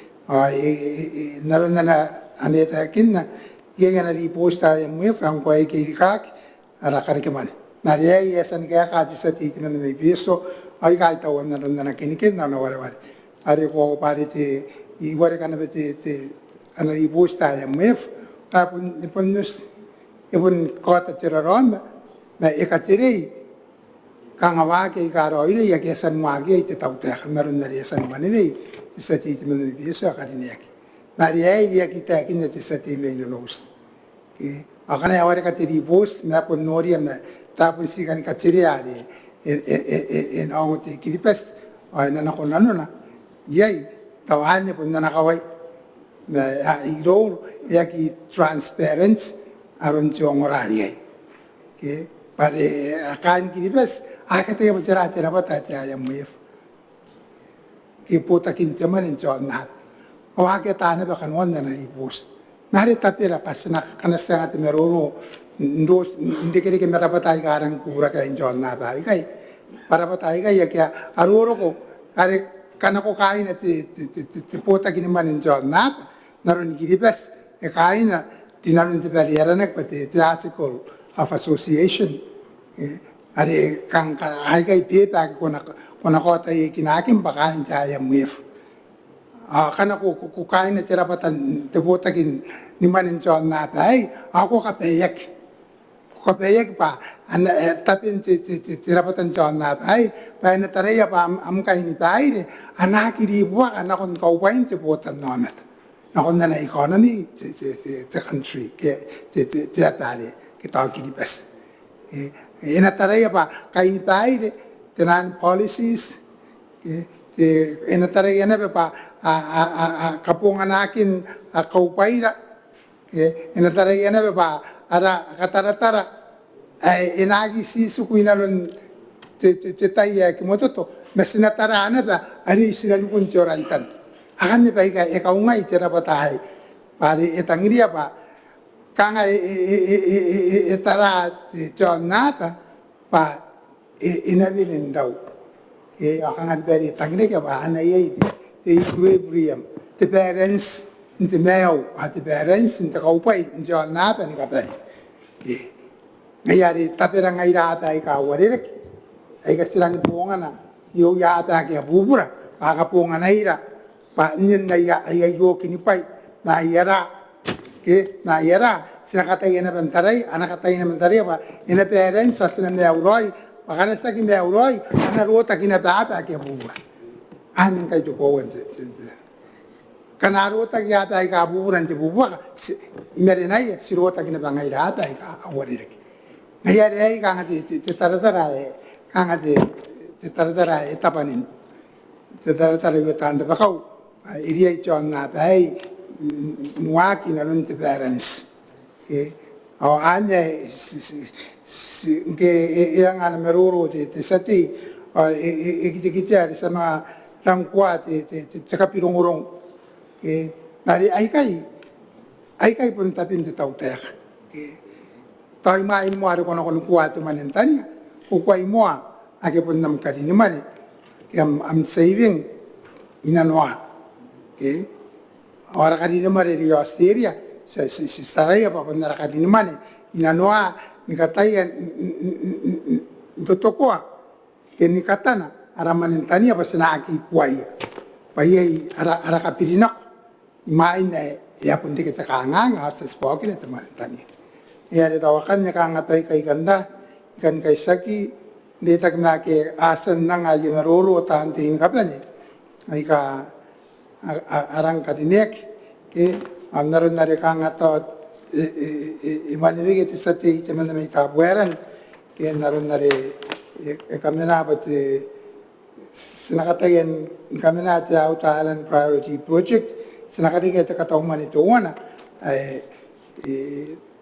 narana ane ta kinna yengana di posta ya mu franco ai ke dikak ara karikemane Nariai esan kaya kaji sa titi man may biso ay kahit awan na ron na nakinikin na wari. Ari ko pare ti iwari ka na ba ti anaribus tayo mef tapon iponus ibon kota tiraron na ikatiri kangawake ikaro ile ya kesan mwage ti tawta meron na esan manili ti sa titi man may biso akadiniyak. Nariai ya kita kinna ti sa titi may nunos. Akana yawari ka tiribus na pon nori na tapos si kan kaciriari en awot Kiribati ay na nakunano na yay tawahan niya po na nakaway iro yaki transparent aron chongorai ke pare akan kiribes akate bachara chara bata chaya muif ke pota kinchaman in chonat o ake tane ba kanwan na ripos nare tapira pasna kanasa at meroro ndo ndikere ke mera bata garang pura ka in chonna ba kai para bata kai ya kya aroro ko are kanako kain te pota kiniman in chonnat naron kiribes e kaina tinaron te Rairana pati the article of association are kang ai kai pieta kona kota e kinakin bakain chaya muif kana ko kain chera patan te pota kin niman chon na tai ako ka peyek pa an tapin chera patan chon na tai pa na tareya pa am kai ni tai de anakiri buwa anakon kaupain te pota nomet nakon na economy the country ke atare ke ta kiri bas ena tareya pa kai ni tai de tenan policies ke ena tareya na pa kapungan akin kaupaira ke ena tareya na pa ara kataratara enagi si sukuinalon te tai ke mototo mesina tarana da ari sinalukun choraitan akan ni pai ka ekaungai chera patai pare etangiria pa kanga etara chonata pa inabinin daw e akan beri tangiria pa anai the equilibrium the balance in the male at the balance in the kaupai in chonata ni kapai ngayari tapera ngairata ka warek ay kasilang pungana yo yata ke bubura akapungan ira pa nyen na ay yo kinipai na yara sinakatay na bantaray anakatay na bantaray pa ina parents sa sina meauroy pakana sa kin meauroy ana rota kinatata ke bubura anin kay tukowan kanarota yata ay ka bubura nti bubura imerenay sirota kinabangay rata ay ka awarirek ngayari ay kangati taradara etapanin taradara yotanda bakau iria chon na bai nuaki na lunte parents ke o ane ke yang ana meroro te sati kiti sama rangkwa te kapirongorong ke nari ai kai pun tapin te tautek ke tai mai mo ari kono kuat manentania ko kwai mo ake pun nam kari ni mani I'm saving inanoa okay ora kadi ni mare di Australia si saraya pa pun kadi ni mani inanoa ni kataya totokoa ke ni katana ara manentania pasna aki puai pai ara kapirinak imaine ya pun dike sakanga asa spoken te manentania ya de tawakan nya kanga pai kai kanda kan kai saki detak na ke asan nang ayo meroro tantin kapani ai ka arang kadinek ke amnaron nare kanga to imanivige te sati teman mai ta bueran ke naron nare kamena bate sinakatayen kamena ta Island Priority Project sinakadike te Kauoman Teuea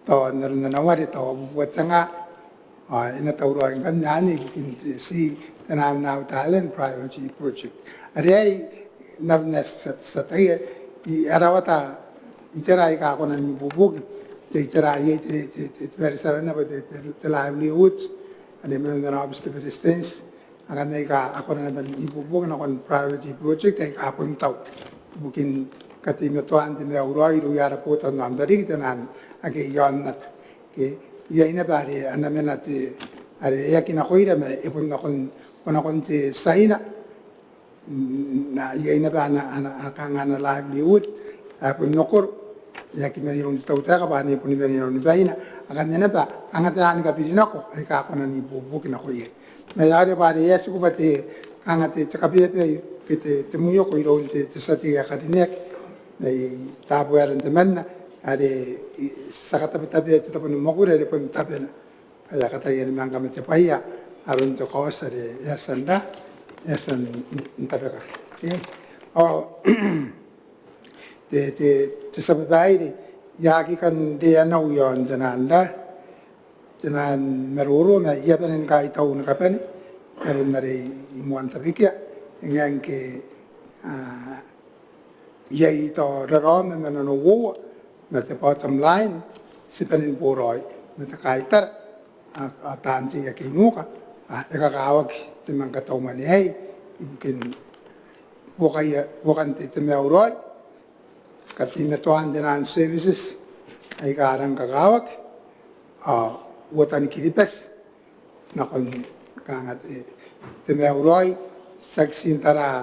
to naron na nawari to buat sanga ina tauro ang kanyani bukin si tanam na Island Priority Project ari nabnes sa tayo arawata iterai ka ako ng bubog te iterai te versara na ba te livelihoods ani man na obviously resistance akan ay ka ako na ban ibubog na kon priority project ay ka apon taw bukin katimotuan te meuroi ru yara po tan namdari tanan age yon na ke ya ina bari anamenati are yakina koira me ipon na kon te saina na ya ina ba na kanga na livelihood apon nokor yakin meron tauta ka ba ni pun meron baina akan na ba angatan ka pirinako ay ka ako na ni bubuk na koye may are bari yesu ko pati angate kapite kite temuyo ko iro te sati ka dinek ay tabo yaran teman ade sakatabi te tapon Mwakuri de pon tapena aya katayen manga machapaya aron to kosa de yasan tapeka te te sabatai yaki kan dia na uyon jananda janan meruru na iya panen kai tau na kapen merun dari imuan tapikia ngang ke iya ito raron na nanuwo na te bottom line si panen boroi na te kai tar atanti ya kinuka ekakawag te Manga Kataumwane ai ibukin bukan te meuroi katina tuan denan services ay karang kakawag watan Kiribati nakon kangat te meuroi saksin tara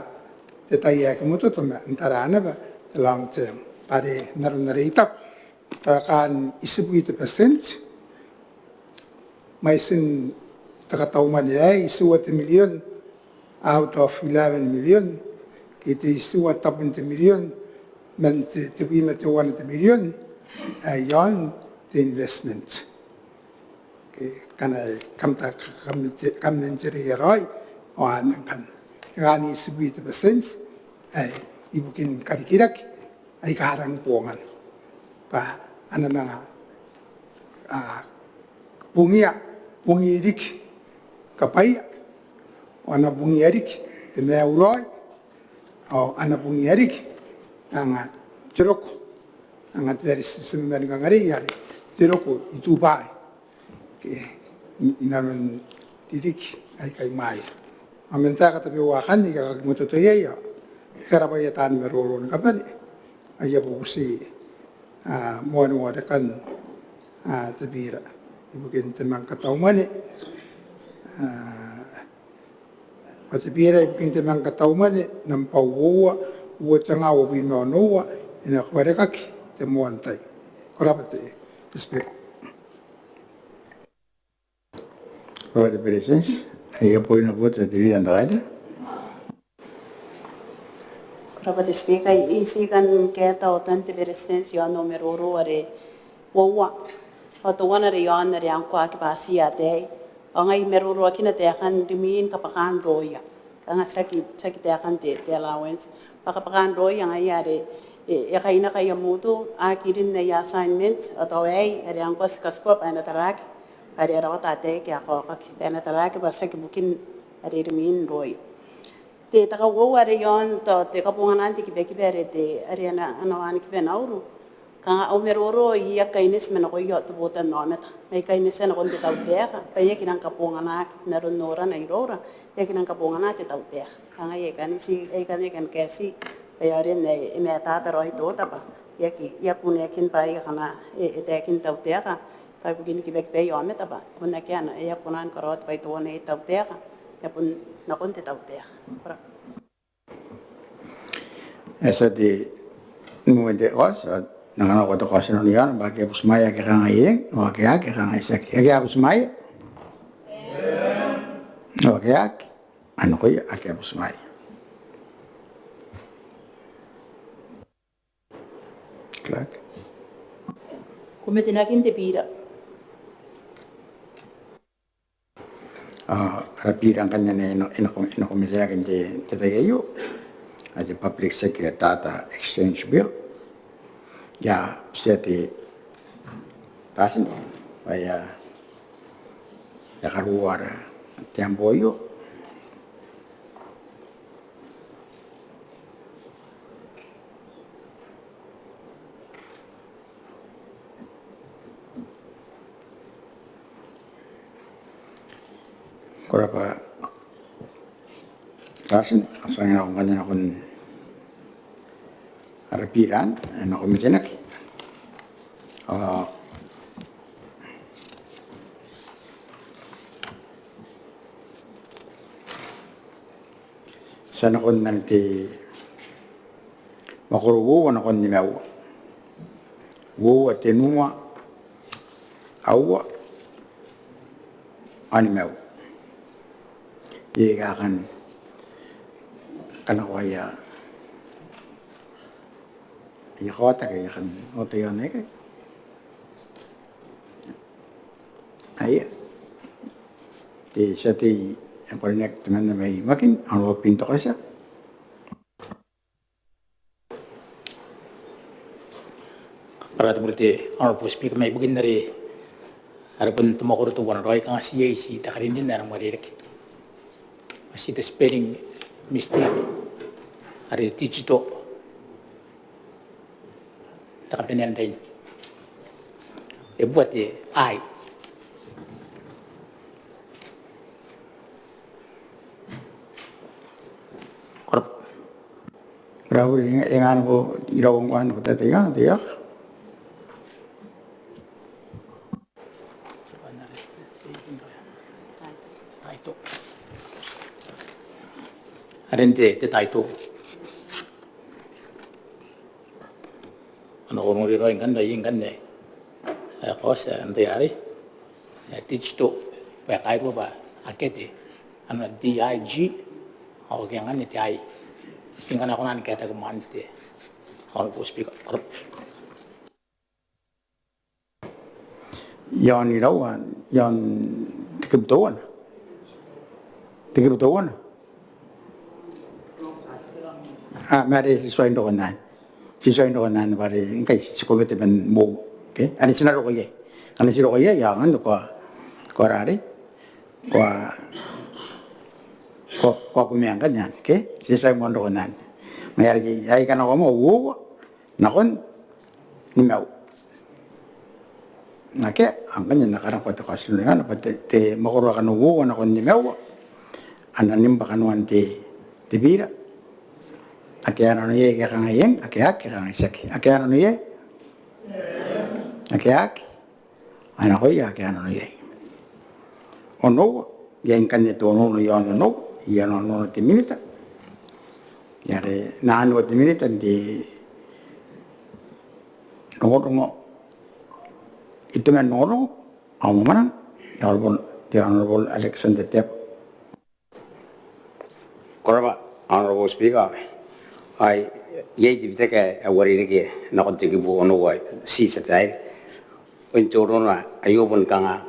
te Teuea kemutu to antara na ba long term pare naron itap kan isibu 80% may sin Kataumwane ai isu 1 million out of 11 million it is 20 million men to be met 1 million yon the investment kana kamta kam menteri roi wan kan gani sibu 80% ay ibukin Karikirake ay karang pongan pa ana mga bungirik kapay ana bungirik te meuroi o ana bungirik anga jerok anga veris semen ngari yari jerok itu bai ke inamen didik ay kay mai amenta kata bewakan ni ka muto Teuea karabaya tan meroron kapan ay busi Mwane kan te Biira ibukin Te Manga Kataumwane te Biira ibukin Te Manga Kataumwane nam pauwa tanga o bino noa ina warekaki te moan tai korapate te speak For the presence, I appoint a vote at the end of the Korapate speak ay isikan keta o tante beresens yo no meroro are wowa o to wana re yon re ang kwa ki pasi ate o ngai meroro akina te kan dimin kapakan roya kanga sakit te kan te allowance pakapakan roya ngai are e kaina kaya mutu akirin na assignment o to ai re ang kwa skaskop ana tarak are ra ta te ki ako ka ana tarak ba sak bukin are dimin roy te taka wo are yon to te kapunganan te ki bere te are ana anawani ki benauru ka au meroro ia kainis mena ko yo to botan nona mai kainis na ko te tau terra pa ia kinang kapungana na ronora na irora ia kinang kapungana te tau terra anga ia kanisi ia kan kesi ia re ne me tata roi to tapa ia kune kin pa ia kana te kin tau terra ta ko kini ki be yo me tapa kuna kiana ia kunan karot pa to ne tau terra ia pun na kon te tau terra esa de nuende os nangana ko to kasi no niyan ba ke busmaya ke kangayen o ke ya ke kangaysa ke ya busmaya o ke ya ano ko ya ke busmaya klak kumetinakin te Biira rapirang kanya ina komitera kente te Teuea at the public sector data exchange bill ya seti tasin vaya ya karuar tiamboyo korapa tasin asangin ako kanya akong harapiran na komitenak sana kon nanti makuruwo na kon ni mewa wo atenua awa ani mewa iya kan kanawaya iya kota kaya kan oto yun kay ay di siya ti connect man na may makin ang pinto ka siya Para seperti Honorable Speaker may bugin dari harapan tumakuro to one roy kang CAC takarin din na warekaki. Masih the spelling mistake hari digital takapinan din. Buat I. Berapa yang anu irawang wan kita tengah dia. Arente te taito. Ano ko ngori roing kan dai kan ne. Ko sa ante ari. Digital pa kai ro ba akete. Ano DIG au yang kan ne tai. Singkan ako nan kata kemante. Honorable Speaker. Yan irawan yan tikibtawan. Tikibtawan. Mari sesuai dengan sesuai dengan bari kai sekolah itu ben mo, okay? Ani sinaro ko ye, ani sinaro ko ye, yang anu ko rari, ko kumiangkan yan, okay? Sesuai mondo dengan, mayari ay kan ako mo wo, nakon ni mau, nake angkan yan nakarang ko to kasulungan, te makuro kan wo, nakon ni mau, ananim bakan wan te Biira. Ake ano niye kaya ngayeng, ake kaya ngaysaki. Ake ano niye? Ake. Ano ko iya ake ano niye? Ono, yang kan itu ono yang ono, yang ono di Minita. Yare na ano di Minita di ono itu men ono, amo mana? Yang Honorable Alexander Tep. Koraba, Honorable Speaker. Ai ye di bitaka awari rege na kon tegi bu ono wa si satai untuk rona ayo pun kanga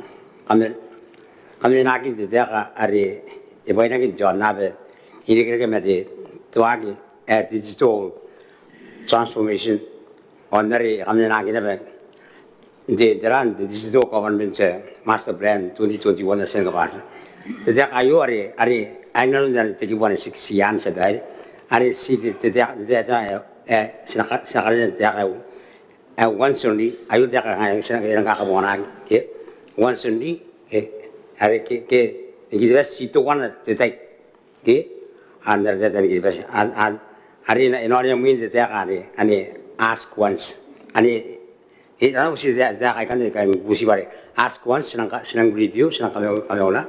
kami nak itu dia ka ari ibai nak itu jangan nabe ini kira mati tuagi digital transformation onari kami nak itu ben di dalam digital government master plan 2021 sen kapasa dia ayo ari anal dari tegi buan sekian satai Ari si tidak sinakalnya tidak once only ayo dia kan yang kakabuan ke once only hari ke gitu situ kan tidak ke andar jadi gitu hari ini orang yang mungkin tidak ani ask once ani itu sih tidak kan busi bare ask once senang review senang kalau lah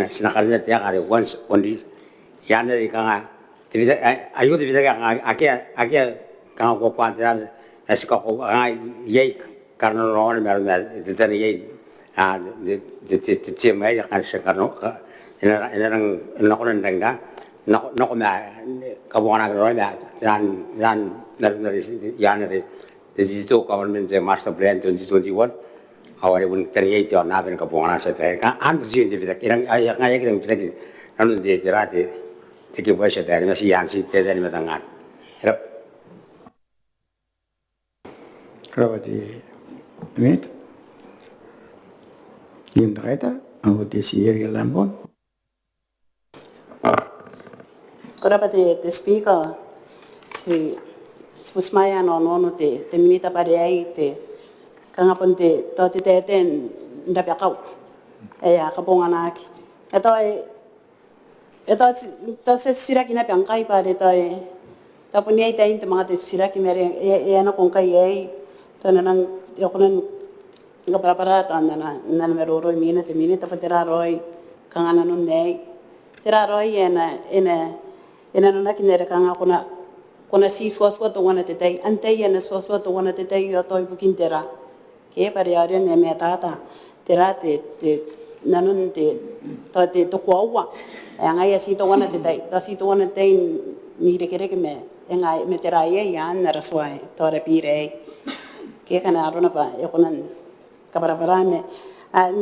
sinakalnya tidak once only yang dari kan ayo di bidang akhir kang ko kuantitas esok ko ye karena orang mereka itu tadi ye di cemai kan sekarang ini orang rendah nak kabuana orang dari yang dari digital government master plan 2021 awalnya pun tadi ye jangan naben kabuana saya kan anjir di bidang yang ayah kita bidang anu di terati Tiki bahasa dari masih yang sih dari matangan. Harap. Kalau di Minit, yang terkait aku di sini Lampon. Kalau pada speaker si pusmaya nono te Minita pada ai te kangapun te toti te ten ndapi kau ya kapungan aki Ito siraki na pangkai pada ito tapos niya itayin te mga te siraki mereng ano kung kaya ito na nang yokunan nagaparaparata na meroroy minita pa tiraroy kang ano nun nay tiraroy ina no na kinere kang ako na kuna si suasua to wana tetay antay na suasua to wana tetay yo to ibukin tira kaya pariyarin na metata tira te nanon te to kuawa yang ayah si to wana tetay to si to wana tetay ni rekere me yang ay meteraya yan narasway to repire kaya kana arona pa yokunan kaparaparame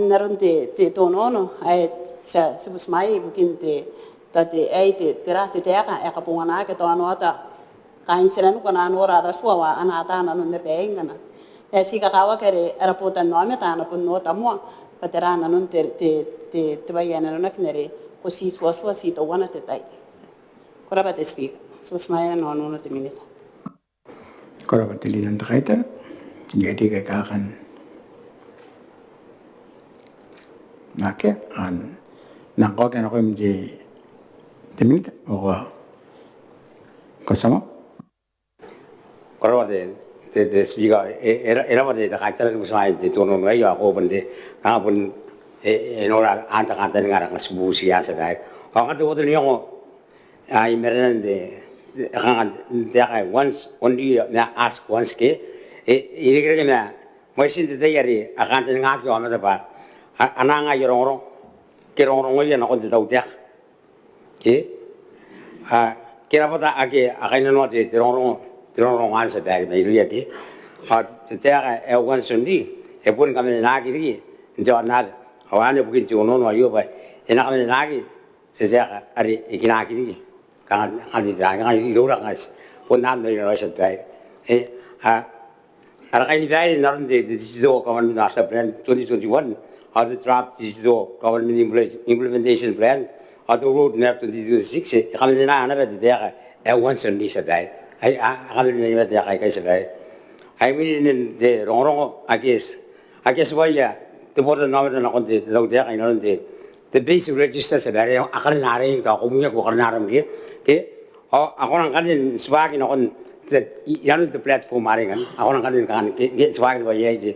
naron te tonono ay sa subusmay bukin te tati ay te tira te ka kapungan na ke to ano ata kain sila no kana no ra suwa anata na no nebeng kana si kakawa kere era puta no me ta na pun no tamo patera na no te vaya na no knere ko si suwa si to wana te tai kora ba te speak so smaya no no te minita kora ba te linan taiter jadi kakakan nake an nangko kan ako mje te minita o ko sama kora ba te speak era ba te kaiter ko sa te tono no yo ako bende ka pun enora anta kanta ngara ngasbu siya sa dai ang ato to niyo ay meron once only na ask once ke iligre na mo sin de yari akan ten ngak yo amada ba ananga yorong kerong yo na kon de tau tia ke kira pata ake akain no de terong an sa dai me ri ake te te once only e pun kamen na ki ri jo na awane bukin jo no yo ba ena kamen na ki se ari ikina ki ri kan di dagang ay ilura ngas punan no yo sa dai ara kain dai naron de digital government master plan 2021 or the draft digital government implementation plan or the roadmap to 2026 kamen na na ba de once only sa dai ay kamen na ba de sa dai ay min de rong I guess why ya the border na na kon de daw de ay naron de the basic register sa dai akal na rin ka ko mo ko na ram ge ako nang kanin swag in akon yan the platform mari kan ako nang kanin kan swag ba yai de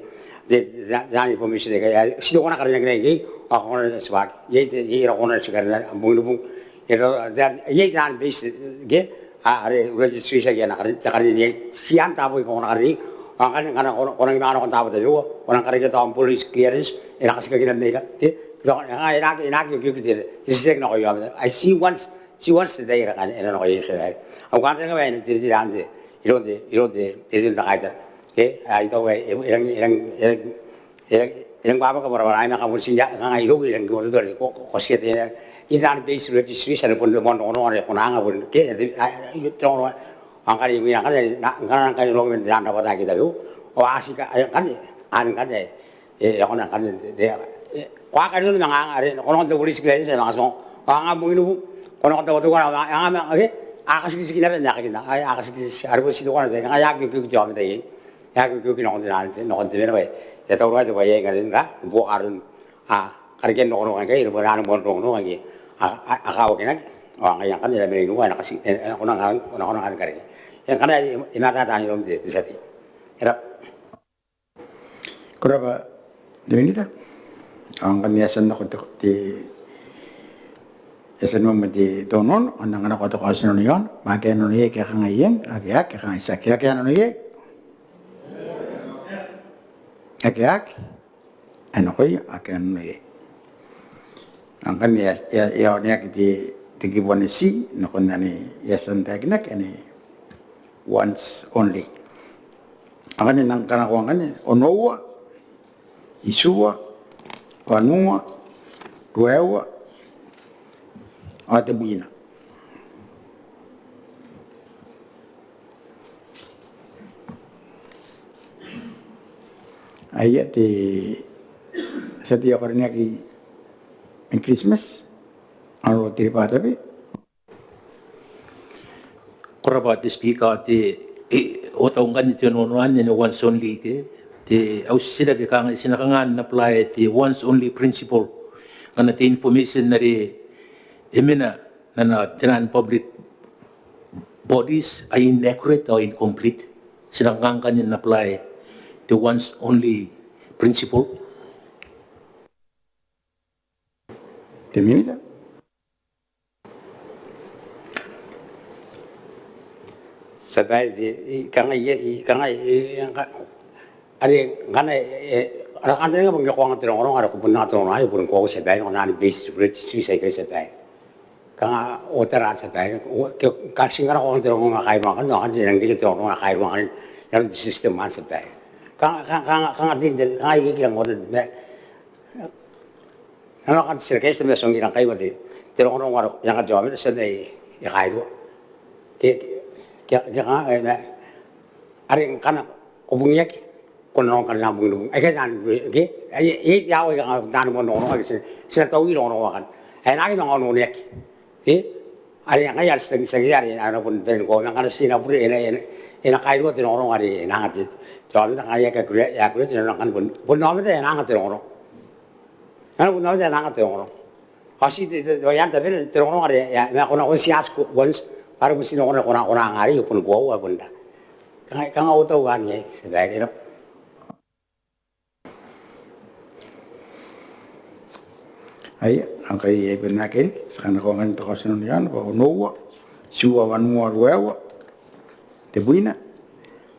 zan information de kaya sino ko na kanin ngai ako nang swag yai ako nang sigar na bung yai dan base ge are registration ya na kanin yai sian tabo ko na kanin ang kanin ko nang imano ko tabo de yo ko nang kanin ta police clearance ina kasi ka ginan nila ina this is no yo I see once she wants to day kan ina no yo sa ang kan nga ba ni diri ande ironde diri na kaita ke ito we ilang baba ka mara ay na ka musinya nga ilo ilang go do ko siya de idan base registration pun mo no no ko na nga pun ke ito ang kali mi kan kan lo men dan dapat kita yo o asika kan an kan ako na kan de kwa kan no nga ari ko no de police clearance na so nga mo inu ko no to ko nga nga 아가씨 기나면 나가긴다. 아가씨 알고 시도 하는데 내가 약이 그 점이 돼. 약이 그 나온데 나한테 나한테 왜 야 돌아가도 봐 얘가 된가? 뭐 알은 가르게 놓는 거니까 이거 하는 뭐 놓는 거기. 아가오기는 yang kan dalam ini gua anak kasih orang kan kari. Yang karena inata tanya om di sini. Era. Kenapa? Demi dah. Ang kan yasan nak di yasan mo di tonon, anang anak ko kasi noon, makin noon ye kaya ngayon, kaya isa kaya noon ye. Kaya ano ko yung akin noon ye. Ang kan ya niya di tigibuan si, nakon na ni yasan tagnak ani once only. Ang kan nang kanakuan kan onowa, isuwa, wanua, Teuea, at Biira. Ayat di setiap hari ni in Christmas, anu Kiribati. Kiribati speaker di otongkan itu nonuan ni once only ke di ausida ke kang sinakangan apply di once only principle karena the information dari emina na tinan public bodies are inaccurate or incomplete sinakangan kan apply the once only principle. Te Minita. Sabay di kangai ari kanai akan tengah bangga kau ngantar orang ada kupun ngantar orang ayo pun kau sabay orang ani base bridge saya kira sabay kanga otaran sabay kasih orang ngantar orang ngakai makan orang yang kita orang ngakai makan yang sistem man sabay kanga tinggal ngakai kita ngotot Ano kan sirkay sa mga songginang kayo di. Pero kung ano yang kerja kami sa may ikairo. Are kana kubungiak kono kana bung ai kan ke ai yao ga dan mo no no se to wi no no kan ai na no no nek ke are nga yar se se yar ana pun ben ko na kana sina pur ena kai ro te no no are na ga te to na ga ya ka kre ya kre te no kan pun no me te na ga te no no ana pun no te na ga te no no asi te yan te ben te no are ya na kono on sias ko once para pun sino kono ngari pun ko wa pun da kang auto wan ye sedai ke ai ang kay benakin sa kana ko ngan to kasun yan ba no suwa wan mo ruwa te buina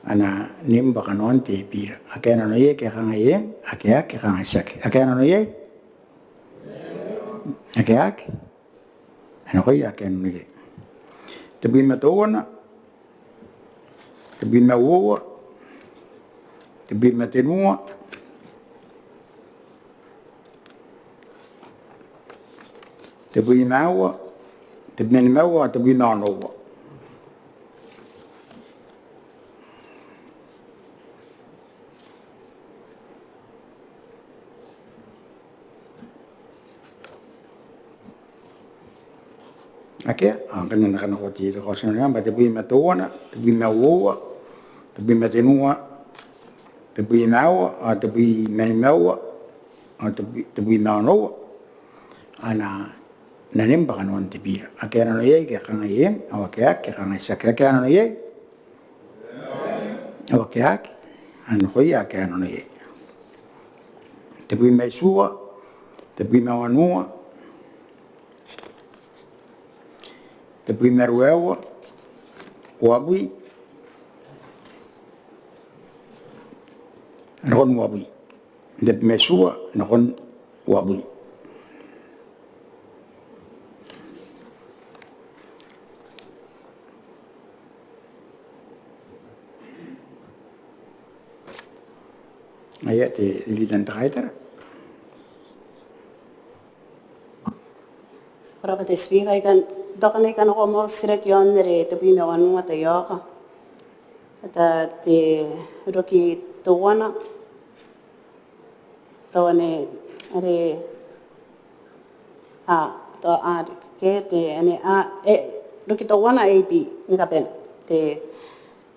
ana nimba kanon te Biira akena no ye ke kanga ye akea ke kanga sak akena no ye akea ana ko ya ken no ye te buina to wana te buina wo te buina te nuwa te buina wa te buina wa te buina no wa Ake, ang kanya ko dito ko sa nang ba te buina to wana te buina wo te buina te nuwa te buina wa te buina wa te buina no ana nanim ba kanon te Biira ake ano ye ke kanga ye awake ke kanga sa ke ano ye awake ano ko ya ke ano ye te buina suwa te buina wanua te buina ruewa wabui nakon wabui te mesua nakon wabui ayat te litan takaiter Para te speak kan dakane kan ko mo sirek yon re te bi me wanu ata yoka ata te roki to wana to ne are to ke te ane roki to wana ab ni ka pen te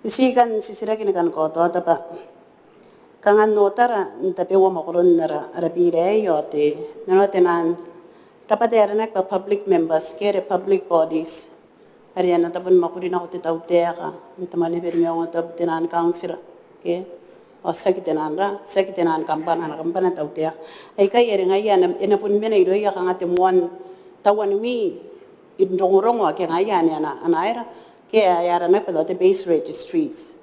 si kan si sirek ni kan ko to ta pa kangan notara ta pe wo mo koron nara ara Biira yo te no te nan dapat Rairana pa public members kere public bodies Rairana tapon Mwakuri na ko te Teuea ka nitamani per Maungatabu tenan council ke o sakit tenan kampana Teuea ai kai ere ngai ena pun mena ido ya kanga te moan tawan wi indongorongo ke ngai ana era ke Rairana pa te base registries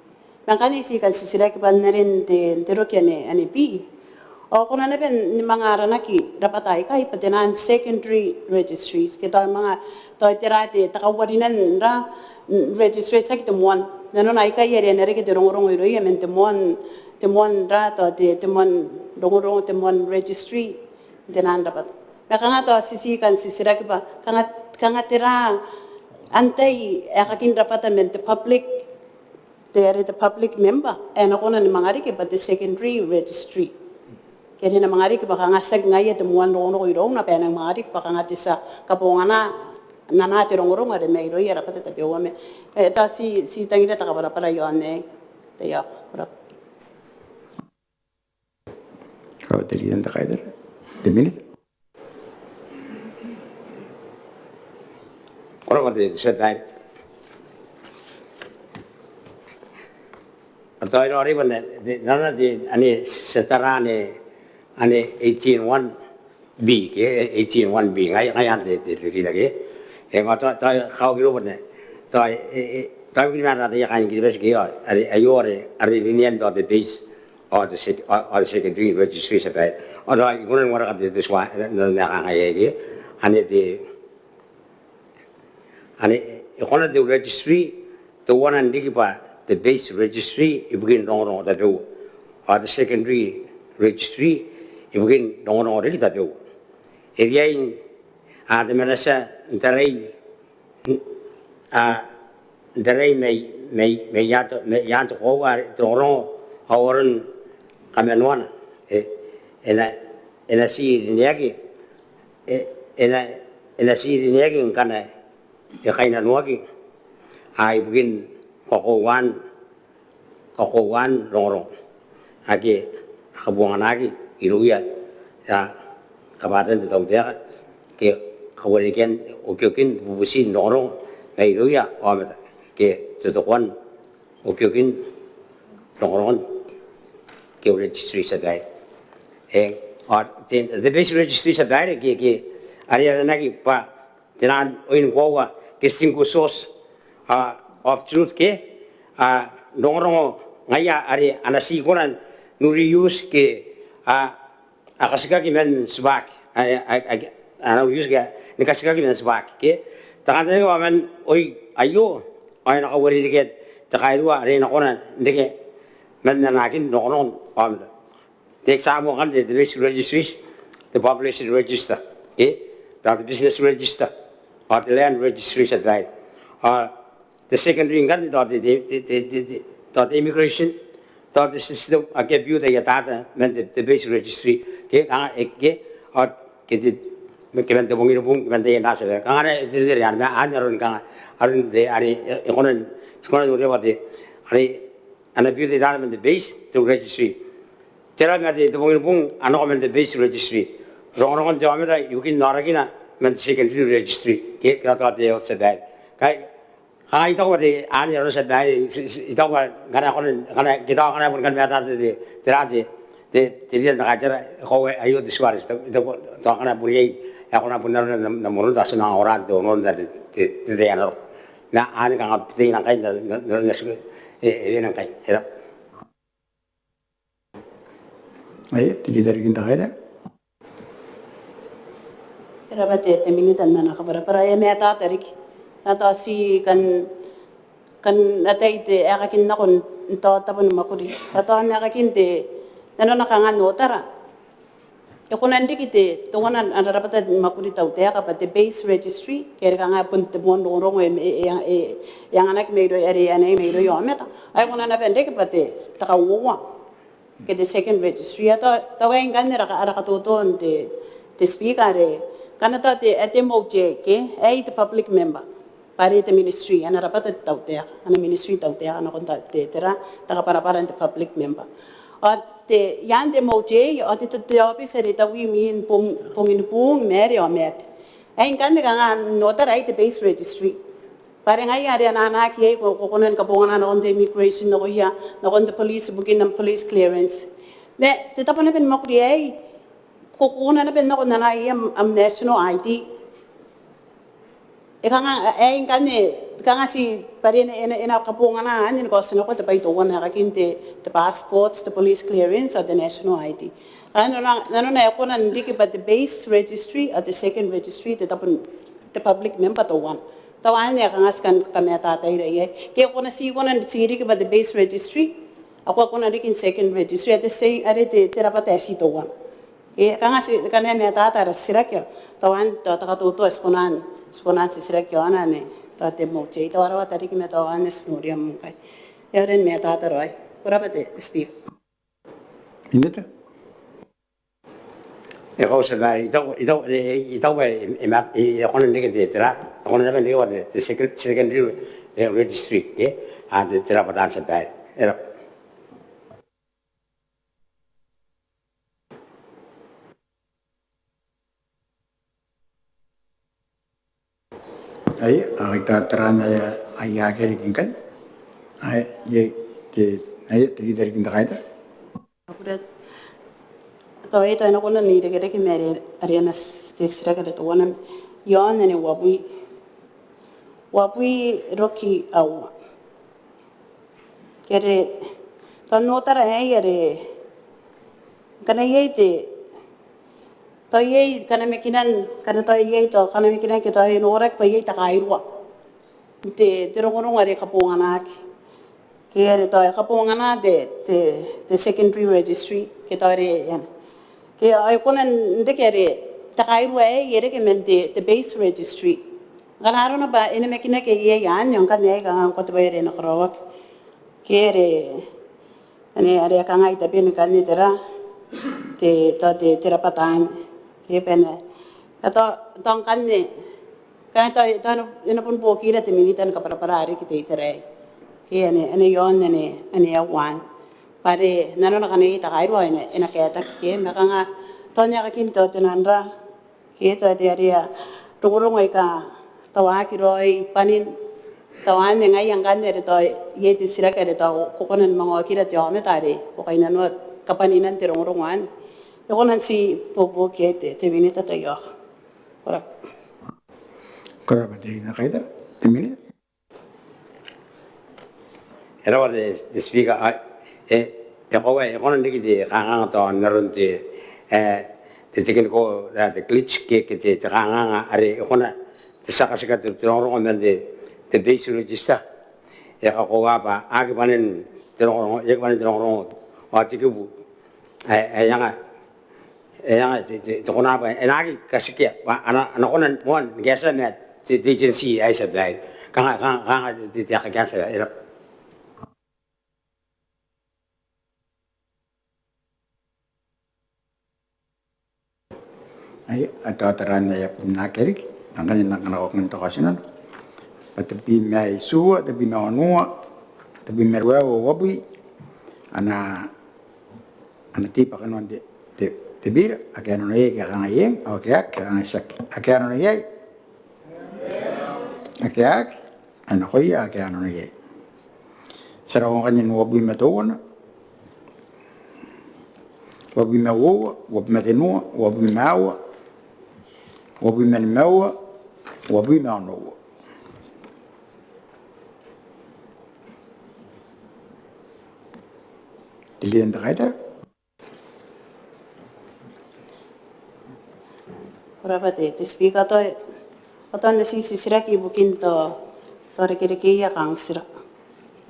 mangkani si kan sisira ke bannerin te rokiane ane bi o kuna na ben ni mga aranaki dapat ay kai patenan secondary registries kita mga to terate takawarinan ra registry sa kita moan nanon ay kai ere nere kita rongorong iro ya men te moan ra to te moan rongorong te moan registry tenan dapat kanga to sisikan sisira ke ba kanga tera antay akakin dapat men te public the public member and ako na ni mga riki but the secondary registry kaya na mga rik baka nga sag nga yet muan rong no irong na penang mga rik baka nga tisa kapongana na natirong rong are may iro yara pati tabi wame ta si tangina ta kabara para yon tayo ora kau tadi yang tak ada the minute orang ada sedai atau orang mana nana di ane setara ane 18.1b ke 18.1b ngai ante di lagi yang atau kau kira mana tapi mana ada yang kita bes kira ada ini yang ada base or the secondary registry sampai ada ikunan orang ada itu semua nak ngai ke ane ikunan the registry the one and the base registry ibukin dong tahu or the secondary registry ibukin dong already tahu area ini ada merasa antarai Dari may yato ko war toro awaran kamenwana ena si niagi ena si niagi kana e kaina nuagi ai bugin kokowan lorong age kabuangan lagi iruya ya kabaran tau dia ke kawalikan okyukin bubusin lorong na iruya ometa ke tutukan okyukin lorong ke registry sa dai the basic registry sa dai ke area nagi pa tinan oin kowa ke 5 source of truth ke lorong ngaya ari anasi konan nuri use ke akasika ki men swak ana use ke nikasika ki men swak ke takande ko men oi ayo ay nakawari diket takairu ari nakonan ndike men nanakin nonon am the example kan the basic registry the population register the business register or the land registry at right the secondary kan the immigration the system get view the data men the basic registry ke or get it men the bungin bung men the nasa kan the yan anyaron kan arun de ari konan udah wate ari ana view the data men the base to registry tera ngade the bungin bung ano men the basic registry rongon jameda yukin naragina men secondary registry ke kata de sa dai kai hai to wate anyaron sa dai ito kana konan kana kita kana pun kan mata de teraje de dia nak ajar ko ayo di suaris to kana buri ya kana pun na murun da sana ora do non da de ano na an ka ngapti na kai na nang kai era ay tili dari kinta kai da era bate te Minita na kabara para ya meta tarik nata si kan natay te akakin na kon to tapon Mwakuri ato na akakin te nano nakangan notara e kunan dikite to kunan ana rapata Mwakuri Teuea ka pate base registry kere kanga pun te bon rong yang anak meiro area nei meiro yo meta ay kunan na pende ke pate takawa ke the second registry ato tawen kan ra ka tuton te speaker kanata te moje ke ay the public member pare te ministry ana rapata Teuea ana ministry Teuea ana konta te tera taka para the public member te yan de moje o te office re ta wi min pongin pung mere o met ay kan de nga nota right the base registry pare nga ya ana na ki ko konan ka pongan on the immigration no ya no on the police bugin ng police clearance ne te tapon ben Mwakuri ay ko kunan ben no na am national ID kanga ay kanga si pare ina kapungan na anin ko sino ko te pai to wana kakinte the passports the police clearance or the national ID ano na ako na ndiki but the base registry at the second registry the tapon the public member to one tawan niya kanga skan kameta tay ray ke ko na si ko na siri ke but the base registry ako na dikin second registry at the same are te terapata si to one kanga si kanaya meta ta sirakyo tawan to takatuto esponan si sirakyo ana ne tate moche ito araw tarik me tawan esnuria mungkai yaren meta ta roy kurapate speak Minita ko sa dai ito ba ako na ndike tera ako na ba ndike the secondary registry and tera patan sa dai era ay kita terana ay agari kinkan ay ye tili dari kinta kai da to ito na ko na ni de ke mere ariana stisra ka to wana yon ne wabui roki au kere to notara ay ere kana yete to ye kana mekinan kana to ye to kana mekinan ke to ye norak pa ye takairwa te rongo are kapungana ke are to kapungana the secondary registry ke to are yan ke ay kunan ndekere takairwa ye ke men the base registry Ganaro na ba ina mekina ke ye yan yung kanay kang ko tayo rin nakrowak. Kere ane are kang ay tabi ni kanni tera te tera patan. Ke pena. Ato tong kanni kan to ina pun po kira te minitan ka para ari kite tere. Ke ane yon ane awan. Pare nano na kanay ta kairo ina keta ke makanga tonya ka kinto tinandra. Ke to te aria tugurong ay ka tawa kiroi panin tawan ngai yang kan dari to ye ti sira ka to ko konan mga kira ti ame tare ko kay nano kapaninan ti rongongan yo konan si popo kete te Minita to yo ora Kora ba di na kaida? Minita. Era wa de speaker ko konan digi de kanga to naron ti te tikin ko de glitch ke te kanga are kona saka te trongo de base register ko apa agi panen trongo panen trongo wa tiku yanga te kona ba enagi kasikia ana konan moan gesa net te agency ai sabai kanga te gasa era Ay atau terana ya punakerik. Angkan nak nak orang internasional, tapi mai suwa, tapi mai onua, tapi mai ruau wabi, ana tipa kan te Biira, akan orang ye kerana ye, akan kerana sak, akan orang ye, akan ana koi akan orang ye. Serang kan yang wabi matawana, wabi mawa, wabi matenua, wabi mawa, wabi mawa. Wabi mano. Dilihat tak ada? ora te speaker to atan si sira ki ibukin to rekirake ya kang sira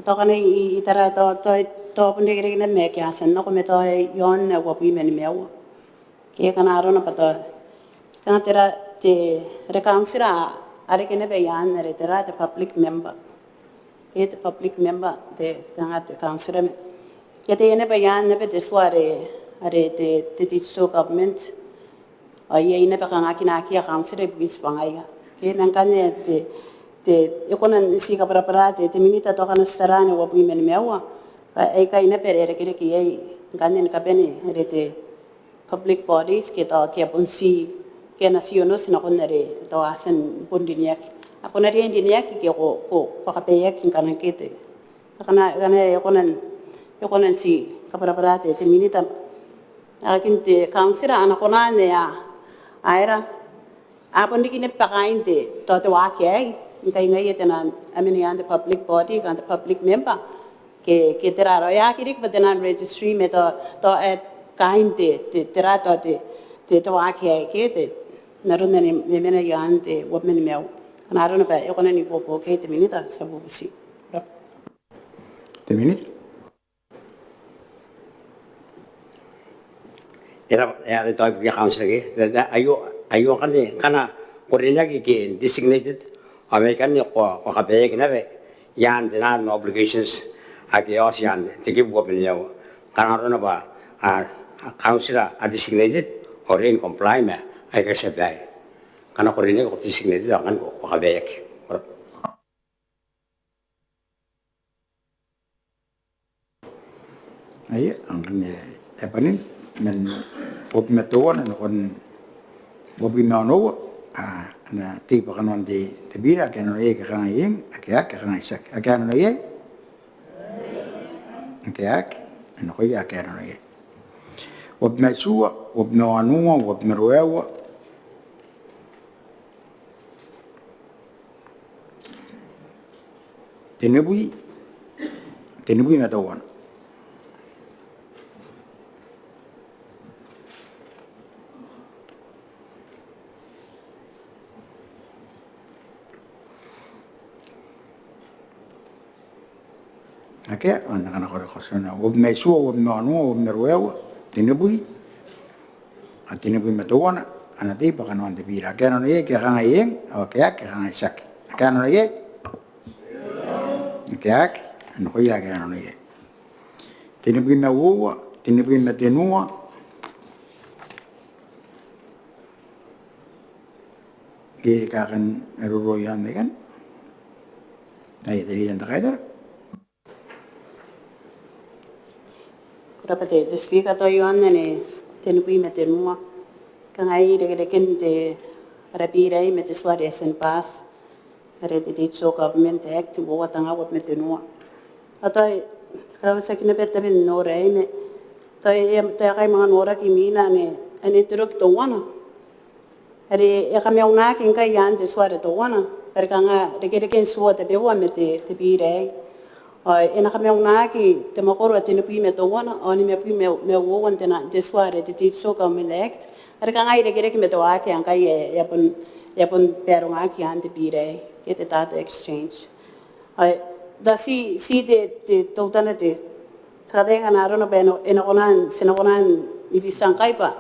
to kana itara to punde kire na me kya san no ko me to yon na wabi men mewa ke kana aro na pato kana tera te rekansira are kene be yan re tera te public member ke te public member te kanga te kansira me ke te ene be yan ne be te sware are te digital government ai ene be kanga kina kia kansira bis pangaya ke nan kane te ekonan si ka para te Minita to kana starane wa bui men mewa ai kai ne pere re kire ki ai ganen ka bene re te public bodies ke to ke punsi ke nasiono sina konere to asen bundiniak ako na rin diniak ke ko pakapeyak kin kanan kete kana yokonan si kapara te Minita akin te kansira anakona ne ya aira apon dikine pakain te to wakai kai ngai tenan amini and the public body and the public member ke teraro ya kirik batenan registry me to at kain te tera te wakai ke te naruna ne mena yante women meu kanaro na pa yokona ni popo ke te Minita sabu bisi te Minita era de toy ya council ke ayo kan ni kana korina ke designated American ni ko kape ke na be yan de na obligations ake os yan te give women yo kanaro na ba council designated or in compliance ai ka sabai kana korina ko designated kan ko kape ke ay ang apa ni men pop metuan kon bobi mano na tipe kanon di Biira kan no ye kan yin akia kan isak akan no ye akia no ko ya kan no ye wob mesua wob no anua wob meruewa tenebui metuan Ake anak-anak orang kosong, wob mesua, wob manu, wob meruewa, tinebui metuana, anati pakan wan te Biira ke ano ye ke kanga yeng okay ke kanga sak ke ano ye ke ak ano ko ya ke ano ye tinipin na uwa tinipin na tenua ke kakan ruroyan de kan ay tadi yang terkait Kurapate te speaker to yuanne ne tenui me tenua kangai de kente ara Biira me te swari sen pass are te dicho government act wo tanga wo me tenua atai kau sakina betta ben no rei me tai te kai mga nora ki mina ne ane truk to wana are e ka me una kin kai yan te swari to wana are kanga de ken suo te bewa me te Biira e na ka me una ki te makoro te nupi me to wana oni me pi me wo wan te na te swari te dicho government act are kanga ire ke me to ake an kai e pun pero nga ki an te Biira ke te data exchange da si te tautana te sadenga na rono beno enokonan sinokonan ibisang kai pa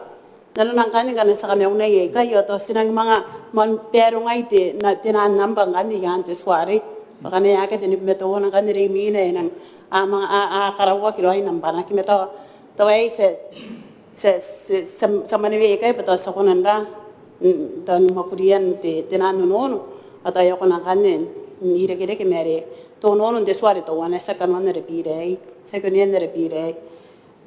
nalo nang kani kana sa kami una ye kayo to sinang mga man pero ngai te na tinan nambang kani yan te swari pakane ake te nimeto nang kani ri mine nang mga karawa kilo ay nambana kimeto to ay sa manwe kai pa to sa kunanda dan makurian te tinan nono atayo ko nang kanin ire ke mere to nono de swari to wana sa kanon re Biira sa kanon re Biira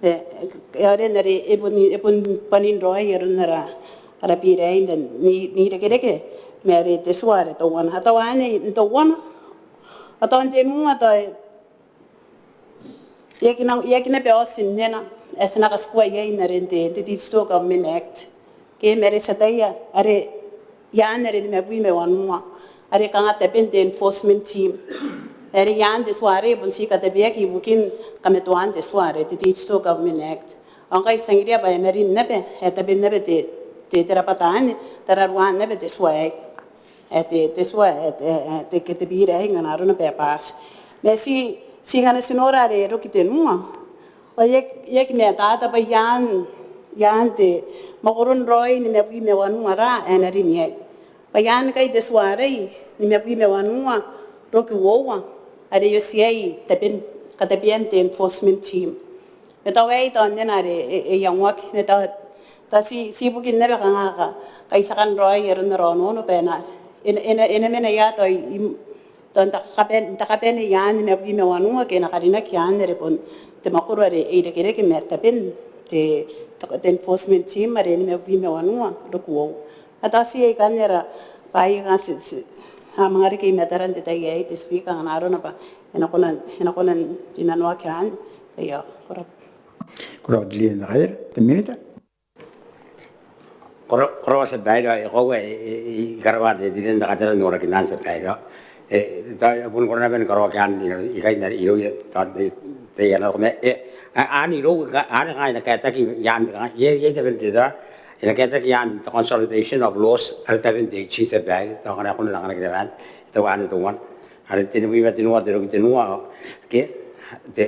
ere nare epun panin roi nara ara Biira den ni re ke mere te swari to wana atawane to wana atante nu ata yakina pe osin nena esna ka skua ye nare te digital government act ke mere sataya are ya nare me bui me wanua are kanga te pen enforcement team are yan de sware bun si ka te be ki bukin kametuan de sware te digital government act angai sangria ba nari nebe eta ben nebe te terapatan tararuan nebe te swai te swai te ke te Biira ngana runa pe pas me si ngana sinora re ro ki te nua o ye ki me ta ba yan te makoron roi ni me bui me wanua ra enari ni bayan kai te sware ni me bui me wanua ro ki wowa are yo siai te ben ka te bien te enforcement team me ta wei ton nena re e yang wak me ta si bukin nebe ka kai sakan roi ero no no pena ene mena ya to ton ta kapen ya ni me bui me wanua ke na karina ki an re pon te makuru re e re ke me ta ben te enforcement team are ni me bui me wanua ro ku ata si e kanera pai ga mangari ke metaran te tai te speaker na arona pa ena konan tinanwa kan ya kora dili na gair te Minita koro sa baira e kowe i karwa de diden da katera nora kinan sa baira ta pun korna ben karo kan i kai na i ta te ya no me ani ro ana kai na ka ta ki yan ye te ben te da ina ka ta ki yan consolidation of laws al ta ben de chi sa baira ta kana kun la kana kiran ta wan to wan al te ni va te no te ro te no ke te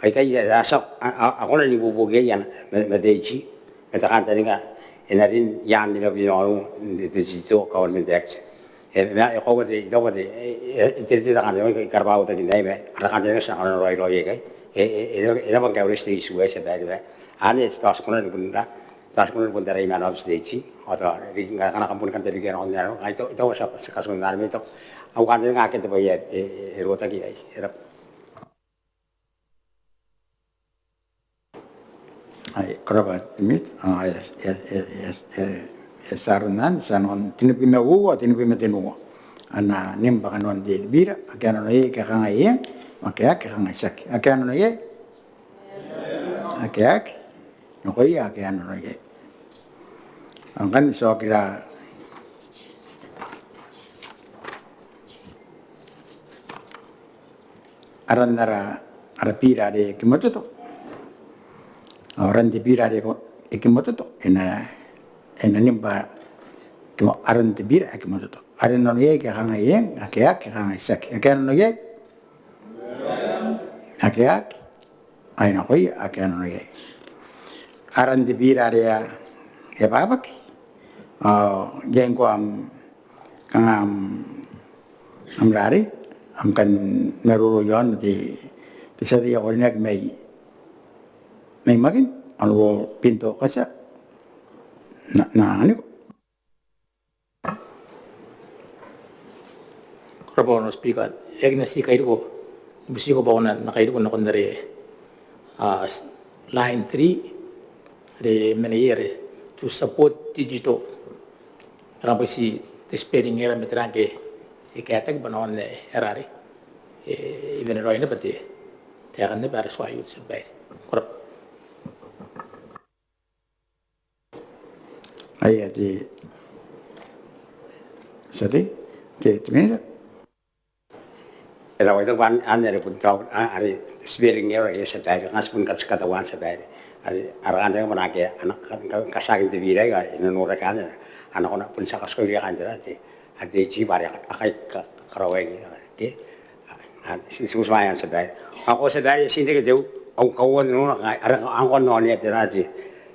kai ya sa a kona ni bu ge yan me de chi ta kan ta ni ga enarin yan ni bi no de digital government act me e ko de do de te te da kan karba ta ni dai me ra kan de sa on roi roi ge e na ban ka ure stage su ese da de ane sta s kono ni da sta s kono ni da ina no stage o da ri ga kana kampun kan te ge no ne ai to sa ka so ngar me to au kan de ga ke te bai e ro ta ki ai era ai kerabat mit sarunan sanon tinipin na uwa tinipin na tenua ana nimba kanon de Biira akano na ye ka kanga ye makya ka kanga sak akano na ye akyak no ko ya akano na ye angkan so kira aran nara ara Biira de kimoto orang di Biira de ekimoto to ena nimba kimo aran di Biira ekimoto to aran no ye ka hanga ye akyak ka hanga sak akan no ye akyak ai no ye akan no ye aran di Biira de ya babak Gen ko kang lari kan meruro yon di sa di ako may magin ano pinto kasi na ano Rapono speaker, egna si kairo bisi ko ba ko na kairo ko na kundari line 3 de menere to support digital rapo si spelling era metranke e katak banon erare even roina pati tegan ne bara swayut sebai korap ay di sati ke timena Ela itu kan ane pun tahu ari spelling error ya sebai kan pun katawan sebai ari aran yang menake anak kasakin te Biira ya ino nore kan anak anak pun sakas ko dia kan terati ade ji bare akai karaweng ke susmayan sebai aku sebai sini ke deu au kawan no ara angkon no ni terati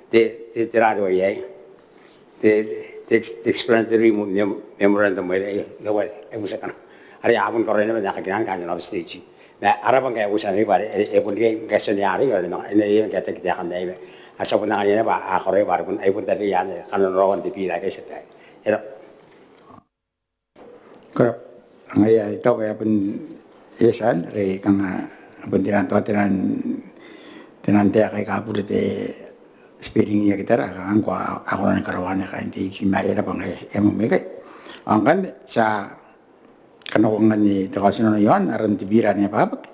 te terado ye te explanatory memorandum mere no musakan hari abun korene ba nakaginan kan no stage na arabang kaya usan ni bare e pun dia keseniari ya no ini kata kita kan dai asa pun nanya ba akore bare pun ai pun tadi ya kan rawan di Biira ke sedai era korap ngaya ito kaya pun yesan re kang pun tinan te kay kapul te speaking ya kita ang ko ako na karawana ka hindi si Maria bang emo megay ang kan sa kanawangan ni takasino na yon aran ti Biira niya papak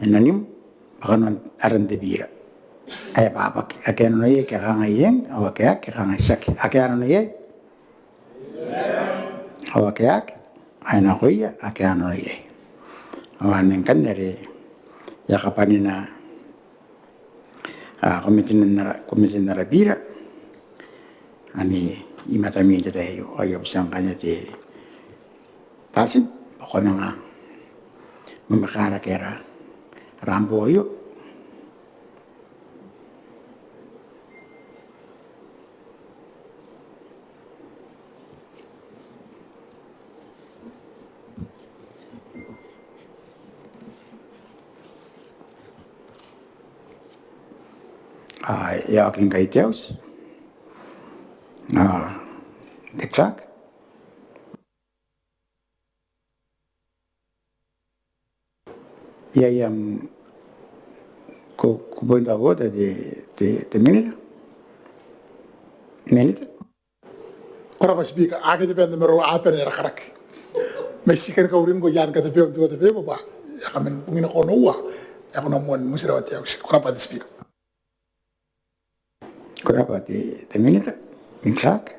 enanim bakanon aran ti Biira ay papak akeno na ye kakangayeng awakyak kakangaysak akyano na ye awakyak ay nakuya akyano na ye awanin kan dari yakapanin na komitin na Biira ani imatami na tayo ayop sang kanya ti tasin ako na nga mamakara kera rambo ayo ya aking kay Teus dekak ya yang kubuin ako di Minita Koraba speaker, ake depende mero apa ni rakarak. Mexican ka urin ko yan ka tepe ba. Ya kamen pungina ko noa. Ya ko namuan musirawati ako koraba di speaker. Koraba di Minita dekak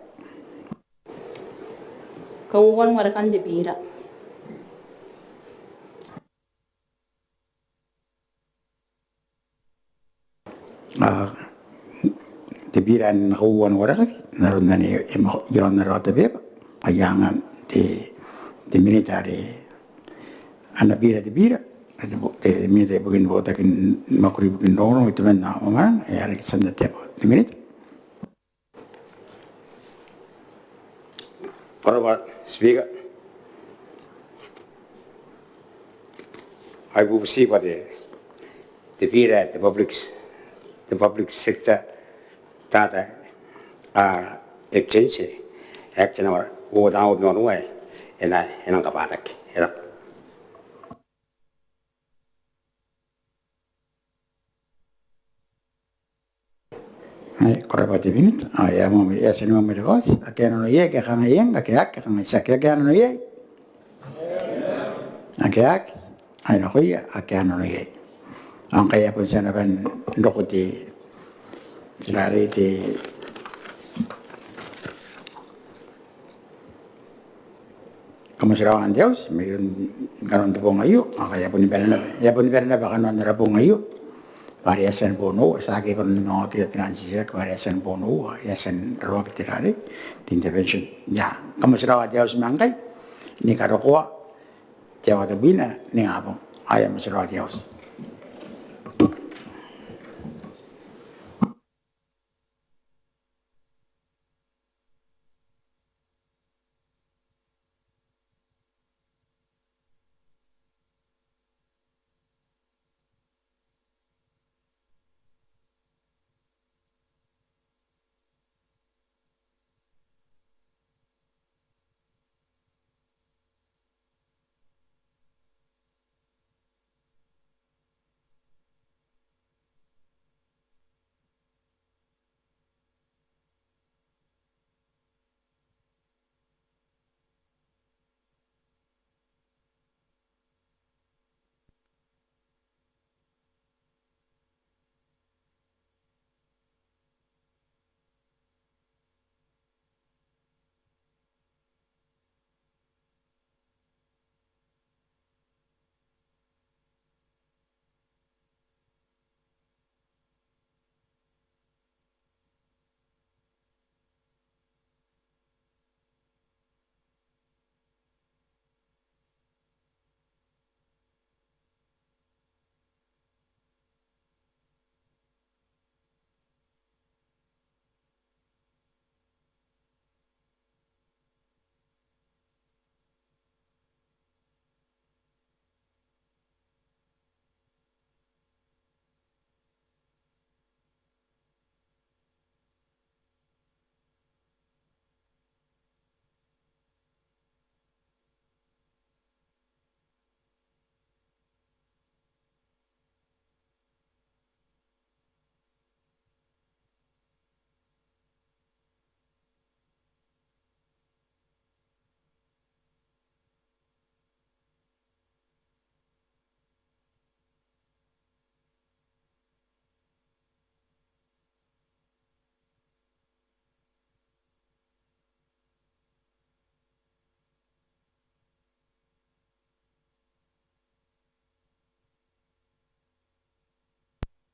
Kauoman warakan di Biira. Te Biira nakuwan warakaki naroon na ni yon naro te beba ayangan te Minita de ana Biira te Biira te Minita bugin Botaki Mwakuri bugin dono itu men na oman ya ri sanda te Minita korba speaker I will see what the Biira the public sector data exchange action or go down no way and ang kapatak era ay koraba te Minita ya mo ya sino mo legos akeno no ye ke kanga yen akyak kanga sakya akeno no ye akyak ay no kuya akeno no ye ang kaya pun sana ban dokuti lari di kamusirawan Dios mayroon kanon to ngayo kaya pun iberna ba kanon na po ngayo variasan bono sa akin kon no tinansira variasan bono yasan rawak tirari intervention ya kamusirawan Dios mangkay ni karokwa tiawa tabina ni ngapong ayam musirawan Dios